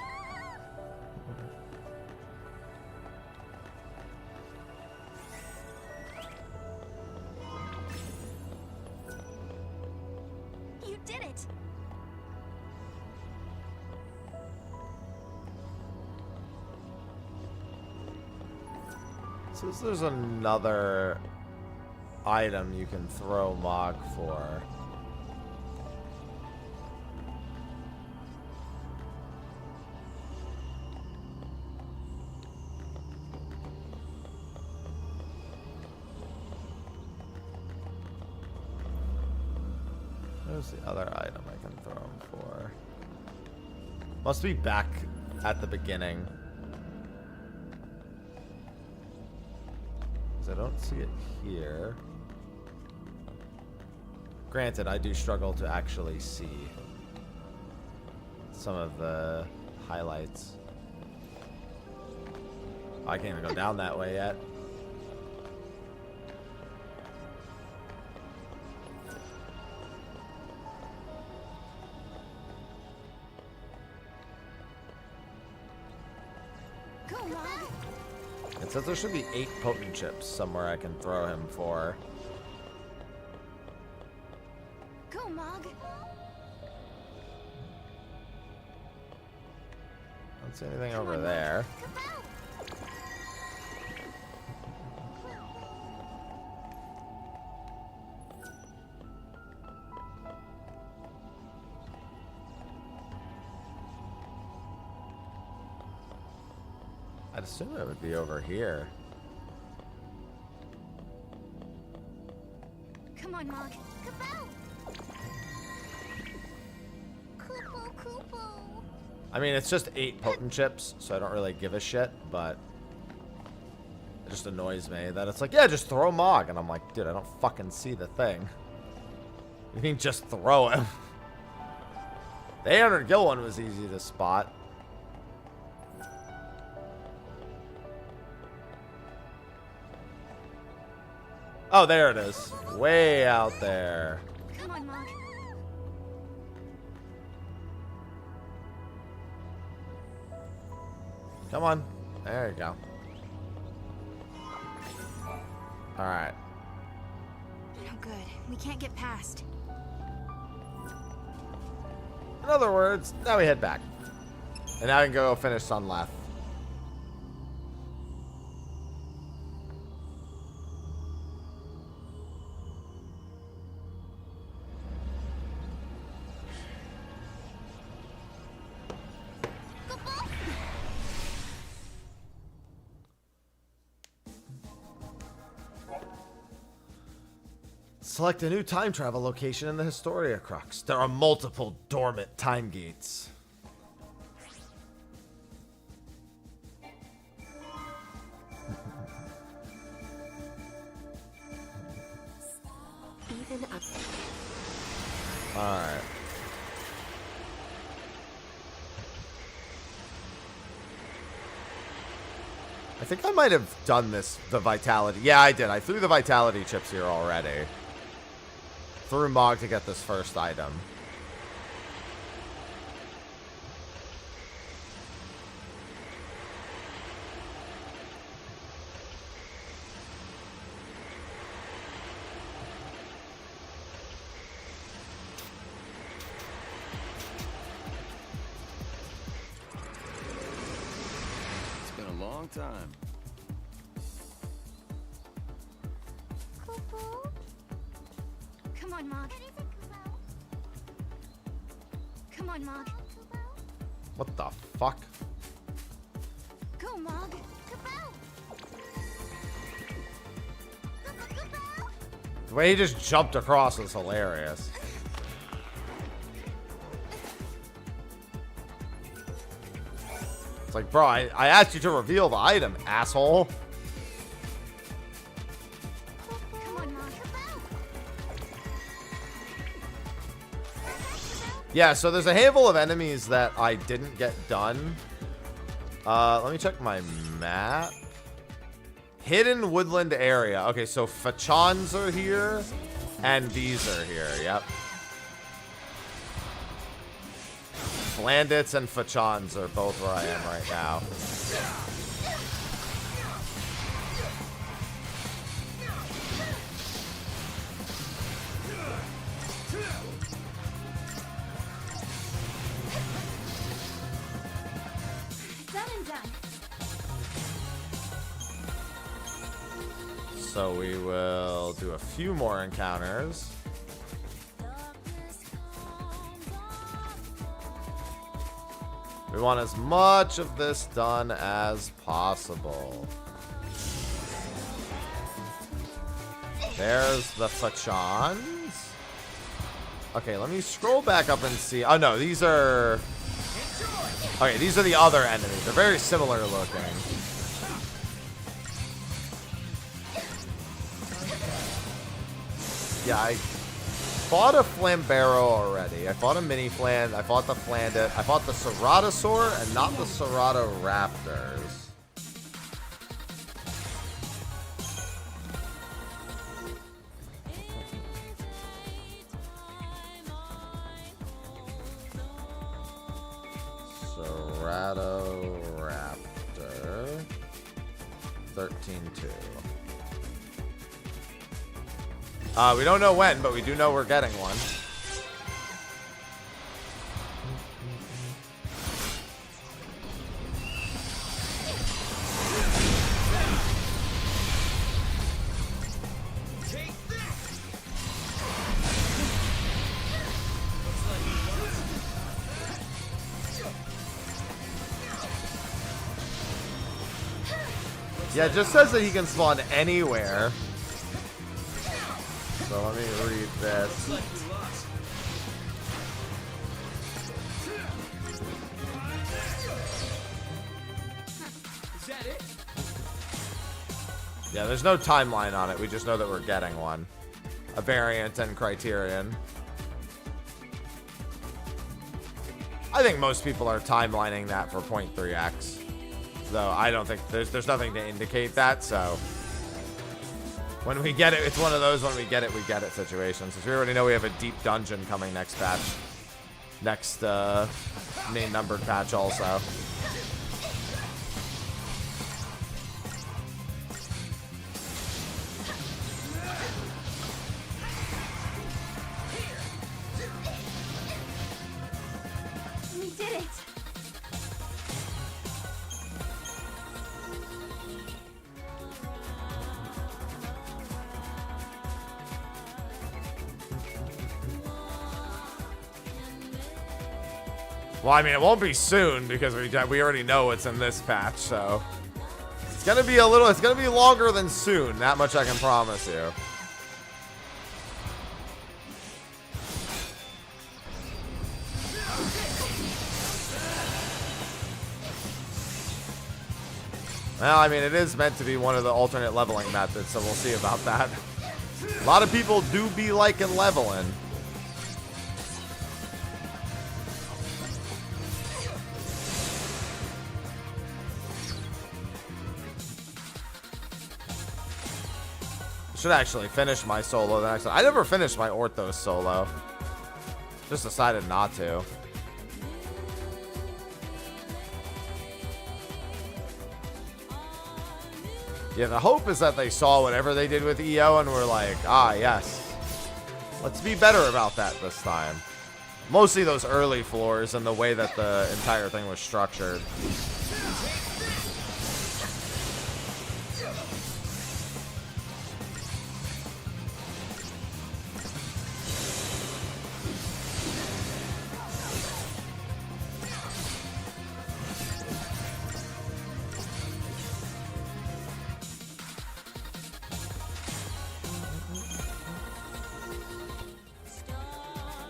You did it. So there's another item you can throw Mog for. There's the other item I can throw him for. Must be back at the beginning. I don't see it here. Granted, I do struggle to actually see some of the highlights. I can't even go down that way yet. It says there should be 8 potent chips somewhere I can throw him for. Mog. Don't see anything over there. I'd assume it would be over here. Come on, Mog. I mean, it's just 8 potent chips, so I don't really give a shit, but it just annoys me that it's like, yeah, just throw Mog. And I'm like, dude, I don't fucking see the thing. You mean just throw him? The 800 gil one was easy to spot. Oh, there it is. Way out there. Come on, Mog. Come on. There you go. Alright. No good. We can't get past. In other words, now we head back. And now we can go finish Sunlath. Select a new time travel location in the Historia Crux. There are multiple dormant time gates. Even up. Alright. I think I might have done this, the vitality. Yeah, I did. I threw the vitality chips here already. Threw Mog to get this first item. It's been a long time. Come on, Mog. Come on, Mog. What the fuck? Go, Mog. The way he just jumped across was hilarious. It's like, bro, I asked you to reveal the item, asshole. Yeah, so there's a handful of enemies that I didn't get done. Let me check my map. Hidden woodland area. Okay, so Fachans are here, and these are here. Yep. Flandits and Fachans are both where I am right now. So we will do a few more encounters. We want as much of this done as possible. There's the Fachans. Okay, let me scroll back up and see. Oh no, these are... Okay, these are the other enemies. They're very similar looking. Yeah, I fought a Flambero already. I fought a mini Fland. I fought the Flandit. I fought the Ceratosaur and not the Ceratoraptors. Ceratoraptor 13-2. We don't know when, but we do know we're getting one. Yeah, it just says that he can spawn anywhere. So let me read this. Is that it? Yeah, there's no timeline on it. We just know that we're getting one. A variant and criterion. I think most people are timelining that for 0.3x. Though I don't think there's nothing to indicate that, so when we get it, it's one of those when we get it situations. Since we already know we have a deep dungeon coming next patch. Next main numbered patch also. We did it! Well, I mean, it won't be soon because we already know what's in this patch, so it's gonna be it's gonna be longer than soon. That much I can promise you. Well, I mean, it is meant to be one of the alternate leveling methods, so we'll see about that. A lot of people do be liking leveling. Should actually finish my solo the next time. I never finished my Orthos solo. Just decided not to. Yeah, the hope is that they saw whatever they did with EO and were like, ah, yes. Let's be better about that this time. Mostly those early floors and the way that the entire thing was structured.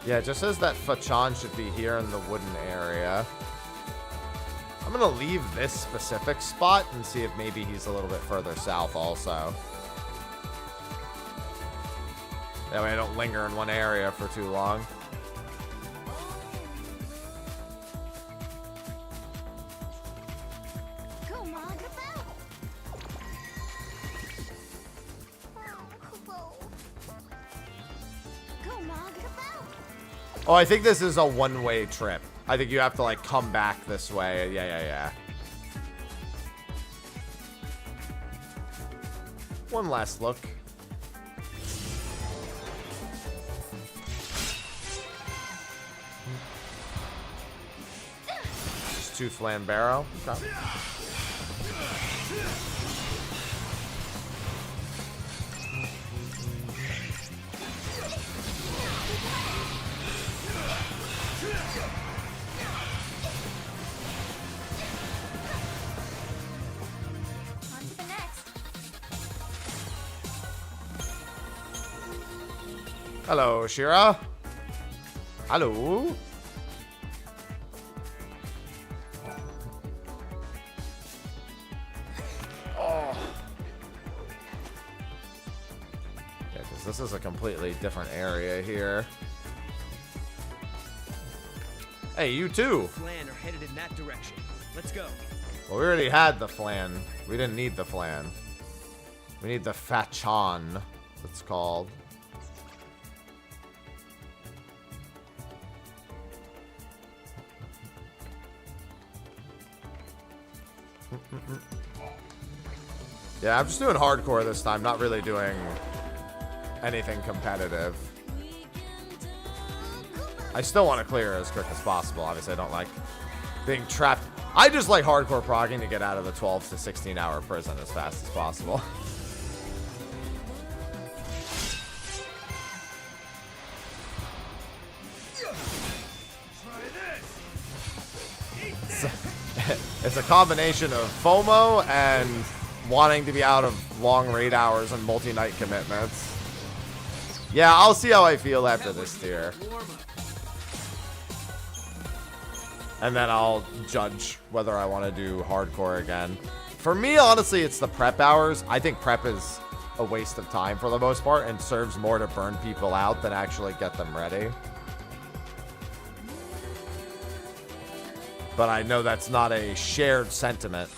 Yeah, it just says that Fachan should be here in the wooden area. I'm gonna leave this specific spot and see if maybe he's a little bit further south also. That way I don't linger in one area for too long. Oh, I think this is a one-way trip. I think you have to, like, come back this way. Yeah. One last look. Just 2 Flambaro. Okay. Hello, Shira. Hello. Oh. Yeah, because this is a completely different area here. Hey, you too. Flan are headed in that direction. Let's go. Well, we already had the flan. We didn't need the flan. We need the Fachan, it's called. Yeah, I'm just doing hardcore this time, not really doing anything competitive. I still want to clear as quick as possible. Obviously, I don't like being trapped. I just like hardcore progging to get out of the 12 to 16 hour prison as fast as possible. It's a combination of FOMO and wanting to be out of long raid hours and multi-night commitments. Yeah, I'll see how I feel after this tier. And then I'll judge whether I want to do hardcore again. For me, honestly, it's the prep hours. I think prep is a waste of time for the most part and serves more to burn people out than actually get them ready. But I know that's not a shared sentiment.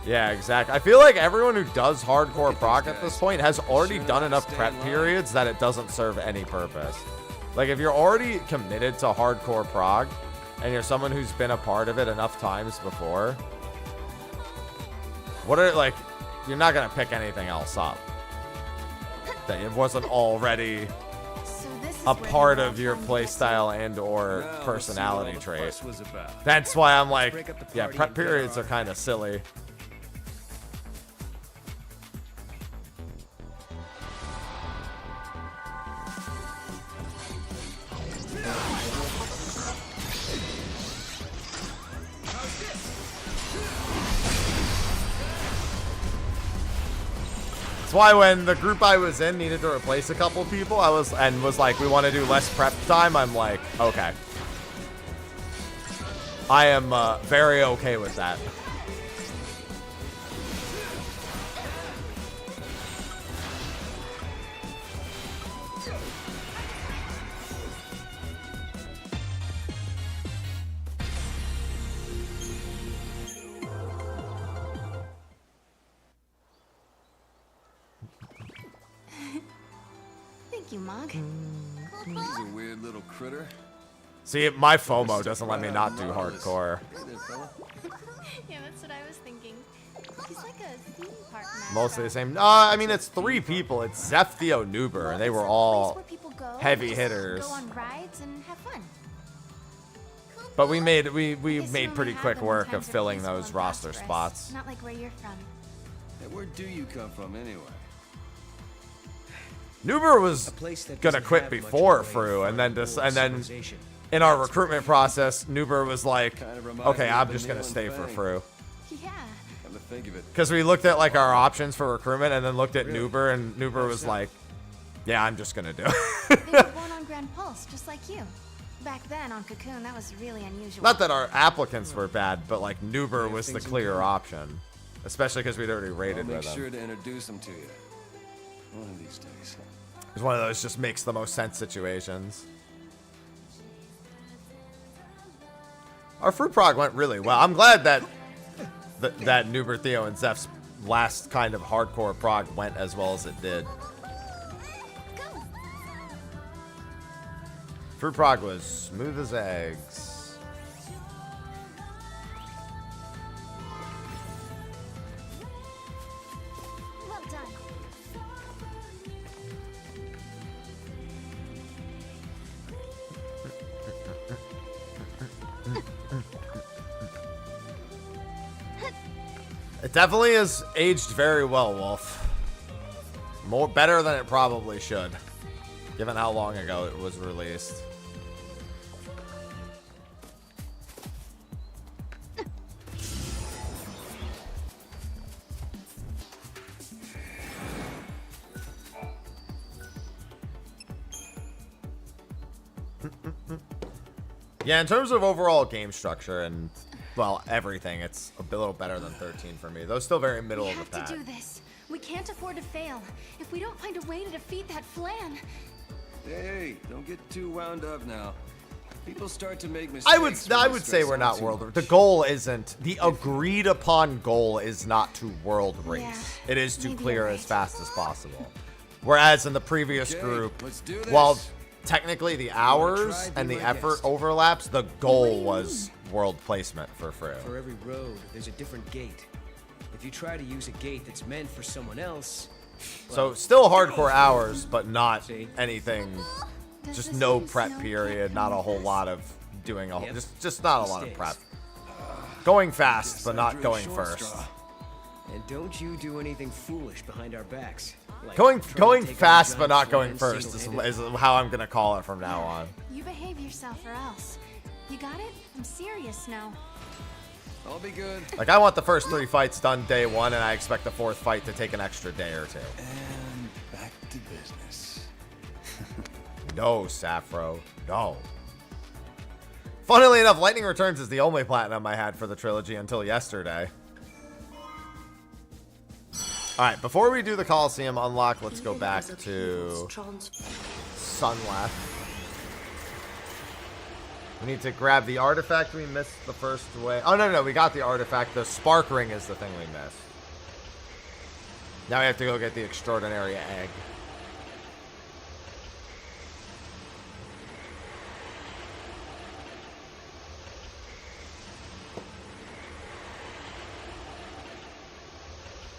Yeah, exactly. I feel like everyone who does hardcore proc at this point has already done enough prep periods that it doesn't serve any purpose. Like, if you're already committed to hardcore prog, and you're someone who's been a part of it enough times before, you're not going to pick anything else up that it wasn't already a part of your playstyle and or personality trait. That's why I'm like, yeah, prep periods are kind of silly. That's why when the group I was in needed to replace a couple people, was like, we want to do less prep time, I'm like, okay. I am very okay with that. Thank you, Mog. He's a weird little critter. See, my FOMO doesn't let me not do hardcore. Yeah, that's what I was thinking. He's like a theme park mascot. Mostly the same. I mean, it's 3 people. It's Zeph, Theo, Nuber, and they were all heavy hitters. Go on rides and have fun. But we made pretty quick work of filling those roster spots. Not like where you're from. Hey, where do you come from anyway? Nuber was gonna quit before Fru, and then in our recruitment process, Nuber was like, "Okay, I'm just gonna stay for Fru." Yeah. Come to think of it. Because we looked at like our options for recruitment, and then looked at Nuber, and Nuber was like, "Yeah, I'm just gonna do it." They were born on Grand Pulse, just like you. Back then on Cocoon, that was really unusual. Not that our applicants were bad, but like Nuber was the clear option, especially because we'd already rated with I'll make him. sure to introduce them to you one of these days. It's one of those just makes the most sense situations. Our fruit prog went really well. I'm glad that that Nuber, Theo, and Zeph's last kind of hardcore prog went as well as it did. Fruit prog was smooth as eggs. Well done. It definitely has aged very well, Wolf. Better than it probably should, given how long ago it was released. Yeah, in terms of overall game structure and, well, everything, it's a little better than 13 for me. Though still very middle of the pack. We have to do this. We can't afford to fail. If we don't find a way to defeat that flan. Hey, don't get too wound up now. People start to make mistakes. I would say we're not world. The goal isn't, the agreed upon goal is not to world race. Yeah, it is to maybe clear you're as right. fast as possible. Whereas in the previous group, let's do this. while technically the hours and the effort overlaps, the goal was world placement for Fru. For every road, there's a different gate. If you try to use a gate that's meant for someone else... So still hardcore hours, but not anything, just no prep period, not a whole lot of doing, just not a lot of prep. Going fast, but not going first. And don't you do anything foolish behind our backs. Like Going trying to take fast, on but not giant going lions first is single-handed. how I'm gonna call it from now on. You behave yourself or else. You got it? I'm serious now. I'll be good. Like, I want the first 3 fights done day 1, and I expect the 4th fight to take an extra day or 2. And back to business. No, Sappho. No. Funnily enough, Lightning Returns is the only platinum I had for the trilogy until yesterday. Alright, before we do the Coliseum unlock, let's go back to Sunleth. We need to grab the artifact we missed the first way. Oh, no, we got the artifact. The spark ring is the thing we missed. Now we have to go get the extraordinary egg.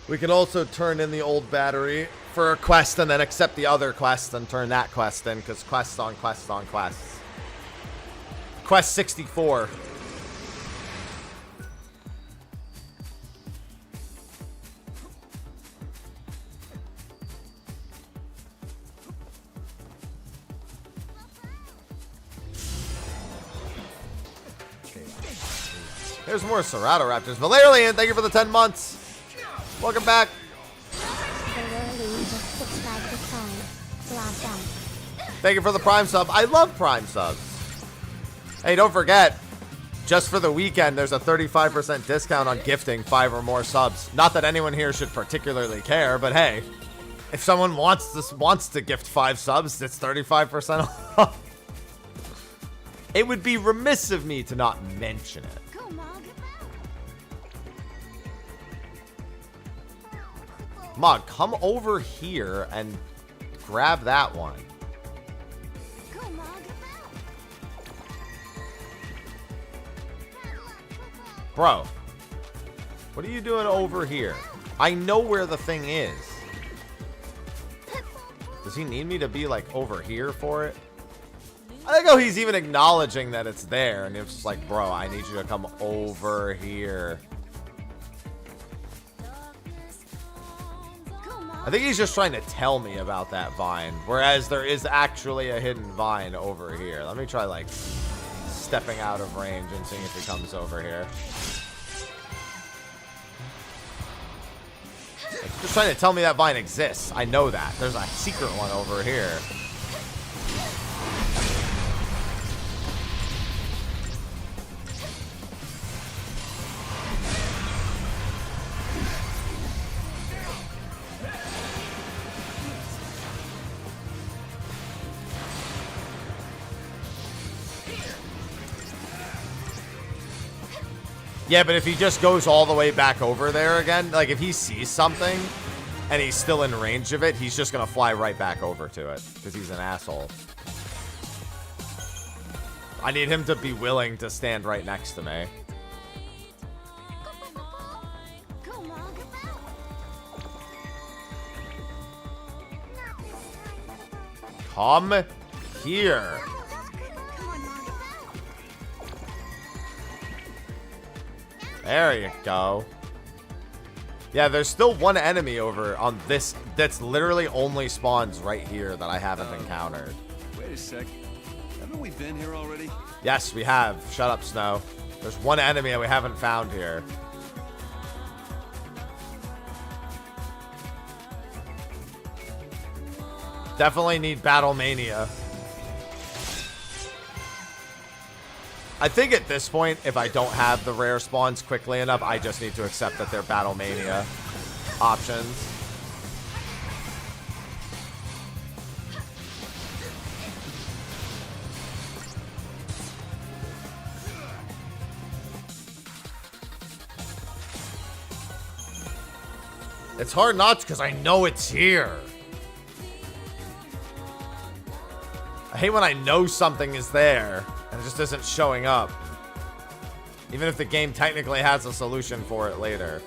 We can also turn in the old battery for a quest and then accept the other quest and turn that quest in, because quests on quests on quests. Quest 64. There's more Ceratoraptors. Valerian, thank you for the 10 months. Welcome back. Thank you for the Prime sub. I love Prime subs. Hey, don't forget, just for the weekend, there's a 35% discount on gifting 5 or more subs. Not that anyone here should particularly care, but hey, if someone wants to gift 5 subs, it's 35% off. It would be remiss of me to not mention it. Mog, come over here and grab that one. Bro, what are you doing over here? I know where the thing is. Does he need me to be, like, over here for it? I think, oh, he's even acknowledging that it's there. And it's just like, bro, I need you to come over here. I think he's just trying to tell me about that vine. Whereas there is actually a hidden vine over here. Let me try, like, stepping out of range and seeing if he comes over here. Like, just trying to tell me that vine exists. I know that. There's a secret one over here. Yeah, but if he just goes all the way back over there again, like if he sees something and he's still in range of it, he's just going to fly right back over to it because he's an asshole. I need him to be willing to stand right next to me. Come here. There you go. Yeah, there's still one enemy over on this that's literally only spawns right here that I haven't encountered. Wait a sec. Haven't we been here already? Yes, we have. Shut up, Snow. There's one enemy that we haven't found here. Definitely need Battle Mania. I think at this point, if I don't have the rare spawns quickly enough, I just need to accept that they're Battle Mania options. It's hard not because I know it's here. I hate when I know something is there and it just isn't showing up. Even if the game technically has a solution for it later.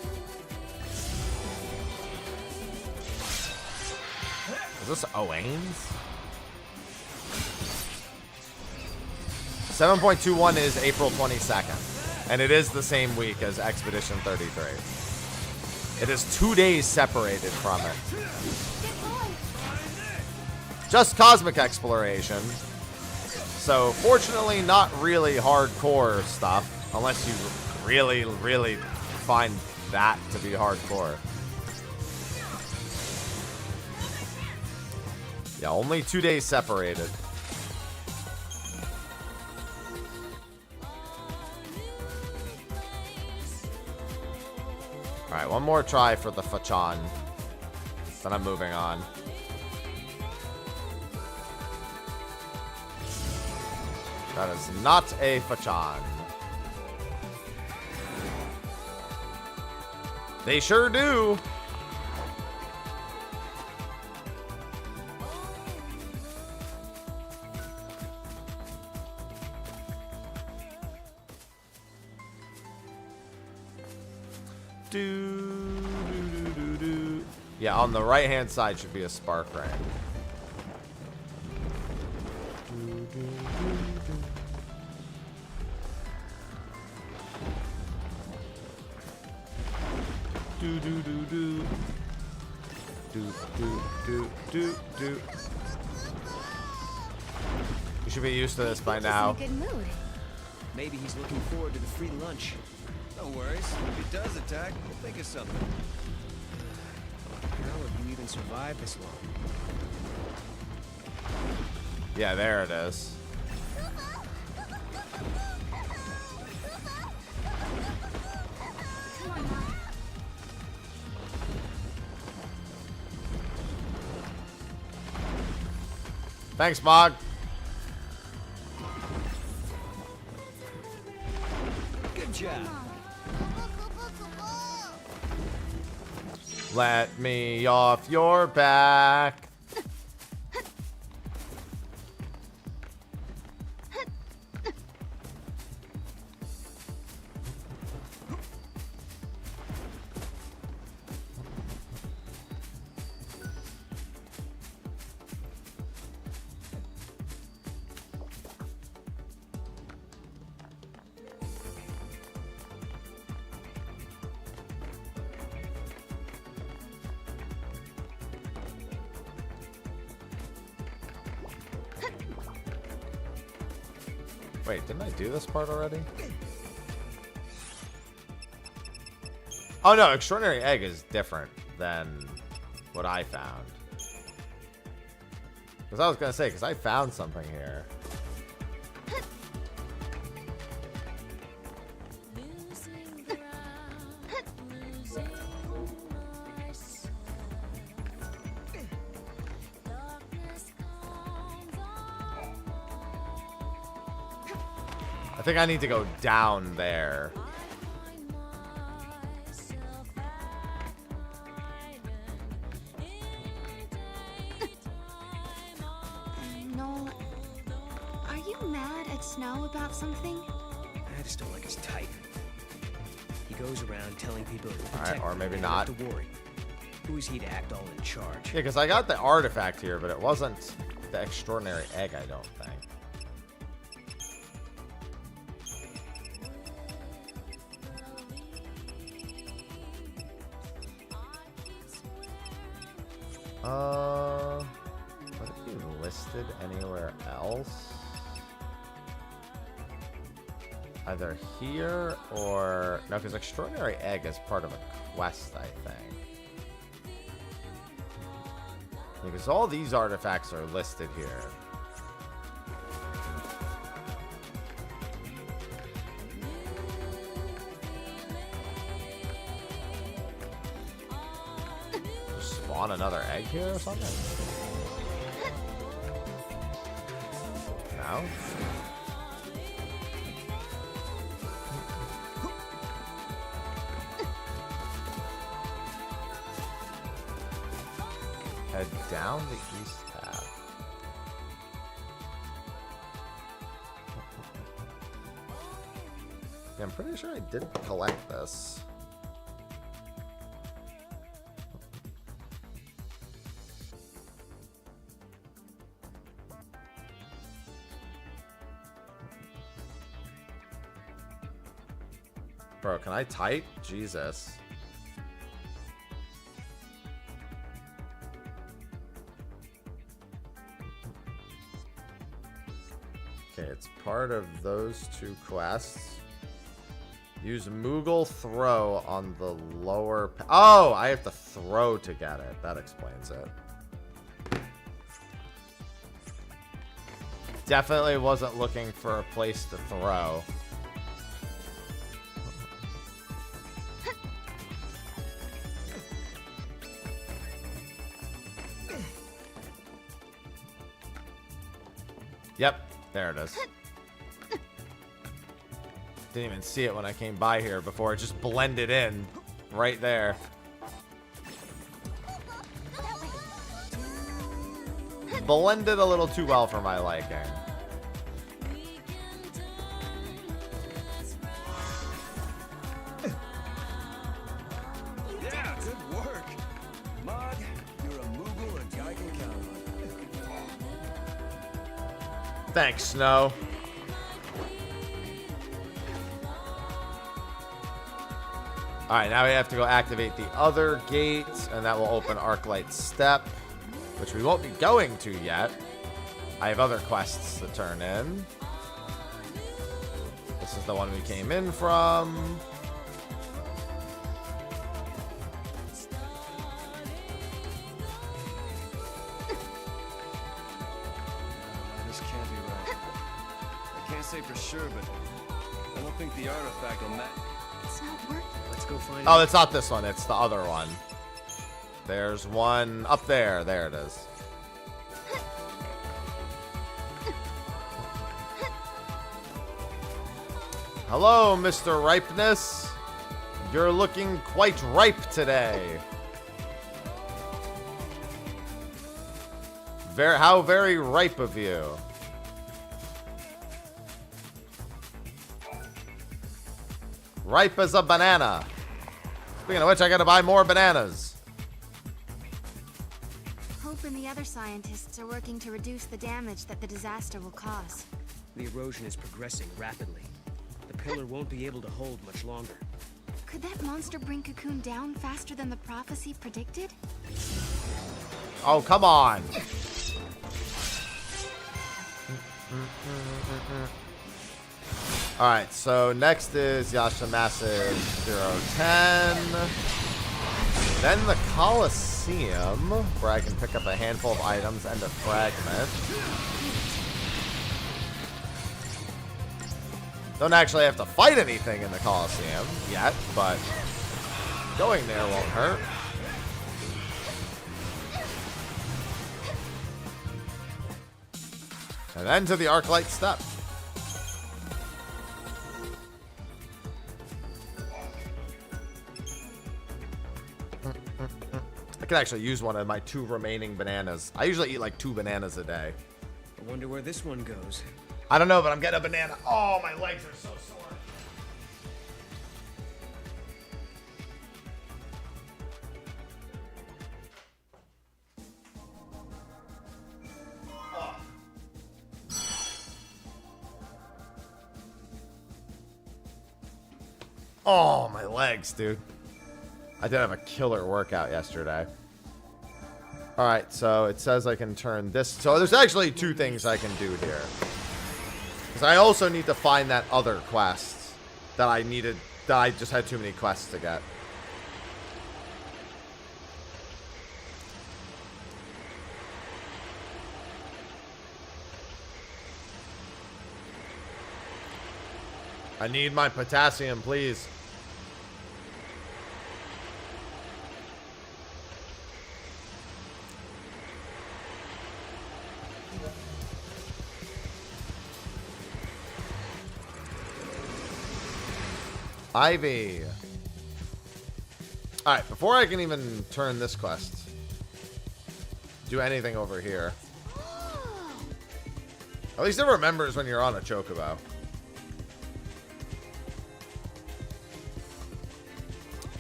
Is this Owains? 7.21 is April 22nd. And it is the same week as Expedition 33. It is 2 days separated from it. Just cosmic exploration. So, fortunately, not really hardcore stuff. Unless you really, really find that to be hardcore. Yeah, only 2 days separated. Alright, one more try for the Fachan. Then I'm moving on. That is not a Fachan. They sure do. Yeah, on the right hand side should be a spark ring. Do do do do do do do do do. You should be used to this by now. Good mood. Maybe he's looking forward to the free lunch. No worries. If he does attack, we'll think of something. How have you even survived this long? Yeah, there it is. Thanks, Mog. Good job. Let me off your back. Wait, didn't I do this part already? Oh no, Extraordinary Egg is different than what I found. Because I was going to say, because I found something here. I think I need to go down there. No. Are you mad at Snow about something? I just don't like his type. He goes around telling people to protect Alright, or them, maybe they not. don't have to worry. Who is he to act all in charge? Yeah, because I got the artifact here, but it wasn't the Extraordinary Egg, I don't think. Would it be listed anywhere else? Either here or... No, because Extraordinary Egg is part of a quest, I think. Because all these artifacts are listed here. Spawn another egg here or something? No? Head down the east path. Yeah, I'm pretty sure I did collect this. Bro, can I type? Jesus. Okay, it's part of those 2 quests. Use Moogle throw on the lower... Oh, I have to throw to get it. That explains it. Definitely wasn't looking for a place to throw. Yep, there it is. Didn't even see it when I came by here before. It just blended in right there. Blended a little too well for my liking. Yeah, good work. Mod, you're a Moogle a guy can count on. Thanks, Snow. Alright, now we have to go activate the other gate, and that will open Arclight's Step, which we won't be going to yet. I have other quests to turn in. This is the one we came in from. This can't be right. I can't say for sure, but I don't think the artifact will match. It's not working. Let's go find Oh, it's not this one. It's the other one. There's one up there. There it is. Hello, Mr. Ripeness. You're looking quite ripe today. How very ripe of you. Ripe as a banana. Speaking of which, I gotta buy more bananas. Hope and the other scientists are working to reduce the damage that the disaster will cause. The erosion is progressing rapidly. The pillar won't be able to hold much longer. Could that monster bring Cocoon down faster than the prophecy predicted? Oh, come on. Alright, so next is Yashamasa 010. Then the Colosseum, where I can pick up a handful of items and a fragment. Don't actually have to fight anything in the Colosseum yet, but going there won't hurt. And then to the Arclight Step. I could actually use one of my 2 remaining bananas. I usually eat like 2 bananas a day. I wonder where this one goes. I don't know, but I'm getting a banana. Oh, my legs are so sore. Oh, my legs, dude. I did have a killer workout yesterday. Alright, so it says I can turn this. So there's actually 2 things I can do here. Because I also need to find that other quest that I needed, that I just had too many quests to get. I need my potassium, please. Ivy. Alright, before I can even turn this quest, do anything over here. At least it remembers when you're on a chocobo.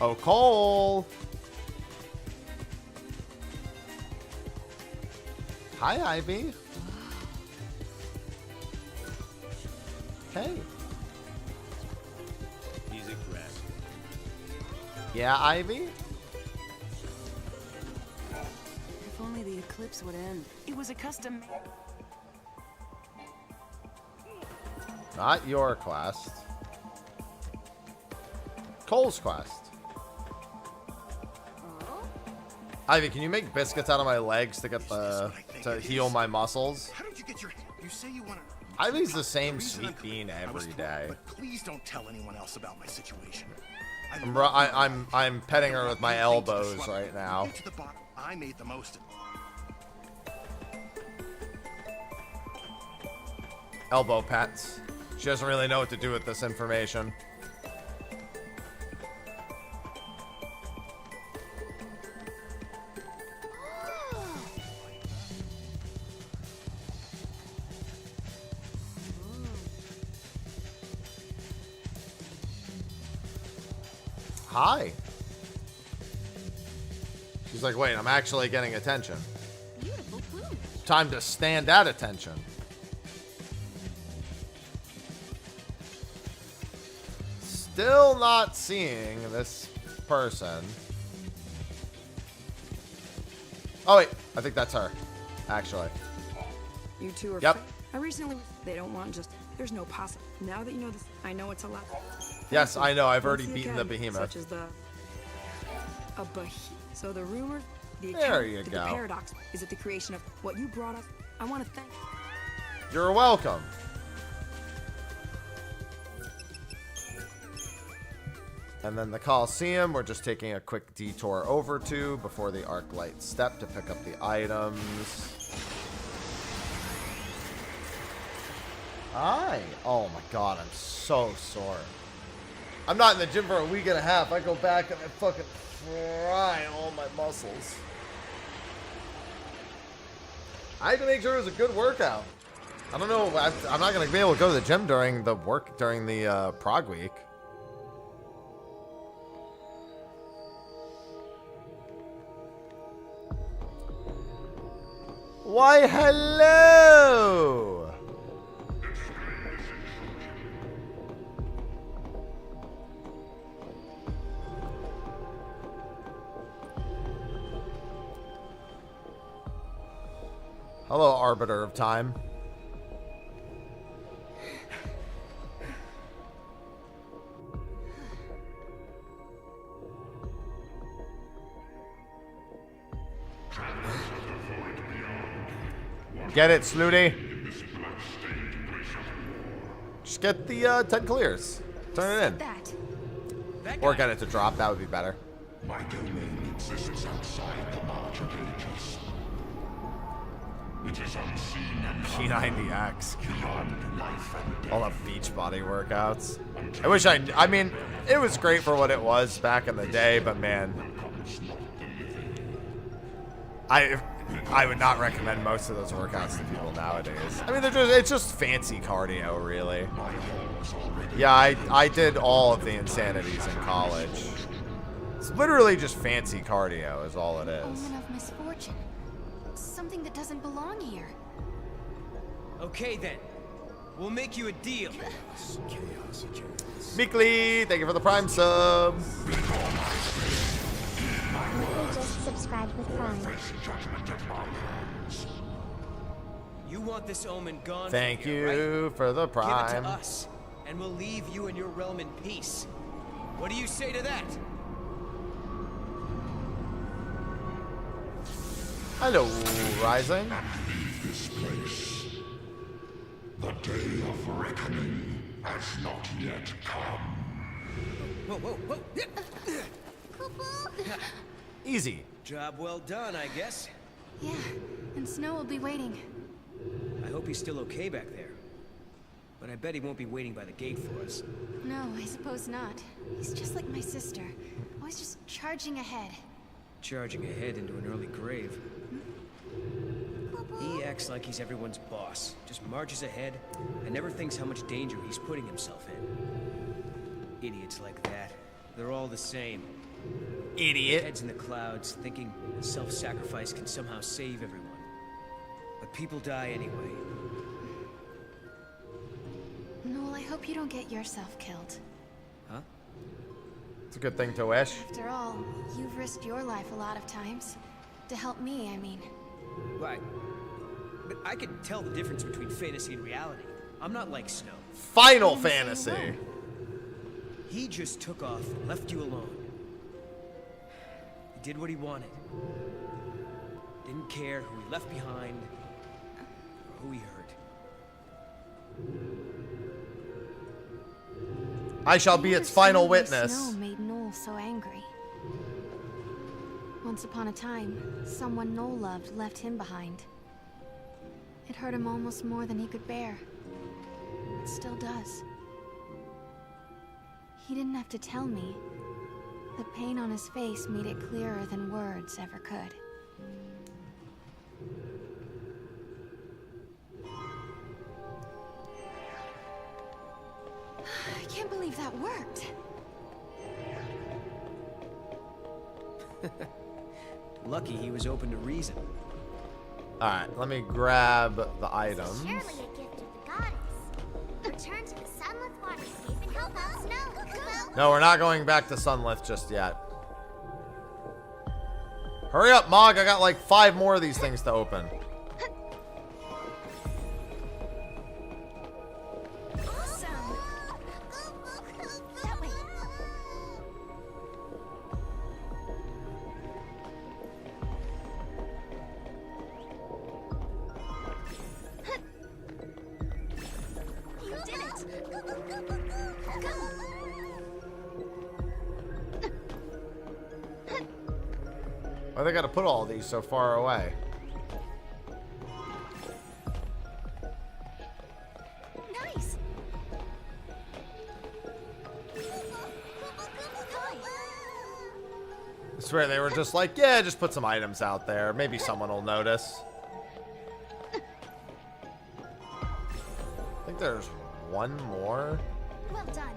Oh, Cole. Hi, Ivy. Hey. He's a grass. Yeah, Ivy? If only the eclipse would end. It was a custom. Not your quest. Cole's quest. Ivy, can you make biscuits out of my legs to get to heal my muscles? How did you get your... You say you want to... Ivy's the same sweet bean every day. But please don't tell anyone else about my situation. I'm petting her with my elbows right now. To the bottom, I made the most of it. Elbow pets. She doesn't really know what to do with this information. Hi. She's like, wait, I'm actually getting attention. Beautiful food. Time to stand at attention. Still not seeing this person. Oh, wait. I think that's her, actually. You two are. Yep. I recently. They don't want just. There's no possible. Now that you know this, I know it's a lot. Yes, I know. I've already Once beaten the again, behemoth. Such as the. A behemoth. So the rumor, the There account, you the go. paradox is it the creation of what you brought us. I want to thank. You're welcome. And then the Coliseum, we're just taking a quick detour over to before the Arclight step to pick up the items. Hi. Oh my god, I'm so sore. I'm not in the gym for a week and a half. I go back and I fucking fry all my muscles. I had to make sure it was a good workout. I don't know. I'm not going to be able to go to the gym during the Prague week. Why, hello! Hello, Arbiter of Time. Get it, Snooty? Just get the 10 clears. Turn it in. Or get it to drop. That would be better. My domain exists outside the march of ages. It is unseen and P90X. beyond life and death. All the Beachbody workouts. I wish I mean, it was great for what it was back in the day, but man. I would not recommend most of those workouts to people nowadays. I mean, it's just fancy cardio, really. Yeah, I did all of the insanities in college. It's literally just fancy cardio is all it is. Omen of misfortune. Something that doesn't belong here. Okay then. We'll make you a deal. Meekly, thank you for the Prime sub. You just subscribed with Prime. You want this omen gone? Thank from here, you right? for the Give it Prime. to us, and we'll leave you and your realm in peace. What do you say to that? Hello, Rising. Leave this place. The day of reckoning has not yet come. Whoa, whoa, whoa! Easy. Job well done, I guess. Yeah, and Snow will be waiting. I hope he's still okay back there. But I bet he won't be waiting by the gate for us. No, I suppose not. He's just like my sister. Always just charging ahead. Charging ahead into an early grave. He acts like he's everyone's boss. Just marches ahead and never thinks how much danger he's putting himself in. Idiots like that. They're all the same. Idiot. Heads in the clouds, thinking self-sacrifice can somehow save everyone. But people die anyway. Noel, I hope you don't get yourself killed. Huh? It's a good thing to wish. After all, you've risked your life a lot of times. To help me, I mean. Right. But I can tell the difference between fantasy and reality. I'm not like Snow. Final Fantasy. He just took off and left you alone. He did what he wanted. Didn't care who he left behind or who he hurt. I shall be its final witness. Snow made Noel so angry. Once upon a time, someone Noel loved left him behind. It hurt him almost more than he could bear. It still does. He didn't have to tell me. The pain on his face made it clearer than words ever could. I can't believe that worked. Lucky he was open to reason. Alright, let me grab the items. Surely a gift of the goddess. Return to the Sunlit Waterscape and help out Snow. No, we're not going back to Sunlith just yet. Hurry up, Mog. I got like 5 more of these things to open. Why they gotta put all these so far away? Nice. I swear they were just like, yeah, just put some items out there. Maybe someone will notice. I think there's one more. Well done.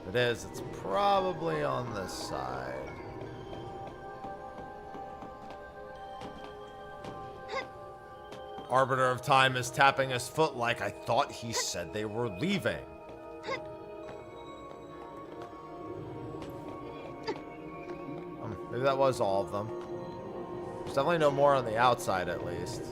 It is. It's probably on this side. Arbiter of Time is tapping his foot like I thought he said they were leaving. Maybe that was all of them. There's definitely no more on the outside, at least.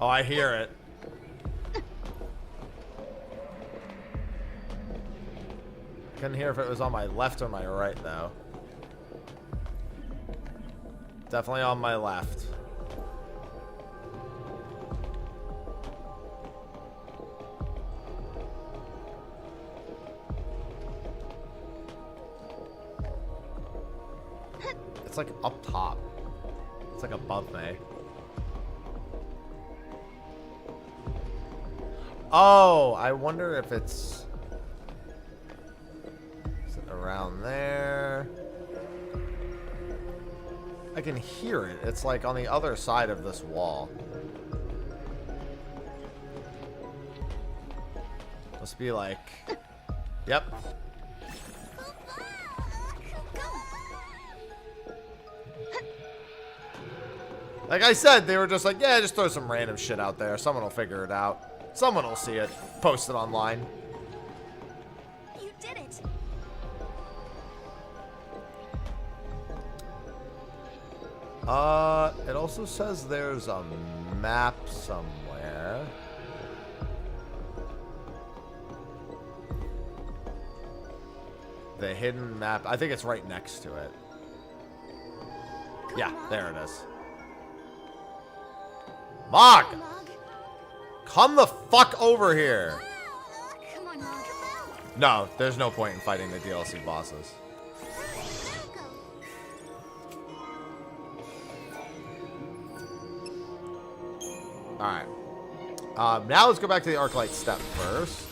Oh, I hear it. Couldn't hear if it was on my left or my right, though. Definitely on my left. It's like up top. It's like above me. Oh, I wonder if it's... Is it around there? I can hear it. It's like on the other side of this wall. Must be like... Yep. Like I said, they were just like, yeah, just throw some random shit out there. Someone will figure it out. Someone will see it. Post it online. You did it. It also says there's a map somewhere. The hidden map. I think it's right next to it. Yeah, there it is. Mog! Come the fuck over here! Come on, Mog. No, there's no point in fighting the DLC bosses. Alright. Now let's go back to the Arclight step first.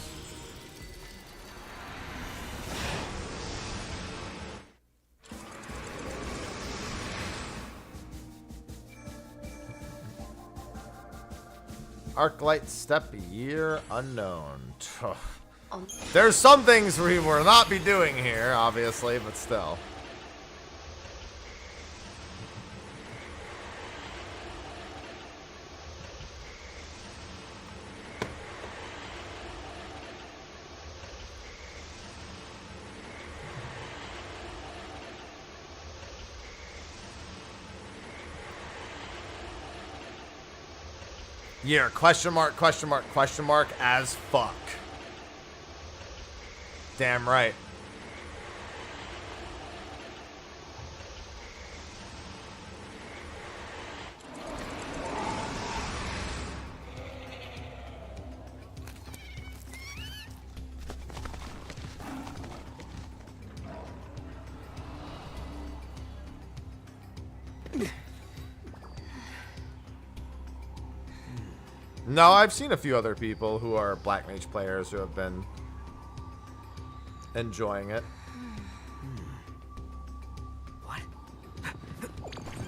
Arclight step year unknown. There's some things we will not be doing here, obviously, but still. Year, question mark, question mark, question mark, as fuck. Damn right. No, I've seen a few other people who are Black Mage players who have been enjoying it. What?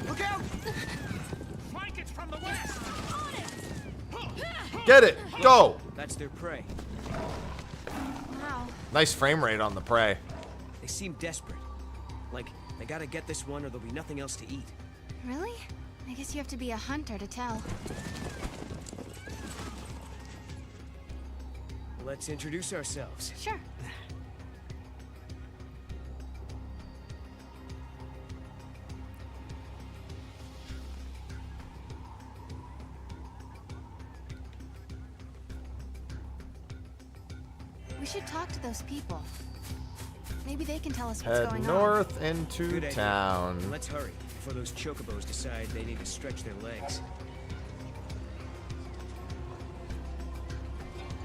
Look out! Flank it from the west! Get it! Go! That's their prey. Wow. Nice frame rate on the prey. They seem desperate. Like, they gotta get this one or there'll be nothing else to eat. Really? I guess you have to be a hunter to tell. Let's introduce ourselves. Sure. We should talk to those people. Maybe they can tell us what's going Head on. north into Good idea. town. Let's hurry before those chocobos decide they need to stretch their legs.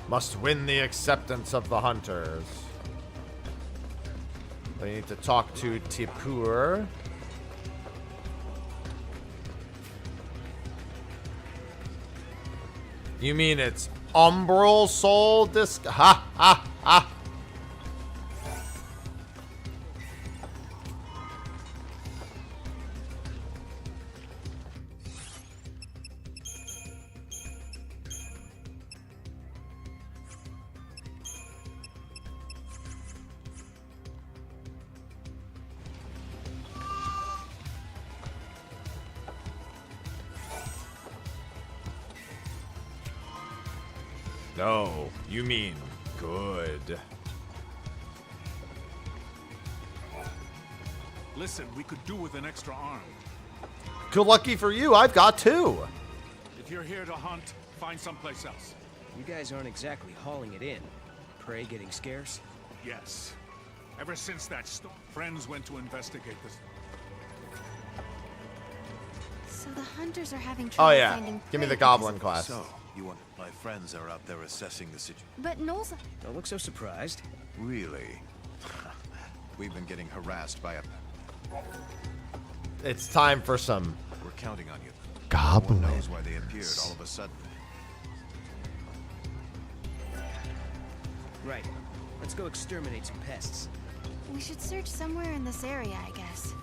Must win the acceptance of the hunters. They need to talk to Tipur. You mean it's Umbral Soul Disc? Ha ha ha! No, you mean good. Listen, we could do with an extra arm. Good lucky for you, I've got two. If you're here to hunt, find someplace else. You guys aren't exactly hauling it in. Prey getting scarce? Yes. Ever since that storm, friends went to investigate this. So the hunters are having trouble Oh yeah, finding give me prey the goblin because class. So, you want my friends are out there assessing the situation. But Knowles... Don't look so surprised. Really? We've been getting harassed by a... It's time for some We're counting on you. goblins. No one knows why they appeared all of a sudden. Right. Let's go exterminate some pests. We should search somewhere in this area, I guess.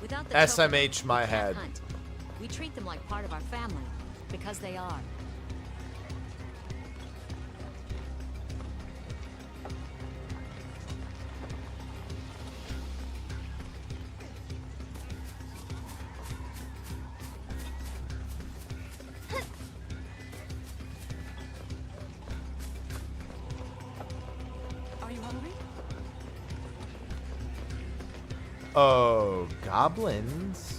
Without the SMH my we can't head. hunt. We treat them like part of our family, because they are. Are you hungry? Oh, goblins.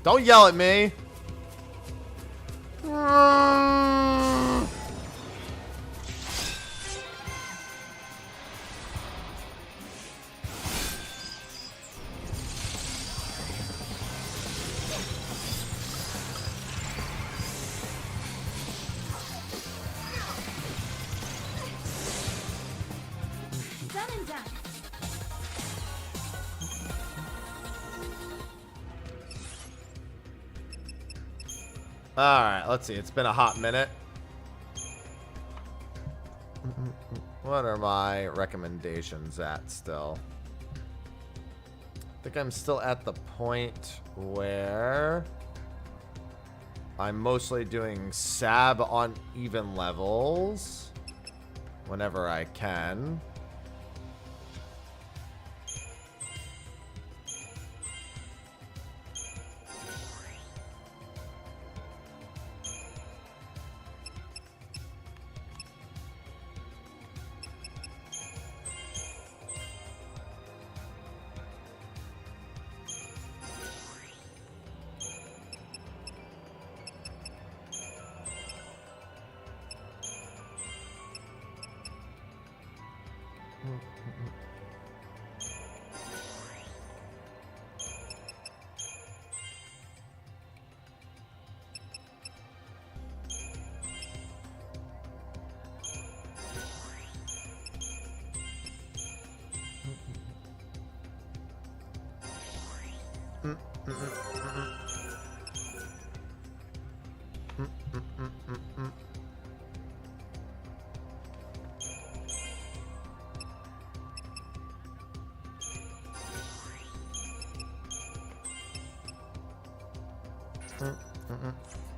Don't yell at me. Alright, let's see. It's been a hot minute. What are my recommendations at still? I think I'm still at the point where I'm mostly doing sab on even levels whenever I can.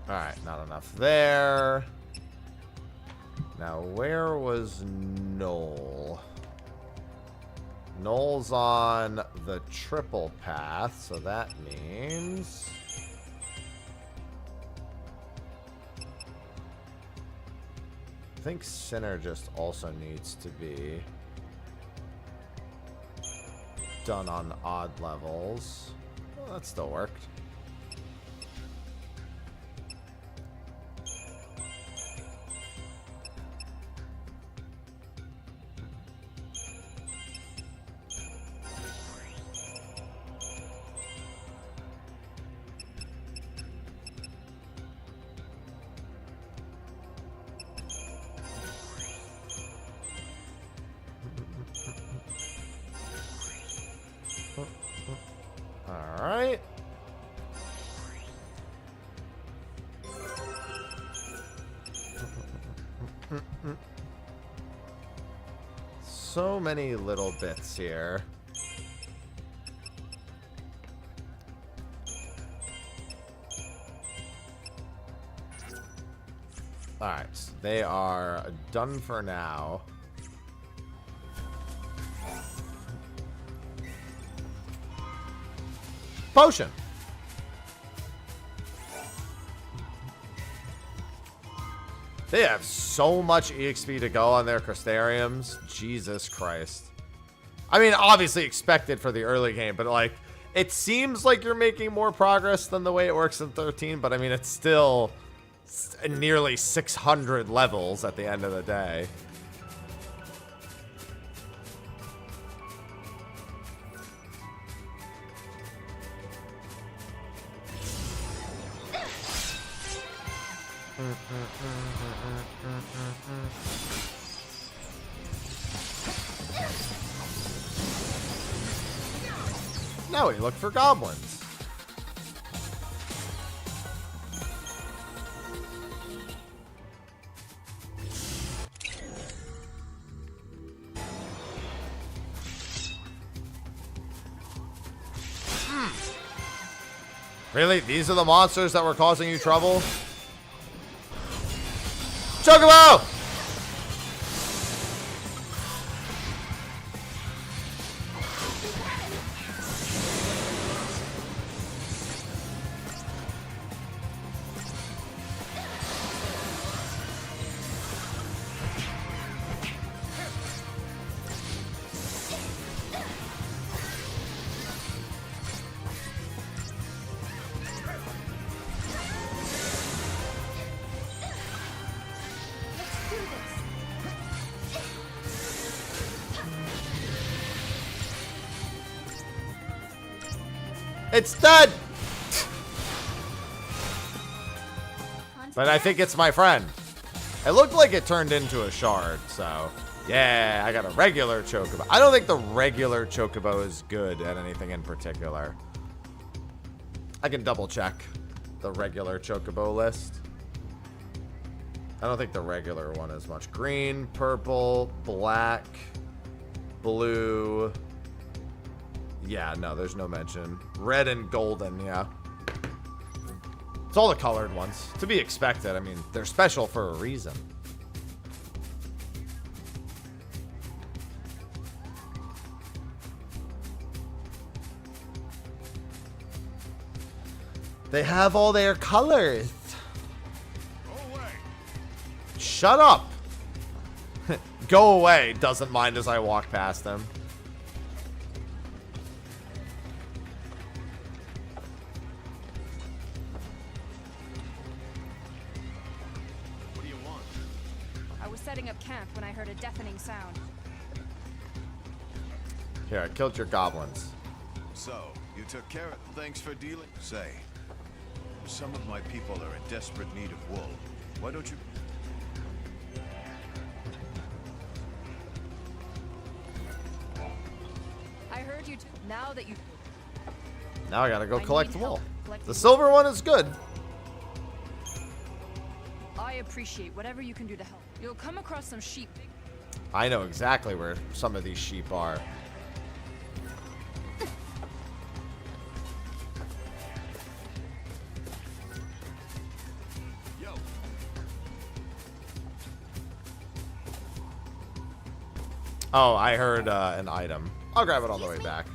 Alright, not enough there. Now, where was Noel? Noel's on the triple path, so that means... I think Synergist also needs to be done on odd levels. Well, that still worked. Alright. So many little bits here. Alright, so they are done for now. Potion. They have so much EXP to go on their Crystariums. Jesus Christ. I mean, obviously expected for the early game, but like, it seems like you're making more progress than the way it works in 13, but I mean, it's still nearly 600 levels at the end of the day. Now we look for goblins. Really? These are the monsters that were causing you trouble? Chocobo! It's dead! But I think it's my friend. It looked like it turned into a shard, so... Yeah, I got a regular Chocobo. I don't think the regular Chocobo is good at anything in particular. I can double check. the regular chocobo list. I don't think the regular one is much. Green, purple, black, blue. Yeah, no, there's no mention. Red and golden, yeah. It's all the colored ones. To be expected. I mean, they're special for a reason. They have all their colors. Shut up. Go away. Doesn't mind as I walk past him. What do you want? I was setting up camp when I heard a deafening sound. Here, I killed your goblins. So, you took care of... Thanks for dealing. Say, some of my people are in desperate need of wool. Why don't you... I heard you now that you... Now I gotta go collect need wool. help collecting The silver one is good. I appreciate whatever you can do to help. You'll come across some sheep. I know exactly where some of these sheep are. Oh, I heard an item. I'll grab it on the way back.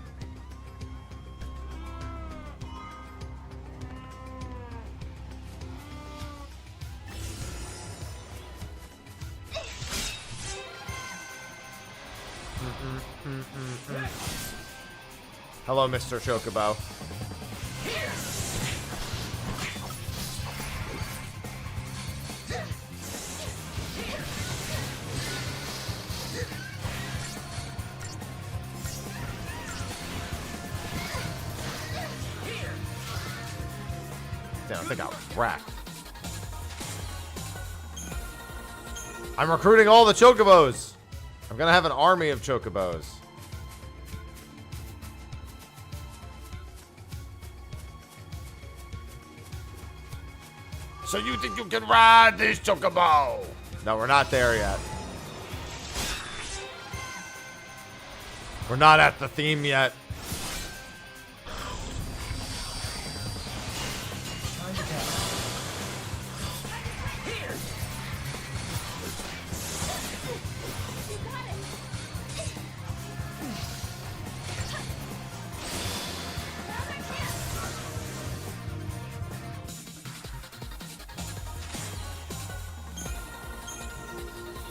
Hello, Mr. Chocobo. Damn, I think I was wrecked. I'm recruiting all the chocobos. I'm gonna have an army of chocobos. So you think you can ride this chocobo? No, we're not there yet. We're not at the theme yet.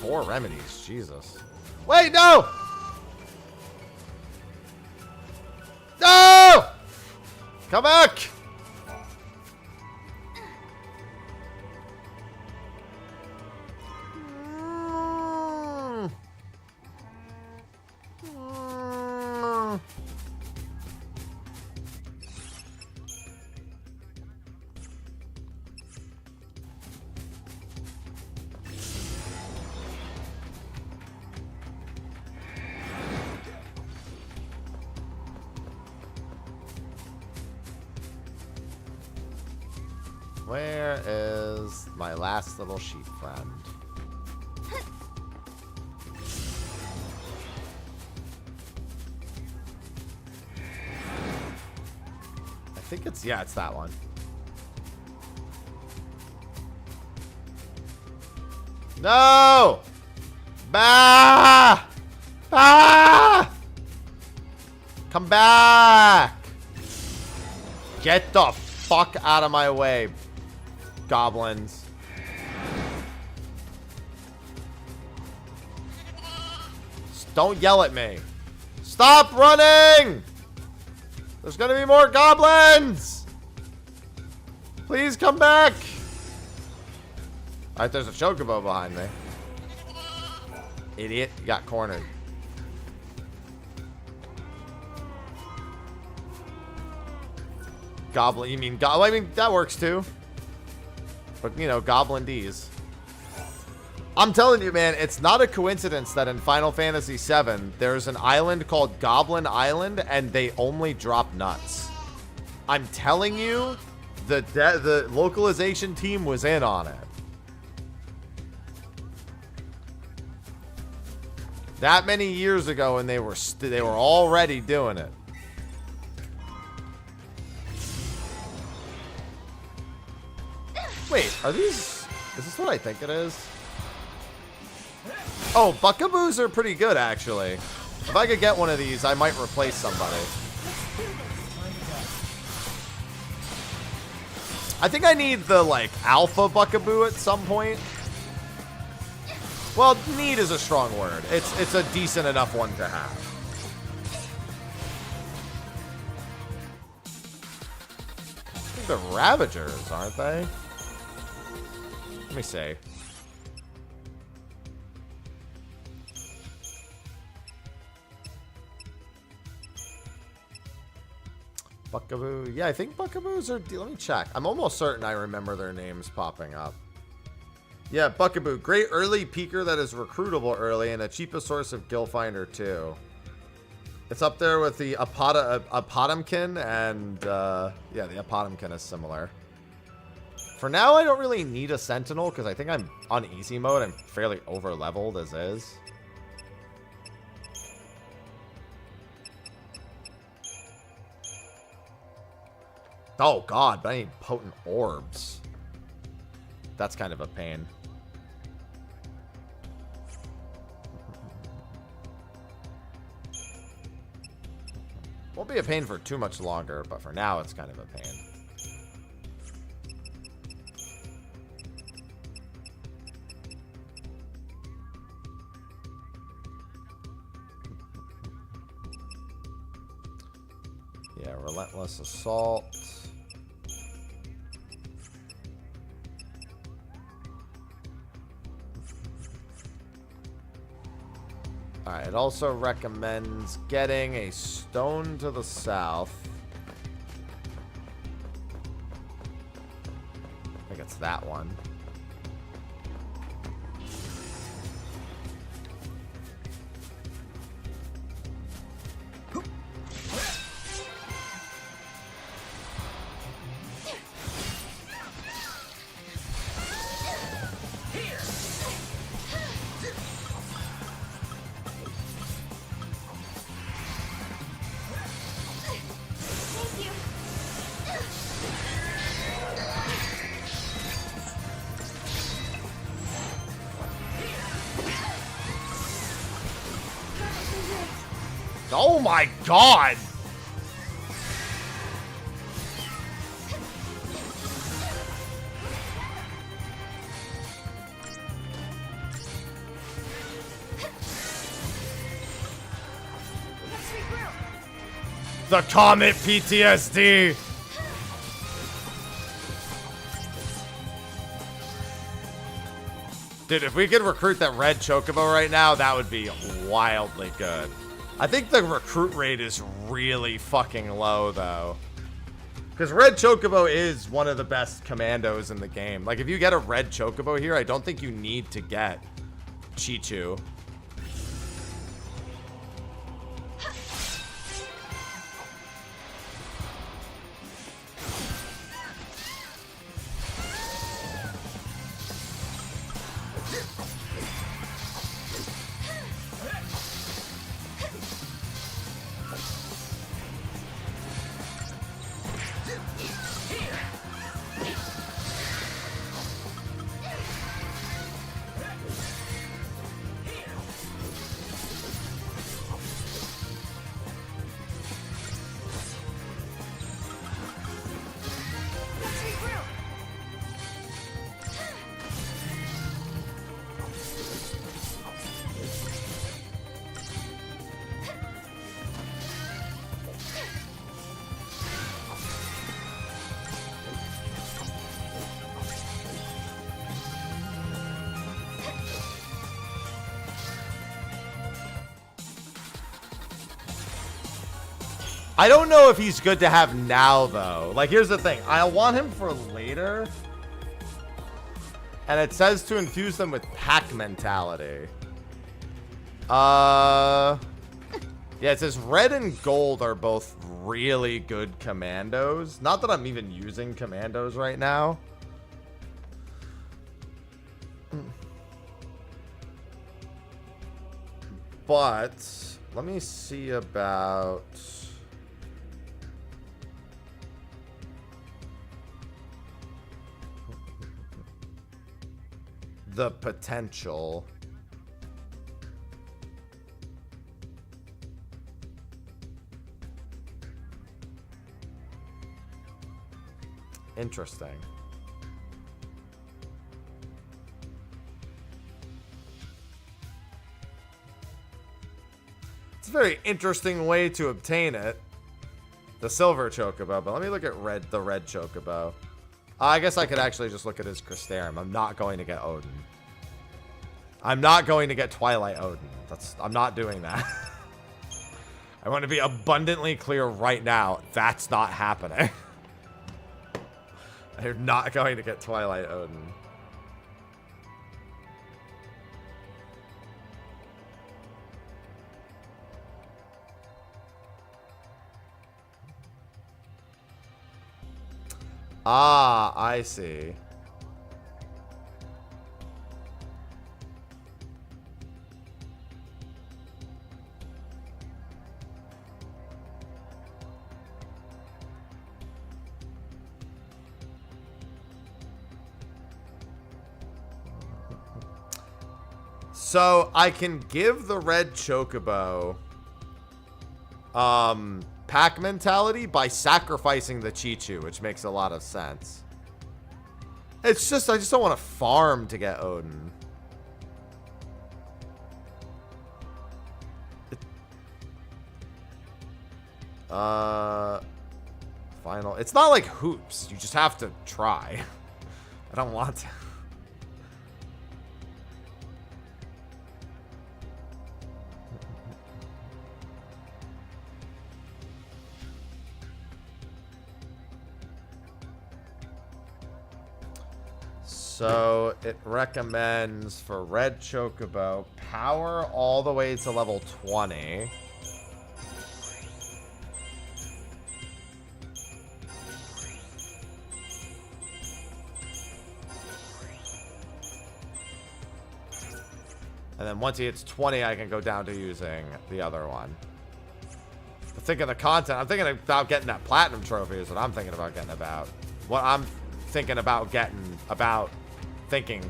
Four remedies, Jesus. Wait, no! No! Come back! Where is my last little sheep friend? I think it's, yeah, it's that one. No! Bah! Ah! Come back! Get the fuck out of my way, goblins. Don't yell at me. Stop running! There's gonna be more goblins! Please come back! Alright, there's a chocobo behind me. Idiot, you got cornered. Goblin, you mean I mean, that works too. But, you know, Goblin D's. I'm telling you, man, it's not a coincidence that in Final Fantasy VII, there's an island called Goblin Island, and they only drop nuts. I'm telling you, the localization team was in on it. That many years ago, and they were already doing it. Wait, are these? Is this what I think it is? Oh, Buckaboos are pretty good, actually. If I could get one of these, I might replace somebody. I think I need the, like, alpha Buckaboo at some point. Well, need is a strong word. It's a decent enough one to have. I think they're Ravagers, aren't they? Let me see. Buckaboo. Yeah, I think Buckaboos are... Let me check. I'm almost certain I remember their names popping up. Yeah, Buckaboo. Great early peaker that is recruitable early and a cheapest source of Gill Finder, too. It's up there with the Apotemkin and... yeah, the Apotemkin is similar. For now, I don't really need a Sentinel because I think I'm on easy mode. I'm fairly over-leveled as is. Oh, God, but I need potent orbs. That's kind of a pain. Won't be a pain for too much longer, but for now, it's kind of a pain. Yeah, Relentless Assault. Alright, it also recommends getting a stone to the south. I think it's that one. Oh my God! The Comet PTSD! Dude, if we could recruit that red Chocobo right now, that would be wildly good. I think the recruit rate is really fucking low, though. Because Red Chocobo is one of the best commandos in the game. Like, if you get a Red Chocobo here, I don't think you need to get Chichu. I don't know if he's good to have now, though. Like, here's the thing. I want him for later. And it says to infuse them with pack mentality. Yeah, it says red and gold are both really good commandos. Not that I'm even using commandos right now. But let me see about the potential. Interesting. It's a very interesting way to obtain it. The silver chocobo, but let me look at the red chocobo. I guess I could actually just look at his Crystarium. I'm not going to get Odin. I'm not going to get Twilight Odin. I'm not doing that. I want to be abundantly clear right now. That's not happening. I'm not going to get Twilight Odin. Ah, I see. So I can give the red chocobo pack mentality by sacrificing the Chichu, which makes a lot of sense. It's just I just don't want to farm to get Odin. Final. It's not like hoops. You just have to try. I don't want to. So it recommends for red chocobo power all the way to level 20. And then once he hits 20, I can go down to using the other one. But think of the content. I'm thinking about getting that platinum trophy is what I'm thinking about getting about. What I'm thinking about getting about thinking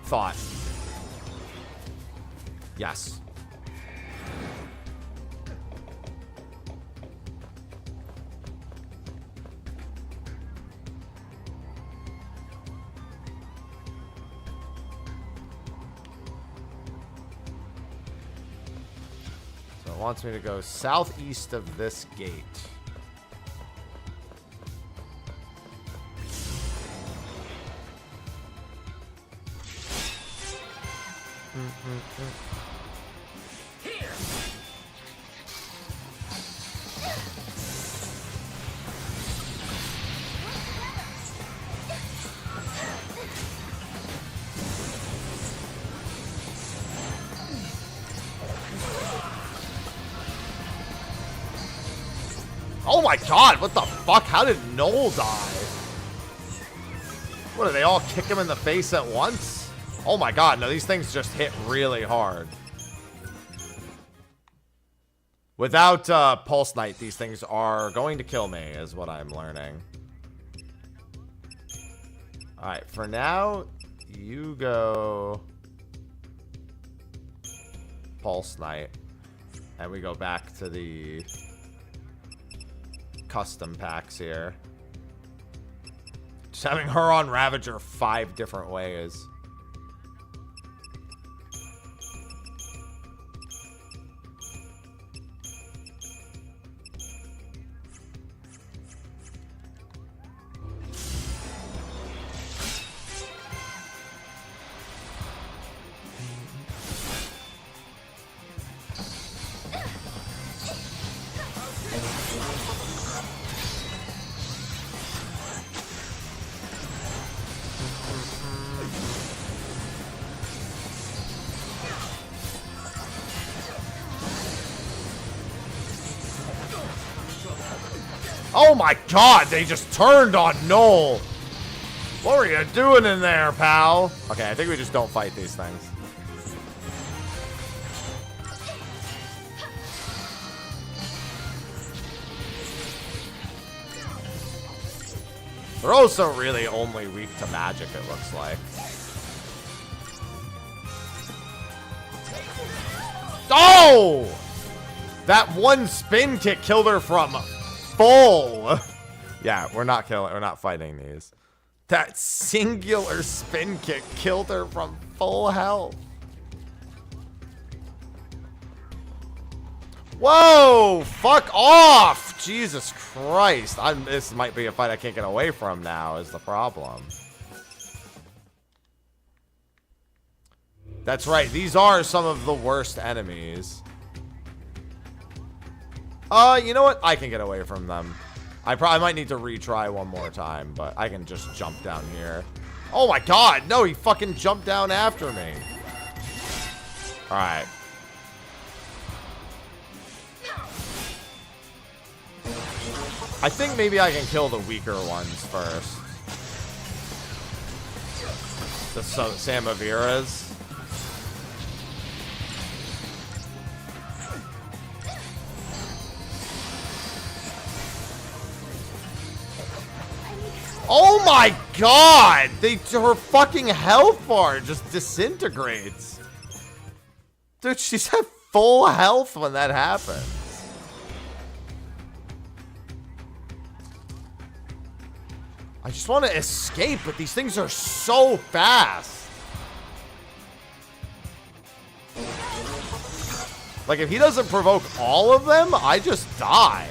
thought. Yes. So it wants me to go southeast of this gate. Here. Oh my god, what the fuck? How did Noel die? What, do they all kick him in the face at once? Oh my god, no, these things just hit really hard. Without Pulse Knight, these things are going to kill me, is what I'm learning. Alright, for now, you go Pulse Knight. And we go back to the custom packs here. Just having her on Ravager 5 different ways. Oh my god, they just turned on Noel. What were you doing in there, pal? Okay, I think we just don't fight these things. They're also really only weak to magic, it looks like. Oh! That one spin kick killed her from full. Yeah, we're not fighting these. That singular spin kick killed her from full health. Whoa! Fuck off! Jesus Christ. This might be a fight I can't get away from now, is the problem. That's right. These are some of the worst enemies. You know what? I can get away from them. I might need to retry one more time, but I can just jump down here. Oh my god! No, he fucking jumped down after me. Alright. I think maybe I can kill the weaker ones first. The Samaviras. Oh my god! Her fucking health bar just disintegrates. Dude, she's at full health when that happens. I just want to escape, but these things are so fast. Like, if he doesn't provoke all of them, I just die.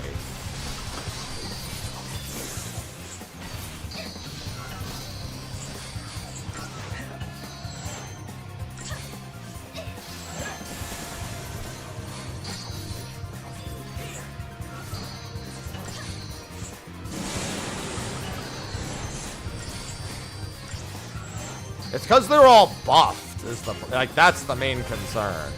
It's because they're all buffed. That's the main concern.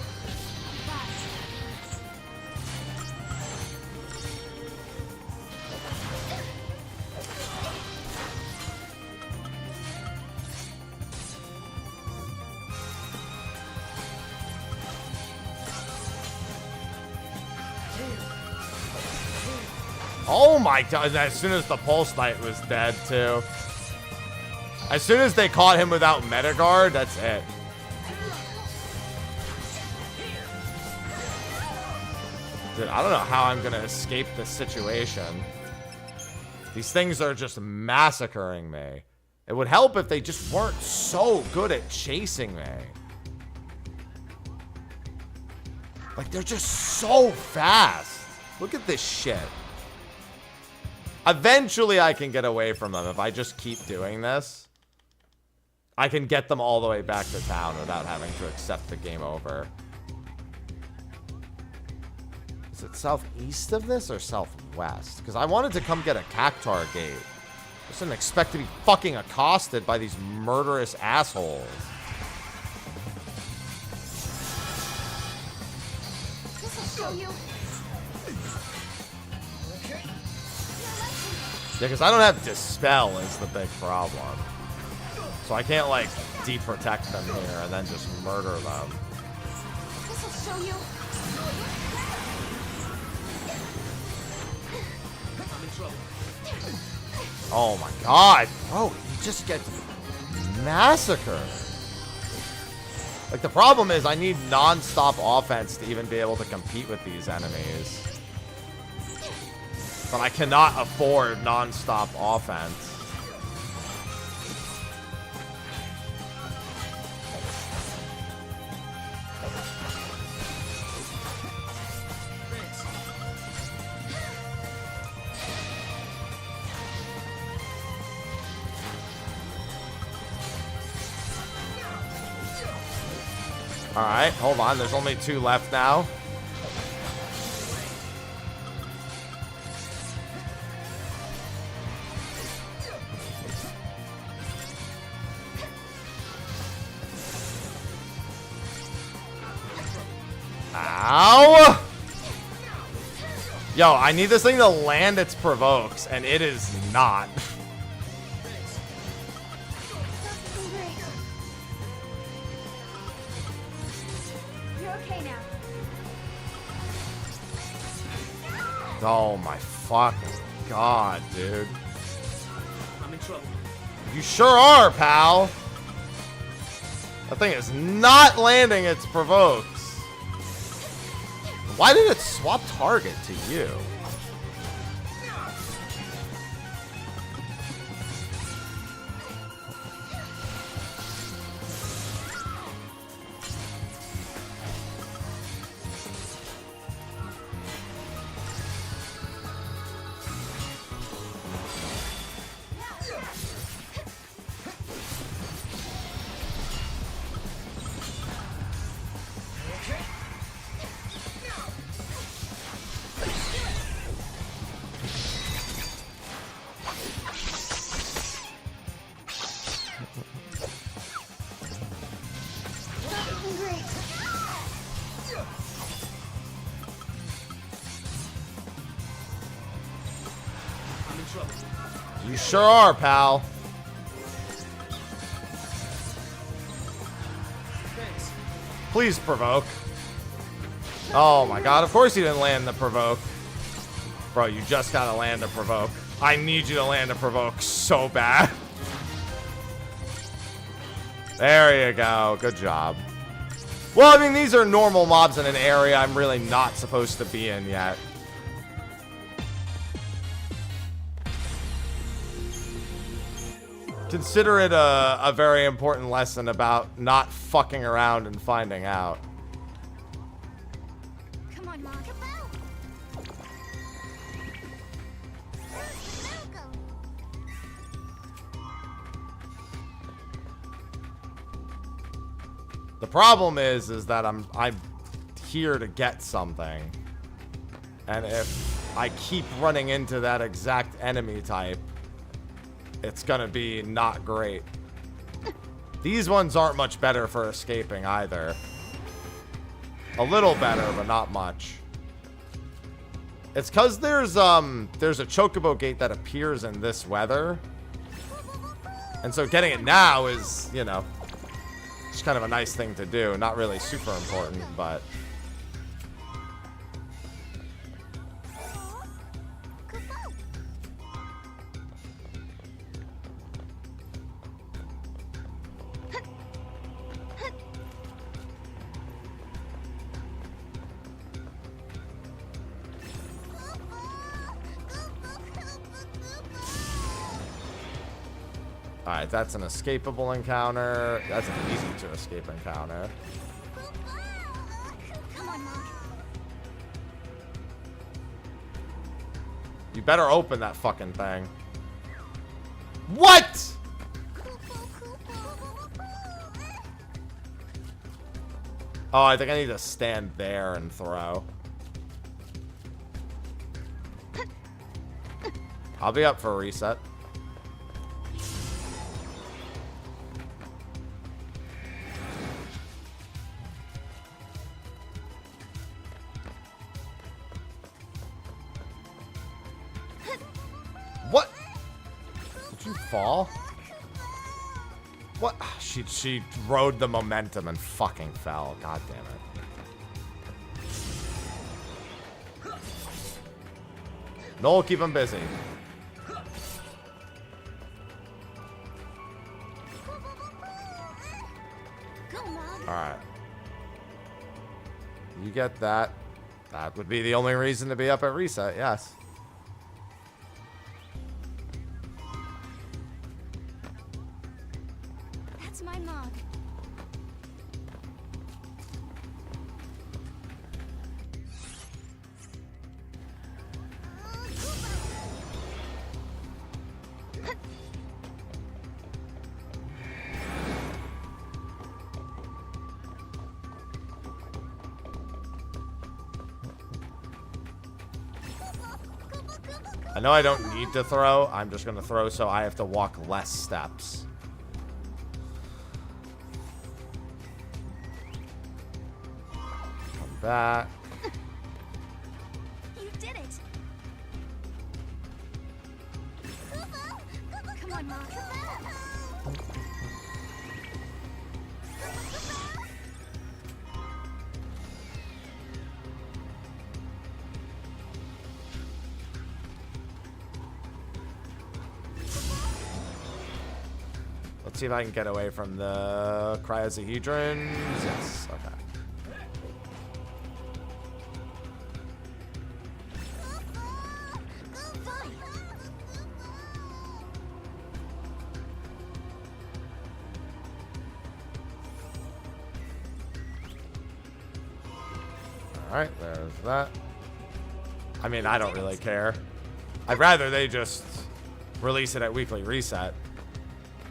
Oh my god, as soon as the Pulse Knight was dead too. As soon as they caught him without Metaguard, that's it. Dude, I don't know how I'm gonna escape this situation. These things are just massacring me. It would help if they just weren't so good at chasing me. Like, they're just so fast. Look at this shit. Eventually, I can get away from them if I just keep doing this. I can get them all the way back to town without having to accept the game over. Is it southeast of this or southwest? Because I wanted to come get a Cactar gate. I just didn't expect to be fucking accosted by these murderous assholes. This'll show you. Yeah, because I don't have Dispel is the big problem. So I can't, like, deprotect them here and then just murder them. This'll show you. I'm in trouble. Oh my god, bro, he just gets massacred. Like, the problem is I need non-stop offense to even be able to compete with these enemies. But I cannot afford non-stop offense. Alright, hold on. There's only 2 left now. Ow! Yo, I need this thing to land its provokes, and it is not. You're okay now. Oh my fucking god, dude. I'm in trouble. You sure are, pal. That thing is not landing its provokes. Why did it swap target to you? You sure are, pal. Please provoke. Oh my god, of course you didn't land the provoke. Bro, you just gotta land a provoke. I need you to land a provoke so bad. There you go. Good job. Well, I mean, these are normal mobs in an area I'm really not supposed to be in yet. Consider it a very important lesson about not fucking around and finding out. Come on, Mom. The problem is that I'm here to get something. And if I keep running into that exact enemy type, it's gonna be not great. These ones aren't much better for escaping either. A little better, but not much. It's cause there's a chocobo gate that appears in this weather. And so getting it now is, you know, it's kind of a nice thing to do. Not really super important, but alright, that's an escapable encounter. That's an easy to escape encounter. Come on, Mom. You better open that fucking thing. What?! Oh, I think I need to stand there and throw. I'll be up for a reset. What? Did you fall? What? She rode the momentum and fucking fell. God damn it. Noel, keep him busy. Alright. You get that. That would be the only reason to be up at reset, yes. That's my mom. I know I don't need to throw. I'm just going to throw so I have to walk less steps. Come back. You did it. Come on, Mom. Let's see if I can get away from the cryohedrons. Yes, okay. Alright, there's that. I mean, I don't really care. I'd rather they just release it at weekly reset.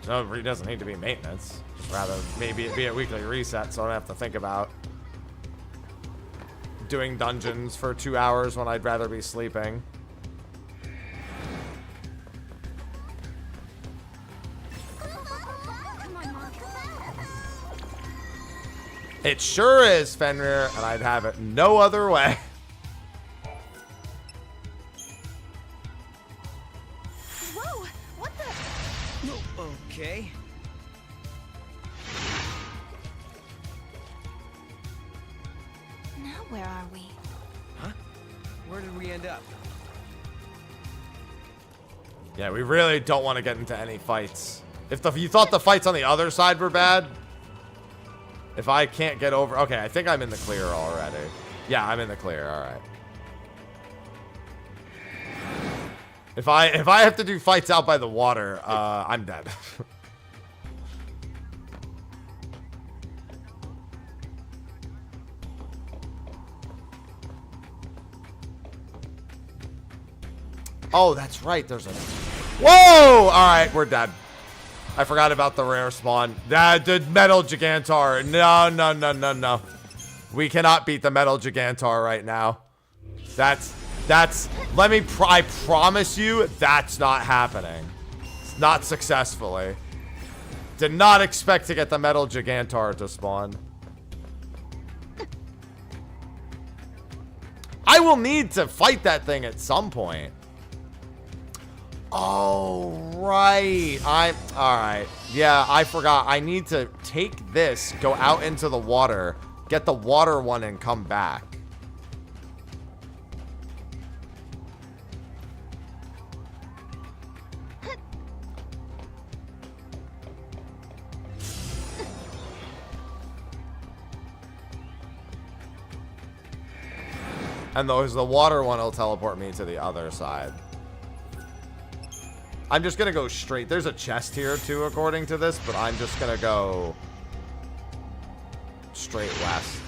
So it doesn't need to be maintenance. Just rather maybe it be a weekly reset so I don't have to think about doing dungeons for 2 hours when I'd rather be sleeping. It sure is, Fenrir, and I'd have it no other way. Whoa! What the? No, okay. Now where are we? Huh? Where did we end up? Yeah, we really don't want to get into any fights. If you thought the fights on the other side were bad, if I can't get over... Okay, I think I'm in the clear already. Yeah, I'm in the clear. All right. If I have to do fights out by the water, I'm dead. Oh, that's right. There's a... Whoa! All right, we're dead. I forgot about the rare spawn. The metal Gigantor. No, no, no, no, no. We cannot beat the metal Gigantor right now. That's, I promise you, that's not happening. It's not successfully. Did not expect to get the metal Gigantor to spawn. I will need to fight that thing at some point. Oh, right. Alright. Yeah, I forgot. I need to take this, go out into the water, get the water one, and come back. And the water one will teleport me to the other side. I'm just gonna go straight. There's a chest here too, according to this, but I'm just gonna go straight west.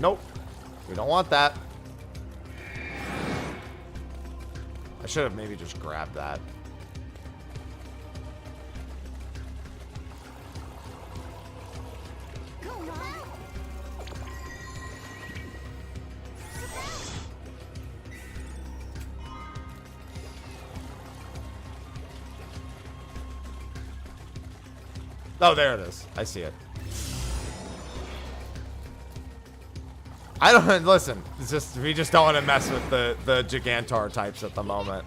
Nope. We don't want that. I should have maybe just grabbed that. Oh, there it is. I see it. I don't listen. It's just we just don't want to mess with the Gigantor types at the moment.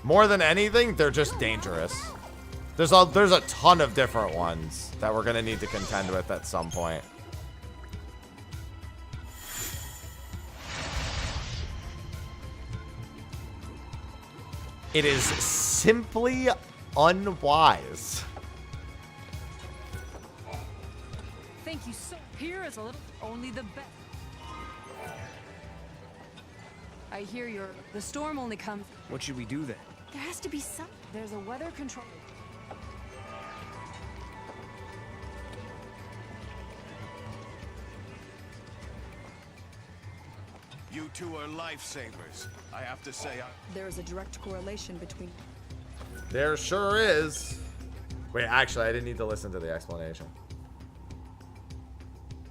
More than anything, they're just dangerous. There's a ton of different ones that we're gonna need to contend with at some point. It is simply unwise. Thank you so. Here is a little. Only the best. I hear the storm only comes. What should we do then? There has to be some. There's a weather control. You two are lifesavers. I have to say, There is a direct correlation between... There sure is. Wait, actually, I didn't need to listen to the explanation.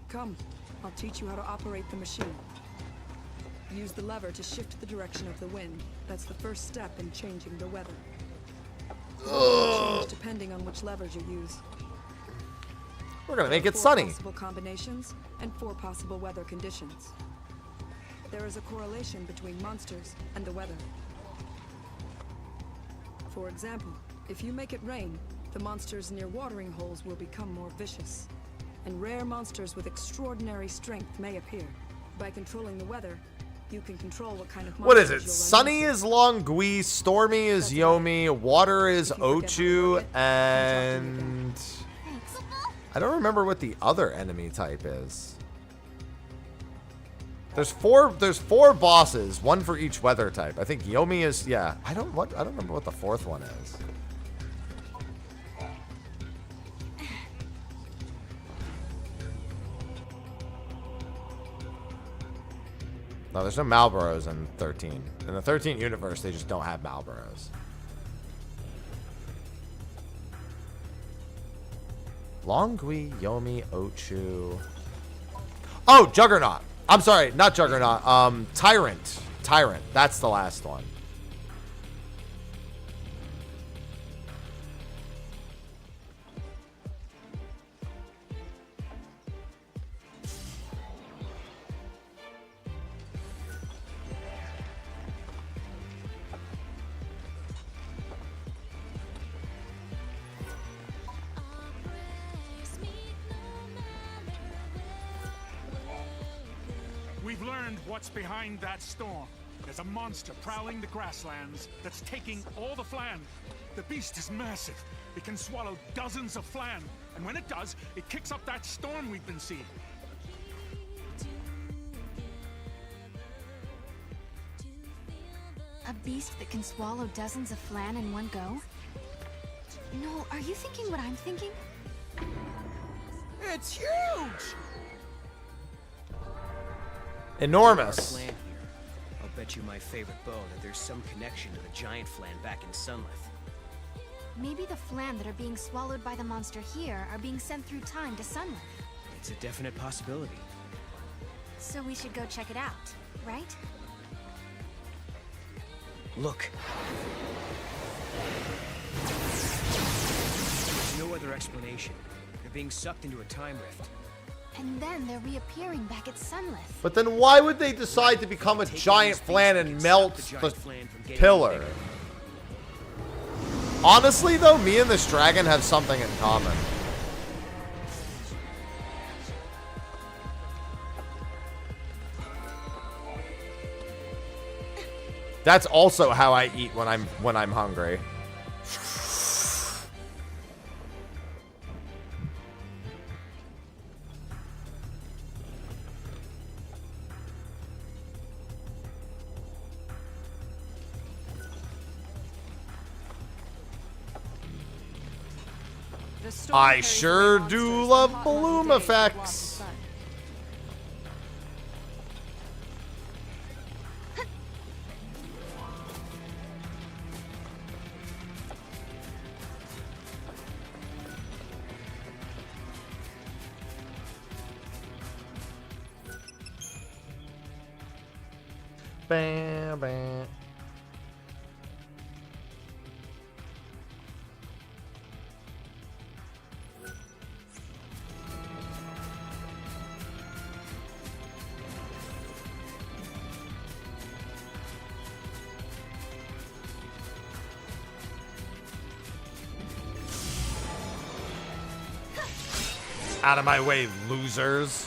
Come, I'll teach you how to operate the machine. Use the lever to shift the direction of the wind. That's the first step in changing the weather. Change depending on which levers you use. We're gonna make it 4 sunny. possible combinations and 4 possible weather conditions. There is a correlation between monsters and the weather. For example, if you make it rain, the monsters near watering holes will become more vicious, and rare monsters with extraordinary strength may appear. By controlling the weather, you can control what kind of monsters What is it? you'll run Sunny is Longui, stormy is Yomi, water is Ochu, and I don't remember what the other enemy type is. There's four bosses, one for each weather type. I think Yomi is, yeah. I don't remember what the fourth one is. No, there's no Malboros in 13. In the 13 universe, they just don't have Malboros. Longui, Yomi, Ochu. Oh, Juggernaut. I'm sorry, not Juggernaut. Tyrant. Tyrant. That's the last one. We've learned what's behind that storm. There's a monster prowling the grasslands that's taking all the flan. The beast is massive. It can swallow dozens of flan. And when it does, it kicks up that storm we've been seeing. A beast that can swallow dozens of flan in one go? No, are you thinking what I'm thinking? It's huge! Enormous. Flan here. I'll bet you my favorite bow that there's some connection to the giant flan back in Sunlith. Maybe the flan that are being swallowed by the monster here are being sent through time to Sunlith. It's a definite possibility. So we should go check it out, right? Look. There's no other explanation. They're being sucked into a time rift. And then they're reappearing back at Sunlith. But then why would they decide to become a giant flan and melt the pillar? Honestly, though, me and this dragon have something in common. That's also how I eat when I'm hungry. I sure do love bloom effects. Bam, bam. Out of my way, losers.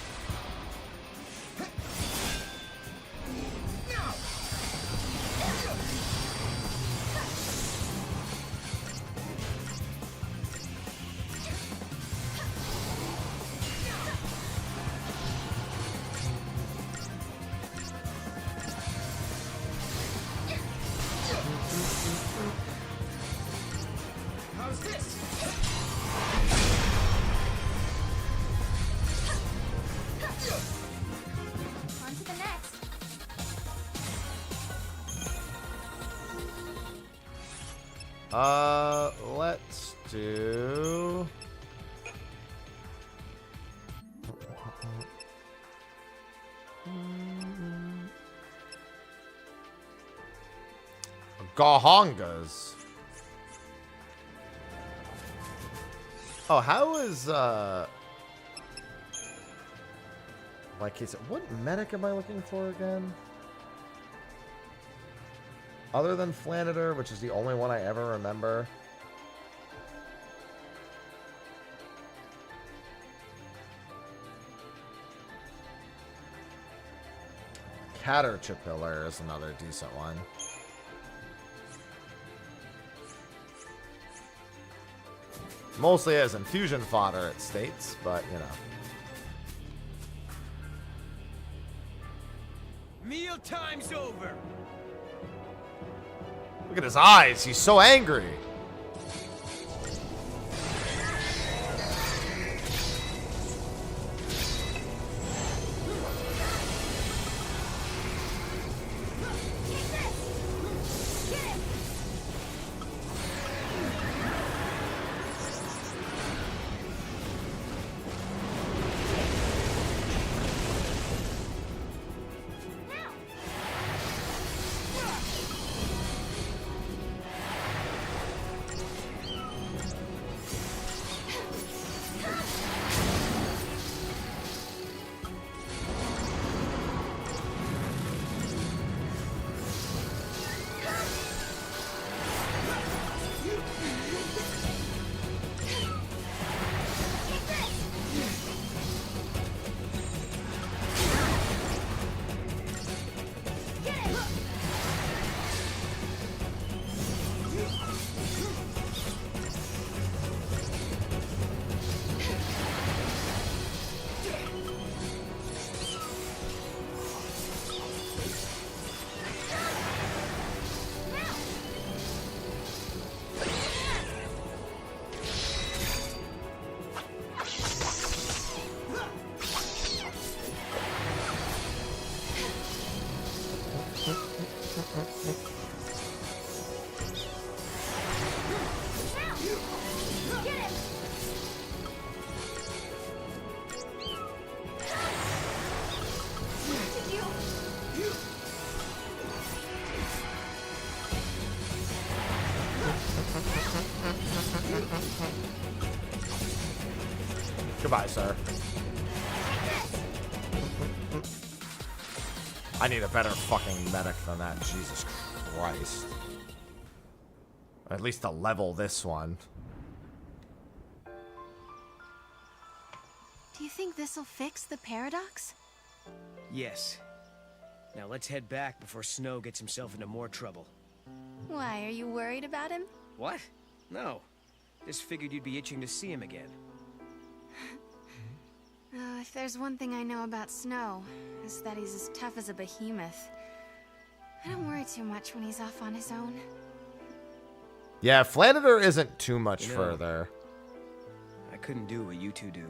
How's this? On to the next. Let's do... Gahongas. Oh, how is, like he said, what medic am I looking for again? Other than Flanitor, which is the only one I ever remember. Caterpillar is another decent one. Mostly as infusion fodder, it states, but you know. Meal time's over. Look at his eyes. He's so angry. Goodbye, sir. I need a better fucking medic than that. Jesus Christ. At least to level this one. Do you think this'll fix the paradox? Yes. Now let's head back before Snow gets himself into more trouble. Why, are you worried about him? What? No. Just figured you'd be itching to see him again. If there's one thing I know about Snow, it's that he's as tough as a behemoth. I don't worry too much when he's off on his own. Yeah, Flanitor isn't too much You know, further. I couldn't do what you two do.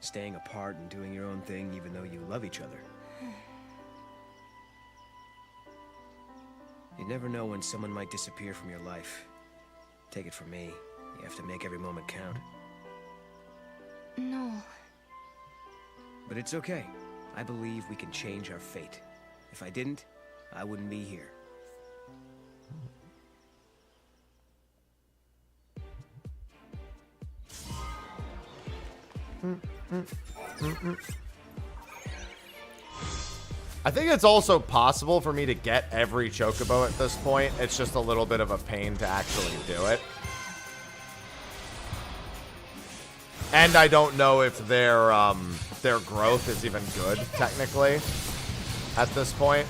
Staying apart and doing your own thing even though you love each other. You never know when someone might disappear from your life. Take it from me, you have to make every moment count. No. But it's okay. I believe we can change our fate. If I didn't, I wouldn't be here. I think it's also possible for me to get every Chocobo at this point. It's just a little bit of a pain to actually do it. And I don't know if their growth is even good, technically, at this point.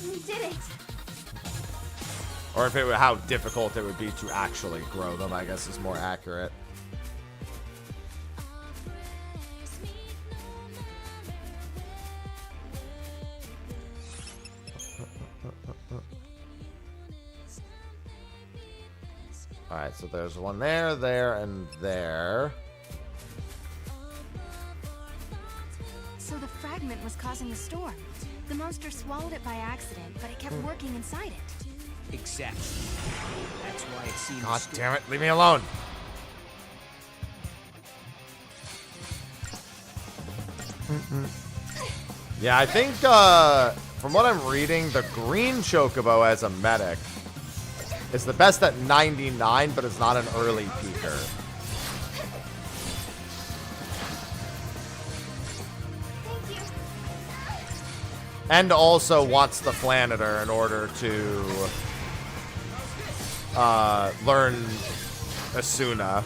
We did it! Or if it were how difficult it would be to actually grow them, I guess is more accurate. Alright, so there's one there, there, and there. So the fragment was causing the storm. The monster swallowed it by accident, but it kept working inside it. Exactly. That's why it seems... God damn it, leave me alone. Yeah, I think, from what I'm reading, the green chocobo as a medic is the best at 99, but it's not an early peaker. And also wants the Flanitor in order to learn Asuna.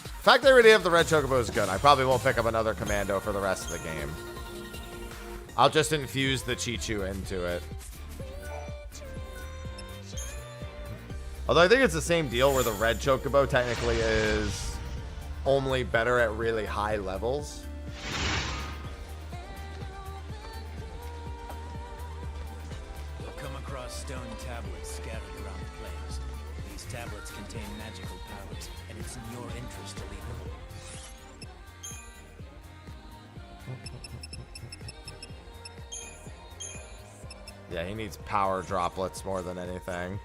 The fact they already have the red chocobo is good. I probably won't pick up another commando for the rest of the game. I'll just infuse the Chichu into it. Although I think it's the same deal where the red chocobo technically is only better at really high levels. You'll come across stone tablets scattered around the plains. These tablets contain magical powers, and it's in your interest to leave them. Yeah, he needs power droplets more than anything.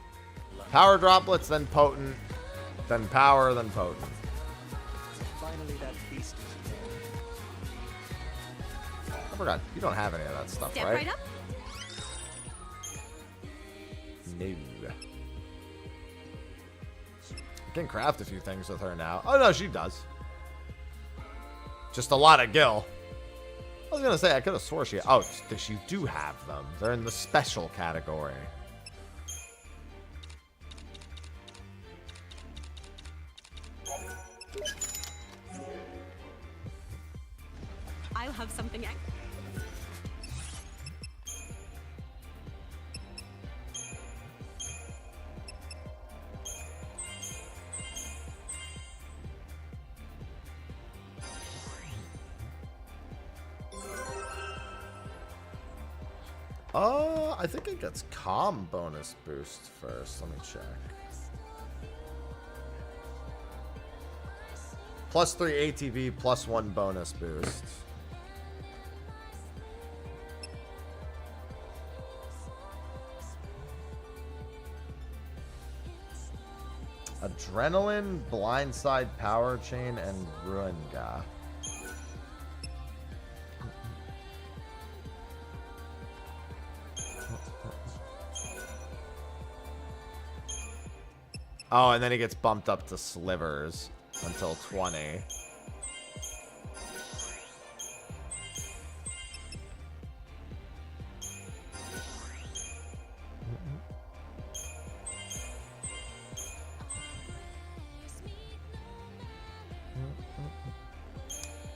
Power droplets, then potent, then power, then potent. Finally, that beast is dead. I forgot, you don't have any of that stuff, Step right? right up. No. I can craft a few things with her now. Oh, no, she does. Just a lot of gil. I was going to say, I could have swore she... Oh, you do have them. They're in the special category. I'll have something. I think it gets calm bonus boost first. Let me check. +3 ATB, +1 bonus boost. Adrenaline, Blindside, Power Chain, and Ruinga. Oh, and then he gets bumped up to Slivers until 20.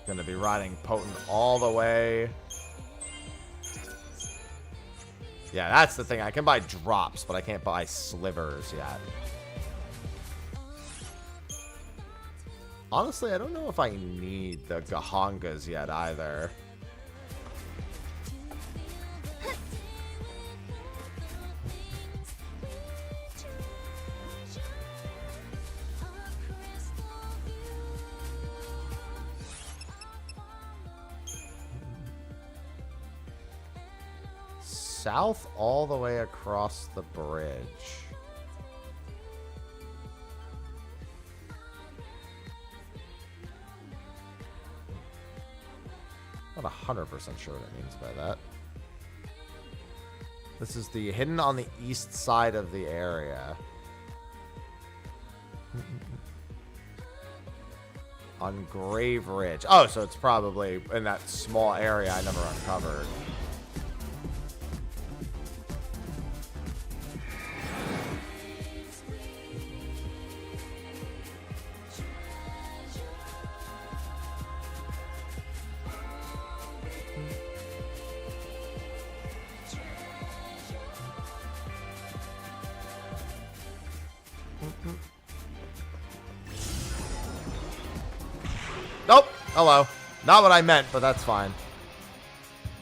Gonna be riding Potent all the way. Yeah, that's the thing. I can buy drops, but I can't buy Slivers yet. Honestly, I don't know if I need the Gahangas yet either. South all the way across the bridge. Not 100% sure what it means by that. This is the hidden on the east side of the area. On Grave Ridge. Oh, so it's probably in that small area I never uncovered. Nope. Hello. Not what I meant, but that's fine.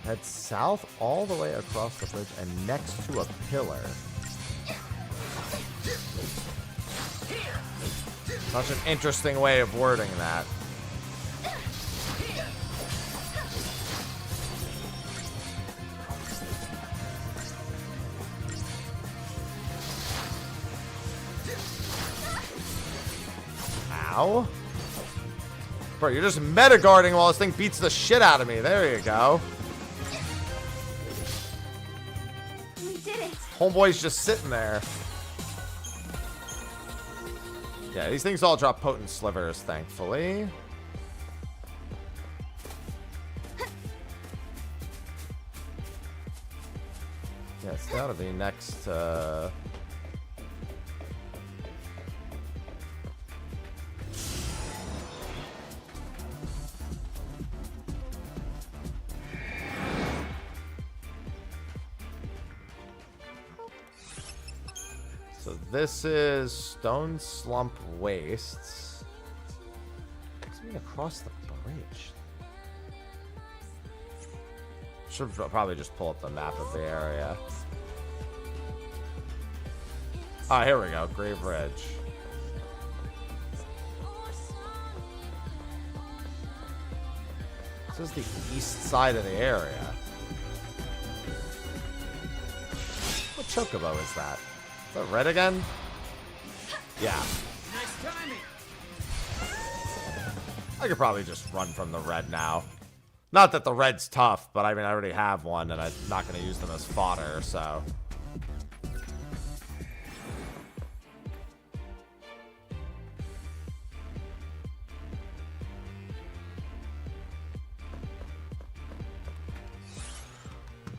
Head south all the way across the bridge and next to a pillar. Such an interesting way of wording that. Ow. Bro, you're just meta-guarding while this thing beats the shit out of me. There you go. We did it. Homeboy's just sitting there. Yeah, these things all drop potent slivers, thankfully. Yeah, it's gotta be next, So this is Stone Slump Wastes. What's mean across the bridge? Should probably just pull up the map of the area. Ah, here we go. Grave Ridge. This is the east side of the area. What chocobo is that? Is that red again? Yeah. Nice timing. I could probably just run from the red now. Not that the red's tough, but I mean, I already have one, and I'm not going to use them as fodder, so.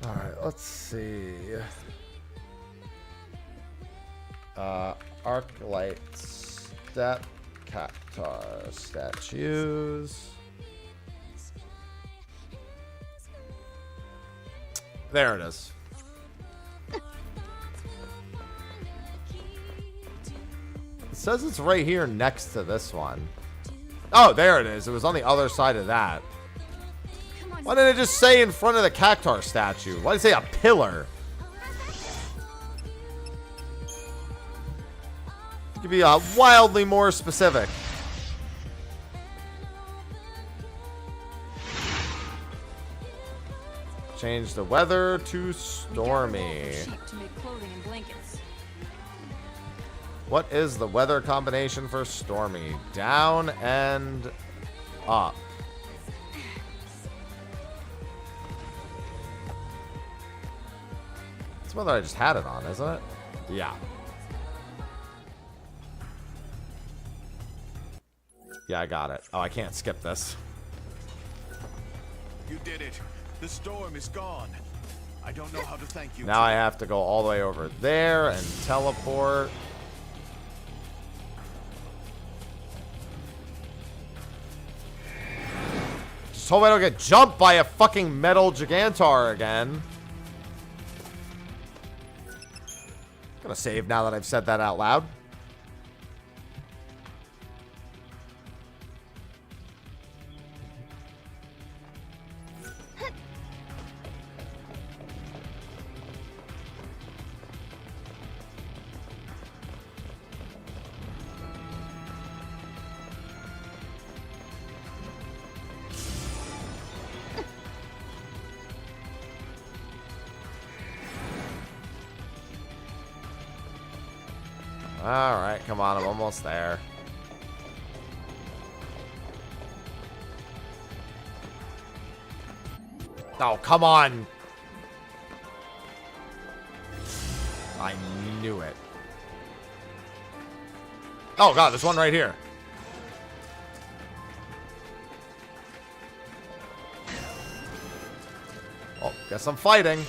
Alright, let's see. Arclight, Step, Cactar, Statues. There it is. It says it's right here next to this one. Oh, there it is. It was on the other side of that. Why didn't it just say in front of the Cactar statue? Why did it say a pillar? You could be wildly more specific. Change the weather to stormy. To make clothing and blankets. What is the weather combination for stormy? Down and up. It's whether I just had it on, isn't it? Yeah. Yeah, I got it. Oh, I can't skip this. You did it. The storm is gone. I don't know how to thank you. Now I have to go all the way over there and teleport. Just hope I don't get jumped by a fucking metal Gigantar again. Gonna save now that I've said that out loud. Alright, come on, I'm almost there. Oh, come on! I knew it. Oh god, there's one right here. Oh, guess I'm fighting.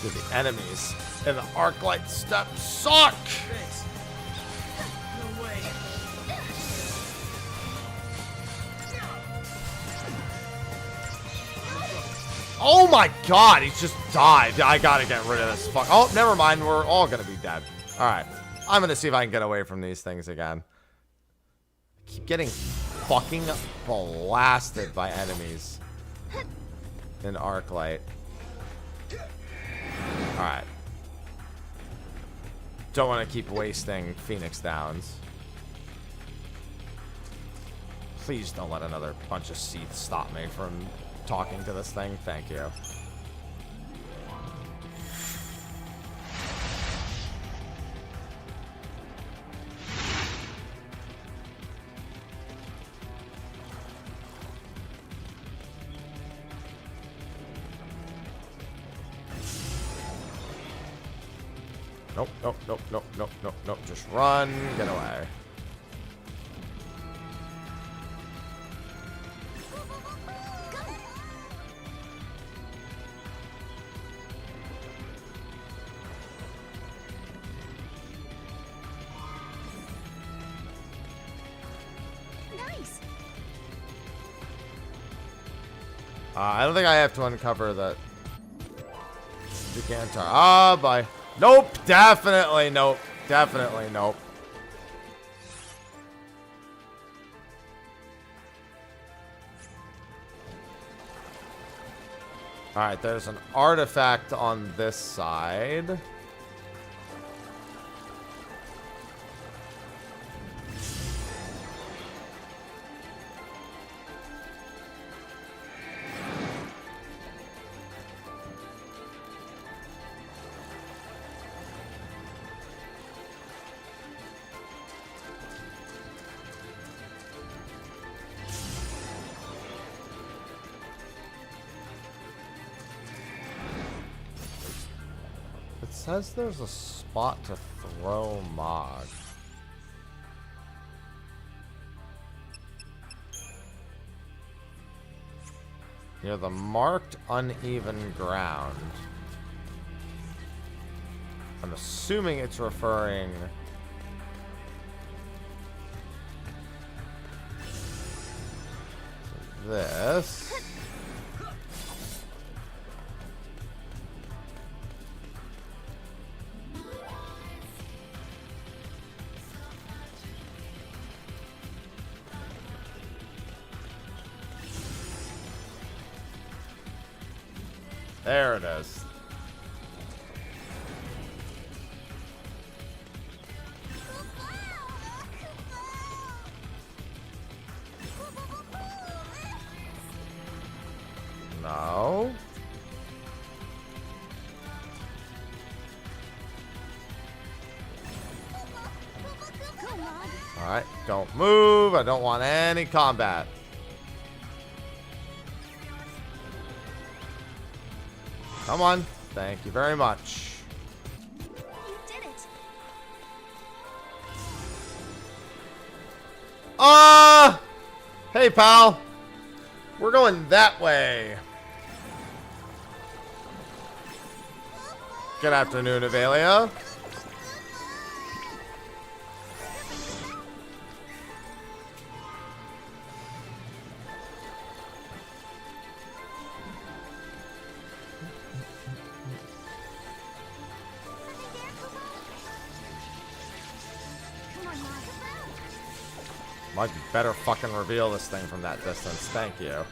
Dude, the enemies in the Arclight step suck! No way. Oh my god, he's just died. I gotta get rid of this fuck. Oh, never mind. We're all gonna be dead. Alright. I'm gonna see if I can get away from these things again. I keep getting fucking blasted by enemies in Arclight. Alright. Don't want to keep wasting Phoenix Downs. Please don't let another bunch of Seath stop me from talking to this thing. Thank you. Nope, nope, nope, nope, nope, nope, nope. Just run, get away. Nice. I don't think I have to uncover the decanter. Ah, bye. Nope, definitely nope. Definitely nope. Alright, there's an artifact on this side. It says there's a spot to throw Mog. Near the marked uneven ground. I'm assuming it's referring to this. There it is. No. Alright, don't move. I don't want any combat. Come on. Thank you very much. You did it. Hey, pal. We're going that way. Good afternoon, Avelia. Might be better fucking reveal this thing from that distance. Thank you.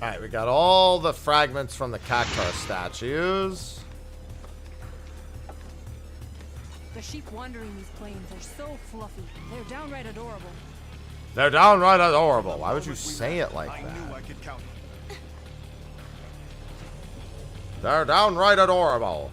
Alright, we got all the fragments from the Cactar statues. The sheep wandering these plains are so fluffy. They're downright adorable. They're downright adorable. Why would you say it like that? I knew I could count. They're downright adorable.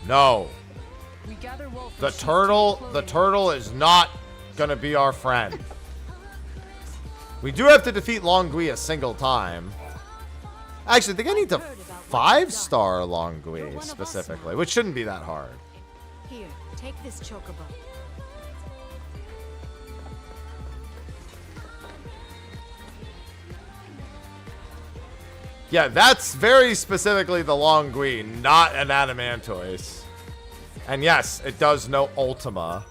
No. We gather wool for The sheep turtle, to make the clothing. turtle is not gonna be our friend. We do have to defeat Longui a single time. Actually, I think I need to 5-star Longui specifically, which shouldn't be that hard. Here, take this chocobo. Yeah, that's very specifically the Longui, not an Adamantoise. And yes, it does know Ultima.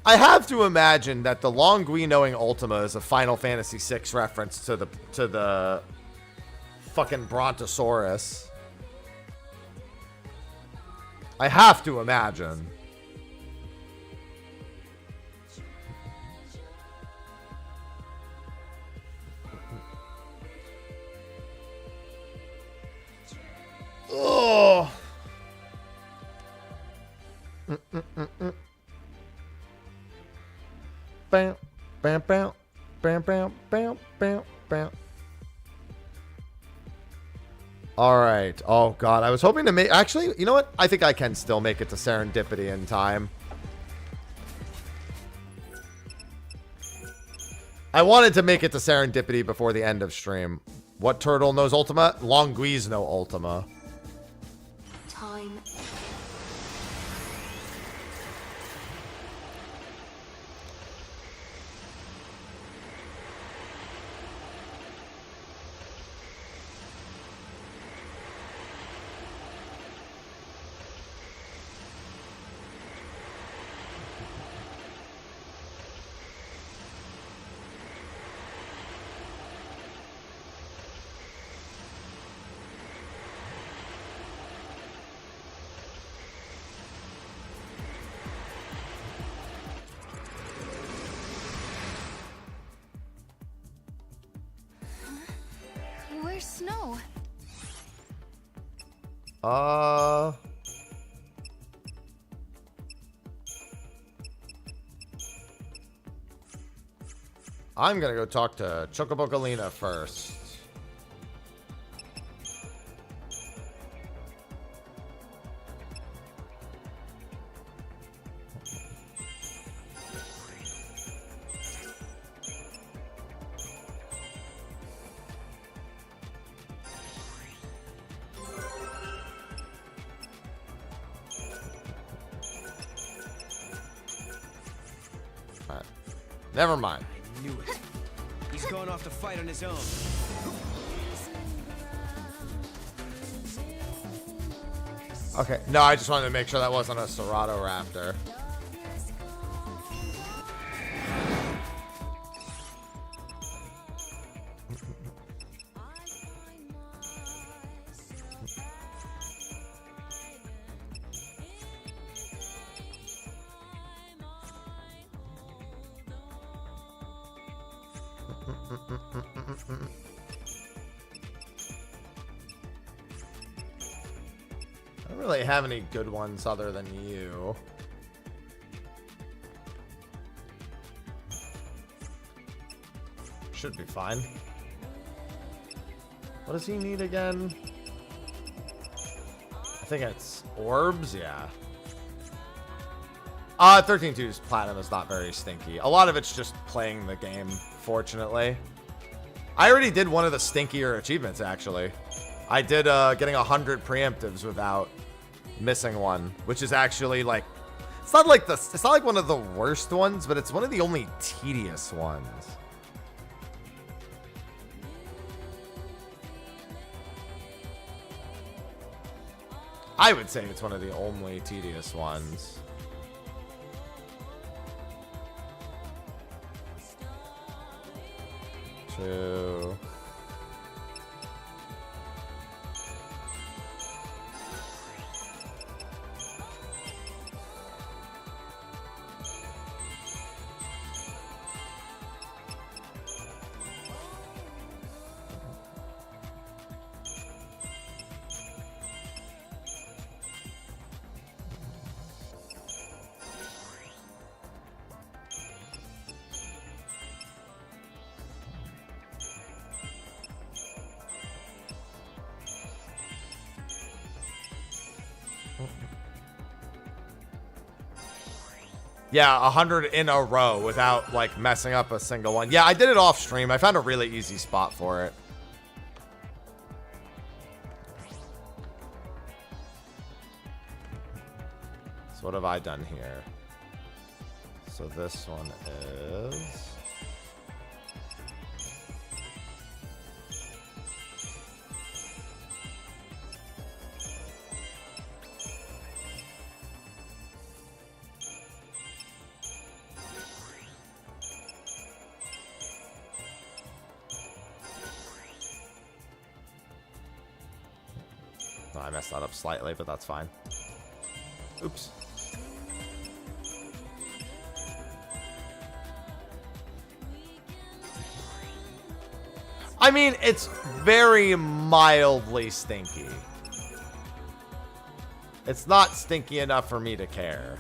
I have to imagine that the Longui knowing Ultima is a Final Fantasy VI reference to the fucking Brontosaurus. I have to imagine. Oh. Bam, bam, bam, bam, bam, bam, bam, bam. All right. Oh God, I was hoping to make. Actually, you know what? I think I can still make it to Serendipity in time. I wanted to make it to Serendipity before the end of stream. What turtle knows Ultima? Longuis know Ultima. Time. Where's Snow? I'm gonna go talk to Chocobogalina first. Alright. Never mind. I knew it. He's going off to fight on his own. Okay. No, I just wanted to make sure that wasn't a Serato Raptor. I don't really have any good ones other than you. Should be fine. What does he need again? I think it's orbs, yeah. 13-2's platinum is not very stinky. A lot of it's just playing the game, fortunately. I already did one of the stinkier achievements, actually. I did getting 100 preemptives without missing one, which is actually like, it's not like one of the worst ones, but it's one of the only tedious ones. I would say it's one of the only tedious ones. Two. Yeah, 100 in a row without, like, messing up a single one. Yeah, I did it off stream. I found a really easy spot for it. So what have I done here? So this one is... Oh, I messed that up slightly, but that's fine. Oops. I mean, it's very mildly stinky. It's not stinky enough for me to care.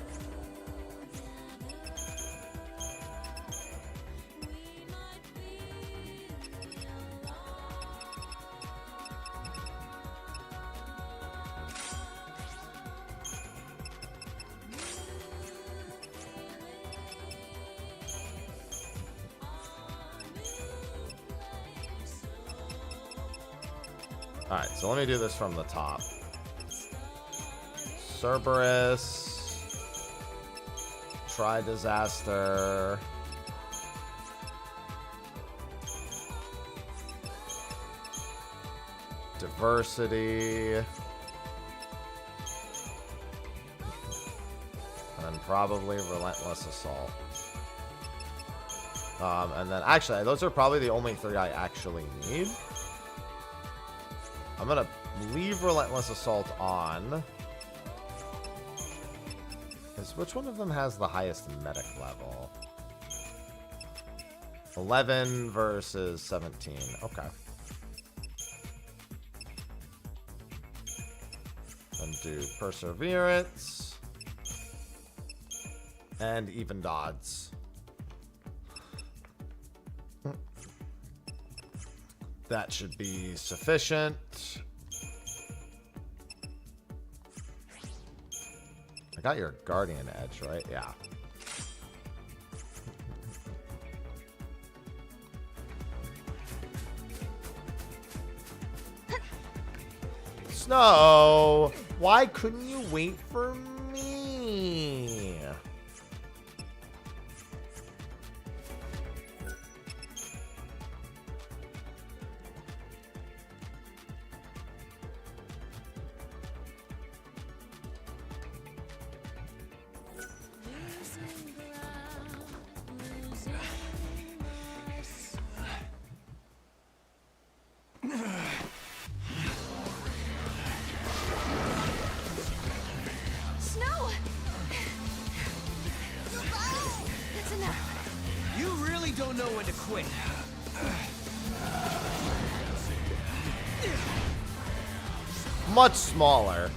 Alright, so let me do this from the top. Cerberus. Try disaster. Diversity. And then probably relentless assault. And then actually, those are probably the only three I actually need. I'm gonna leave Relentless Assault on. Because which one of them has the highest medic level? 11 versus 17. Okay. Then do Perseverance. And Even Odds. That should be sufficient. I got your Guardian Edge, right? Yeah. Snow, why couldn't you wait for me? Snow! That's enough. You really don't know when to quit. Much smaller.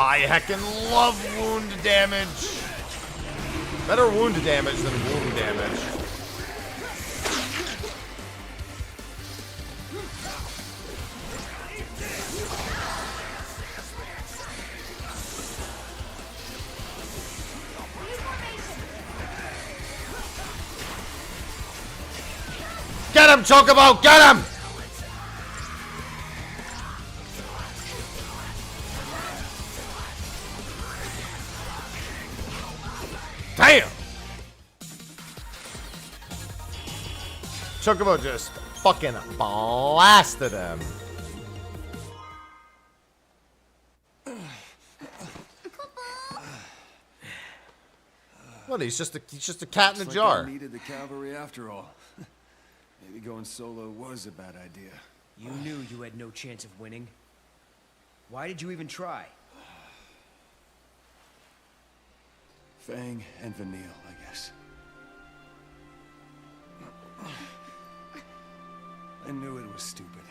I heckin' love wound damage. Better wound damage than wound damage. Get him, Chocobo! Get him! Damn! Chocobo just fucking blasted him. What? He's just a cat in a jar. I needed the cavalry after all. Maybe going solo was a bad idea. You knew you had no chance of winning. Why did you even try? Fang and Vanille, I guess. I knew it was stupid.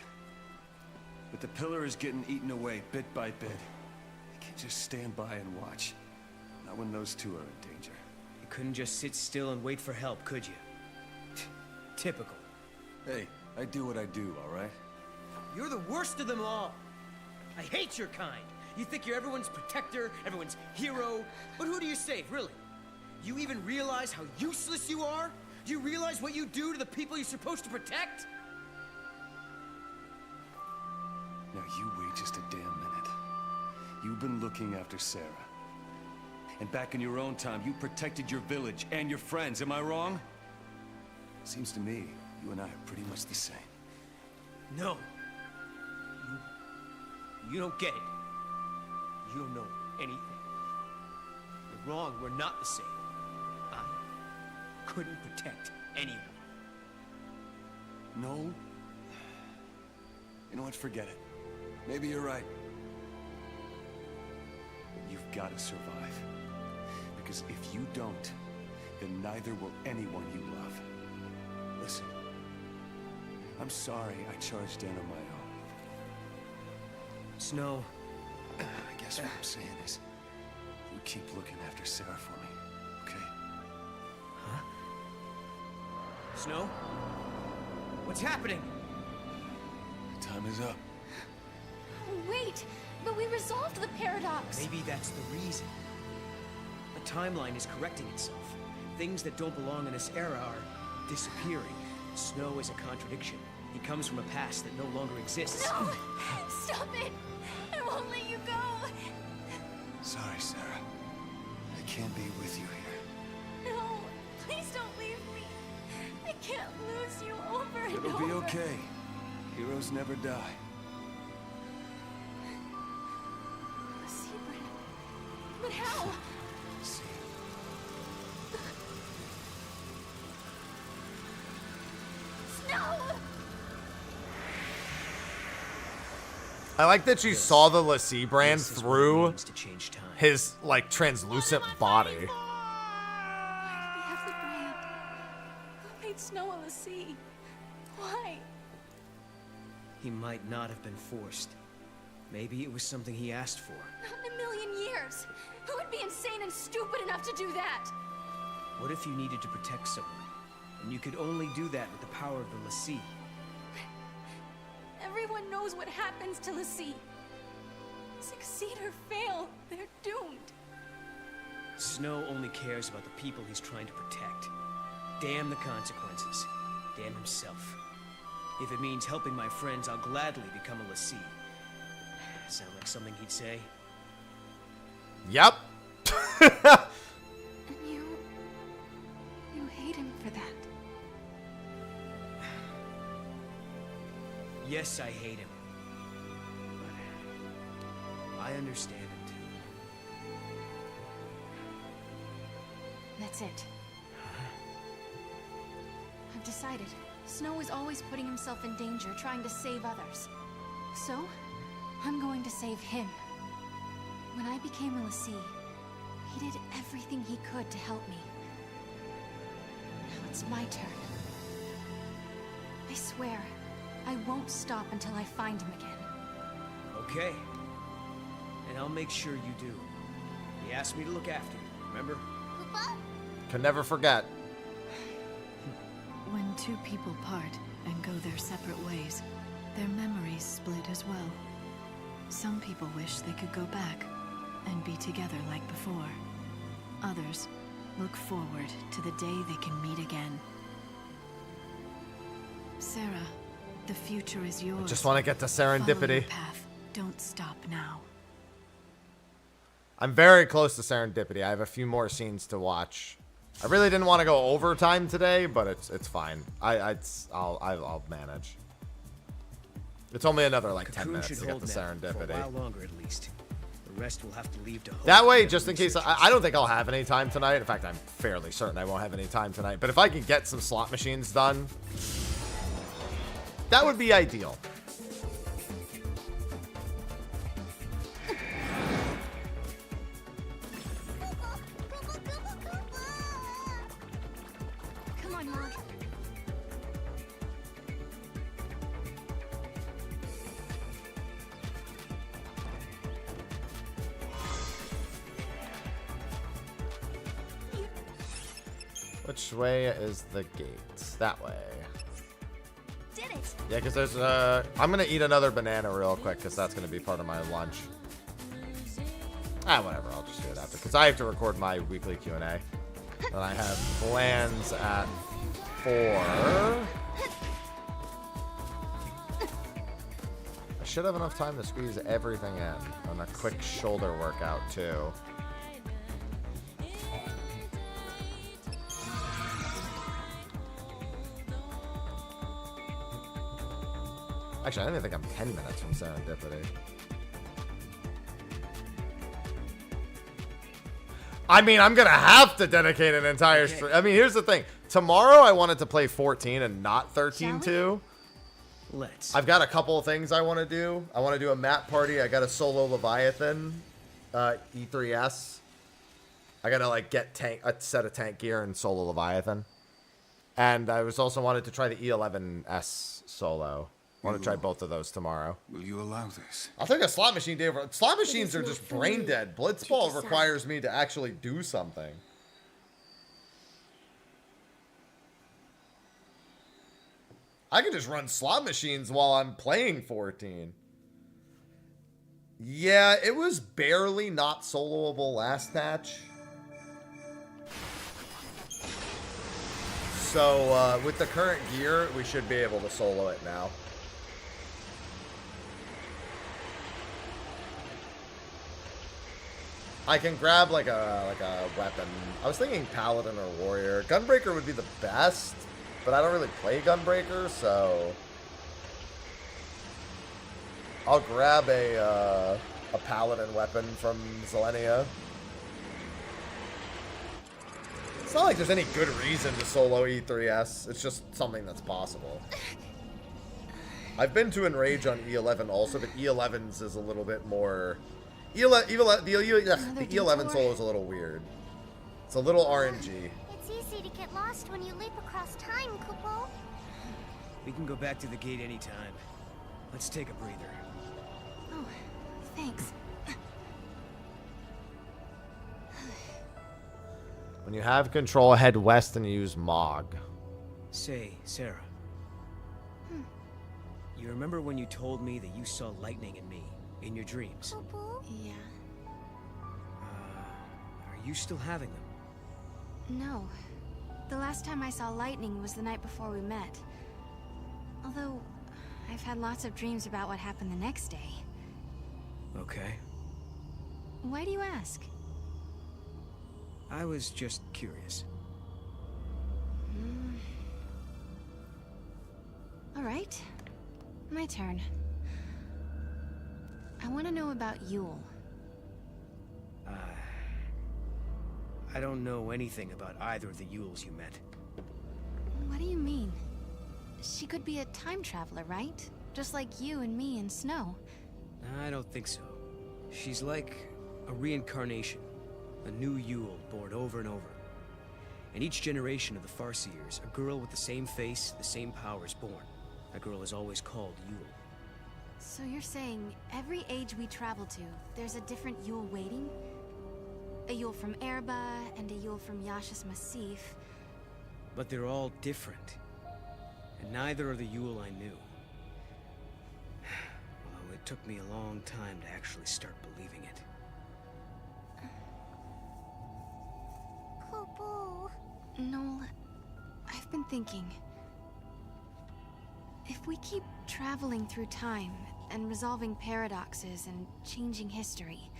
But the pillar is getting eaten away bit by bit. I can't just stand by and watch. Not when those two are in danger. You couldn't just sit still and wait for help, could you? Typical. Hey, I do what I do, all right? You're the worst of them all. I hate your kind. You think you're everyone's protector, everyone's hero, but who do you save, really? You even realize how useless you are? Do you realize what you do to the people you're supposed to protect? Now you wait just a damn minute. You've been looking after Sarah. And back in your own time, you protected your village and your friends, am I wrong? Seems to me, you and I are pretty much the same. No. You don't get it. You don't know anything. You're wrong, we're not the same. I couldn't protect anyone. No? You know what, forget it. Maybe you're right. But you've got to survive. Because if you don't, then neither will anyone you love. Listen, I'm sorry I charged in on my own. Snow. I guess what I'm saying is, you keep looking after Sarah for me, okay? Huh? Snow? What's happening? Time is up. Wait, but we resolved the paradox. Maybe that's the reason. The timeline is correcting itself. Things that don't belong in this era are disappearing. Snow is a contradiction. He comes from a past that no longer exists. No! Stop it! I won't let you go! Sorry, Sarah. I can't be with you here. No! Please don't leave me! I can't lose you over and over! It'll be okay. Heroes never die. But how? See. Snow! I like that you saw the LaCie brand through his, like, translucent body. We have the brand. Who made Snow a LaCie? Why? He might not have been forced. Maybe it was something he asked for. Not in a million years. Who would be insane and stupid enough to do that? What if you needed to protect someone, and you could only do that with the power of the LaCie? Everyone knows what happens to LaCie. Succeed or fail, they're doomed. Snow only cares about the people he's trying to protect. Damn the consequences. Damn himself. If it means helping my friends, I'll gladly become a LaCie. Sound like something he'd say? Yep. And you hate him for that. Yes, I hate him. But I understand him too. That's it. I've decided. Snow is always putting himself in danger, trying to save others. So, I'm going to save him. When I became a LaCie, he did everything he could to help me. Now it's my turn. I swear, I won't stop until I find him again. Okay. And I'll make sure you do. He asked me to look after you, remember? Can never forget. When two people part and go their separate ways, their memories split as well. Some people wish they could go back and be together like before. Others look forward to the day they can meet again. Sarah, the future is yours. I just want to get to Serendipity. Follow your path. Don't stop now. I'm very close to Serendipity. I have a few more scenes to watch. I really didn't want to go overtime today, but it's fine. I'll manage. It's only another like 10 minutes to get to Serendipity. For a while longer at least. The rest will have to leave to hope. That way, just in case, I don't think I'll have any time tonight. In fact, I'm fairly certain I won't have any time tonight. But if I can get some slot machines done, That would be ideal. Come on, Mog. Which way is the gate? That way. Did it. Yeah, because there's I'm gonna eat another banana real quick because that's gonna be part of my lunch. Whatever. I'll just do it after because I have to record my weekly Q&A. And I have plans at 4. I should have enough time to squeeze everything in on a quick shoulder workout too. Actually, I don't even think I'm 10 minutes from Serendipity. I mean, I'm going to have to dedicate an entire stream. I mean, here's the thing. Tomorrow, I wanted to play 14 and not 13-2. Let's. I've got a couple of things I want to do. I want to do a map party. I got a solo Leviathan, E3S. I got to, like, get a set of tank gear and solo Leviathan. And I was also wanted to try the E11S solo. I want to try both of those tomorrow. Will you allow this? I'll take a slot machine day over. Slot machines are just brain dead. Blitzball requires me to actually do something. I can just run slot machines while I'm playing 14. Yeah, it was barely not soloable last match. So, with the current gear, we should be able to solo it now. I can grab like a weapon. I was thinking Paladin or Warrior. Gunbreaker would be the best, but I don't really play Gunbreaker, so I'll grab a Paladin weapon from Zilenia. It's not like there's any good reason to solo E3S. It's just something that's possible. I've been to Enrage on E11 also, but E11's is a little bit more... the E11 solo is a little weird. It's a little RNG. It's easy to get lost when you leap across time, Kupo. We can go back to the gate anytime. Let's take a breather. Oh, thanks. When you have control, head west and use Mog. Say, Sarah. You remember when you told me that you saw lightning in me, in your dreams? Yeah. Are you still having them? No. The last time I saw lightning was the night before we met. Although, I've had lots of dreams about what happened the next day. Okay. Why do you ask? I was just curious. All right. My turn. I want to know about Yule. I don't know anything about either of the Yules you met. What do you mean? She could be a time traveler, right? Just like you and me and Snow. I don't think so. She's like a reincarnation. A new Yule born over and over. In each generation of the Farseers, a girl with the same face, the same power is born. That girl is always called Yule. So you're saying every age we travel to, there's a different Yule waiting? A Yule from Erba and a Yule from Yash's Massif. But they're all different. And neither are the Yule I knew. Although it took me a long time to actually start believing it. Kupo. Noel, I've been thinking. If we keep traveling through time and resolving paradoxes and changing history,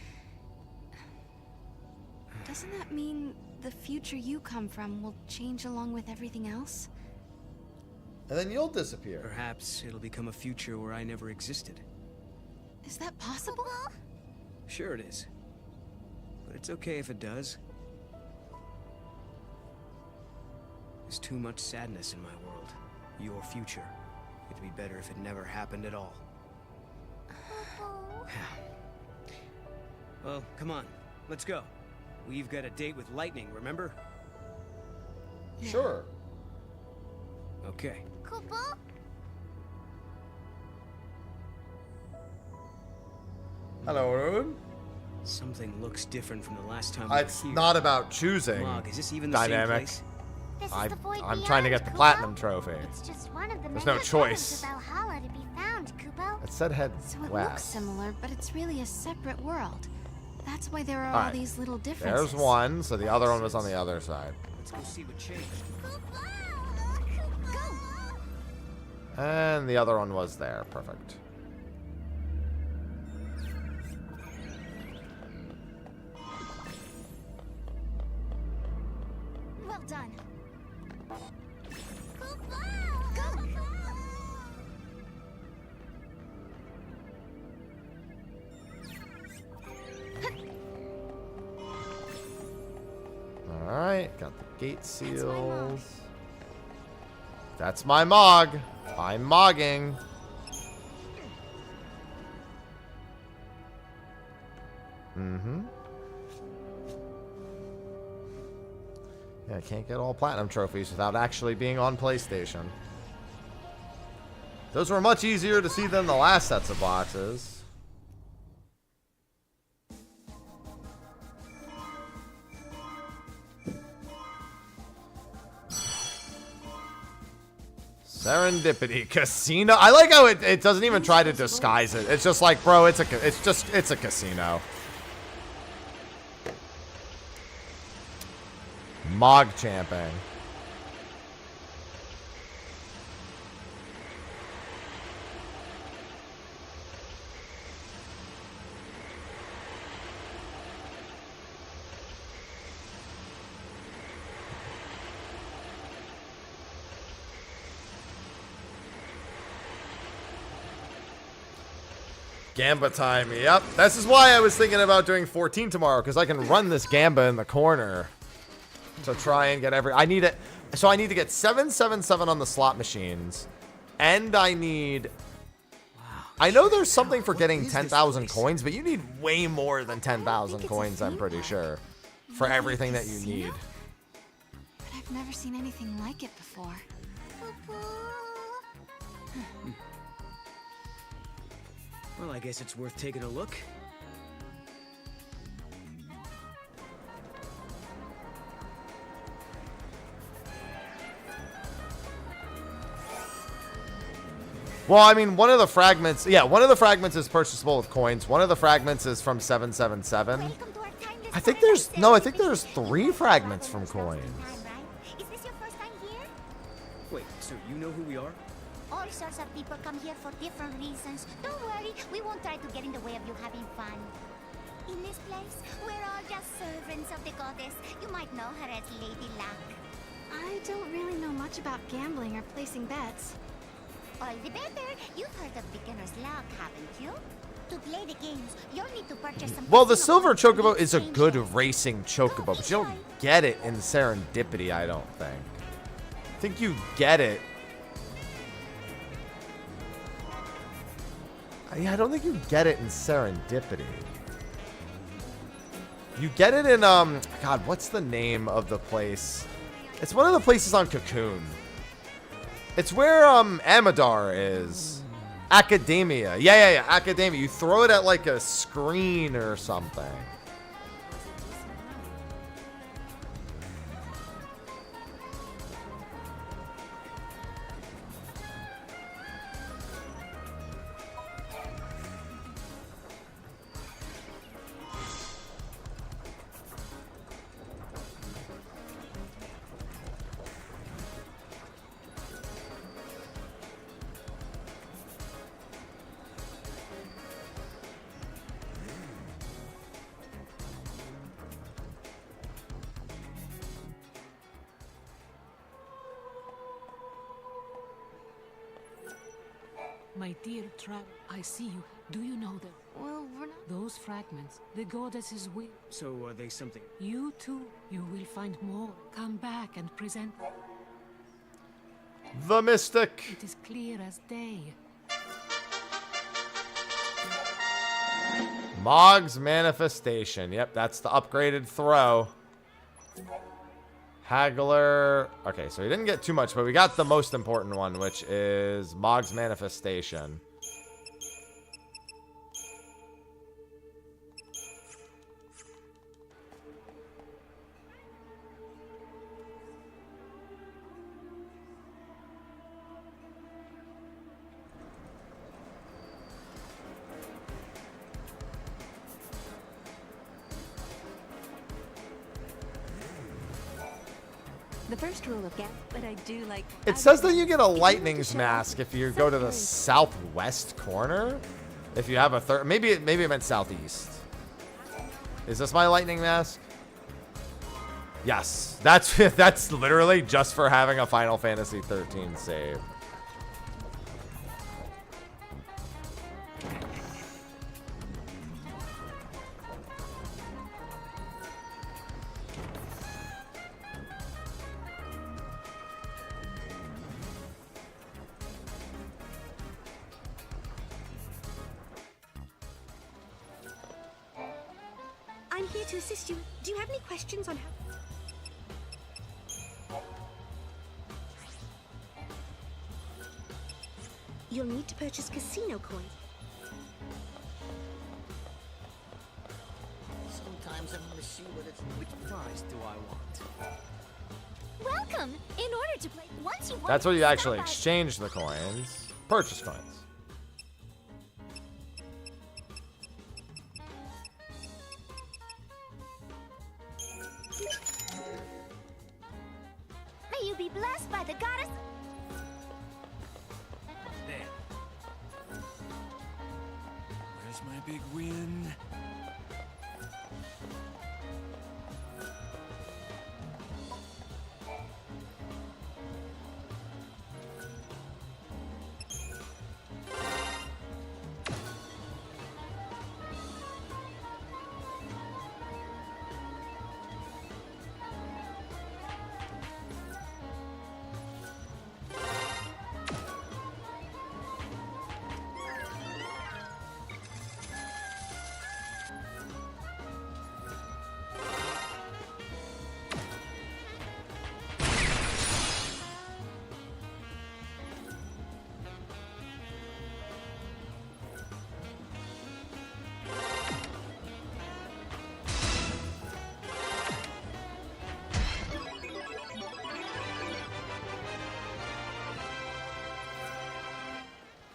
doesn't that mean the future you come from will change along with everything else? And then you'll disappear. Perhaps it'll become a future where I never existed. Is that possible? Sure it is. But it's okay if it does. There's too much sadness in my world. Your future. It'd be better if it never happened at all. Well, come on. Let's go. We've got a date with Lightning, remember? Sure. Okay. Kupo? Hello, Rune. Something looks different from the last time we were It's here. not about choosing. Mog, is this even the same dynamic. place? This is the void I'm beyond, trying to get the Kupo. platinum trophy. It's just one of the There's many no choice. islands of Valhalla to be found, Kupo. It said head So it looks west. similar, but it's really a separate world. That's why there are all Alright. these little differences. There's one, so the other one was on the other side. Let's go see what changed. And the other one was there. Perfect. Well done. Alright, got the gate seals. That's my Mog. I'm mogging. Mm-hmm. Yeah, I can't get all platinum trophies without actually being on PlayStation. Those were much easier to see than the last sets of boxes. Serendipity Casino. I like how it doesn't even try to disguise it. It's just like, bro, it's a casino. Mog champing. Gamba time, yep. This is why I was thinking about doing 14 tomorrow, because I can run this Gamba in the corner to try and get every... I need it. So I need to get 777 on the slot machines, and I need... Wow. I know there's something for getting 10,000 coins, but you need way more than 10,000 coins, I'm pretty sure, for everything that you need. But I've never seen anything like it before. Well, I guess it's worth taking a look. Well, I mean, one of the fragments... Yeah, one of the fragments is purchasable with coins. One of the fragments is from 777. I think there's... No, I think there's 3 fragments from coins. Is this your first time here? Wait, so you know who we are? All sorts of people come here for different reasons. Don't worry, we won't try to get in the way of you having fun. In this place, we're all just servants of the goddess. You might know her as Lady Luck. I don't really know much about gambling or placing bets. All the better. You've heard of beginner's luck, haven't you? To play the games, you'll need to purchase some... Well, the silver chocobo is a good racing chocobo, but you don't get it in Serendipity, I don't think. I think you get it... Yeah, I don't think you get it in Serendipity. You get it in, God, what's the name of the place? It's one of the places on Cocoon. It's where, Amadar is. Academia. Yeah, Academia. You throw it at, like, a screen or something. My dear Trav, I see you. Do you know them? Well, we're not... Those fragments, the goddess's will. So are they something? You too. You will find more. Come back and present. The Mystic. It is clear as day. Mog's Manifestation. Yep, that's the upgraded throw. Haggler. Okay, so we didn't get too much, but we got the most important one, which is Mog's Manifestation. The first rule of gas, but I do like. It says that you get a lightning's mask if you go to the southwest corner. If you have a third, maybe it meant southeast. Is this my lightning mask? Yes, that's literally just for having a Final Fantasy 13 save. I'm here to assist you. Do you have any questions on how... You'll need to purchase casino coins. Sometimes I'm gonna see which prize do I want. Welcome! In order to play, once you want... That's where you actually exchange the coins. Purchase coins. May you be blessed by the goddess... There. Where's my big win?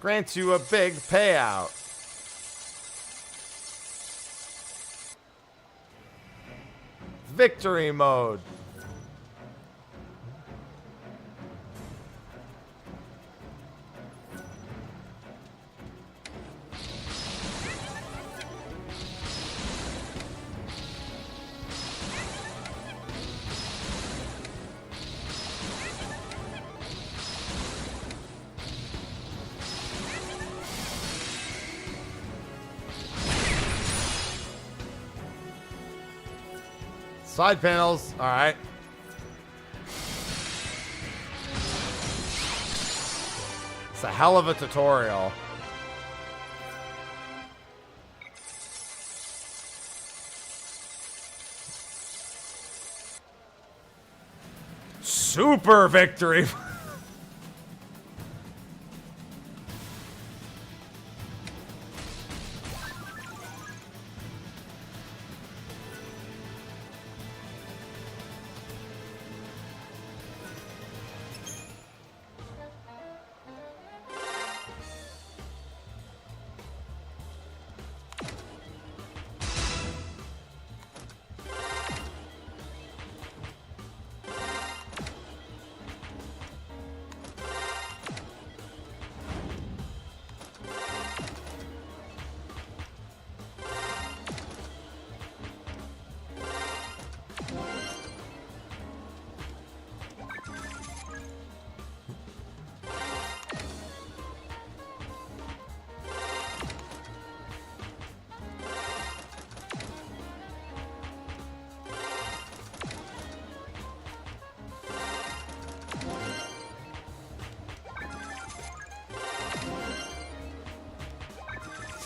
Grants you a big payout. Victory mode. Side panels, all right. It's a hell of a tutorial. Super victory.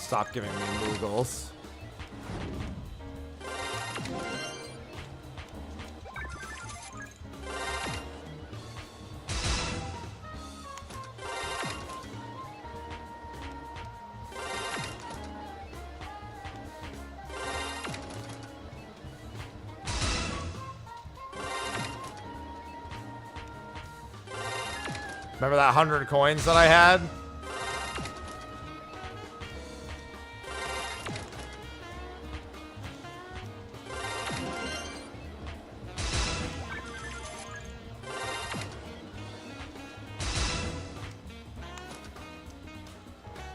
Stop giving me Moogles. Remember that 100 coins that I had?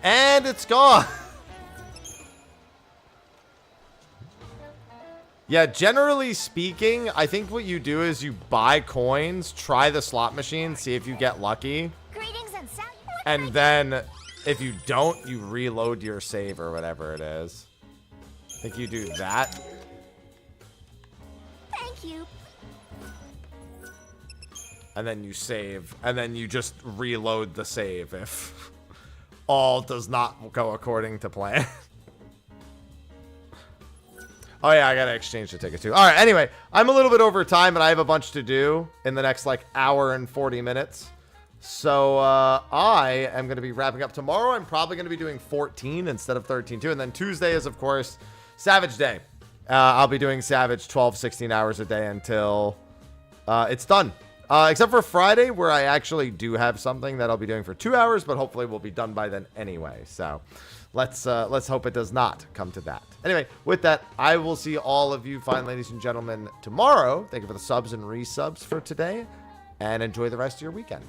And it's gone. Yeah, generally speaking, I think what you do is you buy coins, try the slot machine, see if you get lucky. And then if you don't, you reload your save or whatever it is. I think you do that. Thank you. And then you save. And then you just reload the save if all does not go according to plan. Oh, yeah, I got to exchange the ticket, too. All right, anyway, I'm a little bit over time, and I have a bunch to do in the next, like, hour and 40 minutes. So, I am going to be wrapping up tomorrow. I'm probably going to be doing 14 instead of 13, too. And then Tuesday is, of course, Savage Day. I'll be doing Savage 12, 16 hours a day until it's done. Except for Friday, where I actually do have something that I'll be doing for 2 hours, but hopefully we'll be done by then anyway. So let's hope it does not come to that. Anyway, with that, I will see all of you fine ladies and gentlemen tomorrow. Thank you for the subs and resubs for today, and enjoy the rest of your weekend.